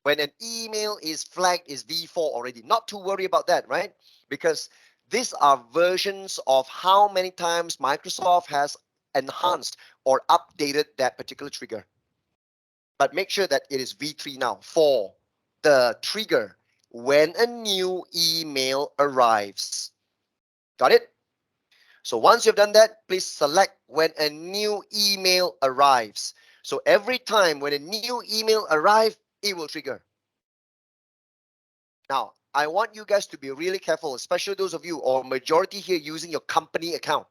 When an email is flagged is V4 already. Not to worry about that, right? Because these are versions of how many times Microsoft has enhanced or updated that particular trigger. But make sure that it is V3 now for the trigger when a new email arrives. Got it? So once you've done that, please select when a new email arrives. So every time when a new email arrives, it will trigger. Now, I want you guys to be really careful, especially those of you or majority here using your company account.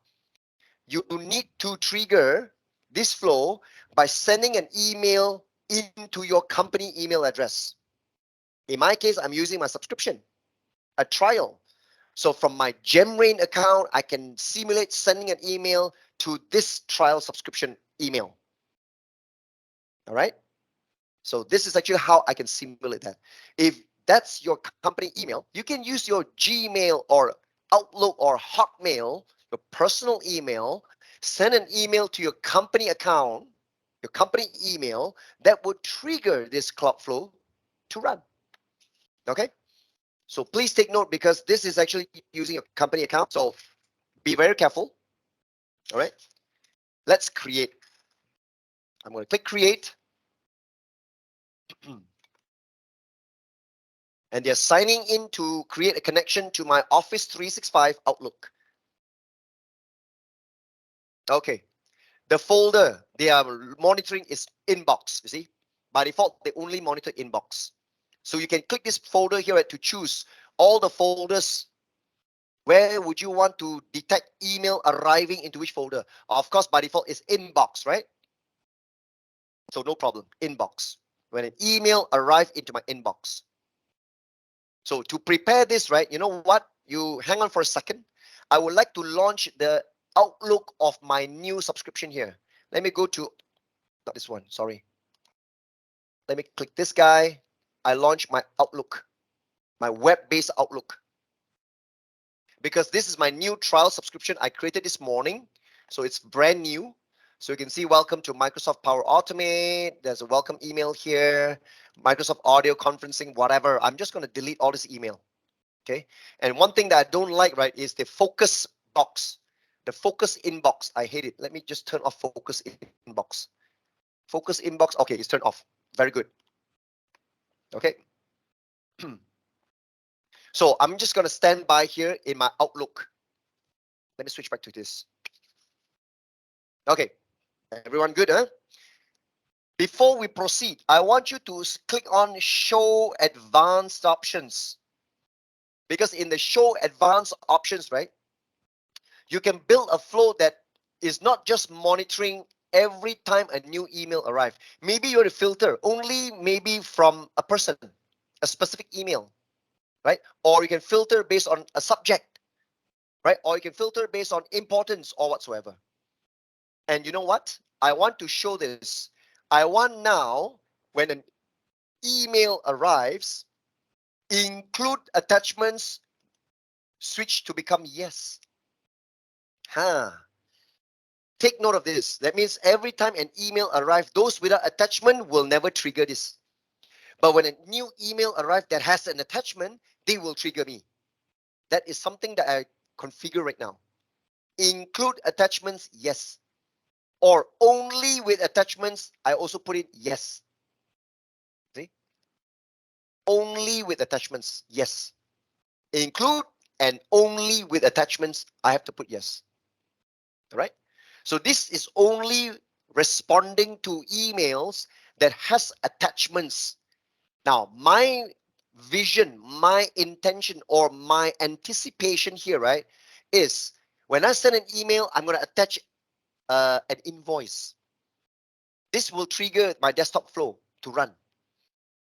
You need to trigger this flow by sending an email into your company email address. In my case, I'm using my subscription, a trial. So from my GemRain account, I can simulate sending an email to this trial subscription email. All right. So this is actually how I can simulate that. If that's your company email, you can use your Gmail or Outlook or Hotmail, your personal email, send an email to your company account, your company email that would trigger this Cloudflow to run. Okay. So please take note because this is actually using a company account. So be very careful. All right. Let's create. I'm going to click create. And they're signing in to create a connection to my Office 365 Outlook. Okay. The folder they are monitoring is inbox. You see, by default, they only monitor inbox. So you can click this folder here to choose all the folders. Where would you want to detect email arriving into which folder? Of course, by default, it's inbox, right? So no problem, inbox. When an email arrives into my inbox. So to prepare this, right, you know what? You hang on for a second. I would like to launch the Outlook of my new subscription here. Let me go to, not this one, sorry. Let me click this guy. I launch my Outlook, my web-based Outlook. Because this is my new trial subscription I created this morning. So it's brand new. So you can see welcome to Microsoft Power Automate. There's a welcome email here, Microsoft audio conferencing, whatever. I'm just going to delete all this email. Okay. And one thing that I don't like, right, is the focus box, the focus inbox. I hate it. Let me just turn off focus inbox. Focus inbox. Okay, it's turned off. Very good. Okay. So I'm just going to stand by here in my Outlook. Let me switch back to this. Okay. Everyone good, huh? Before we proceed, I want you to click on Show Advanced Options. Because in the Show Advanced Options, right, you can build a flow that is not just monitoring every time a new email arrives. Maybe you want to filter only maybe from a person, a specific email, right? Or you can filter based on a subject, right? Or you can filter based on importance or whatsoever. And you know what? I want to show this. I want now, when an email arrives, include attachments, switch to become yes. Huh. Take note of this. That means every time an email arrives, those without attachment will never trigger this. But when a new email arrives that has an attachment, they will trigger me. That is something that I configure right now. Include attachments, yes. Or only with attachments, I also put it yes. See? Only with attachments, yes. Include and only with attachments, I have to put yes. All right? So this is only responding to emails that has attachments. Now, my vision, my intention, or my anticipation here, right, is when I send an email, I'm going to attach an invoice. This will trigger my desktop flow to run.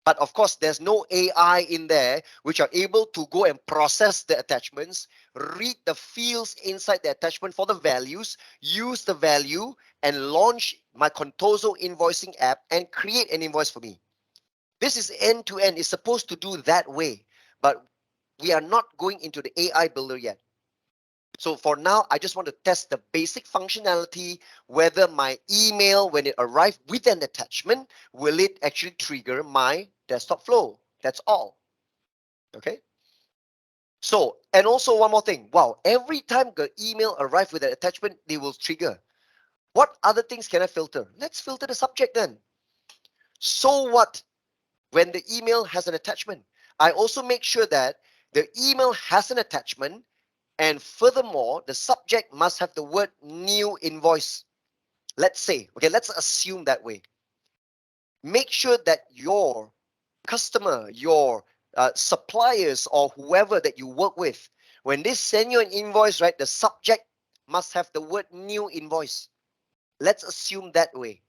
But of course, there's no AI in there which are able to go and process the attachments, read the fields inside the attachment for the values, use the value, and launch my Contoso invoicing app and create an invoice for me. This is end-to-end. It's supposed to do that way. But We are not going into the AI builder yet. So for now, I just want to test the basic functionality, whether my email, when it arrives with an attachment, will it actually trigger my desktop flow? That's all. Okay. So, and also one more thing. Wow, every time the email arrives with an attachment, they will trigger. What other things can I filter? Let's filter the subject then. So what when the email has an attachment? I also make sure that the email has an attachment, and furthermore, the subject must have the word new invoice. Let's say, okay, let's assume that way. Make sure that your customer, your suppliers, or whoever that you work with, when they send you an invoice, right, the subject must have the word new invoice. Let's assume that way.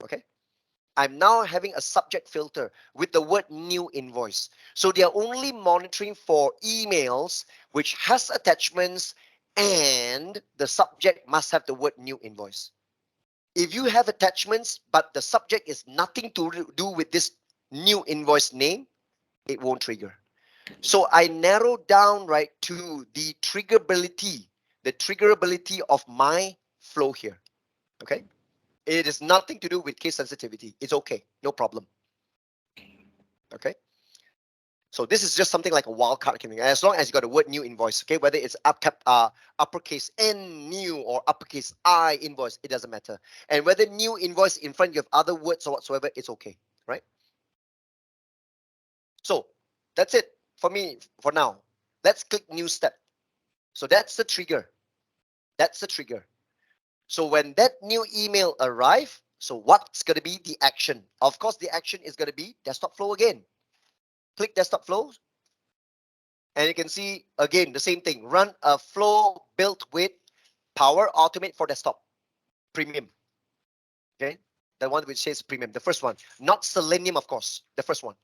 Okay. I'm now having a subject filter with the word new invoice. So they are only monitoring for emails which has attachments and the subject must have the word new invoice. If you have attachments but the subject is nothing to do with this new invoice name, it won't trigger. So I narrowed down right to the triggerability of my flow here. Okay. It is nothing to do with case sensitivity. It's okay. No problem. Okay. So this is just something like a wildcard thing. As long as you got the word new invoice, okay, whether it's uppercase N new or uppercase I invoice, it doesn't matter. And whether new invoice in front you have other words or whatsoever, it's okay, right? So that's it for me for now. Let's click new step. So that's the trigger. That's the trigger. So when that new email arrive, so what's going to be the action? Of course, the action is going to be desktop flow again. Click desktop flow. And you can see, again, the same thing. Run a flow built with Power Automate for Desktop Premium. Okay, the one which says Premium, the first one. Not Selenium, of course, the first one.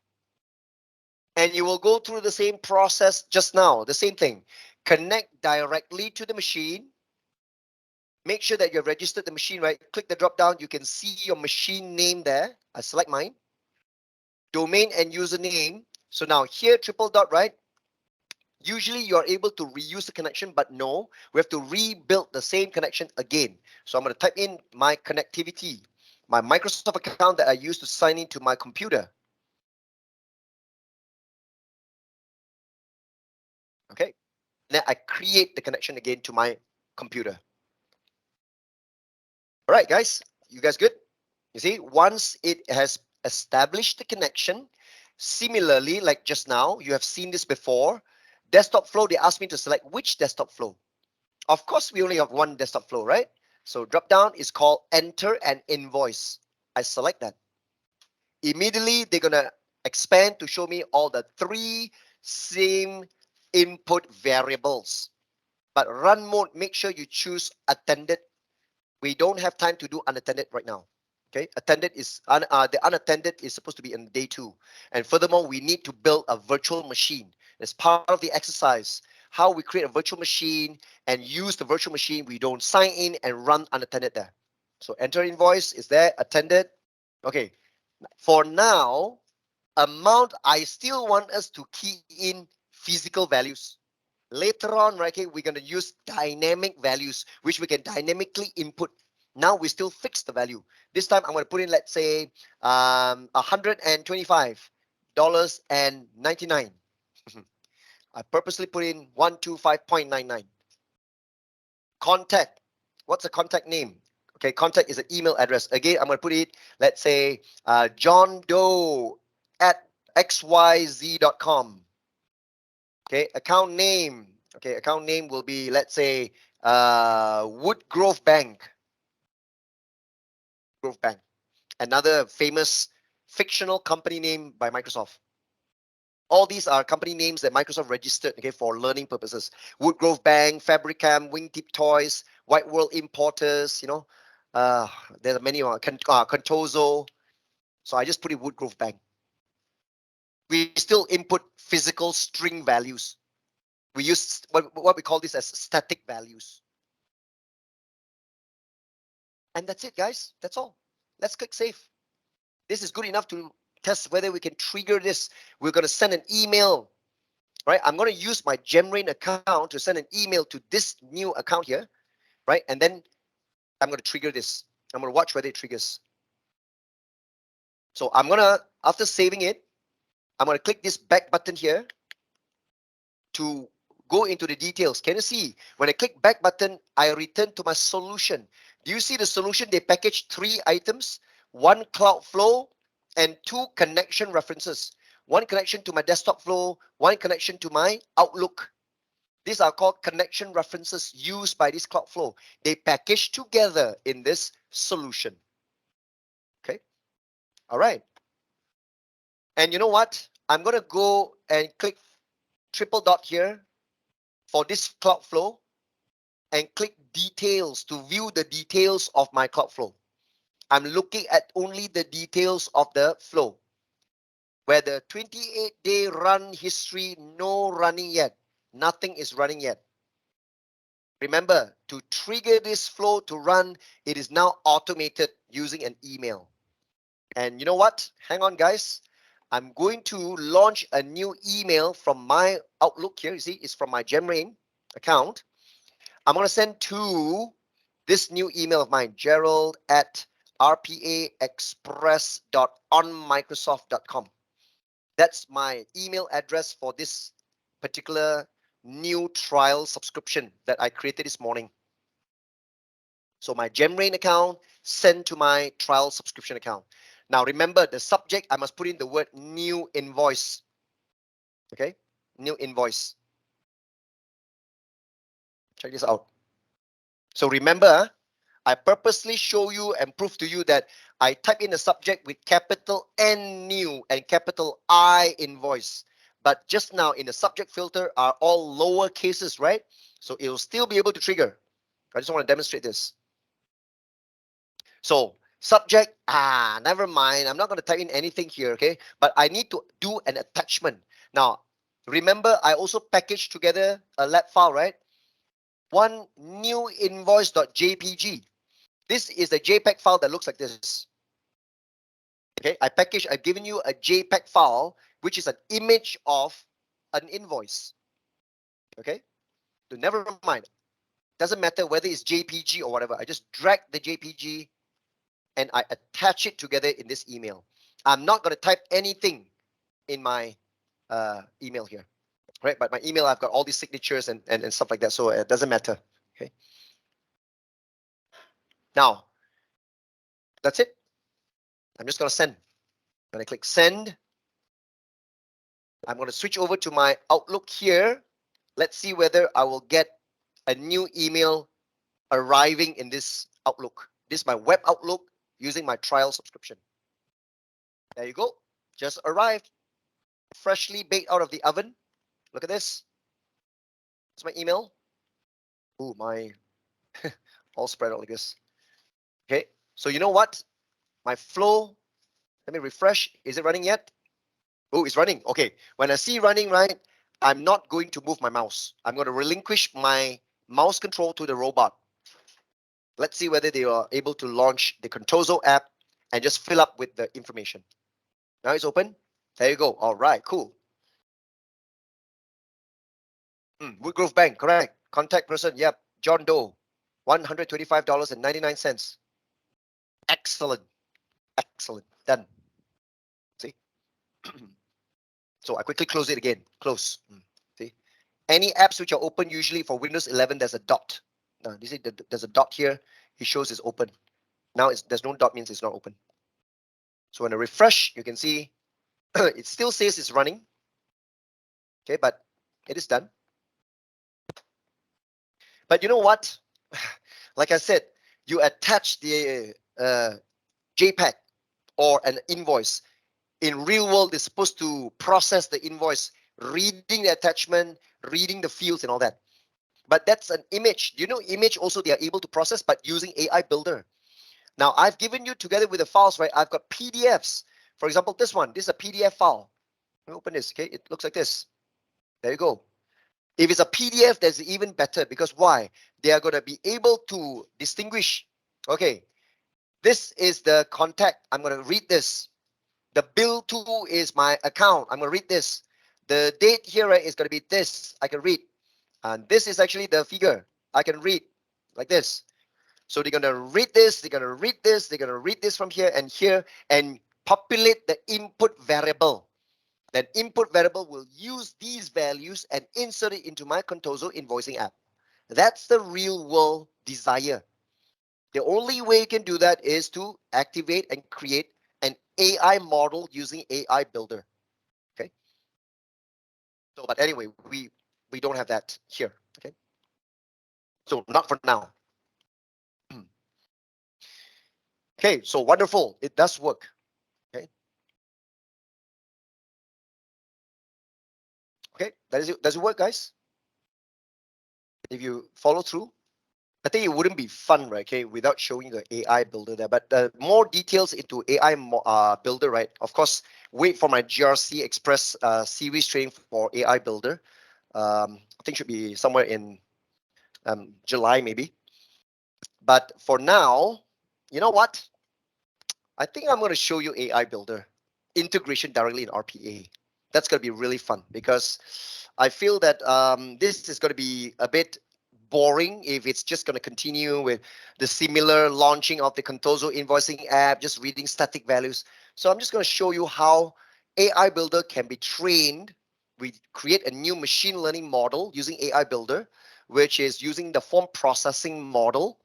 And you will go through the same process just now, the same thing. Connect directly to the machine. Make sure that you've registered the machine, right? Click the drop down. You can see your machine name there. I select mine. Domain and username. So now here, triple dot, right? Usually you're able to reuse the connection, but no, we have to rebuild the same connection again. So I'm going to type in my connectivity, my Microsoft account that I use to sign into my computer. Okay. Then I create the connection again to my computer. All right, guys, you guys good? You see, once it has established the connection, similarly, like just now, you have seen this before, desktop flow, they asked me to select which desktop flow. Of course, we only have one desktop flow, right? So drop down is called enter an invoice. I select that. Immediately, they're going to expand to show me all the three same input variables. But run mode, make sure you choose attended. We don't have time to do unattended right now. Okay, attended is the unattended is supposed to be in day 2. And furthermore, we need to build a virtual machine. As part of the exercise, how we create a virtual machine and use the virtual machine. We don't sign in and run unattended there. So enter invoice is there, attended. Okay, for now, amount, I still want us to key in physical values. Later on, right, okay, we're going to use dynamic values, which we can dynamically input. Now we still fix the value. This time I'm going to put in, let's say, $125.99. I purposely put in 125.99. Contact. What's a contact name? Okay, contact is an email address. Again, I'm going to put it, let's say, John Doe at xyz.com. Okay, account name. Okay, account name will be, let's say, Woodgrove Bank. Grove Bank. Another famous fictional company name by Microsoft. All these are company names that Microsoft registered, okay, for learning purposes. Woodgrove Bank, Fabricam, Wingtip Toys, White World Importers, you know. There are many, Contoso. So I just put in Woodgrove Bank. We still input physical string values. We use what we call this as static values. And that's it, guys. That's all. Let's click save. This is good enough to test whether we can trigger this. We're going to send an email right? I'm going to use my GemRain account to send an email to this new account here, right? And then I'm going to trigger this. I'm going to watch whether it triggers. So I'm going to, after saving it, I'm going to click this back button here to go into the details. Can you see? When I click back button, I return to my solution. Do you see the solution? They package 3 items, 1 cloud flow and 2 connection references. 1 connection to my desktop flow, 1 connection to my Outlook. These are called connection references used by this cloud flow. They package together in this solution. Okay. All right. And you know what? I'm going to go and click triple dot here for this cloud flow and click details to view the details of my cloud flow. I'm looking at only the details of the flow, where the 28-day run history, no running yet. Nothing is running yet. Remember, to trigger this flow to run, it is now automated using an email. And you know what? Hang on, guys. I'm going to launch a new email from my Outlook here. You see, it's from my GemRain account. I'm going to send to this new email of mine, Gerald at rpaexpress.onmicrosoft.com. That's my email address for this particular new trial subscription that I created this morning. So my GemRain account sent to my trial subscription account. Now remember the subject, I must put in the word new invoice. Okay, new invoice. Check this out. So remember, I purposely show you and prove to you that I type in the subject with capital N new and capital I invoice. But just now in the subject filter are all lower cases, right? So it will still be able to trigger. I just want to demonstrate this. So subject, never mind. I'm not going to type in anything here, okay? But I need to do an attachment. Now, remember, I also packaged together a lab file, right? One new invoice.jpg. This is the JPEG file that looks like this. Okay, I've given you a JPEG file, which is an image of an invoice. Okay, so never mind. Doesn't matter whether it's JPG or whatever. I just drag the JPG and I attach it together in this email. I'm not going to type anything in my email here, right? But my email, I've got all these signatures and stuff like that, so it doesn't matter. Okay. Now, that's it. I'm just going to send. I'm going to click send. I'm going to switch over to my Outlook here. Let's see whether I will get a new email arriving in this Outlook. This is my web Outlook using my trial subscription. There you go. Just arrived. Freshly baked out of the oven. Look at this. It's my email. Ooh, my all spread out like this. Okay. So you know what? My flow. Let me refresh. Is it running yet? Oh, it's running. Okay. When I see running, right, I'm not going to move my mouse. I'm going to relinquish my mouse control to the robot. Let's see whether they are able to launch the Contoso app and just fill up with the information. Now it's open. There you go. All right, cool. Woodgrove Bank, correct. Contact person, yep. John Doe, $125.99. Excellent. Excellent. Done. See? So I quickly close it again. Close. See? Any apps which are open usually for Windows 11, there's a dot. Now, you see there's a dot here. It shows it's open. Now there's no dot means it's not open. So when I refresh, you can see it still says it's running. Okay, but it is done. But you know what? Like I said, you attach the JPEG or an invoice. In real world, it's supposed to process the invoice, reading the attachment, reading the fields and all that. But that's an image. You know, image also they are able to process, but using AI Builder. Now, I've given you together with the files, right? I've got PDFs. For example, this one, this is a PDF file. Let me open this, okay? It looks like this. There you go. If it's a PDF, that's even better because why? They are going to be able to distinguish. Okay, this is the contact. I'm going to read this. The bill to is my account. I'm going to read this. The date here, right, is going to be this. I can read. And this is actually the figure. I can read like this. So they're going to read this, they're going to read this, they're going to read this from here, and populate the input variable. Then input variable will use these values and insert it into my Contoso invoicing app. That's the real world desire. The only way you can do that is to activate and create an AI model using AI Builder. Okay. So, but anyway, we don't have that here. Okay. So not for now. Okay. So wonderful. It does work. Okay. Okay. That is it. Does it work, guys? If you follow through. I think it wouldn't be fun, right? Okay, without showing the AI builder there. But more details into AI builder, right? Of course, wait for my GRC Express series training for AI builder. I think should be somewhere in July maybe. But for now, you know what? I think I'm going to show you AI builder integration directly in RPA. That's going to be really fun because I feel that this is going to be a bit boring if it's just going to continue with the similar launching of the Contoso invoicing app, just reading static values. So I'm just going to show you how AI Builder can be trained. We create a new machine learning model using AI Builder, which is using the form processing model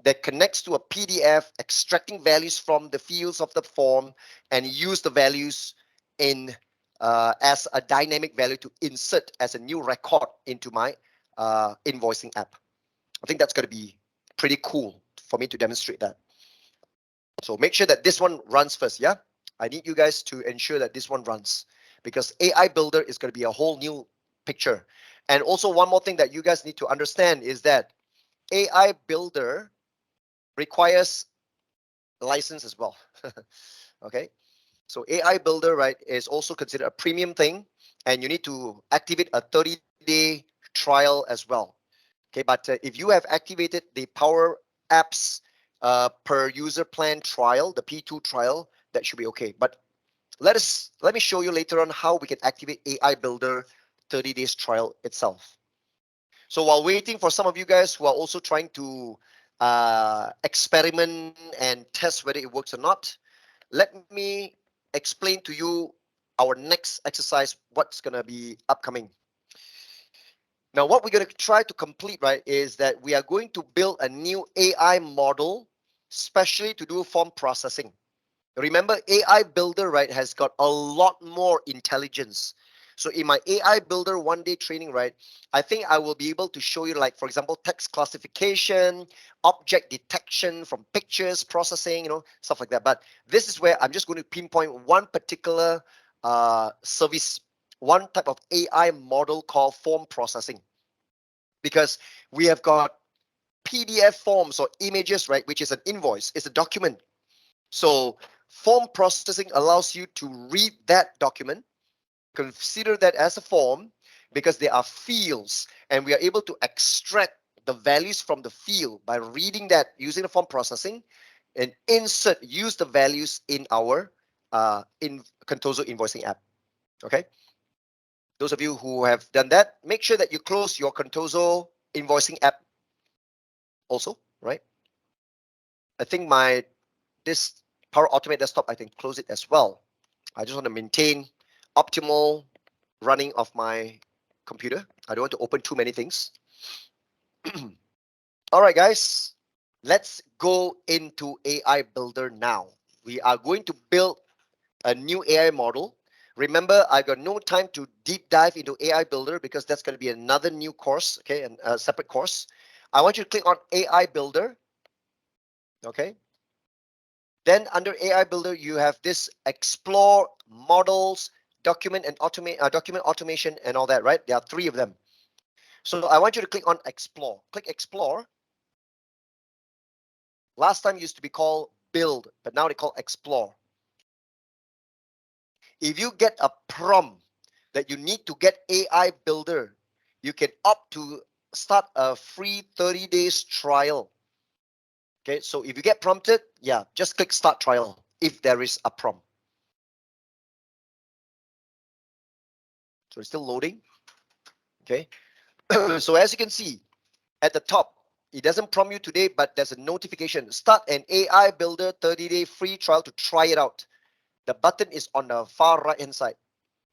that connects to a PDF, extracting values from the fields of the form, and use the values in as a dynamic value to insert as a new record into my invoicing app. I think that's going to be pretty cool for me to demonstrate that. So make sure that this one runs first, yeah? I need you guys to ensure that this one runs because AI Builder is going to be a whole new picture. And also one more thing that you guys need to understand is that AI Builder requires license as well. Okay, so AI Builder, right, is also considered a premium thing, and you need to activate a 30-day trial as well. Okay, but if you have activated the Power Apps per user plan trial, the P2 trial, that should be okay. But let me show you later on how we can activate AI Builder 30 days trial itself. So while waiting for some of you guys who are also trying to experiment and test whether it works or not, let me explain to you our next exercise, what's going to be upcoming. Now, what we're going to try to complete, right, is that we are going to build a new AI model, especially to do form processing. Remember, AI Builder, right, has got a lot more intelligence. So in my AI Builder one-day training, right, I think I will be able to show you, like, for example, text classification, object detection from pictures, processing, stuff like that. But this is where I'm just going to pinpoint one particular service, one type of AI model called form processing. Because we have got PDF forms or images, right, which is an invoice, it's a document. So form processing allows you to read that document, consider that as a form because there are fields, and we are able to extract the values from the field by reading that using the form processing and use the values in our in Contoso invoicing app. Okay. Those of you who have done that, make sure that you close your Contoso invoicing app also, right? I think this Power Automate desktop, I can close it as well. I just want to maintain optimal running of my computer. I don't want to open too many things. All right, guys, let's go into AI Builder now. We are going to build a new AI model. Remember, I've got no time to deep dive into AI Builder because that's going to be another new course, okay, and a separate course. I want you to click on AI Builder, okay? Then under AI Builder, you have this Explore Models, Document Automation, and all that, right? There are 3 of them. So I want you to click on Explore. Click Explore. Last time used to be called Build, but now they call Explore. If you get a prompt that you need to get AI Builder, you can opt to start a free 30 days trial. Okay, so if you get prompted, yeah, just click Start Trial if there is a prompt. So it's still loading. Okay. So as you can see at the top, it doesn't prompt you today, but there's a notification. Start an AI Builder 30-day free trial to try it out. The button is on the far right-hand side.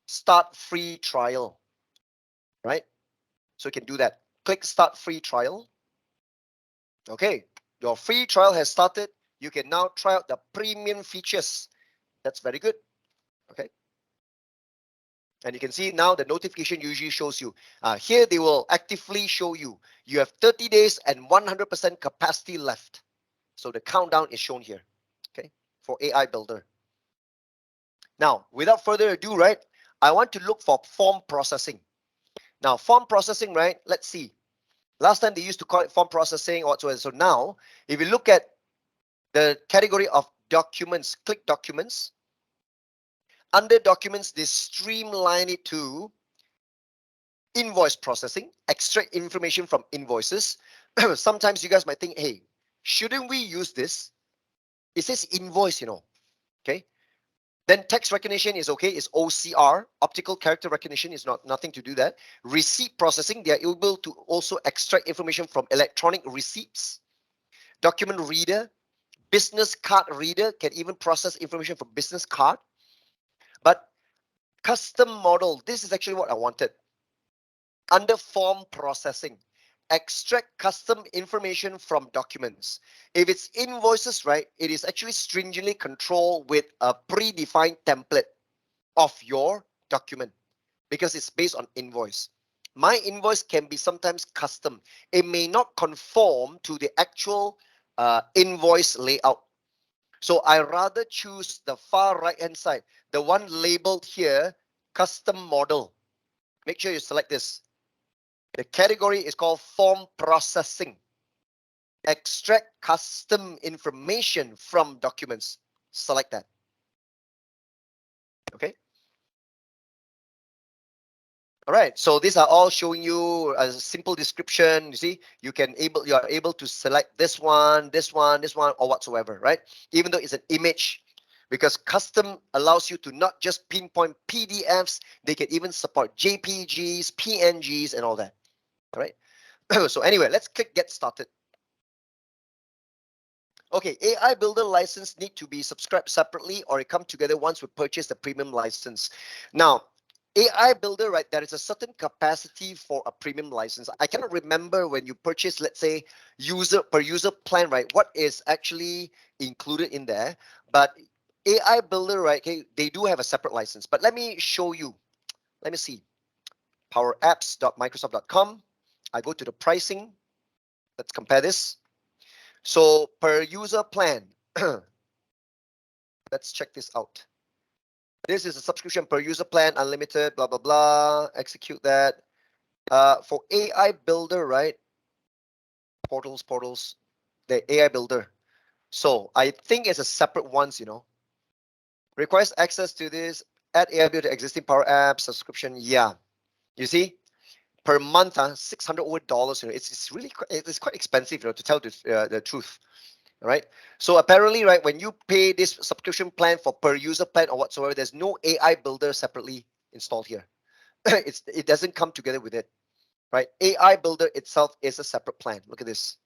Start free trial. Right? So you can do that. Click Start Free Trial. Okay. Your free trial has started. You can now try out the premium features. That's very good. Okay. And you can see now the notification usually shows you. Here they will actively show you. You have 30 days and 100% capacity left. So the countdown is shown here. Okay. For AI Builder. Now, without further ado, right, I want to look for form processing. Now, form processing, right, let's see. Last time they used to call it form processing or whatsoever. So now, if you look at the category of documents, click documents. Under documents, they streamline it to invoice processing, extract information from invoices. Sometimes you guys might think, hey, shouldn't we use this? It says invoice, okay? Then text recognition is okay, it's OCR. Optical character recognition is nothing to do that. Receipt processing, they are able to also extract information from electronic receipts. Document reader, business card reader can even process information from business card. But custom model, this is actually what I wanted. Under form processing, extract custom information from documents. If it's invoices, right, it is actually stringently controlled with a predefined template of your document because it's based on invoice. My invoice can be sometimes custom. It may not conform to the actual invoice layout. So I rather choose the far right hand side, the one labeled here, custom model. Make sure you select this. The category is called form processing. Extract custom information from documents. Select that. Okay. All right. So these are all showing you a simple description. You see, you are able to select this one, or whatsoever, right? Even though it's an image, because custom allows you to not just pinpoint PDFs, they can even support JPGs, PNGs, and all that. All right. So anyway, let's click Get Started. Okay, AI Builder license need to be subscribed separately or it come together once we purchase the premium license. Now, AI Builder, right, there is a certain capacity for a premium license. I cannot remember when you purchase, let's say, per user plan, right, what is actually included in there. But AI Builder, right, okay, they do have a separate license. But let me show you. Let me see. powerapps.microsoft.com. I go to the pricing. Let's compare this. So per user plan, let's check this out. This is a subscription per user plan, unlimited, blah, blah, blah. Execute that. For AI Builder, right? Portals, the AI Builder. So I think it's a separate ones, Requires access to this, add AI Builder to existing Power Apps, subscription, yeah. You see? Per month, $600 over, it's really it's quite expensive, to tell the truth. All right. So apparently, right, when you pay this subscription plan for per user plan or whatsoever, there's no AI Builder separately installed here. It doesn't come together with it, right? AI Builder itself is a separate plan. Look at this.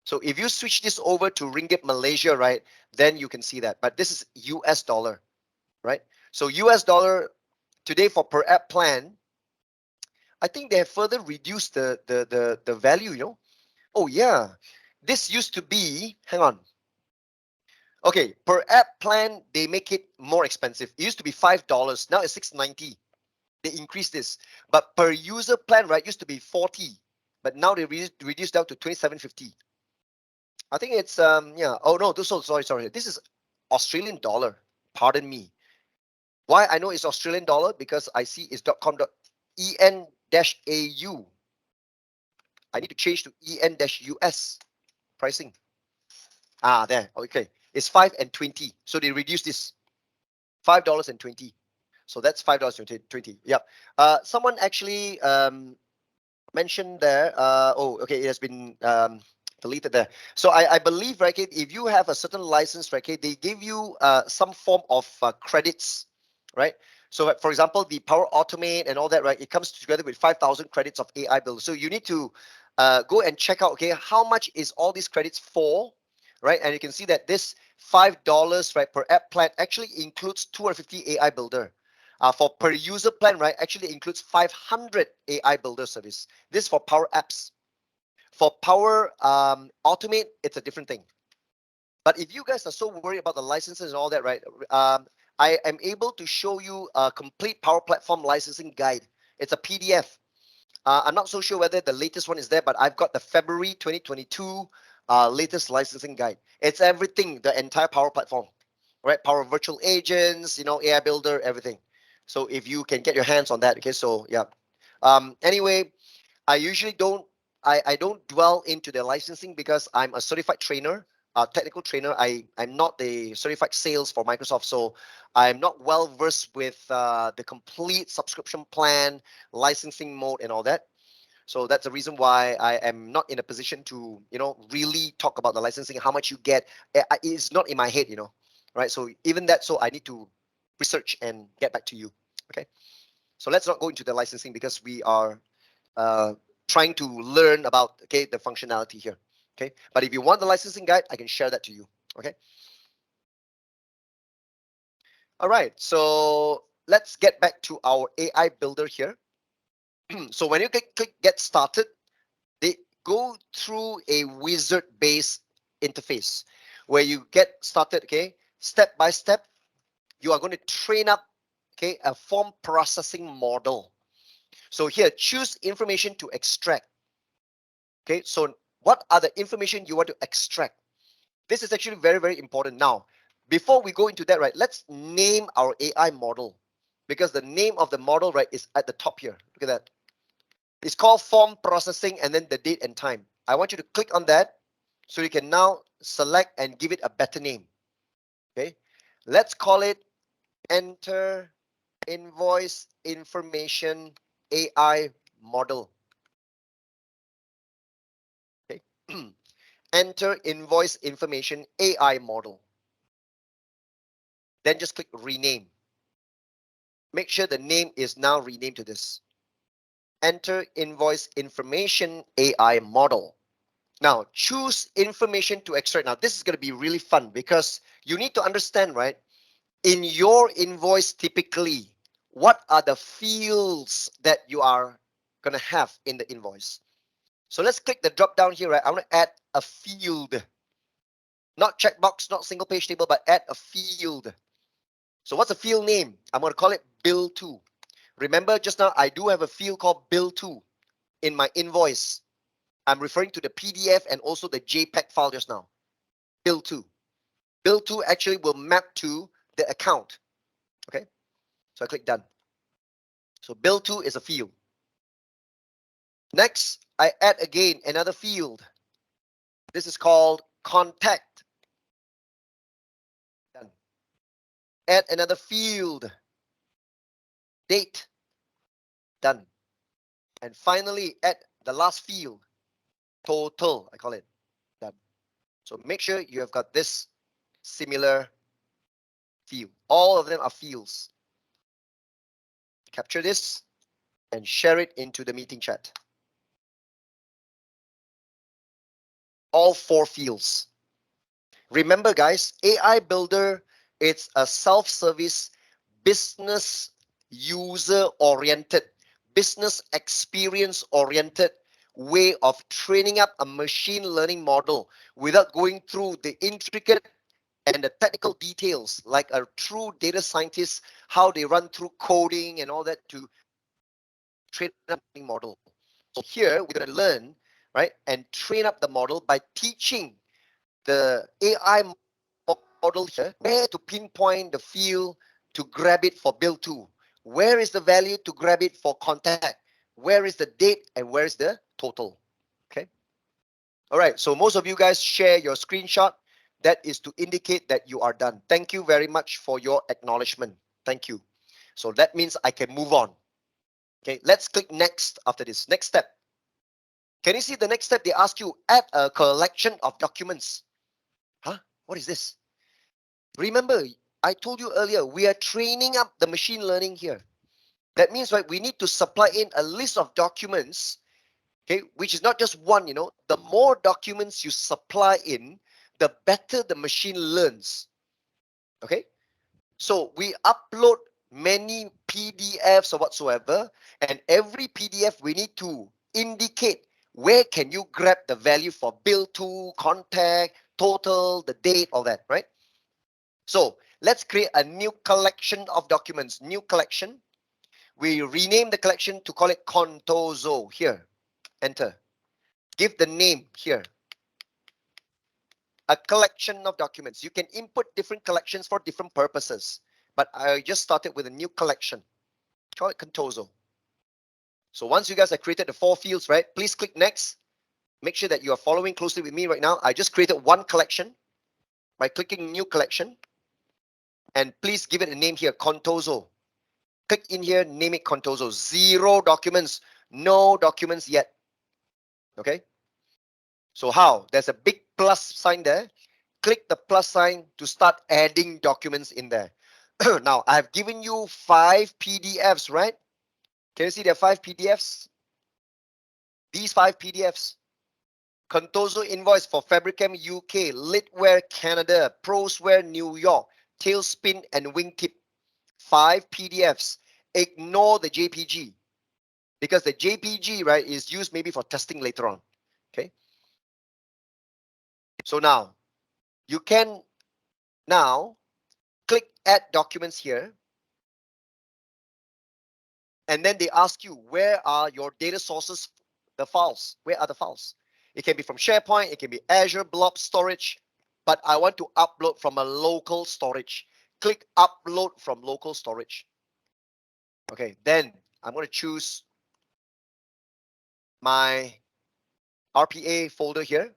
So if you switch this over to Ringgit Malaysia, right, then you can see that. But this is US dollar, right? So US dollar today for per app plan, I think they have further reduced the value, Oh yeah, this used to be, hang on. Okay, per app plan, they make it more expensive. It used to be $5. Now it's $6.90. They increased this. But per user plan, right, used to be 40. But now they reduced down to 27.50. I think it's, yeah. Oh, no, sorry. This is Australian dollar. Pardon me. Why I know it's Australian dollar? Because I see it's .com.en-au. I need to change to en-us pricing. There. Okay. It's 5 and 20. So they reduced this. $5.20. So that's $5.20. Yep. Someone actually mentioned there. Okay, it has been deleted there. So I believe, right, if you have a certain license, right, they give you some form of credits, right? So for example, the Power Automate and all that, right? It comes together with 5,000 credits of AI Builder. So you need to go and check out, okay, how much is all these credits for, right? And you can see that this $5, right, per app plan actually includes 250 AI Builder. For per user plan, right, actually includes 500 AI Builder service. This for Power Apps. For Power Automate, it's a different thing. But if you guys are so worried about the licenses and all that, right, I am able to show you a complete Power Platform licensing guide. It's a PDF. I'm not so sure whether the latest one is there, but I've got the February 2022 latest licensing guide. It's everything, the entire Power Platform, right? Power Virtual Agents, you know, AI Builder, everything. So if you can get your hands on that, okay, so yeah. Anyway, I usually I don't dwell into the licensing because I'm a certified trainer, technical trainer. I'm not the certified sales for Microsoft, so I'm not well versed with the complete subscription plan, licensing mode, and all that. So that's the reason why I am not in a position to, you know, really talk about the licensing, how much you get. It's not in my head, you know, right? So even that, so I need to research and get back to you. Okay. So let's not go into the licensing because we are uh, trying to learn about, okay, the functionality here. Okay, but if you want the licensing guide, I can share that to you. Okay. All right. So let's get back to our AI builder here. So when you click get started, they go through a wizard-based interface where you get started. Okay, step by step, you are going to train up, okay, a form processing model. So here, choose information to extract. Okay, so what are the information you want to extract? This is actually very, very important. Now, before we go into that, right, let's name our AI model because the name of the model, right, is at the top here. Look at that. It's called form processing and then the date and time. I want you to click on that so you can now select and give it a better name. Okay, let's call it enter invoice information AI model. Okay. Enter invoice information AI model. Then just click rename. Make sure the name is now renamed to this. Enter invoice information AI model. Now choose information to extract. Now this is going to be really fun because you need to understand, right? In your invoice, typically, what are the fields that you are going to have in the invoice? So let's click the drop down here, right? I want to add a field, not checkbox, not single page table, but add a field. So what's a field name? I'm going to call it bill to. Remember just now, I do have a field called bill to in my invoice. I'm referring to the PDF and also the JPEG file just now. Bill to. Bill to actually will map to the account. Okay. So I click done. So bill to is a field. Next, I add again another field. This is called contact. Done. Add another field. Date. Done. And finally, add the last field. Total, I call it. Done. So make sure you have got this similar field. All of them are fields. Capture this and share it into the meeting chat. All 4 fields. Remember, guys, AI Builder, it's a self-service, business user-oriented, business experience-oriented way of training up a machine learning model without going through the intricate and the technical details like a true data scientist, how they run through coding and all that to train up a model. So here we're going to learn, right, and train up the model by teaching the AI model here where to pinpoint the field to grab it for bill to. Where is the value to grab it for contact? Where is the date and where is the total? Okay. All right. So most of you guys share your screenshot. That is to indicate that you are done. Thank you very much for your acknowledgement. Thank you. So that means I can move on. Okay. Let's click next after this. Next step. Can you see the next step? They ask you add a collection of documents. Huh? What is this? Remember, I told you earlier, we are training up the machine learning here. That means, right, we need to supply in a list of documents, okay, which is not just one, the more documents you supply in, the better the machine learns, okay? So we upload many PDFs or whatsoever, and every PDF we need to indicate where can you grab the value for bill to, contact, total, the date, all that, right? So let's create a new collection of documents, new collection. We rename the collection to call it Contoso. Here, enter. Give the name here. A collection of documents. You can input different collections for different purposes, but I just started with a new collection. Call it Contoso. So once you guys have created the 4 fields, right, please click next. Make sure that you are following closely with me right now. I just created one collection by clicking new collection, and please give it a name here, Contoso. Click in here, name it Contoso. 0 documents, no documents yet. Okay. So how? There's a big plus sign there. Click the plus sign to start adding documents in there. Now, I've given you 5 PDFs, right? Can you see there are 5 PDFs? These 5 PDFs. Contoso invoice for Fabricam UK, Litware Canada, Prosware New York, Tailspin and Wingtip. 5 PDFs. Ignore the JPG because the JPG, right, is used maybe for testing later on. Okay. So now you can now click add documents here, and then they ask you where are your data sources, the files. Where are the files? It can be from SharePoint, it can be Azure Blob Storage, but I want to upload from a local storage. Click upload from local storage. Okay, then I'm going to choose my RPA folder here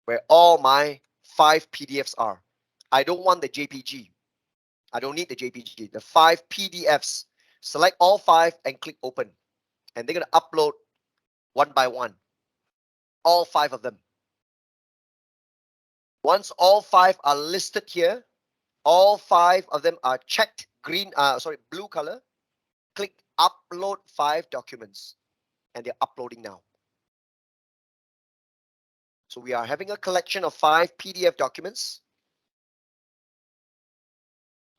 where all my 5 PDFs are. I don't want the JPG. I don't need the JPG. The 5 PDFs. Select all 5 and click open. And they're going to upload one by one. All 5 of them. Once all 5 are listed here, all 5 of them are checked blue color. Click upload 5 documents. And they're uploading now. So we are having a collection of 5 PDF documents.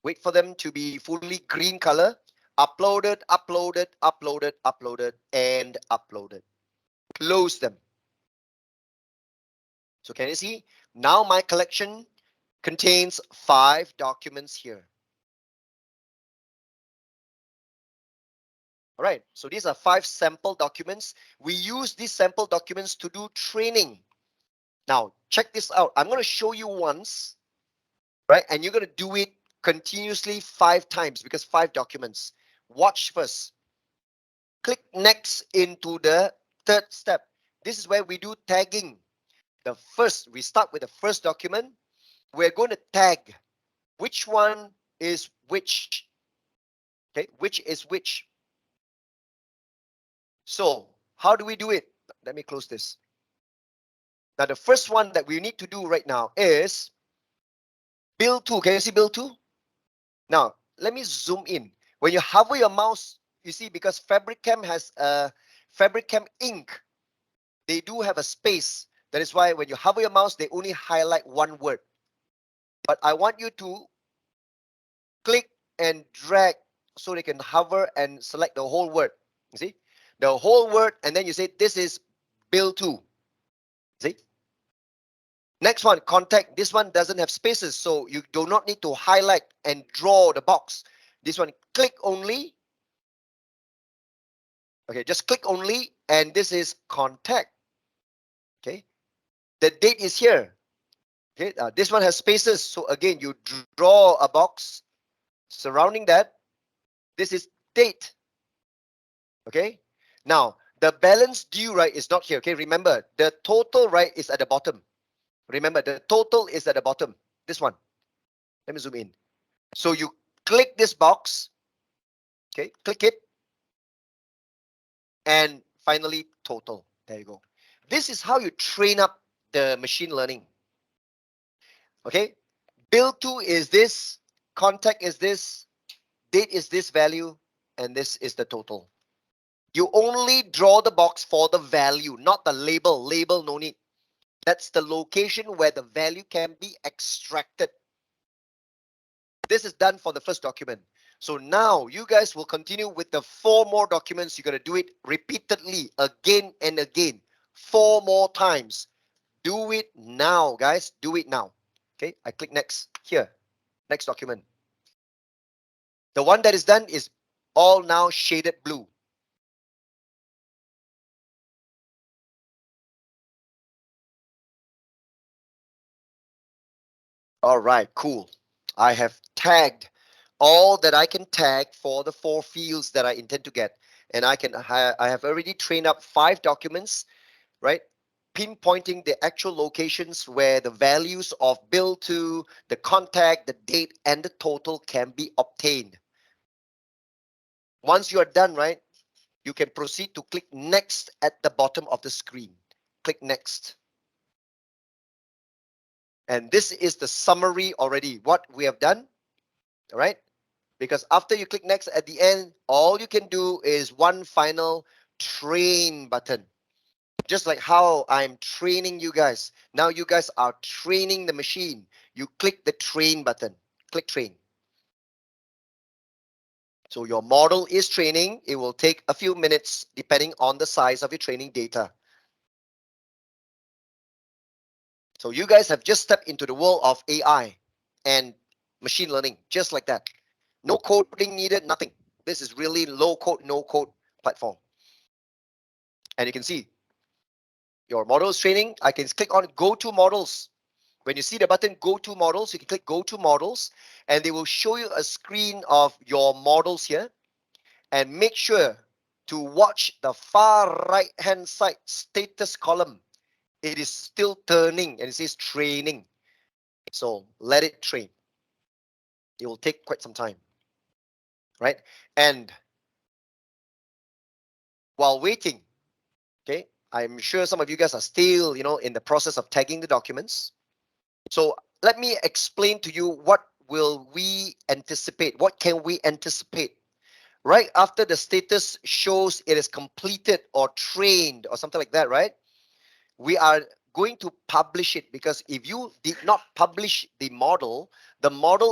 Wait for them to be fully green color. Uploaded, uploaded, uploaded, uploaded, and uploaded. Close them. So can you see? Now my collection contains 5 documents here. All right, so these are 5 sample documents. We use these sample documents to do training. Now, check this out. I'm going to show you once, right? And you're going to do it continuously 5 times because 5 documents. Watch first. Click next into the 3rd step. This is where we do tagging. We start with the first document. We're going to tag which one is which. Okay, which is which. So how do we do it? Let me close this. Now the first one that we need to do right now is bill 2. Can you see bill 2? Now let me zoom in. When you hover your mouse, you see, because Fabricam has a Fabricam Inc. They do have a space. That is why when you hover your mouse, they only highlight one word. But I want you to click and drag so they can hover and select the whole word. You see? The whole word, and then you say, this is bill 2. See? Next one, contact. This one doesn't have spaces, so you do not need to highlight and draw the box. This one, click only. Okay, just click only, and this is contact. Okay, the date is here. Okay, this one has spaces, so again, you draw a box surrounding that. This is date. Okay, now the balance due, right, is not here. Okay, remember the total, right, is at the bottom. Remember the total is at the bottom. This one. Let me zoom in. So you click this box. Okay, click it. And finally, total. There you go. This is how you train up the machine learning. Okay, bill 2 is this. contact is this, date is this value, and this is the total. You only draw the box for the value, not the label. Label, no need. That's the location where the value can be extracted. This is done for the first document. So now you guys will continue with the 4 more documents. You're going to do it repeatedly again and again, 4 more times. Do it now, guys. Do it now. Okay, I click next here. Next document. The one that is done is all now shaded blue. All right, cool. I have tagged all that I can tag for the 4 fields that I intend to get. And I have already trained up 5 documents, right? Pinpointing the actual locations where the values of bill to, the contact, the date, and the total can be obtained. Once you are done, right, you can proceed to click next at the bottom of the screen. Click next. And this is the summary already, what we have done, all right? Because after you click next at the end, all you can do is one final train button. Just like how I'm training you guys. Now you guys are training the machine. You click the train button. Click train. So your model is training. It will take a few minutes depending on the size of your training data. So you guys have just stepped into the world of AI and machine learning, just like that. No coding needed, nothing. This is really low code, no code platform. And you can see your model is training. I can click on go to models. When you see the button go to models, you can click go to models and they will show you a screen of your models here. And make sure to watch the far right hand side status column. It is still turning and it says training. So let it train. It will take quite some time, right? And while waiting, okay, I'm sure some of you guys are still, in the process of tagging the documents. So let me explain to you what will we anticipate? What can we anticipate? Right after the status shows it is completed or trained or something like that, right? We are going to publish it because if you did not publish the model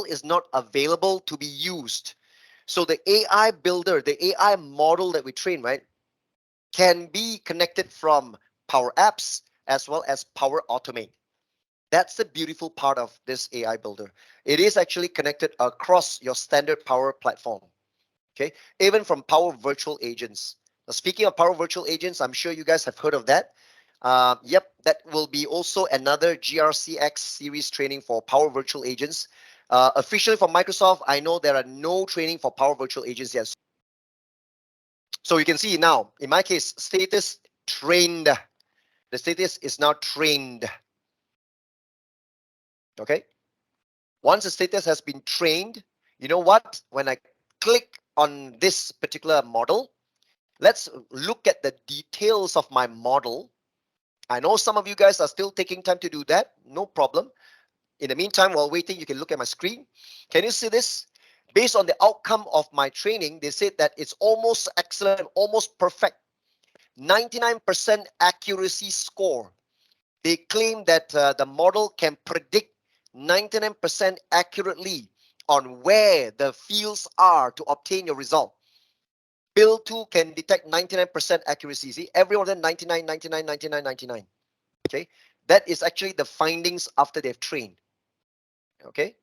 is not available to be used. So the AI builder, the AI model that we train, right, can be connected from Power Apps as well as Power Automate. That's the beautiful part of this AI builder. It is actually connected across your standard Power platform. Okay, even from Power Virtual Agents. Now, speaking of Power Virtual Agents, I'm sure you guys have heard of that. Yep, that will be also another GRC-X series training for Power Virtual Agents. Officially from Microsoft, I know there are no training for Power Virtual Agents yet. So you can see now, in my case, status trained. The status is now trained. Okay. Once the status has been trained, you know what? When I click on this particular model, let's look at the details of my model. I know some of you guys are still taking time to do that. No problem. In the meantime, while waiting, you can look at my screen. Can you see this? Based on the outcome of my training, they said that it's almost excellent, almost perfect. 99% accuracy score. They claim that the model can predict 99% accurately on where the fields are to obtain your result. Bill 2 can detect 99% accuracy. See, every one of them 99, 99, 99, 99. Okay, that is actually the findings after they've trained. Okay,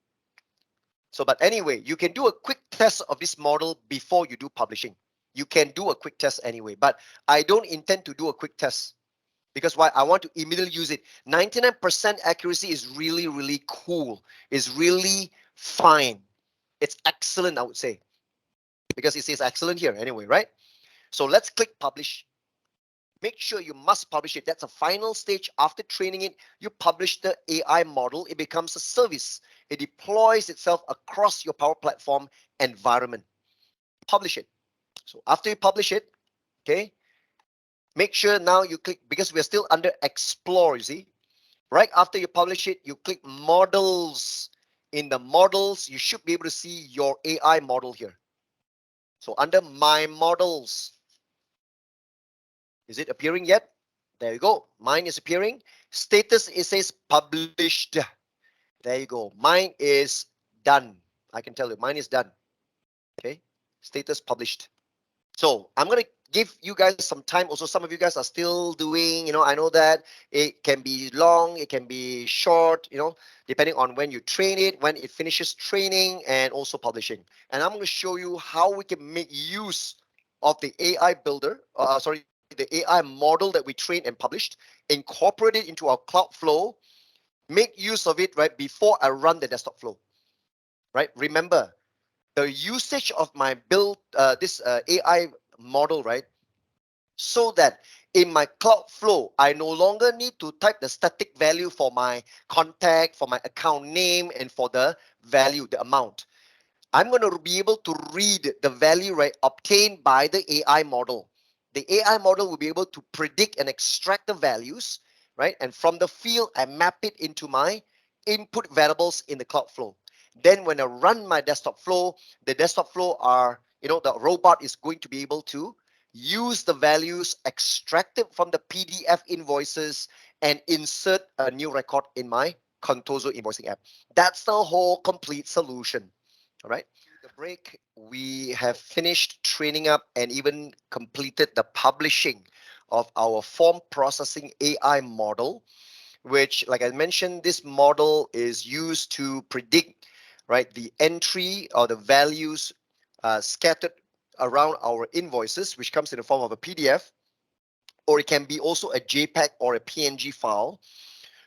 so but anyway, you can do a quick test of this model before you do publishing. You can do a quick test anyway, but I don't intend to do a quick test because why? I want to immediately use it. 99% accuracy is really, really cool. It's really fine. It's excellent, I would say, because it says excellent here anyway, right? So let's click publish. Make sure you must publish it. That's a final stage. After training it, you publish the AI model. It becomes a service. It deploys itself across your Power Platform environment. Publish it. So after you publish it, okay, make sure now you click, because we're still under explore, you see. Right after you publish it, you click models in the models, you should be able to see your AI model here. So under my models, is it appearing yet? There you go. Mine is appearing. Status, it says published. There you go. Mine is done. I can tell you, mine is done. Okay. Status published. So I'm going to give you guys some time. Also, some of you guys are still doing, I know that it can be long, it can be short, depending on when you train it, when it finishes training, and also publishing. And I'm going to show you how we can make use of the AI builder, the AI model that we trained and published, incorporate it into our cloud flow, make use of it, right, before I run the desktop flow, right? Remember, the usage of my this AI model, right? So that in my cloud flow, I no longer need to type the static value for my contact, for my account name, and for the value, the amount. I'm going to be able to read the value, right, obtained by the AI model. The AI model will be able to predict and extract the values, right? And from the field, I map it into my input variables in the cloud flow. Then when I run my desktop flow, the desktop flow are, the robot is going to be able to use the values extracted from the PDF invoices and insert a new record in my Contoso invoicing app. That's the whole complete solution. All right. The break, we have finished training up and even completed the publishing of our form processing AI model, which, like I mentioned, this model is used to predict, right, the entry or the values scattered around our invoices, which comes in the form of a PDF, or it can be also a JPEG or a PNG file,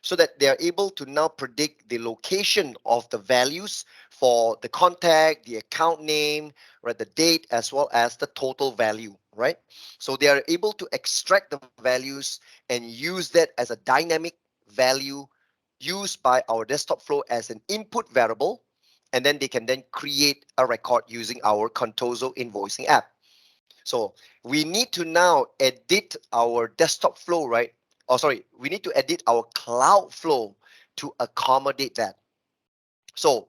so that they are able to now predict the location of the values for the contact, the account name, right, the date, as well as the total value, right? So they are able to extract the values and use that as a dynamic value used by our desktop flow as an input variable, and then they can then create a record using our Contoso invoicing app. So we need to now edit our desktop flow, right? Oh, sorry, we need to edit our cloud flow to accommodate that. So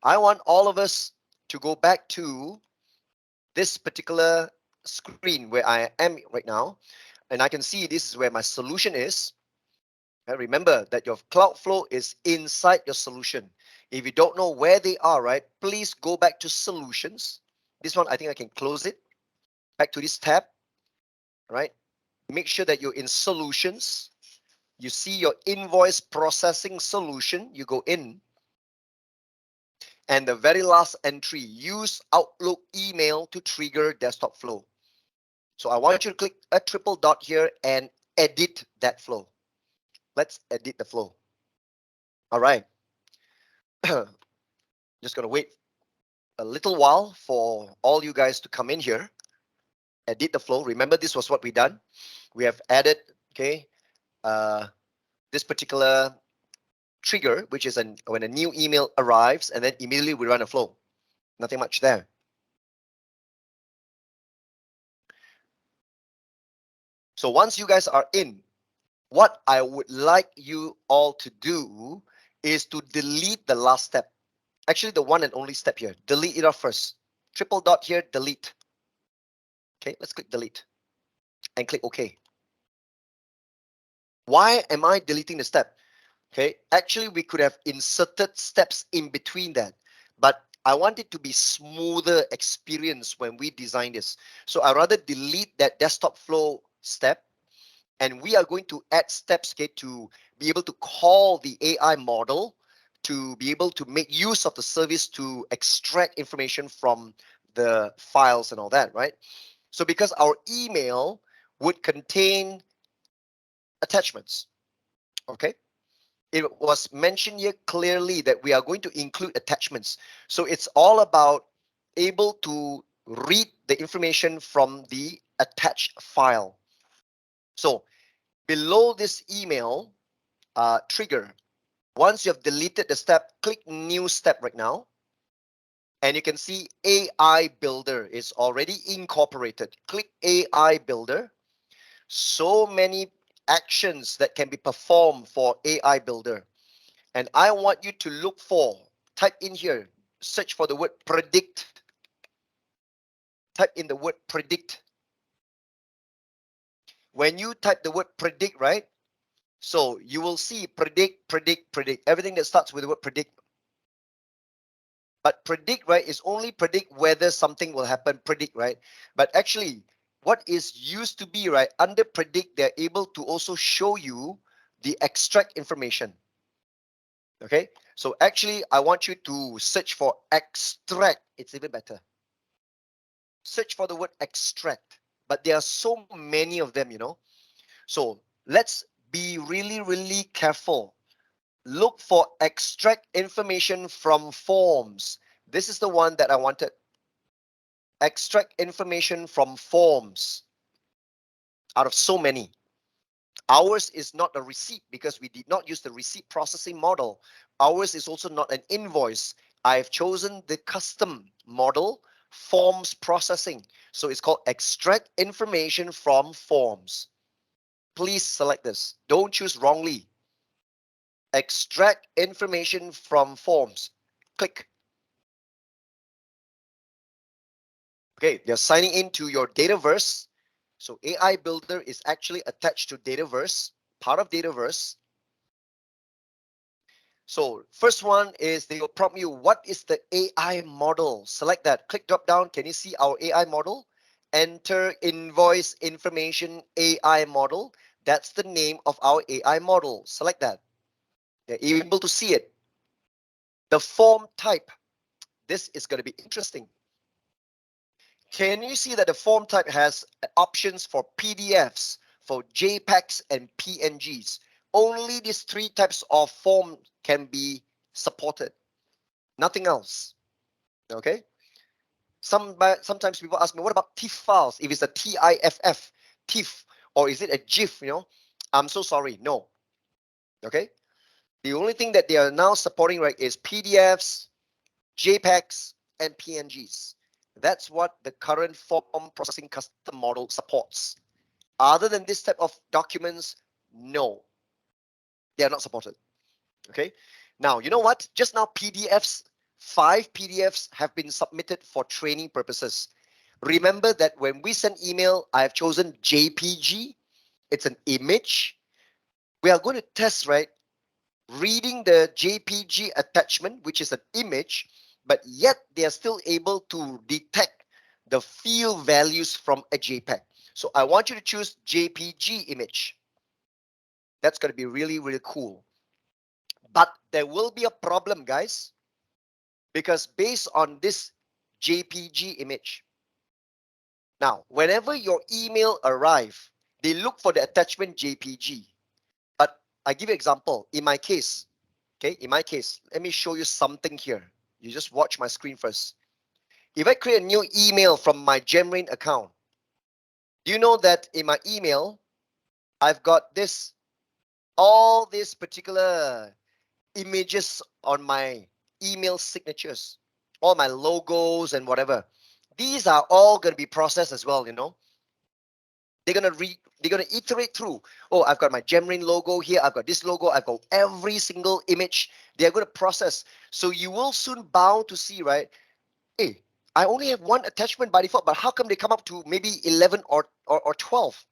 I want all of us to go back to this particular screen where I am right now, and I can see this is where my solution is. And remember that your cloud flow is inside your solution. If you don't know where they are, right, please go back to solutions. This one, I think I can close it. Back to this tab, right? Make sure that you're in solutions. You see your invoice processing solution, you go in, and the very last entry, use Outlook email to trigger desktop flow. So I want you to click a triple dot here and edit that flow. Let's edit the flow. All right. Just going to wait a little while for all you guys to come in here. Edit the flow. Remember, this was what we done. We have added, okay, this particular trigger, which is when a new email arrives, and then immediately we run a flow. Nothing much there. So once you guys are in, what I would like you all to do is to delete the last step. Actually, the one and only step here. Delete it off first. Triple dot here, delete. Okay, let's click delete and click OK. Why am I deleting the step? Okay, actually, we could have inserted steps in between that, but I want it to be smoother experience when we design this. So I rather delete that desktop flow step, and we are going to add steps, okay, to be able to call the AI model to be able to make use of the service to extract information from the files and all that, right? So because our email would contain attachments, okay? It was mentioned here clearly that we are going to include attachments. So it's all about able to read the information from the attached file. So below this email trigger, once you have deleted the step, click new step right now. And you can see AI Builder is already incorporated. Click AI Builder. So many actions that can be performed for AI Builder. And I want you to look for type in here, search for the word predict. Type in the word predict. When you type the word predict, right? So you will see predict, predict, predict. Everything that starts with the word predict. But predict, right, is only predict whether something will happen, predict, right? But actually, what is used to be, right, under predict, they're able to also show you the extract information. Okay, so actually, I want you to search for extract. It's even better. Search for the word extract. But there are so many of them, you know. So let's be really, really careful. Look for extract information from forms. This is the one that I wanted. Extract information from forms out of so many. Ours is not a receipt because we did not use the receipt processing model. Ours is also not an invoice. I've chosen the custom model, forms processing. So it's called extract information from forms. Please select this. Don't choose wrongly. Extract information from forms. Click. Okay, you're signing into your Dataverse. So AI Builder is actually attached to Dataverse, part of Dataverse. So first one is they will prompt you, what is the AI model? Select that. Click drop down. Can you see our AI model? Enter invoice information AI model. That's the name of our AI model. Select that. You're able to see it. The form type. This is going to be interesting. Can you see that the form type has options for PDFs, for JPEGs and PNGs? Only these three types of form can be supported. Nothing else. Okay. Sometimes people ask me, what about TIFF files? If it's a TIFF, TIFF, or is it a GIF? You know, I'm so sorry. No. Okay. The only thing that they are now supporting, right, is PDFs, JPEGs, and PNGs. That's what the current form processing custom model supports. Other than this type of documents, no, they are not supported. Okay. Now, you know what? Just now, PDFs, 5 PDFs have been submitted for training purposes. Remember that when we send email, I have chosen JPG. It's an image. We are going to test, right? Reading the JPG attachment, which is an image, but yet they are still able to detect the field values from a JPEG. So I want you to choose JPG image. That's going to be really, really cool. But there will be a problem, guys, because based on this JPG image, now, whenever your email arrive, they look for the attachment JPG. But I give you an example. In my case, okay, in my case, let me show you something here. You just watch my screen first. If I create a new email from my Gemrain account, do you know that in my email, I've got this, all these particular images on my email signatures, all my logos and whatever. These are all going to be processed as well, you know. They're gonna iterate through. Oh, I've got my Gemrain logo here. I've got this logo. I've got every single image. They're gonna process. So you will soon bound to see, right? Hey, I only have one attachment by default, but how come they come up to maybe 11 or 12?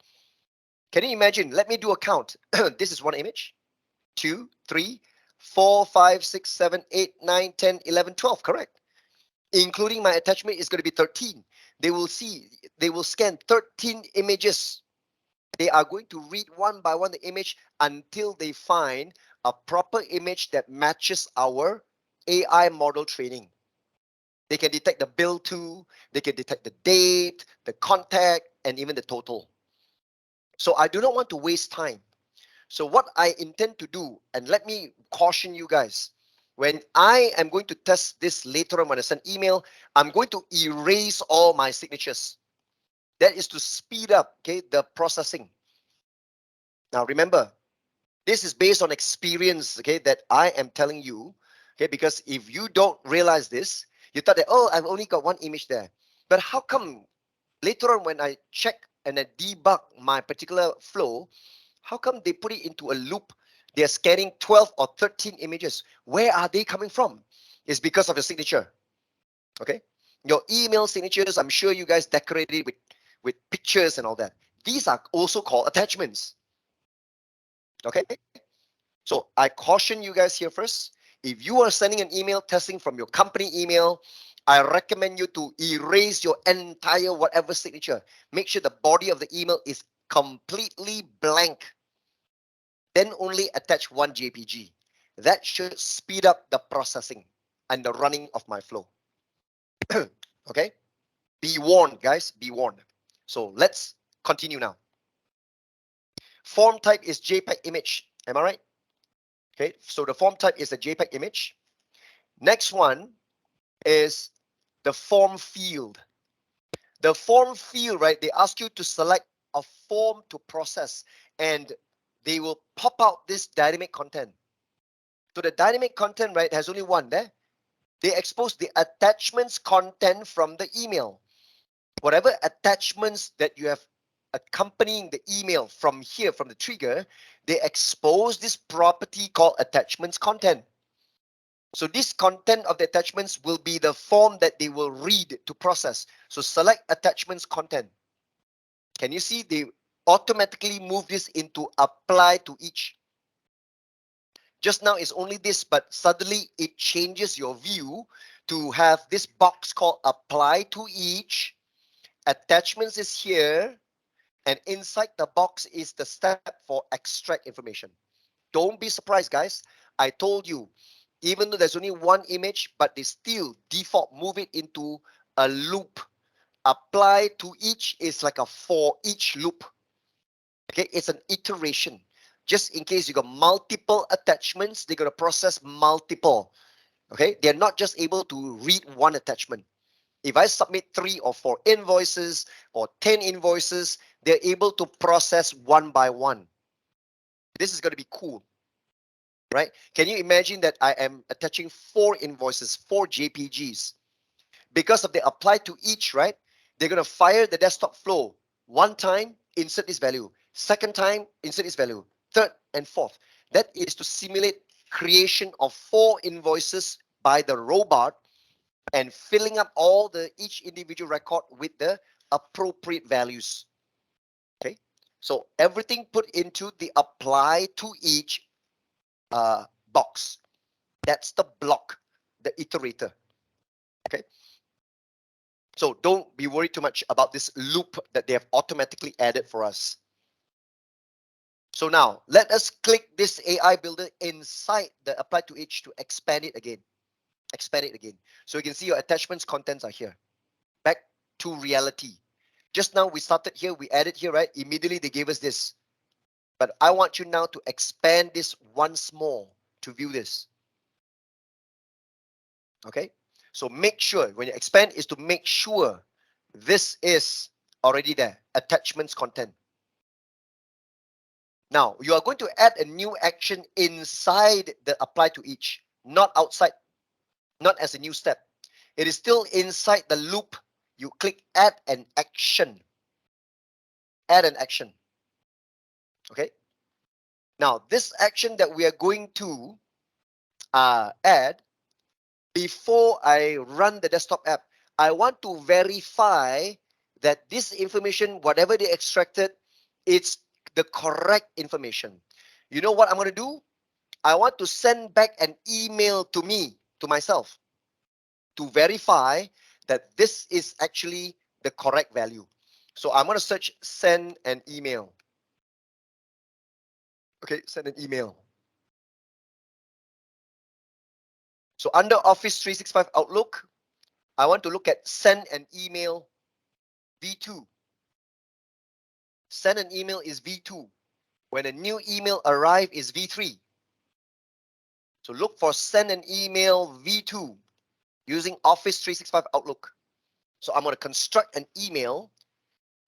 Can you imagine? Let me do a count. This is one image, 2, 3, 4, 5, 6, 7, 8, 9, 10, 11, 12. Correct. Including my attachment is going to be 13. They will scan 13 images. They are going to read one by one the image until they find a proper image that matches our AI model training. They can detect the bill to, they can detect the date, the contact, and even the total. So I do not want to waste time. So what I intend to do, and let me caution you guys, when I am going to test this later on when I send email, I'm going to erase all my signatures. That is to speed up, okay, the processing. Now remember, this is based on experience, okay, that I am telling you, okay, because if you don't realize this, you thought that, oh, I've only got one image there. But how come later on when I check and I debug my particular flow, how come they put it into a loop? They're scanning 12 or 13 images. Where are they coming from? is because of your signature. Okay, your email signatures, I'm sure you guys decorated it with pictures and all that. These are also called attachments. Okay, so I caution you guys here first. If you are sending an email testing from your company email, I recommend you to erase your entire whatever signature. Make sure the body of the email is completely blank. Then only attach one JPG. That should speed up the processing and the running of my flow. Okay, be warned, guys, be warned. So let's continue now. Form type is JPEG image. Am I right? Okay, so the form type is a JPEG image. Next one is the form field. The form field, right? They ask you to select a form to process, and they will pop out this dynamic content. So the dynamic content, right, has only one there. They expose the attachments content from the email. Whatever attachments that you have accompanying the email from here, from the trigger, they expose this property called attachments content. So this content of the attachments will be the form that they will read to process. So select attachments content. Can you see they automatically move this into apply to each? Just now it's only this, but suddenly it changes your view to have this box called apply to each. Attachments is here, and inside the box is the step for extract information. Don't be surprised, guys. I told you, even though there's only one image, but they still default move it into a loop. Apply to each is like a for each loop. Okay, it's an iteration. Just in case you got multiple attachments, they're going to process multiple. Okay, they're not just able to read one attachment. If I submit 3 or 4 invoices or 10 invoices, they're able to process one by one. This is going to be cool, right? Can you imagine that I am attaching 4 invoices, 4 JPGs? Because of the apply to each, right? They're going to fire the desktop flow. One time, insert this value. Second time, insert this value. Third and fourth. That is to simulate creation of 4 invoices by the robot and filling up all the each individual record with the appropriate values. Okay, so everything put into the apply to each box. That's the block, the iterator. Okay, so don't be worried too much about this loop that they have automatically added for us. So now let us click this AI builder inside the apply to each to expand it again. Expand it again. So you can see your attachments contents are here. Back to reality. Just now we started here, we added here, right? Immediately they gave us this. But I want you now to expand this once more to view this. Okay? So make sure, when you expand, is to make sure this is already there. Attachments content. Now, you are going to add a new action inside the apply to each, not outside, not as a new step. It is still inside the loop. You click add an action. Add an action. Okay? Now, this action that we are going to add, before I run the desktop app, I want to verify that this information, whatever they extracted, it's the correct information. You know what I'm going to do? I want to send back an email to me, to myself, to verify that this is actually the correct value. So I'm going to search send an email. Okay, send an email. So under Office 365 Outlook, I want to look at send an email V2. Send an email is V2. When a new email arrives is V3. So look for send an email V2 using Office 365 Outlook. So I'm going to construct an email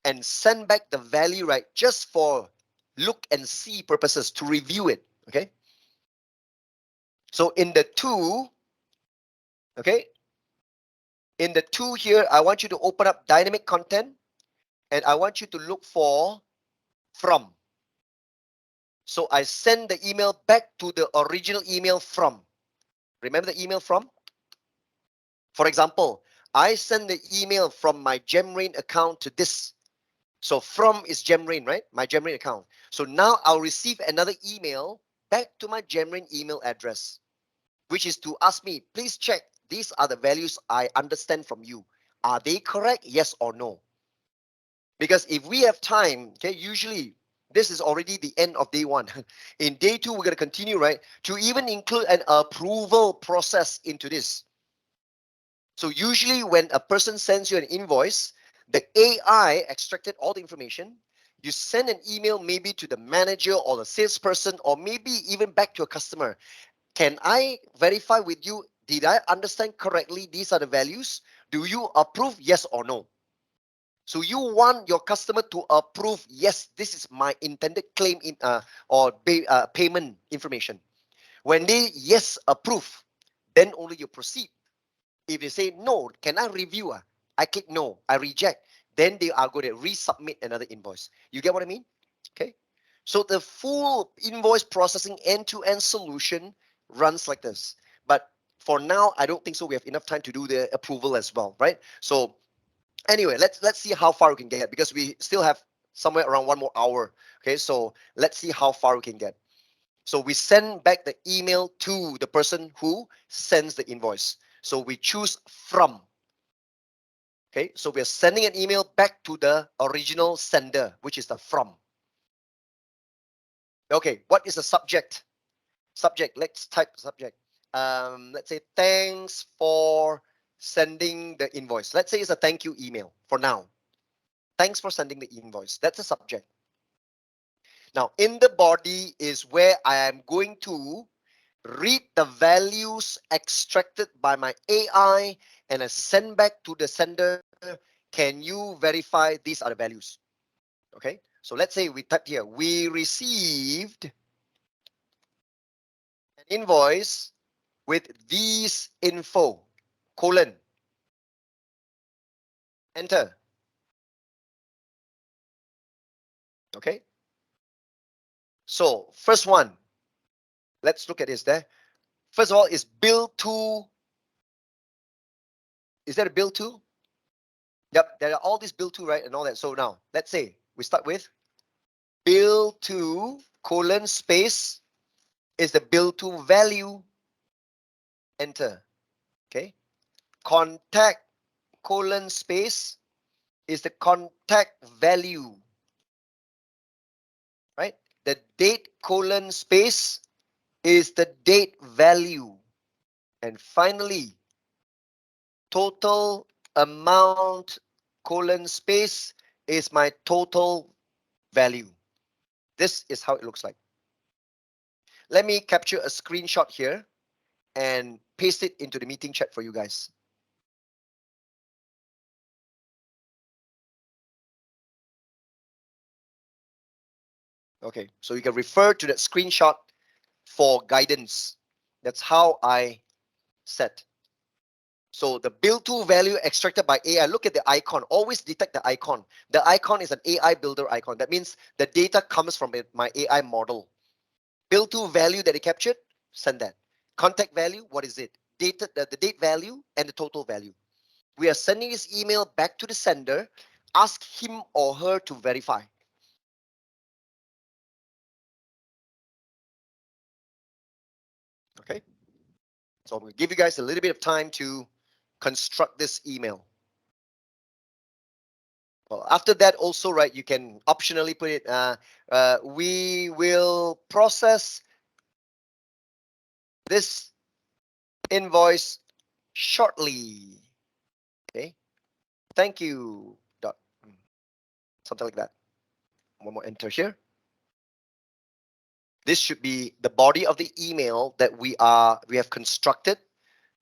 and send back the value, right, just for look and see purposes to review it. Okay. So in the 2, okay, in the 2 here, I want you to open up dynamic content and I want you to look for from. So I send the email back to the original email from. Remember the email from? For example, I send the email from my Gemrain account to this. So from is Gemrain, right? My Gemrain account. So now I'll receive another email back to my Gemrain email address, which is to ask me, please check, these are the values I understand from you. Are they correct? Yes or no? Because if we have time, okay, usually this is already the end of day one. In day two, we're going to continue, right, to even include an approval process into this. So usually when a person sends you an invoice, the AI extracted all the information. You send an email maybe to the manager or the salesperson or maybe even back to a customer. Can I verify with you, did I understand correctly? These are the values. Do you approve, yes or no? So you want your customer to approve, yes, this is my intended claim or payment information. When they yes approve, then only you proceed. If they say no, can I review? I click no, I reject. Then they are going to resubmit another invoice. You get what I mean? Okay. So the full invoice processing end-to-end solution runs like this. But for now, I don't think so. We have enough time to do the approval as well, right? So anyway, let's see how far we can get because we still have somewhere around 1 more hour. Okay, so let's see how far we can get. So we send back the email to the person who sends the invoice. So we choose from. Okay, so we're sending an email back to the original sender, which is the from. Okay, what is the subject? Subject, let's type subject. Let's say thanks for sending the invoice. Let's say it's a thank you email for now. Thanks for sending the invoice. That's a subject. Now, in the body is where I am going to read the values extracted by my AI and I send back to the sender. Can you verify these are the values? Okay, so let's say we type here, we received an invoice with these info, colon, enter. Okay, so first one, let's look at this there. First of all, is bill to, is that a bill to? Yep, there are all these bill to, right, and all that. So now, let's say we start with bill to colon space is the bill to value, enter. Okay, contact colon space is the contact value, right? The date colon space is the date value. And finally, total amount colon space is my total value. This is how it looks like. Let me capture a screenshot here and paste it into the meeting chat for you guys. Okay, so you can refer to that screenshot for guidance. That's how I set. So the build to value extracted by AI, look at the icon, always detect the icon. The icon is an AI builder icon. That means the data comes from my AI model. Build to value that it captured, send that. Contact value, what is it? Data, the date value and the total value. We are sending this email back to the sender. Ask him or her to verify. Okay. So I'm going to give you guys a little bit of time to construct this email. Well, after that also, right, you can optionally put it, we will process this invoice shortly. Okay. Thank you. Dot, something like that. One more enter here. This should be the body of the email that we have constructed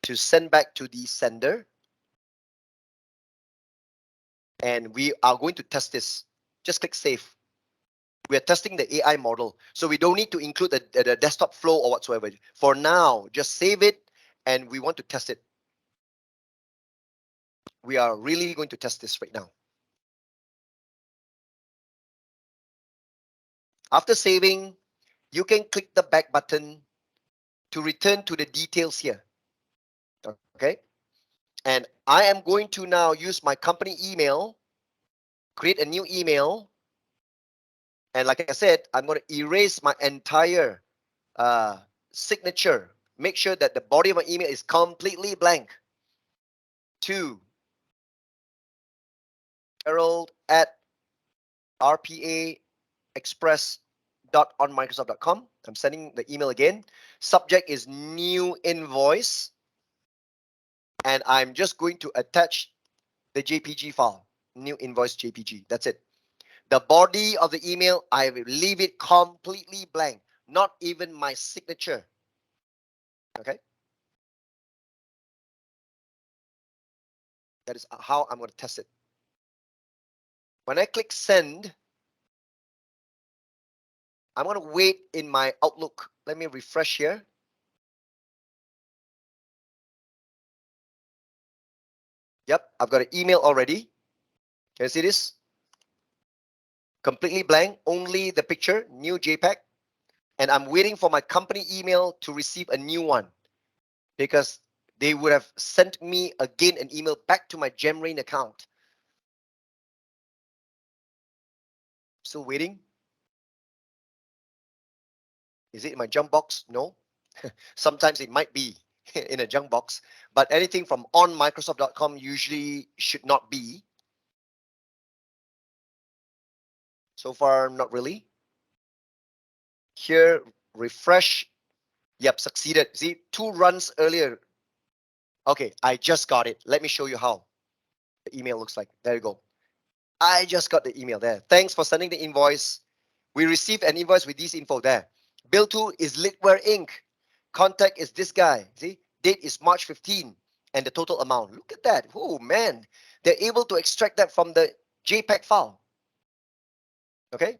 to send back to the sender. And we are going to test this. Just click save. We are testing the AI model. So we don't need to include the desktop flow or whatsoever. For now, just save it and we want to test it. We are really going to test this right now. After saving, you can click the back button to return to the details here. Okay. And I am going to now use my company email, create a new email. And like I said, I'm going to erase my entire signature. Make sure that the body of my email is completely blank. To Gerald at RPA express.onmicrosoft.com. I'm sending the email again. Subject is new invoice. And I'm just going to attach the JPG file, new invoice JPG. That's it. The body of the email, I will leave it completely blank, not even my signature. Okay. That is how I'm going to test it. When I click send, I'm going to wait in my Outlook. Let me refresh here. Yep, I've got an email already. Can you see this? Completely blank, only the picture, new JPEG. And I'm waiting for my company email to receive a new one because they would have sent me again an email back to my Gemrain account. Still waiting. Is it in my junk box? No. Sometimes it might be in a junk box, but anything from onmicrosoft.com usually should not be. So far, not really. Here, refresh. Yep, succeeded. See, 2 runs earlier. Okay, I just got it. Let me show you how the email looks like. There you go. I just got the email there. Thanks for sending the invoice. We received an invoice with this info there. Bill to is Litware Inc. Contact is this guy. See, date is March 15 and the total amount. Look at that. Oh man, they're able to extract that from the JPEG file. Okay,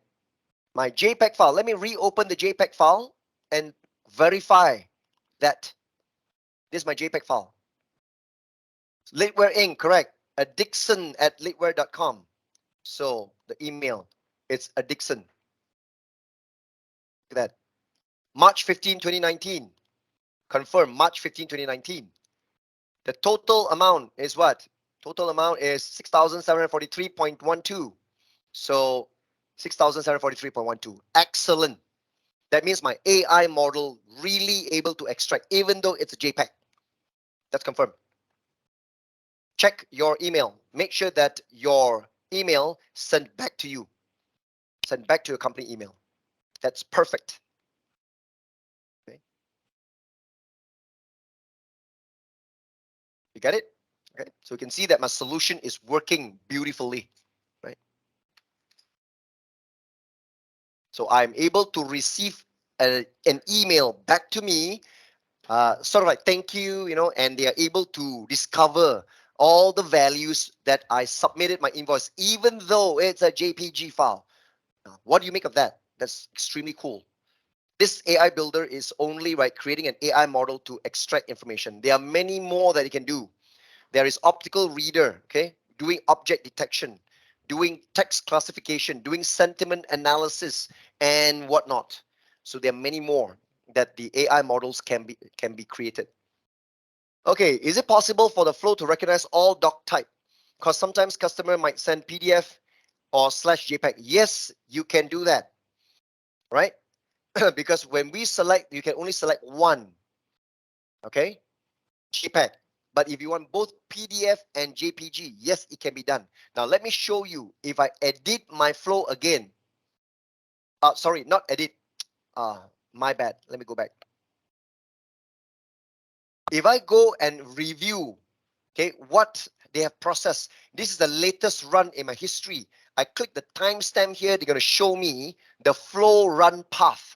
my JPEG file. Let me reopen the JPEG file and verify that this is my JPEG file. Litware Inc. Correct. Addiction at litware.com. So the email, it's Addiction. Look at that. March 15, 2019. Confirm March 15, 2019. The total amount is what? Total amount is 6,743.12. So 6,743.12. Excellent. That means my AI model really able to extract, even though it's a JPEG. That's confirmed. Check your email. Make sure that your email sent back to you. Send back to your company email. That's perfect. Okay. You get it? Okay. So you can see that my solution is working beautifully, right? So I'm able to receive an email back to me, sort of like thank you, and they are able to discover all the values that I submitted my invoice, even though it's a JPG file. What do you make of that? That's extremely cool. This AI builder is only creating an AI model to extract information. There are many more that it can do. There is optical reader, okay, doing object detection, doing text classification, doing sentiment analysis, and whatnot. So there are many more that the AI models can be created. Okay, is it possible for the flow to recognize all doc type? Because sometimes customer might send PDF or /JPEG. Yes, you can do that, right? Because when we select, you can only select one, okay, JPEG. But if you want both PDF and JPG, yes, it can be done. Now, let me show you if I edit my flow again. Sorry, not edit. My bad. Let me go back. If I go and review, okay, what they have processed, this is the latest run in my history. I click the timestamp here. They're going to show me the flow run path.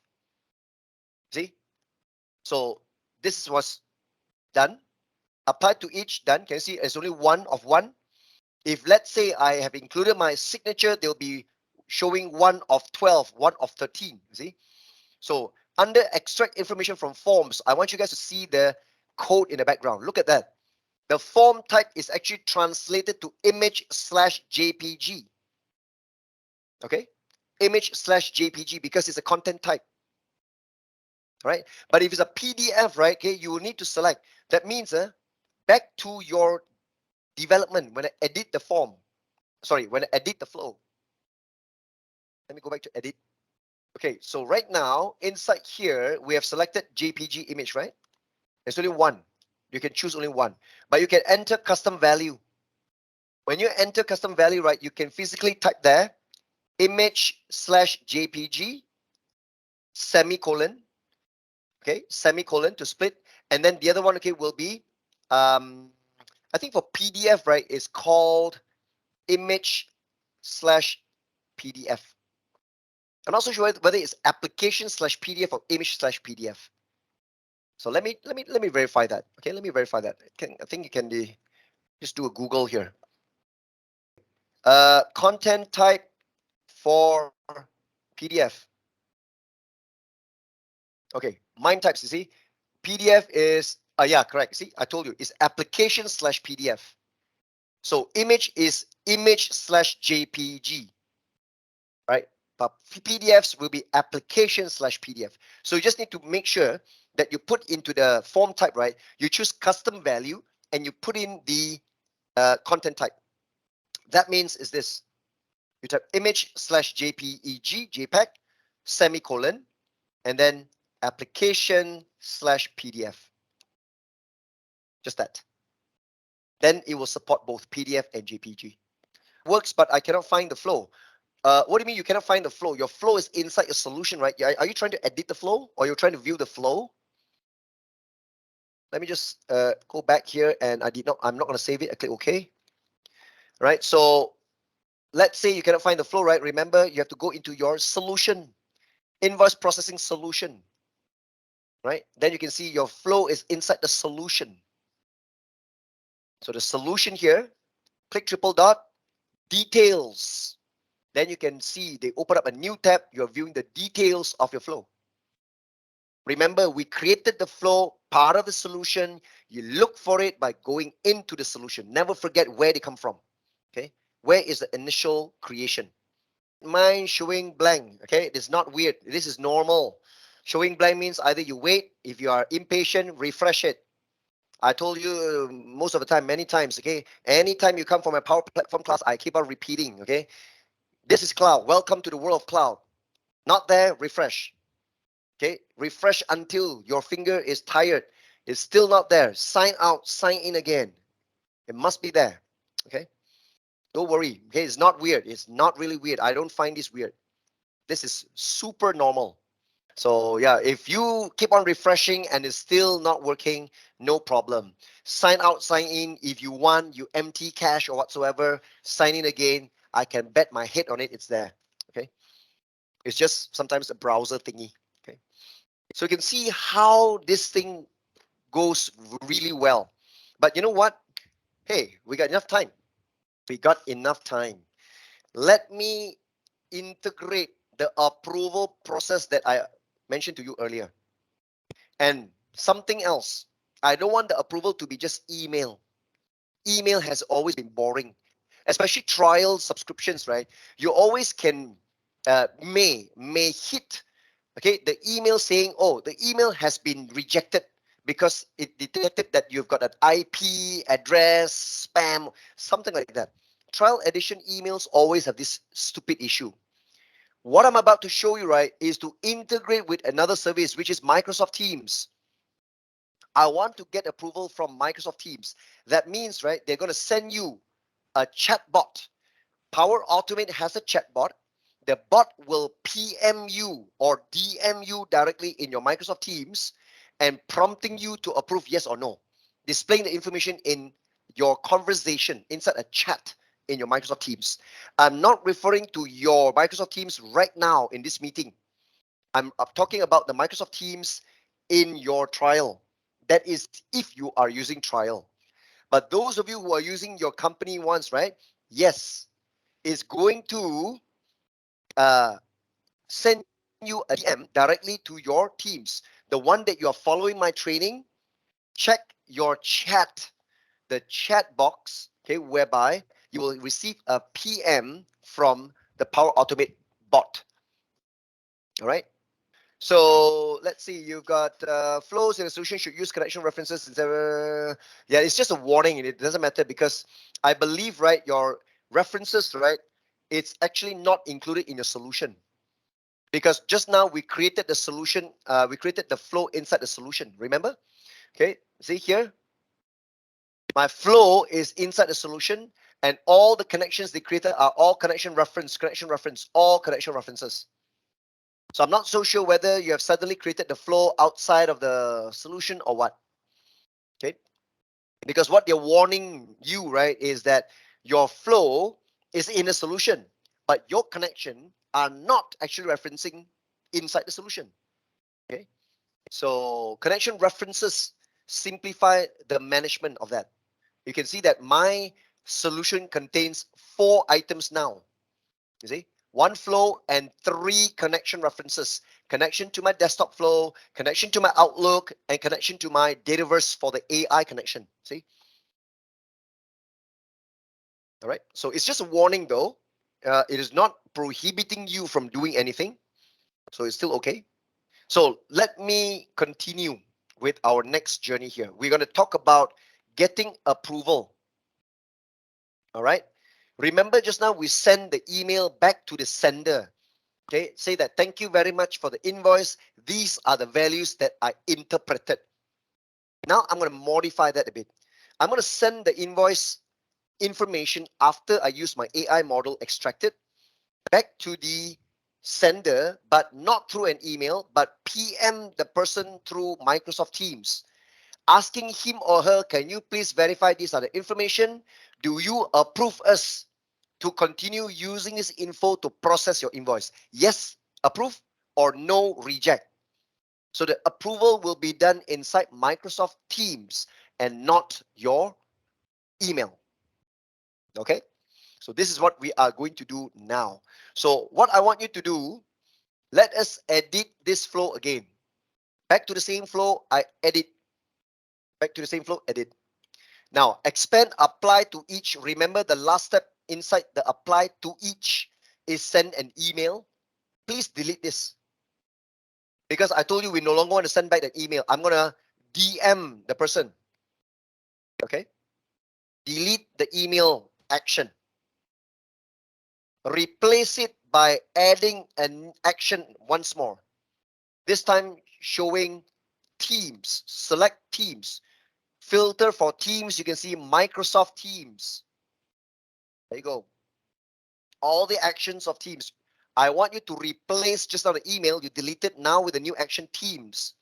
See? So this was done. Applied to each, done. Can you see it's only one of one? If let's say I have included my signature, they'll be showing 1 of 12, 1 of 13. You see? So under extract information from forms, I want you guys to see the code in the background. Look at that. The form type is actually translated to image/JPG. Okay? Image/JPG because it's a content type. Right? But if it's a PDF, right, okay, you will need to select. That means back to your development, when I edit the form, sorry, when I edit the flow. Let me go back to edit. Okay, so right now, inside here, we have selected JPG image, right? There's only one. You can choose only one. But you can enter custom value. When you enter custom value, right, you can physically type there, image/JPG, semicolon, okay, semicolon to split. And then the other one, okay, will be, I think for PDF, right, is called image/PDF. I'm not so sure whether it's application/PDF or image/PDF. So let me verify that. Okay, let me verify that. I think you can just do a Google here. Content type for PDF. Okay, mine types, you see, PDF is, yeah, correct. See, I told you, it's application/PDF. So image is image/JPG, right? But PDFs will be application/PDF. So you just need to make sure that you put into the form type, right? You choose custom value and you put in the content type. That means is this. You type image/JPEG, JPEG, semicolon, and then application/PDF. Just that. Then it will support both PDF and JPG. Works, but I cannot find the flow. What do you mean you cannot find the flow? Your flow is inside your solution, right? Are you trying to edit the flow or you're trying to view the flow? Let me just go back here, and I'm not going to save it. I click OK. Right. So let's say you cannot find the flow, right? Remember, you have to go into your solution, invoice processing solution. Right. Then you can see your flow is inside the solution. So the solution here, click triple dot, details. Then you can see they open up a new tab. You're viewing the details of your flow. Remember, we created the flow, part of the solution. You look for it by going into the solution. Never forget where they come from. Okay, where is the initial creation? Mine showing blank. Okay, it's not weird. This is normal. Showing blank means either you wait. If you are impatient, refresh it. I told you most of the time, many times. Okay, anytime you come from a Power Platform class, I keep on repeating. Okay, this is cloud. Welcome to the world of cloud. Not there, refresh. Okay, refresh until your finger is tired. It's still not there. Sign out, sign in again. It must be there. Okay, don't worry. Okay, it's not weird. It's not really weird. I don't find this weird. This is super normal. So yeah, if you keep on refreshing and it's still not working, no problem. Sign out, sign in. If you want, you empty cache or whatsoever, sign in again. I can bet my head on it. It's there. Okay, it's just sometimes a browser thingy. Okay, so you can see how this thing goes really well. But you know what? Hey, we got enough time. We got enough time. Let me integrate the approval process that I mentioned to you earlier. And something else. I don't want the approval to be just email. Email has always been boring, especially trial subscriptions, right? You always can may hit, okay, the email saying, oh, the email has been rejected because it detected that you've got an IP address, spam, something like that. Trial edition emails always have this stupid issue. What I'm about to show you, right, is to integrate with another service, which is Microsoft Teams. I want to get approval from Microsoft Teams. That means, right, they're going to send you a chatbot. Power Automate has a chatbot. The bot will PM you or DM you directly in your Microsoft Teams and prompting you to approve yes or no, displaying the information in your conversation inside a chat in your Microsoft Teams. I'm not referring to your Microsoft Teams right now in this meeting. I'm talking about the Microsoft Teams in your trial. That is if you are using trial. But those of you who are using your company ones, right? Yes, it's going to send you a DM directly to your Teams. The one that you are following my training, check your chat, the chat box, okay, whereby you will receive a PM from the Power Automate bot. All right. So let's see, you've got flows in a solution should use connection references. Yeah, it's just a warning. It doesn't matter because I believe, right, your references, right, it's actually not included in your solution. Because just now we created the solution, we created the flow inside the solution, remember? Okay, see here, my flow is inside the solution and all the connections they created are all connection reference, all connection references. So I'm not so sure whether you have suddenly created the flow outside of the solution or what. Okay, because what they're warning you, right, is that your flow is in a solution, but your connection are not actually referencing inside the solution. Okay, so connection references simplify the management of that. You can see that my solution contains 4 items now. You see, 1 flow and 3 connection references. Connection to my desktop flow, connection to my Outlook, and connection to my Dataverse for the AI connection. See? All right. So it's just a warning though. It is not prohibiting you from doing anything. So it's still okay. So let me continue with our next journey here. We're going to talk about getting approval. All right. Remember just now we send the email back to the sender. Okay, say that thank you very much for the invoice. These are the values that I interpreted. Now I'm going to modify that a bit. I'm going to send the invoice information after I use my AI model extracted back to the sender, but not through an email, but PM the person through Microsoft Teams, asking him or her, can you please verify these are the information? Do you approve us to continue using this info to process your invoice? Yes, approve, or no, reject. So the approval will be done inside Microsoft Teams and not your email. Okay, so this is what we are going to do now. So what I want you to do, let us edit this flow again. Back to the same flow, I edit. Back to the same flow, edit. Now, expand apply to each. Remember the last step inside the apply to each is send an email. Please delete this. Because I told you we no longer want to send back that email. I'm going to DM the person. Okay? Delete the email action. Replace it by adding an action once more. This time showing Teams. Select Teams. Filter for Teams. You can see Microsoft Teams. There you go. All the actions of Teams. I want you to replace just on the email you deleted now with the new action Teams.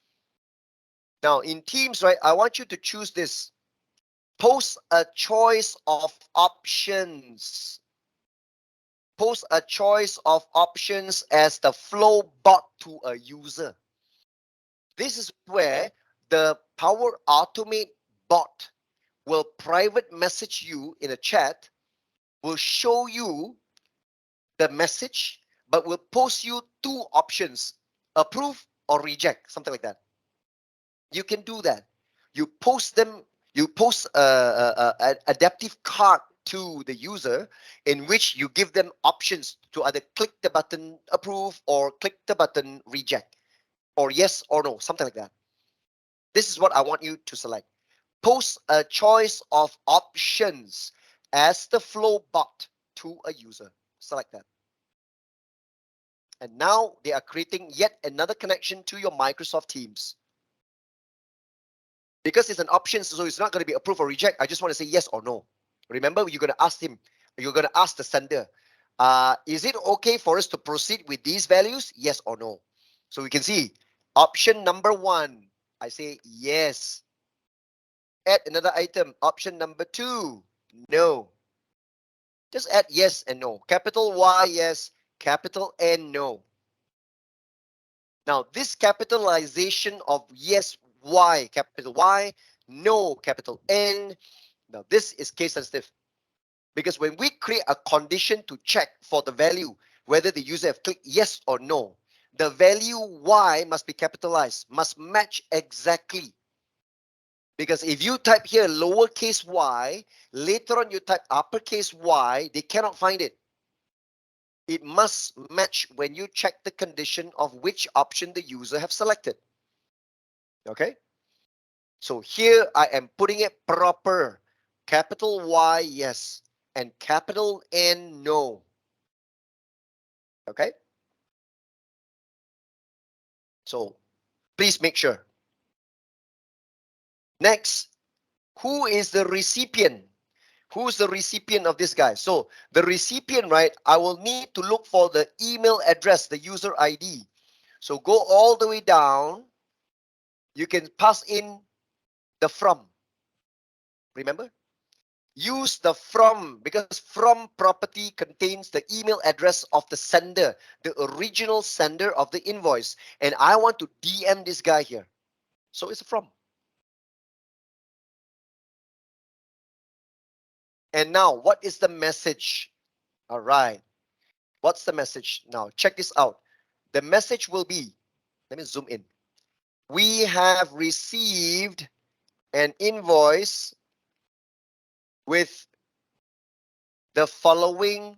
Now in Teams, right, I want you to choose this. Post a choice of options. Post a choice of options as the flow bot to a user. This is where the Power Automate bot will private message you in a chat, will show you the message, but will post you 2 options, approve or reject, something like that. You can do that. You post them, you post an adaptive card to the user in which you give them options to either click the button approve or click the button reject or yes or no, something like that. This is what I want you to select. Post a choice of options as the flow bot to a user. Select that. And now they are creating yet another connection to your Microsoft Teams. Because it's an option, so it's not going to be approve or reject. I just want to say yes or no. Remember, you're going to ask him, you're going to ask the sender, is it okay for us to proceed with these values? Yes or no. So we can see option number 1, I say yes. Add another item, option number 2, no. Just add yes and no. Capital Y, yes. Capital N, no. Now, this capitalization of yes, Y, capital Y, no, capital N. Now, this is case sensitive. Because when we create a condition to check for the value, whether the user have clicked yes or no, the value Y must be capitalized, must match exactly. Because if you type here lowercase y, later on you type uppercase Y, they cannot find it. it must match when you check the condition of which option the user have selected. Okay? So here I am putting it proper. Capital Y, yes. And capital N, no. Okay? So please make sure. Next, who is the recipient? Who's the recipient of this guy? So the recipient, right, I will need to look for the email address, the user ID. So go all the way down. You can pass in the from. Remember? Use the from, because from property contains the email address of the sender, the original sender of the invoice. And I want to DM this guy here. So it's a from. And now, what is the message? All right. What's the message? Now, check this out. The message will be, let me zoom in. We have received an invoice with the following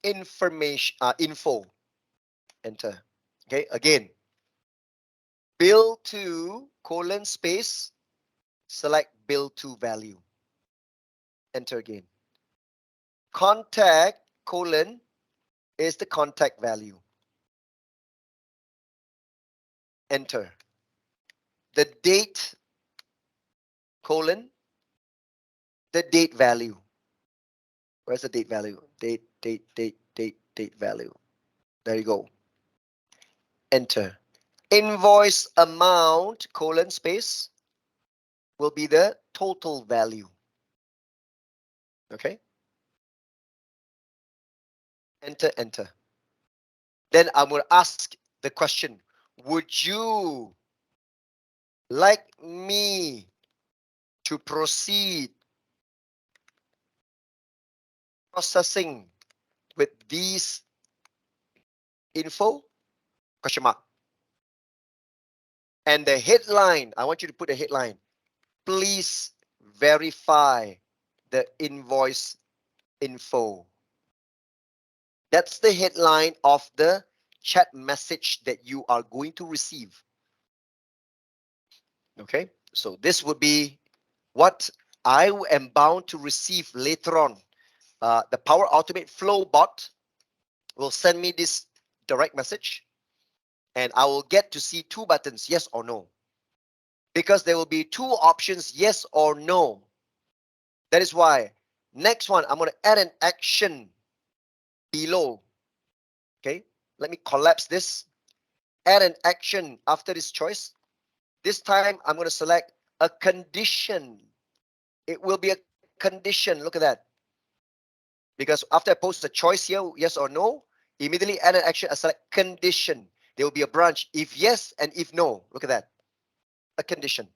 information, info. Enter. Okay, again, bill to colon space, select bill to value. Enter again. Contact colon is the contact value. Enter. The date colon, the date value. Where's the date value? Date value. There you go. Enter. Invoice amount colon space will be the total value. Okay. Enter, enter. Then I'm going to ask the question, would you like me to proceed processing with these info? Question mark. And the headline, I want you to put a headline. Please verify the invoice info. That's the headline of the chat message that you are going to receive. Okay, so this would be what I am bound to receive later on. The Power Automate Flow bot will send me this direct message, and I will get to see two buttons, yes or no. Because there will be two options, yes or no. That is why next one, I'm going to add an action below. Okay, let me collapse this. Add an action after this choice. This time I'm going to select a condition. It will be a condition. Look at that. Because after I post the choice here, yes or no, immediately add an action, I select condition. There will be a branch if yes and if no. Look at that. A condition.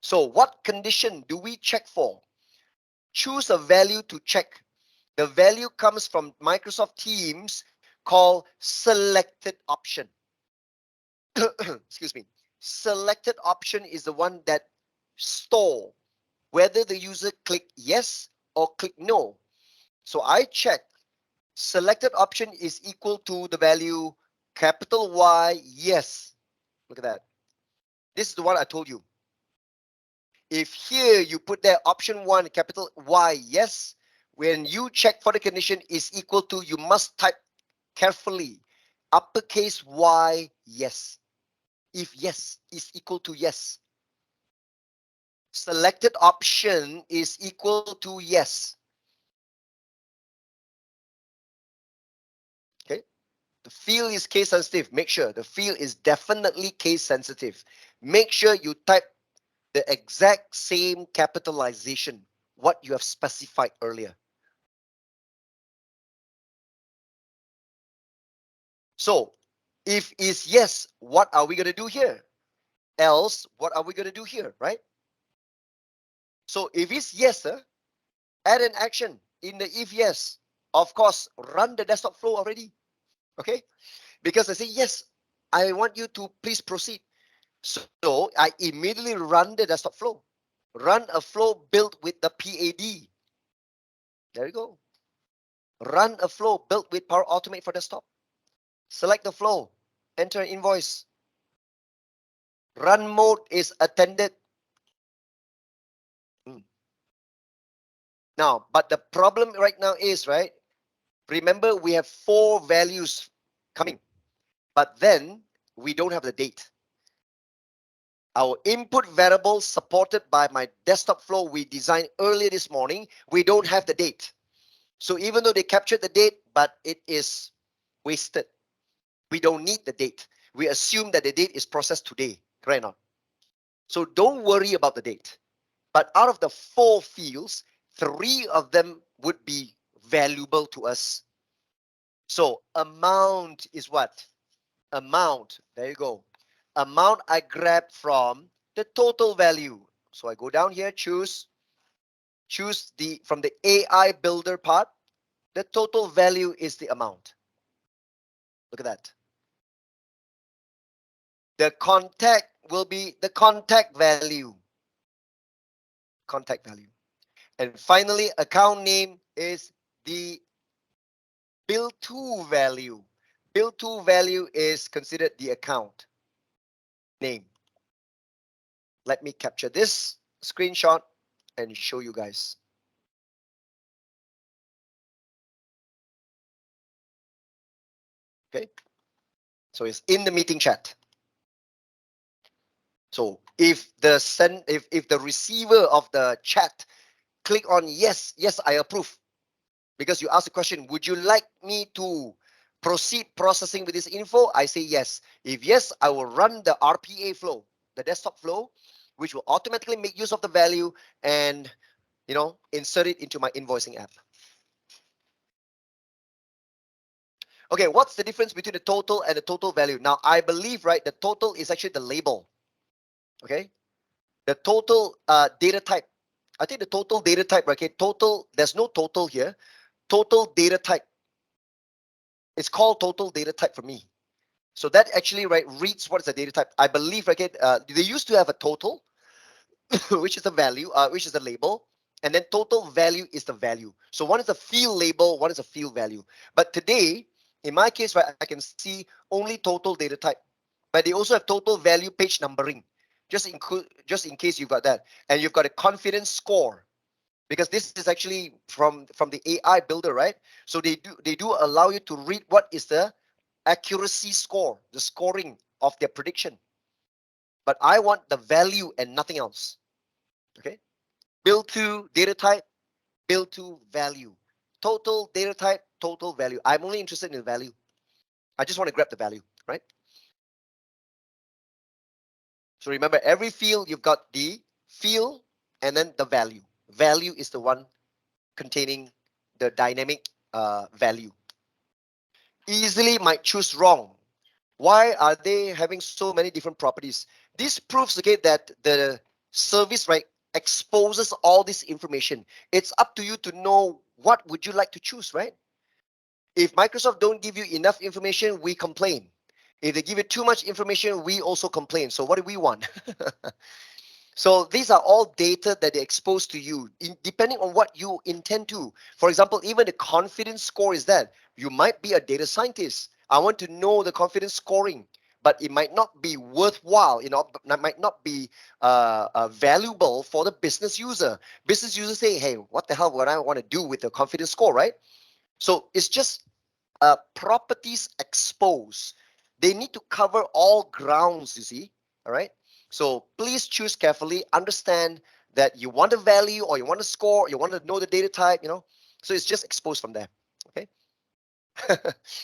So what condition do we check for? Choose a value to check. The value comes from Microsoft Teams called selected option. Excuse me. Selected option is the one that store whether the user click yes or click no. So I check selected option is equal to the value capital Y yes. Look at that. This is the one I told you. If here you put there option 1 capital Y yes, when you check for the condition is equal to, you must type carefully uppercase Y yes. If yes is equal to yes. Selected option is equal to yes. Okay. The field is case sensitive. Make sure the field is definitely case sensitive. Make sure you type the exact same capitalization, what you have specified earlier. So if is yes, what are we going to do here? Else, what are we going to do here, right? So if it's yes, add an action in the if yes. Of course, run the desktop flow already. Okay? Because I say, yes, I want you to please proceed. So I immediately run the desktop flow. Run a flow built with the PAD. There you go. Run a flow built with Power Automate for desktop. Select the flow. Enter an invoice. Run mode is attended. Now, but the problem right now is, right? Remember, we have 4 values coming, but then we don't have the date. Our input variable supported by my desktop flow we designed earlier this morning, we don't have the date. So even though they captured the date, but it is wasted. We don't need the date. We assume that the date is processed today, correct or not? So don't worry about the date. But out of the 4 fields, 3 of them would be valuable to us. So amount is what? Amount, there you go. Amount I grab from the total value. So I go down here, choose from the AI builder part. The total value is the amount. Look at that. The contact will be the contact value. Contact value. And finally, account name is the bill to value. Bill to value is considered the account name. Let me capture this screenshot and show you guys. Okay. So it's in the meeting chat. So if the receiver of the chat click on yes, I approve, because you asked the question, would you like me to proceed processing with this info? I say yes. If yes, I will run the RPA flow, the desktop flow, which will automatically make use of the value and insert it into my invoicing app. Okay, what's the difference between the total and the total value? Now, I believe, right, the total is actually the label. Okay, the total data type. I think the total data type, okay, total, there's no total here. Total data type. It's called total data type for me. So that actually, right, reads what is the data type. I believe, okay, they used to have a total, which is the value, which is the label, and then total value is the value. So one is a field label, one is a field value. But today, in my case, right, I can see only total data type, but they also have total value page numbering, just in case you've got that, and you've got a confidence score, because this is actually from the AI builder, right? So they do allow you to read what is the accuracy score, the scoring of their prediction. But I want the value and nothing else. Okay. Bill to data type, bill to value. Total data type, total value. I'm only interested in the value. I just want to grab the value, right? So remember, every field you've got the field and then the value. Value is the one containing the dynamic value. Easily might choose wrong. Why are they having so many different properties? This proves, okay, that the service, right, exposes all this information. It's up to you to know what would you like to choose, right? If Microsoft don't give you enough information, we complain. If they give you too much information, we also complain. So what do we want? So these are all data that they expose to you, depending on what you intend to. For example, even the confidence score is that you might be a data scientist. I want to know the confidence scoring, but it might not be worthwhile. It might not be valuable for the business user. Business users say, "Hey, what the hell would I want to do with the confidence score?" Right? So it's just properties exposed. They need to cover all grounds, you see. All right. So please choose carefully. Understand that you want a value or you want a score, you want to know the data type, So it's just exposed from there. Okay.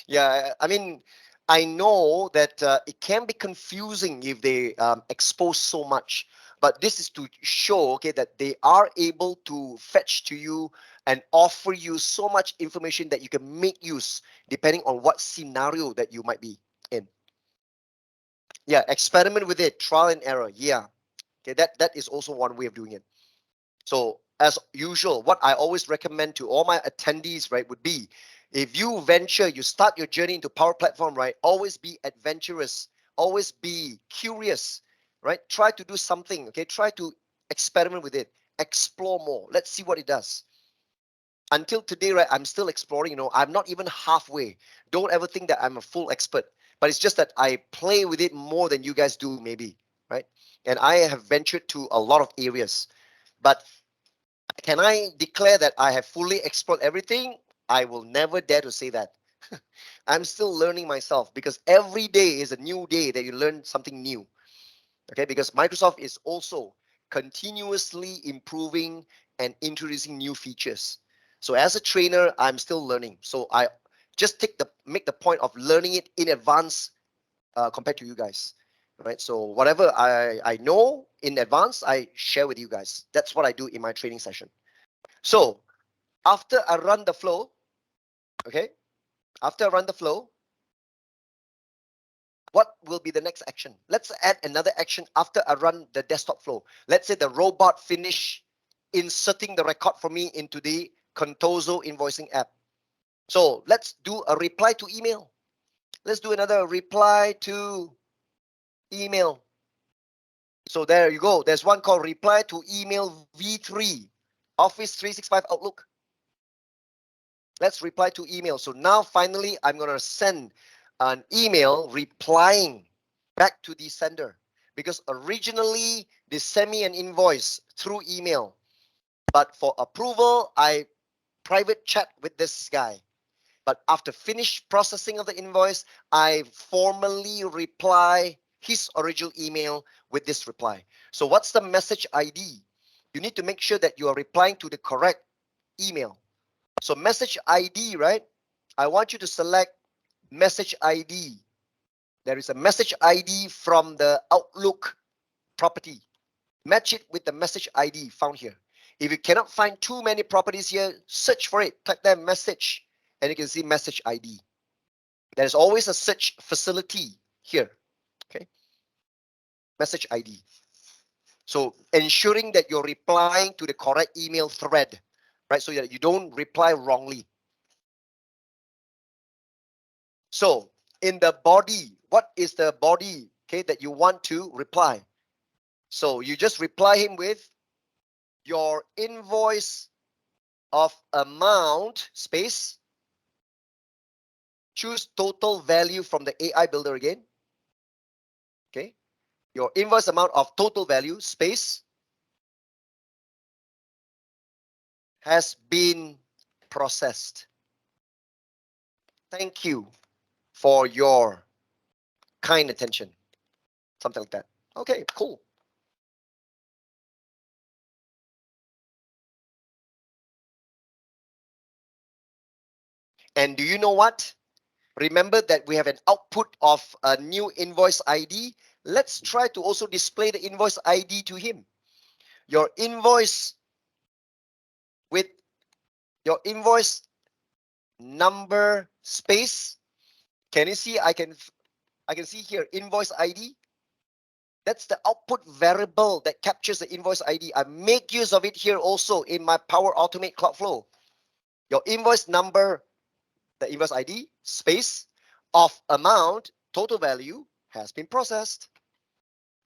Yeah. I mean, I know that it can be confusing if they expose so much, but this is to show, okay, that they are able to fetch to you and offer you so much information that you can make use depending on what scenario that you might be in. Yeah, experiment with it, trial and error. Yeah, okay, that is also one way of doing it. So as usual, what I always recommend to all my attendees, right, would be, if you start your journey into Power Platform, right, always be adventurous, always be curious, right? Try to do something, okay? Try to experiment with it, explore more. Let's see what it does. until today, right, I'm still exploring, I'm not even halfway. Don't ever think that I'm a full expert, but it's just that I play with it more than you guys do, maybe, right? And I have ventured to a lot of areas. But can I declare that I have fully explored everything? I will never dare to say that. I'm still learning myself, because every day is a new day that you learn something new. Okay, because Microsoft is also continuously improving and introducing new features. So as a trainer, I'm still learning. So I just make the point of learning it in advance, compared to you guys, right? So whatever I know in advance, I share with you guys. That's what I do in my training session. So after I run the flow, okay, after I run the flow, what will be the next action? Let's add another action after I run the desktop flow. Let's say the robot finish inserting the record for me into the Contoso invoicing app. So let's do a reply to email. Let's do another reply to email. So there you go. There's one called reply to email V3, Office 365 Outlook. Let's reply to email. So now finally, I'm going to send an email replying back to the sender, because originally they sent me an invoice through email, but for approval, I private chat with this guy. But after finished processing of the invoice, I formally reply his original email with this reply. So what's the message ID? You need to make sure that you are replying to the correct email. So message ID, right? I want you to select message ID. There is a message ID from the Outlook property. Match it with the message ID found here. If you cannot find too many properties here, search for it. Type that message and you can see message ID. There's always a search facility here. Okay. Message ID. So ensuring that you're replying to the correct email thread, right? So that you don't reply wrongly. So in the body, what is the body, okay, that you want to reply? So you just reply him with your invoice of amount space. Choose total value from the AI builder again. Okay. Your invoice amount of total value space has been processed. Thank you for your kind attention. Something like that. Okay, cool. And do you know what? Remember that we have an output of a new invoice ID. Let's try to also display the invoice ID to him. Your invoice with your invoice number space. Can you see? I can see here invoice ID. That's the output variable that captures the invoice ID. I make use of it here also in my Power Automate Cloud Flow. Your invoice number, the invoice ID, space, of amount, total value has been processed.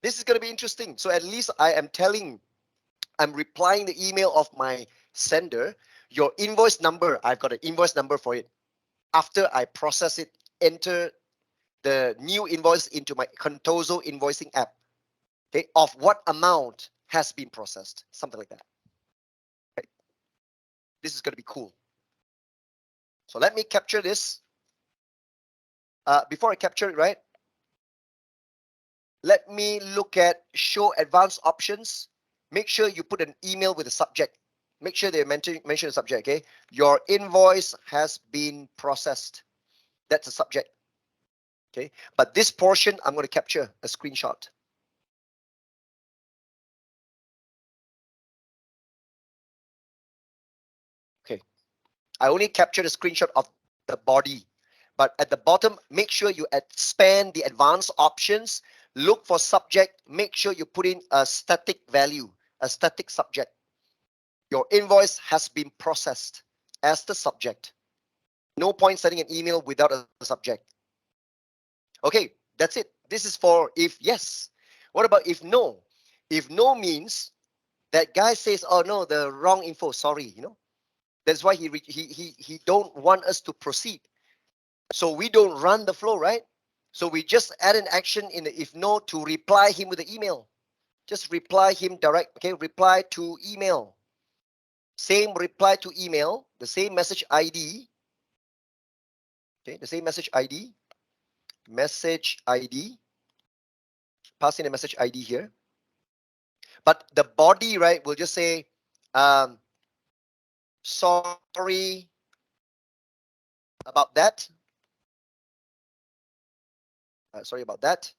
This is going to be interesting. So at least I'm replying the email of my sender. Your invoice number, I've got an invoice number for it. After I process it, enter the new invoice into my Contoso invoicing app. Okay, of what amount has been processed, something like that. Okay. This is going to be cool. So let me capture this. Before I capture it, right? Let me look at show advanced options. Make sure you put an email with a subject. Make sure they mention the subject, okay? Your invoice has been processed. That's a subject, okay? But this portion, I'm going to capture a screenshot. Okay, I only captured a screenshot of the body. But at the bottom, make sure you expand the advanced options. Look for subject. Make sure you put in a static value, a static subject. Your invoice has been processed as the subject. No point sending an email without a subject. Okay, that's it. This is for if yes. What about if no? If no means that guy says, oh no, the wrong info, sorry, That's why he don't want us to proceed. So we don't run the flow, right? So we just add an action in the if no to reply him with the email. Just reply him direct. Okay, reply to email. Same reply to email, the same message ID. Okay, the same message ID. Message ID. Pass in a message ID here. But the body, right, will just say, sorry about that. Sorry about that.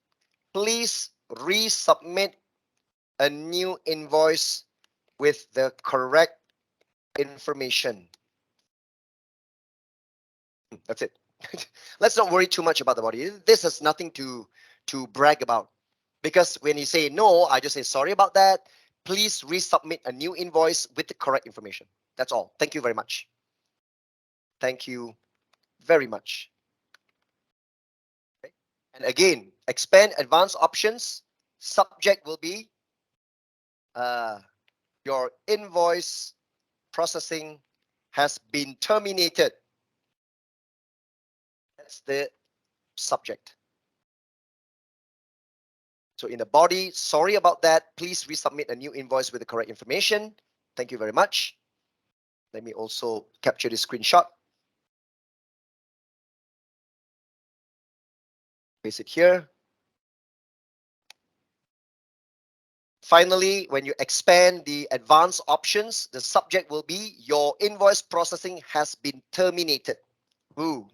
Please resubmit a new invoice with the correct information. That's it. Let's not worry too much about the body. This has nothing to brag about. Because when you say no, I just say sorry about that. Please resubmit a new invoice with the correct information. That's all. Thank you very much. Thank you very much. Okay. And again, expand advanced options. Subject will be your invoice processing has been terminated. That's the subject. So in the body, sorry about that. Please resubmit a new invoice with the correct information. Thank you very much. Let me also capture this screenshot. Paste it here. Finally, when you expand the advanced options, the subject will be your invoice processing has been terminated. Ooh,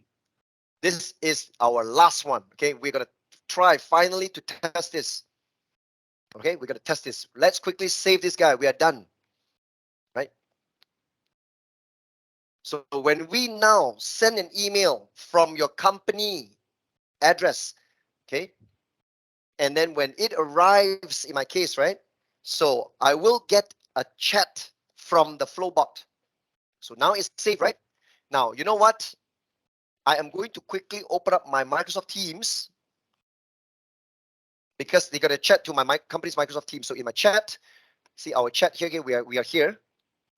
this is our last one. Okay, we're going to try finally to test this. Okay, we're going to test this. Let's quickly save this guy. We are done. Right? So when we now send an email from your company address, okay, and then when it arrives in my case, right, so I will get a chat from the Flowbot. So now it's saved, right? Now, you know what? I am going to quickly open up my Microsoft Teams because they're going to chat to my company's Microsoft Teams. So in my chat, see our chat here, okay, we are here.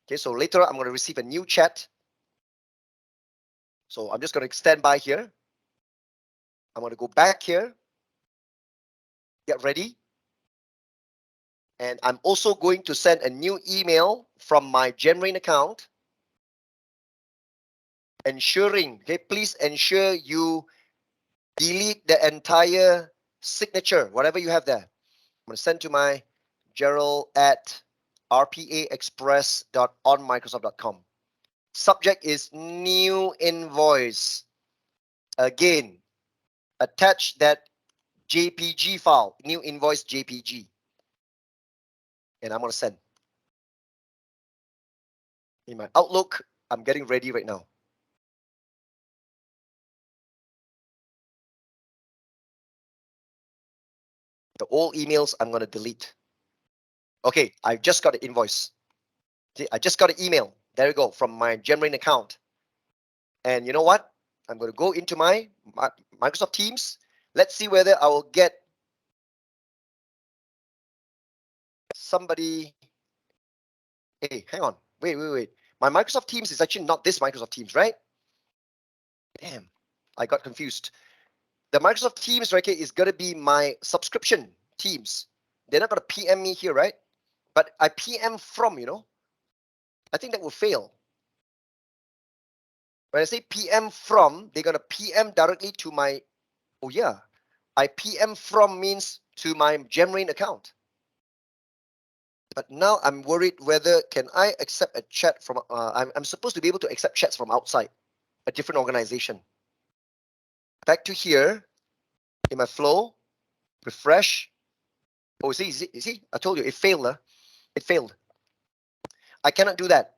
Okay, so later I'm going to receive a new chat. So I'm just going to stand by here. I'm going to go back here. Get ready. And I'm also going to send a new email from my Genrain account ensuring, okay, please ensure you delete the entire signature, whatever you have there. I'm going to send to my Gerald at rpaexpress.onmicrosoft.com. Subject is new invoice. Again, attach that JPG file, new invoice JPG. And I'm going to send. In my Outlook, I'm getting ready right now. The old emails I'm going to delete. Okay, I just got an invoice. Okay, I just got an email. There we go, from my Genrain account. And you know what? I'm going to go into my Microsoft Teams. Let's see whether I will get somebody. Hey, hang on. Wait. My Microsoft Teams is actually not this Microsoft Teams, right? Damn, I got confused. The Microsoft Teams, right, is going to be my subscription Teams. They're not going to PM me here, right? But I PM from, I think that will fail. When I say PM from, they're going to PM directly to my, oh yeah, I PM from means to my Genrain account. But now I'm worried whether can I accept a chat from, I'm supposed to be able to accept chats from outside, a different organization. Back to here, in my flow, refresh. Oh, see, I told you, it failed. It failed. I cannot do that.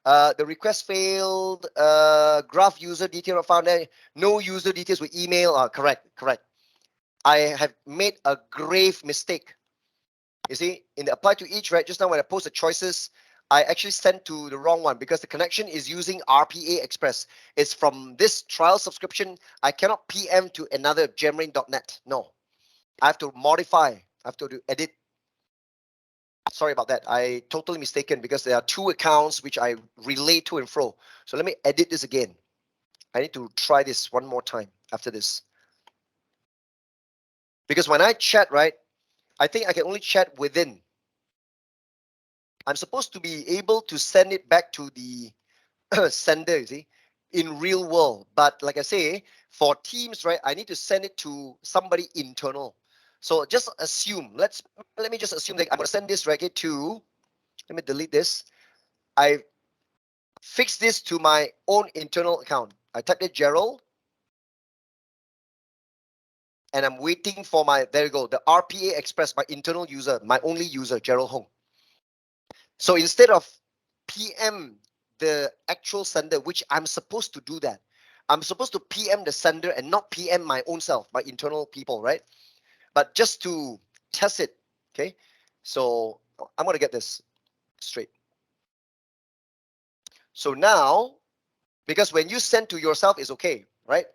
The request failed. Graph user detail found there. No user details with email. Correct. I have made a grave mistake. You see, in the apply to each, right? Just now when I post the choices, I actually sent to the wrong one because the connection is using RPA Express. It's from this trial subscription. I cannot PM to another Genrain.net. No, I have to modify. I have to edit. Sorry about that. I totally mistaken because there are two accounts which I relay to and fro. So let me edit this again. I need to try this one more time after this. Because when I chat, right, I think I can only chat within. I'm supposed to be able to send it back to the sender, you see, in real world. But like I say, for Teams, right, I need to send it to somebody internal. So just assume, let me just assume that I'm gonna send this, right, to, let me delete this. I fix this to my own internal account. I typed it Gerald, and I'm waiting for my, there you go, the RPA Express, my internal user, my only user, Gerald Hong. So instead of PM the actual sender, which I'm supposed to do that, I'm supposed to PM the sender and not PM my own self, my internal people, right? But just to test it, okay? So I'm gonna get this straight. So now, because when you send to yourself, it's okay, right?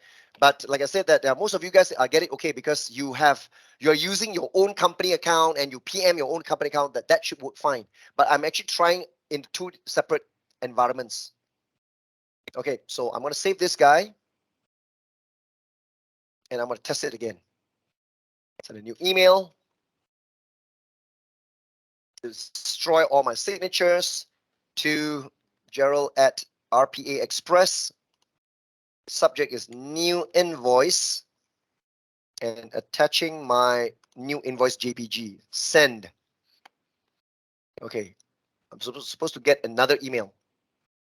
But like I said, that most of you guys are getting okay because you're using your own company account and you PM your own company account. That should work fine. But I'm actually trying in two separate environments. Okay, so I'm gonna save this guy, and I'm gonna test it again. Send a new email. Destroy all my signatures to Gerald at RPA Express. Subject is new invoice, and attaching my new invoice JPG. Send. Okay, I'm supposed to get another email,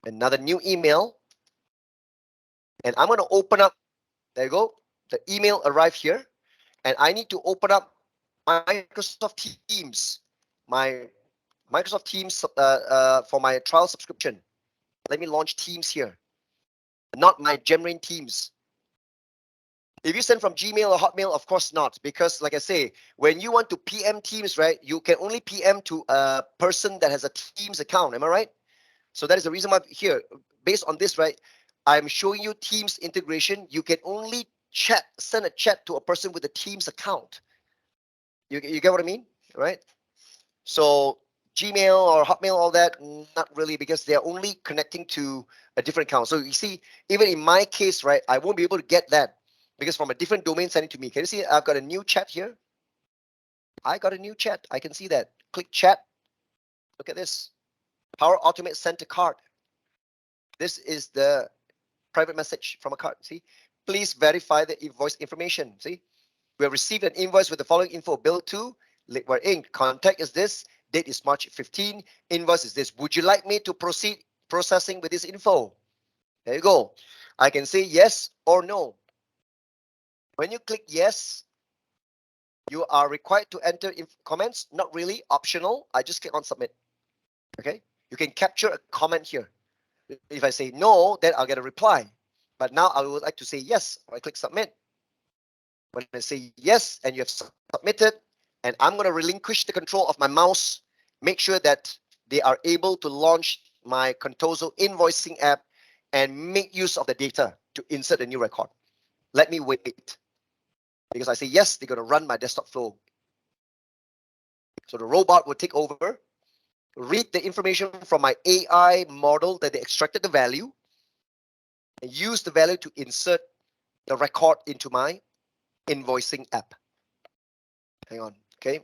another new email, and I'm gonna open up. There you go. The email arrived here, and I need to open up Microsoft Teams, my Microsoft Teams for my trial subscription. Let me launch Teams here, not my Gemrain Teams. If you send from Gmail or Hotmail, of course not, because like I say, when you want to PM Teams, right, you can only PM to a person that has a Teams account. Am I right? So that is the reason why here, based on this, right, I'm showing you Teams integration. You can only send a chat to a person with a Teams account. You get what I mean, right? So Gmail or Hotmail, all that, not really, because they're only connecting to a different account. So you see, even in my case, right, I won't be able to get that because from a different domain sending to me. Can you see I've got a new chat here? I got a new chat. I can see that. Click chat. Look at this. Power Automate sent a card. This is the private message from a card. See, please verify the invoice information. See, we have received an invoice with the following info: bill to Liquid Inc. Contact is this. Date is March 15. Invoice is this. Would you like me to proceed processing with this info? There you go. I can say yes or no. When you click yes, you are required to enter comments. Not really, optional. I just click on submit. Okay. You can capture a comment here. If I say no, then I'll get a reply. But now I would like to say yes. I click submit. When I say yes and you have submitted, and I'm going to relinquish the control of my mouse, make sure that they are able to launch my Contoso invoicing app and make use of the data to insert a new record. Let me wait. Because I say yes, they're going to run my desktop flow. So the robot will take over, read the information from my AI model that they extracted the value, and use the value to insert the record into my invoicing app. Hang on, okay.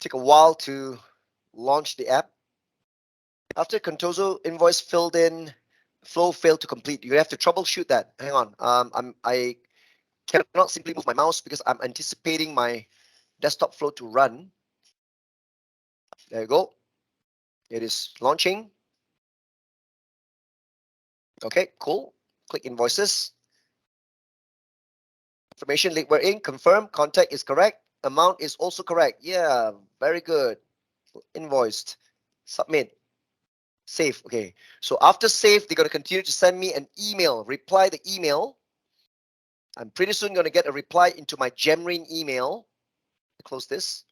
Take a while to launch the app. After Contoso invoice filled in, flow failed to complete. You have to troubleshoot that. Hang on. I cannot simply move my mouse because I'm anticipating my desktop flow to run. There you go. It is launching. Okay, cool. Click invoices. Information link we're in. Confirm. Contact is correct. Amount is also correct. Yeah, very good. Invoiced. Submit. Save. Okay. So after save, they're going to continue to send me an email. Reply the email. I'm pretty soon going to get a reply into my Gemrain email. Close this.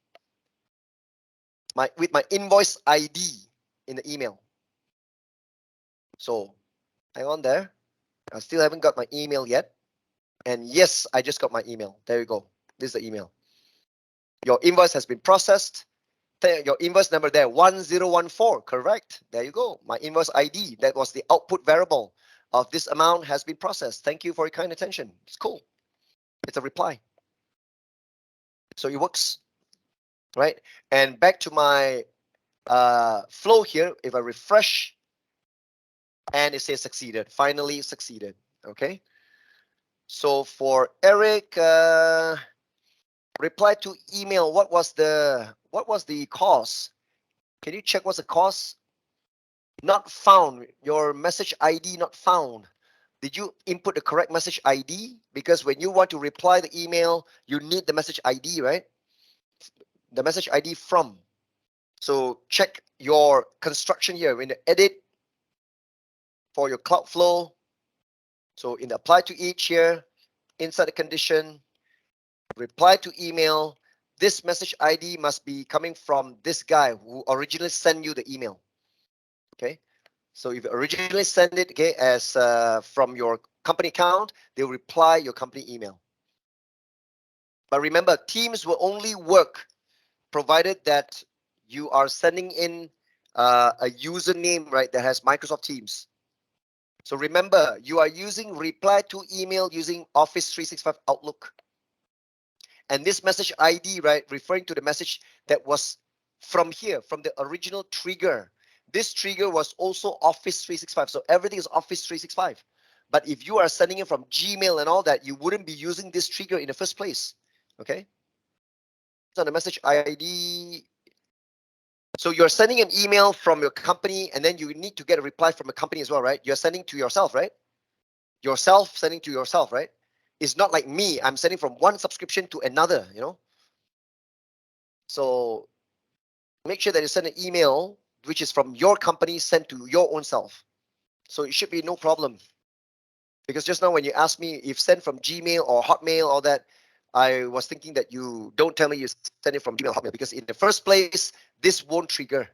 With my invoice ID in the email. So hang on there. I still haven't got my email yet. And yes, I just got my email. There you go. This is the email. Your invoice has been processed. your invoice number there, 1014, correct? There you go. My invoice ID, that was the output variable of this amount has been processed. Thank you for your kind attention. It's cool. It's a reply. So it works, right? And back to my flow here, if I refresh and it says succeeded, finally succeeded, okay? So for Eric, reply to email, what was the cause? Can you check what's the cause? Not found, your message ID not found. Did you input the correct message ID? Because when you want to reply the email, you need the message ID, right? The message ID from. So check your construction here in the edit for your cloud flow. So in the apply to each here, inside the condition, reply to email, this message ID must be coming from this guy who originally sent you the email. Okay. So if you originally send it, okay, as from your company account, they'll reply your company email. But remember, Teams will only work provided that you are sending in a username, right, that has Microsoft Teams. So remember, you are using reply to email using Office 365 Outlook. And this message ID, right, referring to the message that was from here, from the original trigger. This trigger was also Office 365. So everything is Office 365. But if you are sending it from Gmail and all that, you wouldn't be using this trigger in the first place. Okay. So the message ID. So you're sending an email from your company and then you need to get a reply from a company as well, right? You're sending to yourself, right? Yourself sending to yourself, right? It's not like me. I'm sending from one subscription to another, you know? So make sure that you send an email which is from your company sent to your own self. So it should be no problem. Because just now when you asked me if sent from Gmail or Hotmail, all that, I was thinking that you don't tell me you send it from Gmail or Hotmail because in the first place, this won't trigger.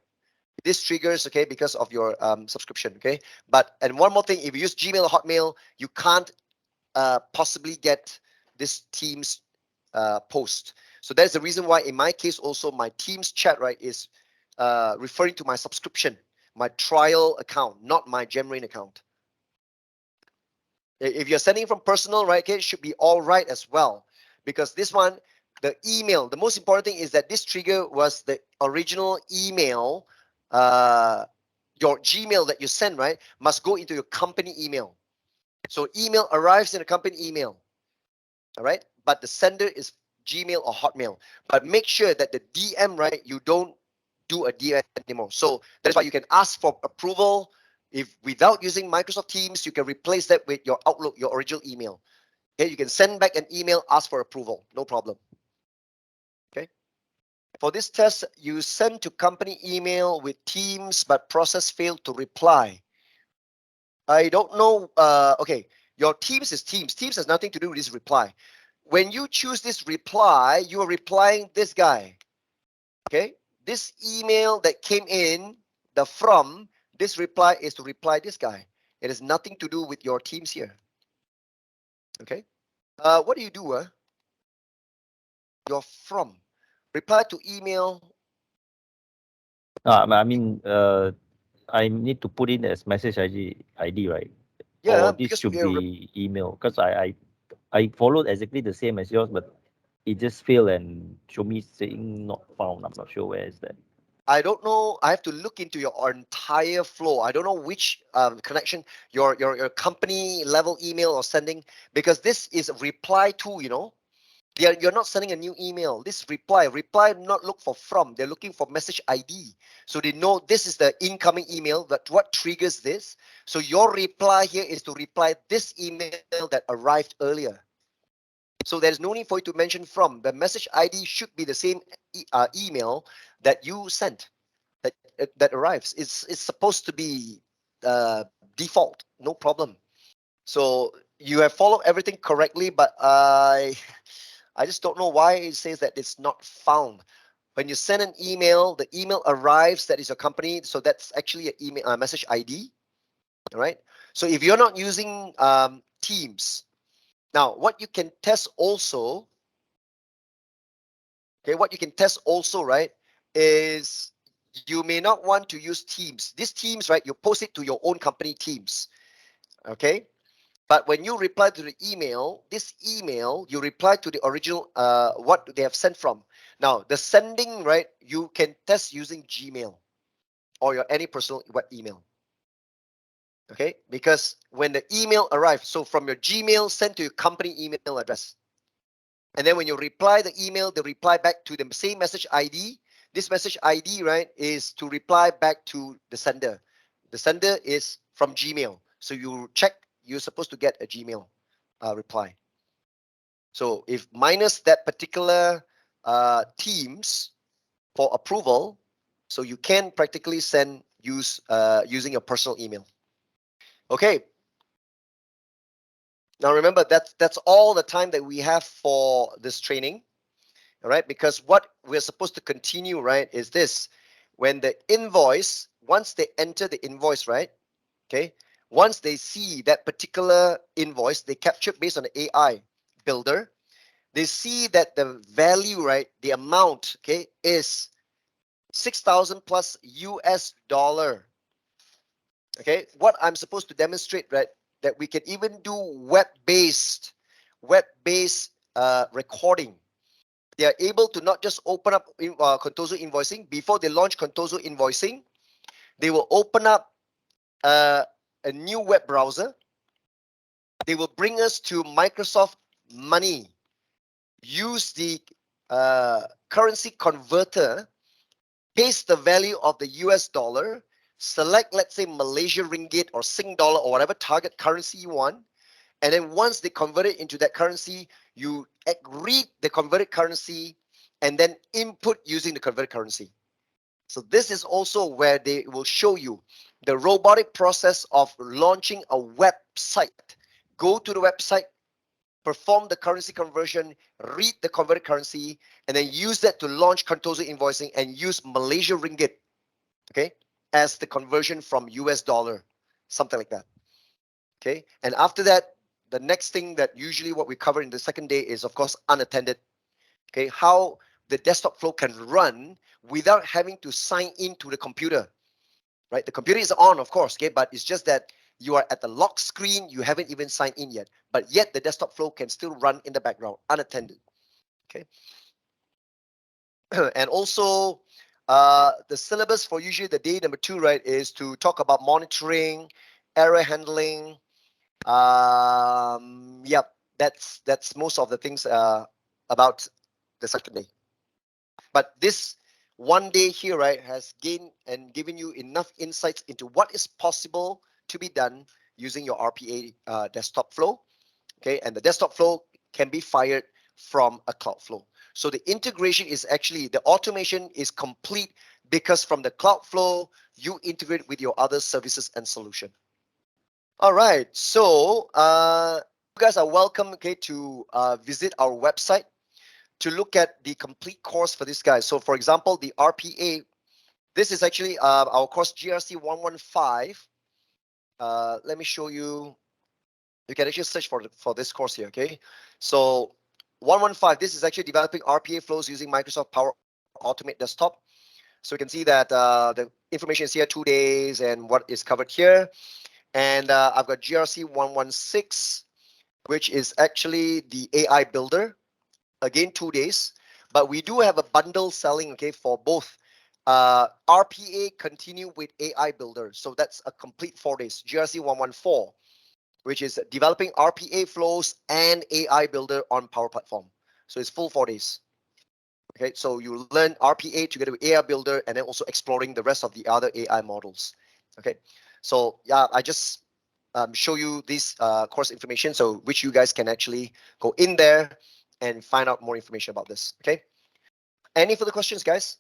This triggers, okay, because of your subscription, okay? But, and one more thing, if you use Gmail or Hotmail, you can't possibly get this Teams post. So that's the reason why in my case also my Teams chat, right, is referring to my subscription, my trial account, not my Gemrain account. If you're sending from personal, right, okay, it should be all right as well. Because this one, the email, the most important thing is that this trigger was the original email, your Gmail that you send, right, must go into your company email. So email arrives in a company email, all right? But the sender is Gmail or Hotmail. But make sure that the DM, right, you don't do a DM anymore. So that's why you can ask for approval. If without using Microsoft Teams, you can replace that with your Outlook, your original email. Okay, you can send back an email, ask for approval, no problem. Okay. For this test, you send to company email with Teams, but process failed to reply. I don't know. Okay, your Teams is Teams. Teams has nothing to do with this reply. When you choose this reply, you are replying this guy. Okay, this email that came in, the from, this reply is to reply this guy. It has nothing to do with your Teams here. Okay. What do you do? You're from. Reply to email. I mean, I need to put in as message ID, right? Yeah, Or this because should be email, because I followed exactly the same as yours, but it just failed and show me saying not found. I'm not sure where is that. I don't know. I have to look into your entire flow. I don't know which connection your company level email or sending, because this is a reply to, you know. You're not sending a new email. This reply not look for from. They're looking for message ID. So they know this is the incoming email. That what triggers this. So your reply here is to reply this email that arrived earlier. So there's no need for you to mention from. The message ID should be the same email that you sent, that arrives. It's supposed to be default, no problem. So you have followed everything correctly, but I just don't know why it says that it's not found. When you send an email, the email arrives, that is your company, so that's actually an email message ID. All right. So if you're not using Teams, now what you can test also, okay, what you can test also, right? is you may not want to use Teams. These Teams, right, you post it to your own company Teams, okay? But when you reply to the email, this email, you reply to the original, what they have sent from. Now, the sending, right, you can test using Gmail or your any personal web email. Okay, because when the email arrives, so from your Gmail, send to your company email address. And then when you reply the email, they reply back to the same message ID. This message ID, right, is to reply back to the sender. The sender is from Gmail. So you check, you're supposed to get a Gmail reply. So if minus that particular Teams for approval, so you can practically send using your personal email. Okay. Now remember that's all the time that we have for this training. All right, because what we're supposed to continue, right, is this. When the invoice, once they enter the invoice, right, okay, once they see that particular invoice, they capture based on the AI builder, they see that the value, right, the amount, okay, is 6,000 plus US dollar. Okay, what I'm supposed to demonstrate, right, that we can even do web-based recording. They are able to not just open up Contoso invoicing. Before they launch Contoso invoicing, they will open up a new web browser. They will bring us to Microsoft Money, use the currency converter, paste the value of the US dollar, select, let's say, Malaysia ringgit or Sing dollar or whatever target currency you want. And then once they convert it into that currency, you read the converted currency and then input using the converted currency. So this is also where they will show you the robotic process of launching a website. Go to the website, perform the currency conversion, read the converted currency, and then use that to launch Contoso invoicing and use Malaysia ringgit, okay, as the conversion from US dollar, something like that. Okay, and after that, the next thing that usually what we cover in the second day is, of course, unattended. Okay, how the desktop flow can run without having to sign into the computer, right? The computer is on, of course, okay, but it's just that you are at the lock screen, you haven't even signed in yet, but yet the desktop flow can still run in the background, unattended. Okay, and also the syllabus for usually the day number 2, right, is to talk about monitoring, error handling. Yep, that's most of the things about the second day. But this one day here, right, has gained and given you enough insights into what is possible to be done using your RPA desktop flow. Okay, and the desktop flow can be fired from a cloud flow. So the integration is actually, the automation is complete because from the cloud flow, you integrate with your other services and solution. All right, so you guys are welcome, okay, to visit our website to look at the complete course for this guy. So for example, the RPA, this is actually our course GRC-115. Let me show you. You can actually search for this course here, okay? So 115, this is actually developing RPA flows using Microsoft Power Automate Desktop. So you can see that the information is here, 2 days and what is covered here. And I've got GRC-116, which is actually the AI builder. Again, 2 days. But we do have a bundle selling, okay, for both RPA continue with AI builder. So that's a complete 4 days. GRC-114, which is developing RPA flows and AI builder on Power Platform. So it's full 4 days. Okay, so you learn RPA together with AI builder and then also exploring the rest of the other AI models. Okay, so yeah, I just show you this course information, so which you guys can actually go in there and find out more information about this. Okay, any further questions, guys?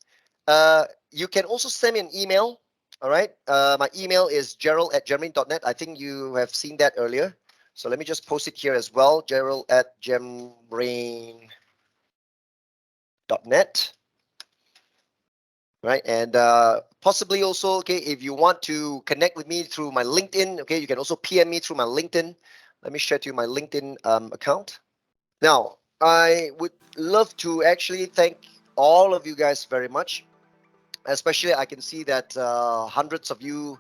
You can also send me an email. All right, my email is gerald@gemrain.net. I think you have seen that earlier, so let me just post it here as well. gerald@gemrain.net. Right, and possibly also, okay, if you want to connect with me through my LinkedIn, okay, you can also PM me through my LinkedIn. Let me share to you my LinkedIn account. Now, I would love to actually thank all of you guys very much. especially I can see that hundreds of you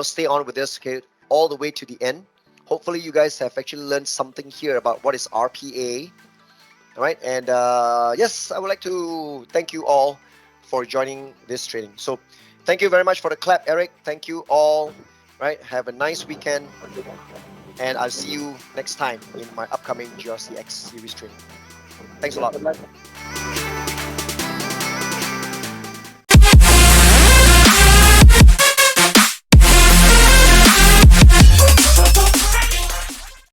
stay on with this, okay, all the way to the end. Hopefully you guys have actually learned something here about what is RPA. All right, and yes, I would like to thank you all for joining this training. So thank you very much for the clap, Eric. Thank you all. Right, have a nice weekend, and I'll see you next time in my upcoming GRC-X series training. Thanks a lot.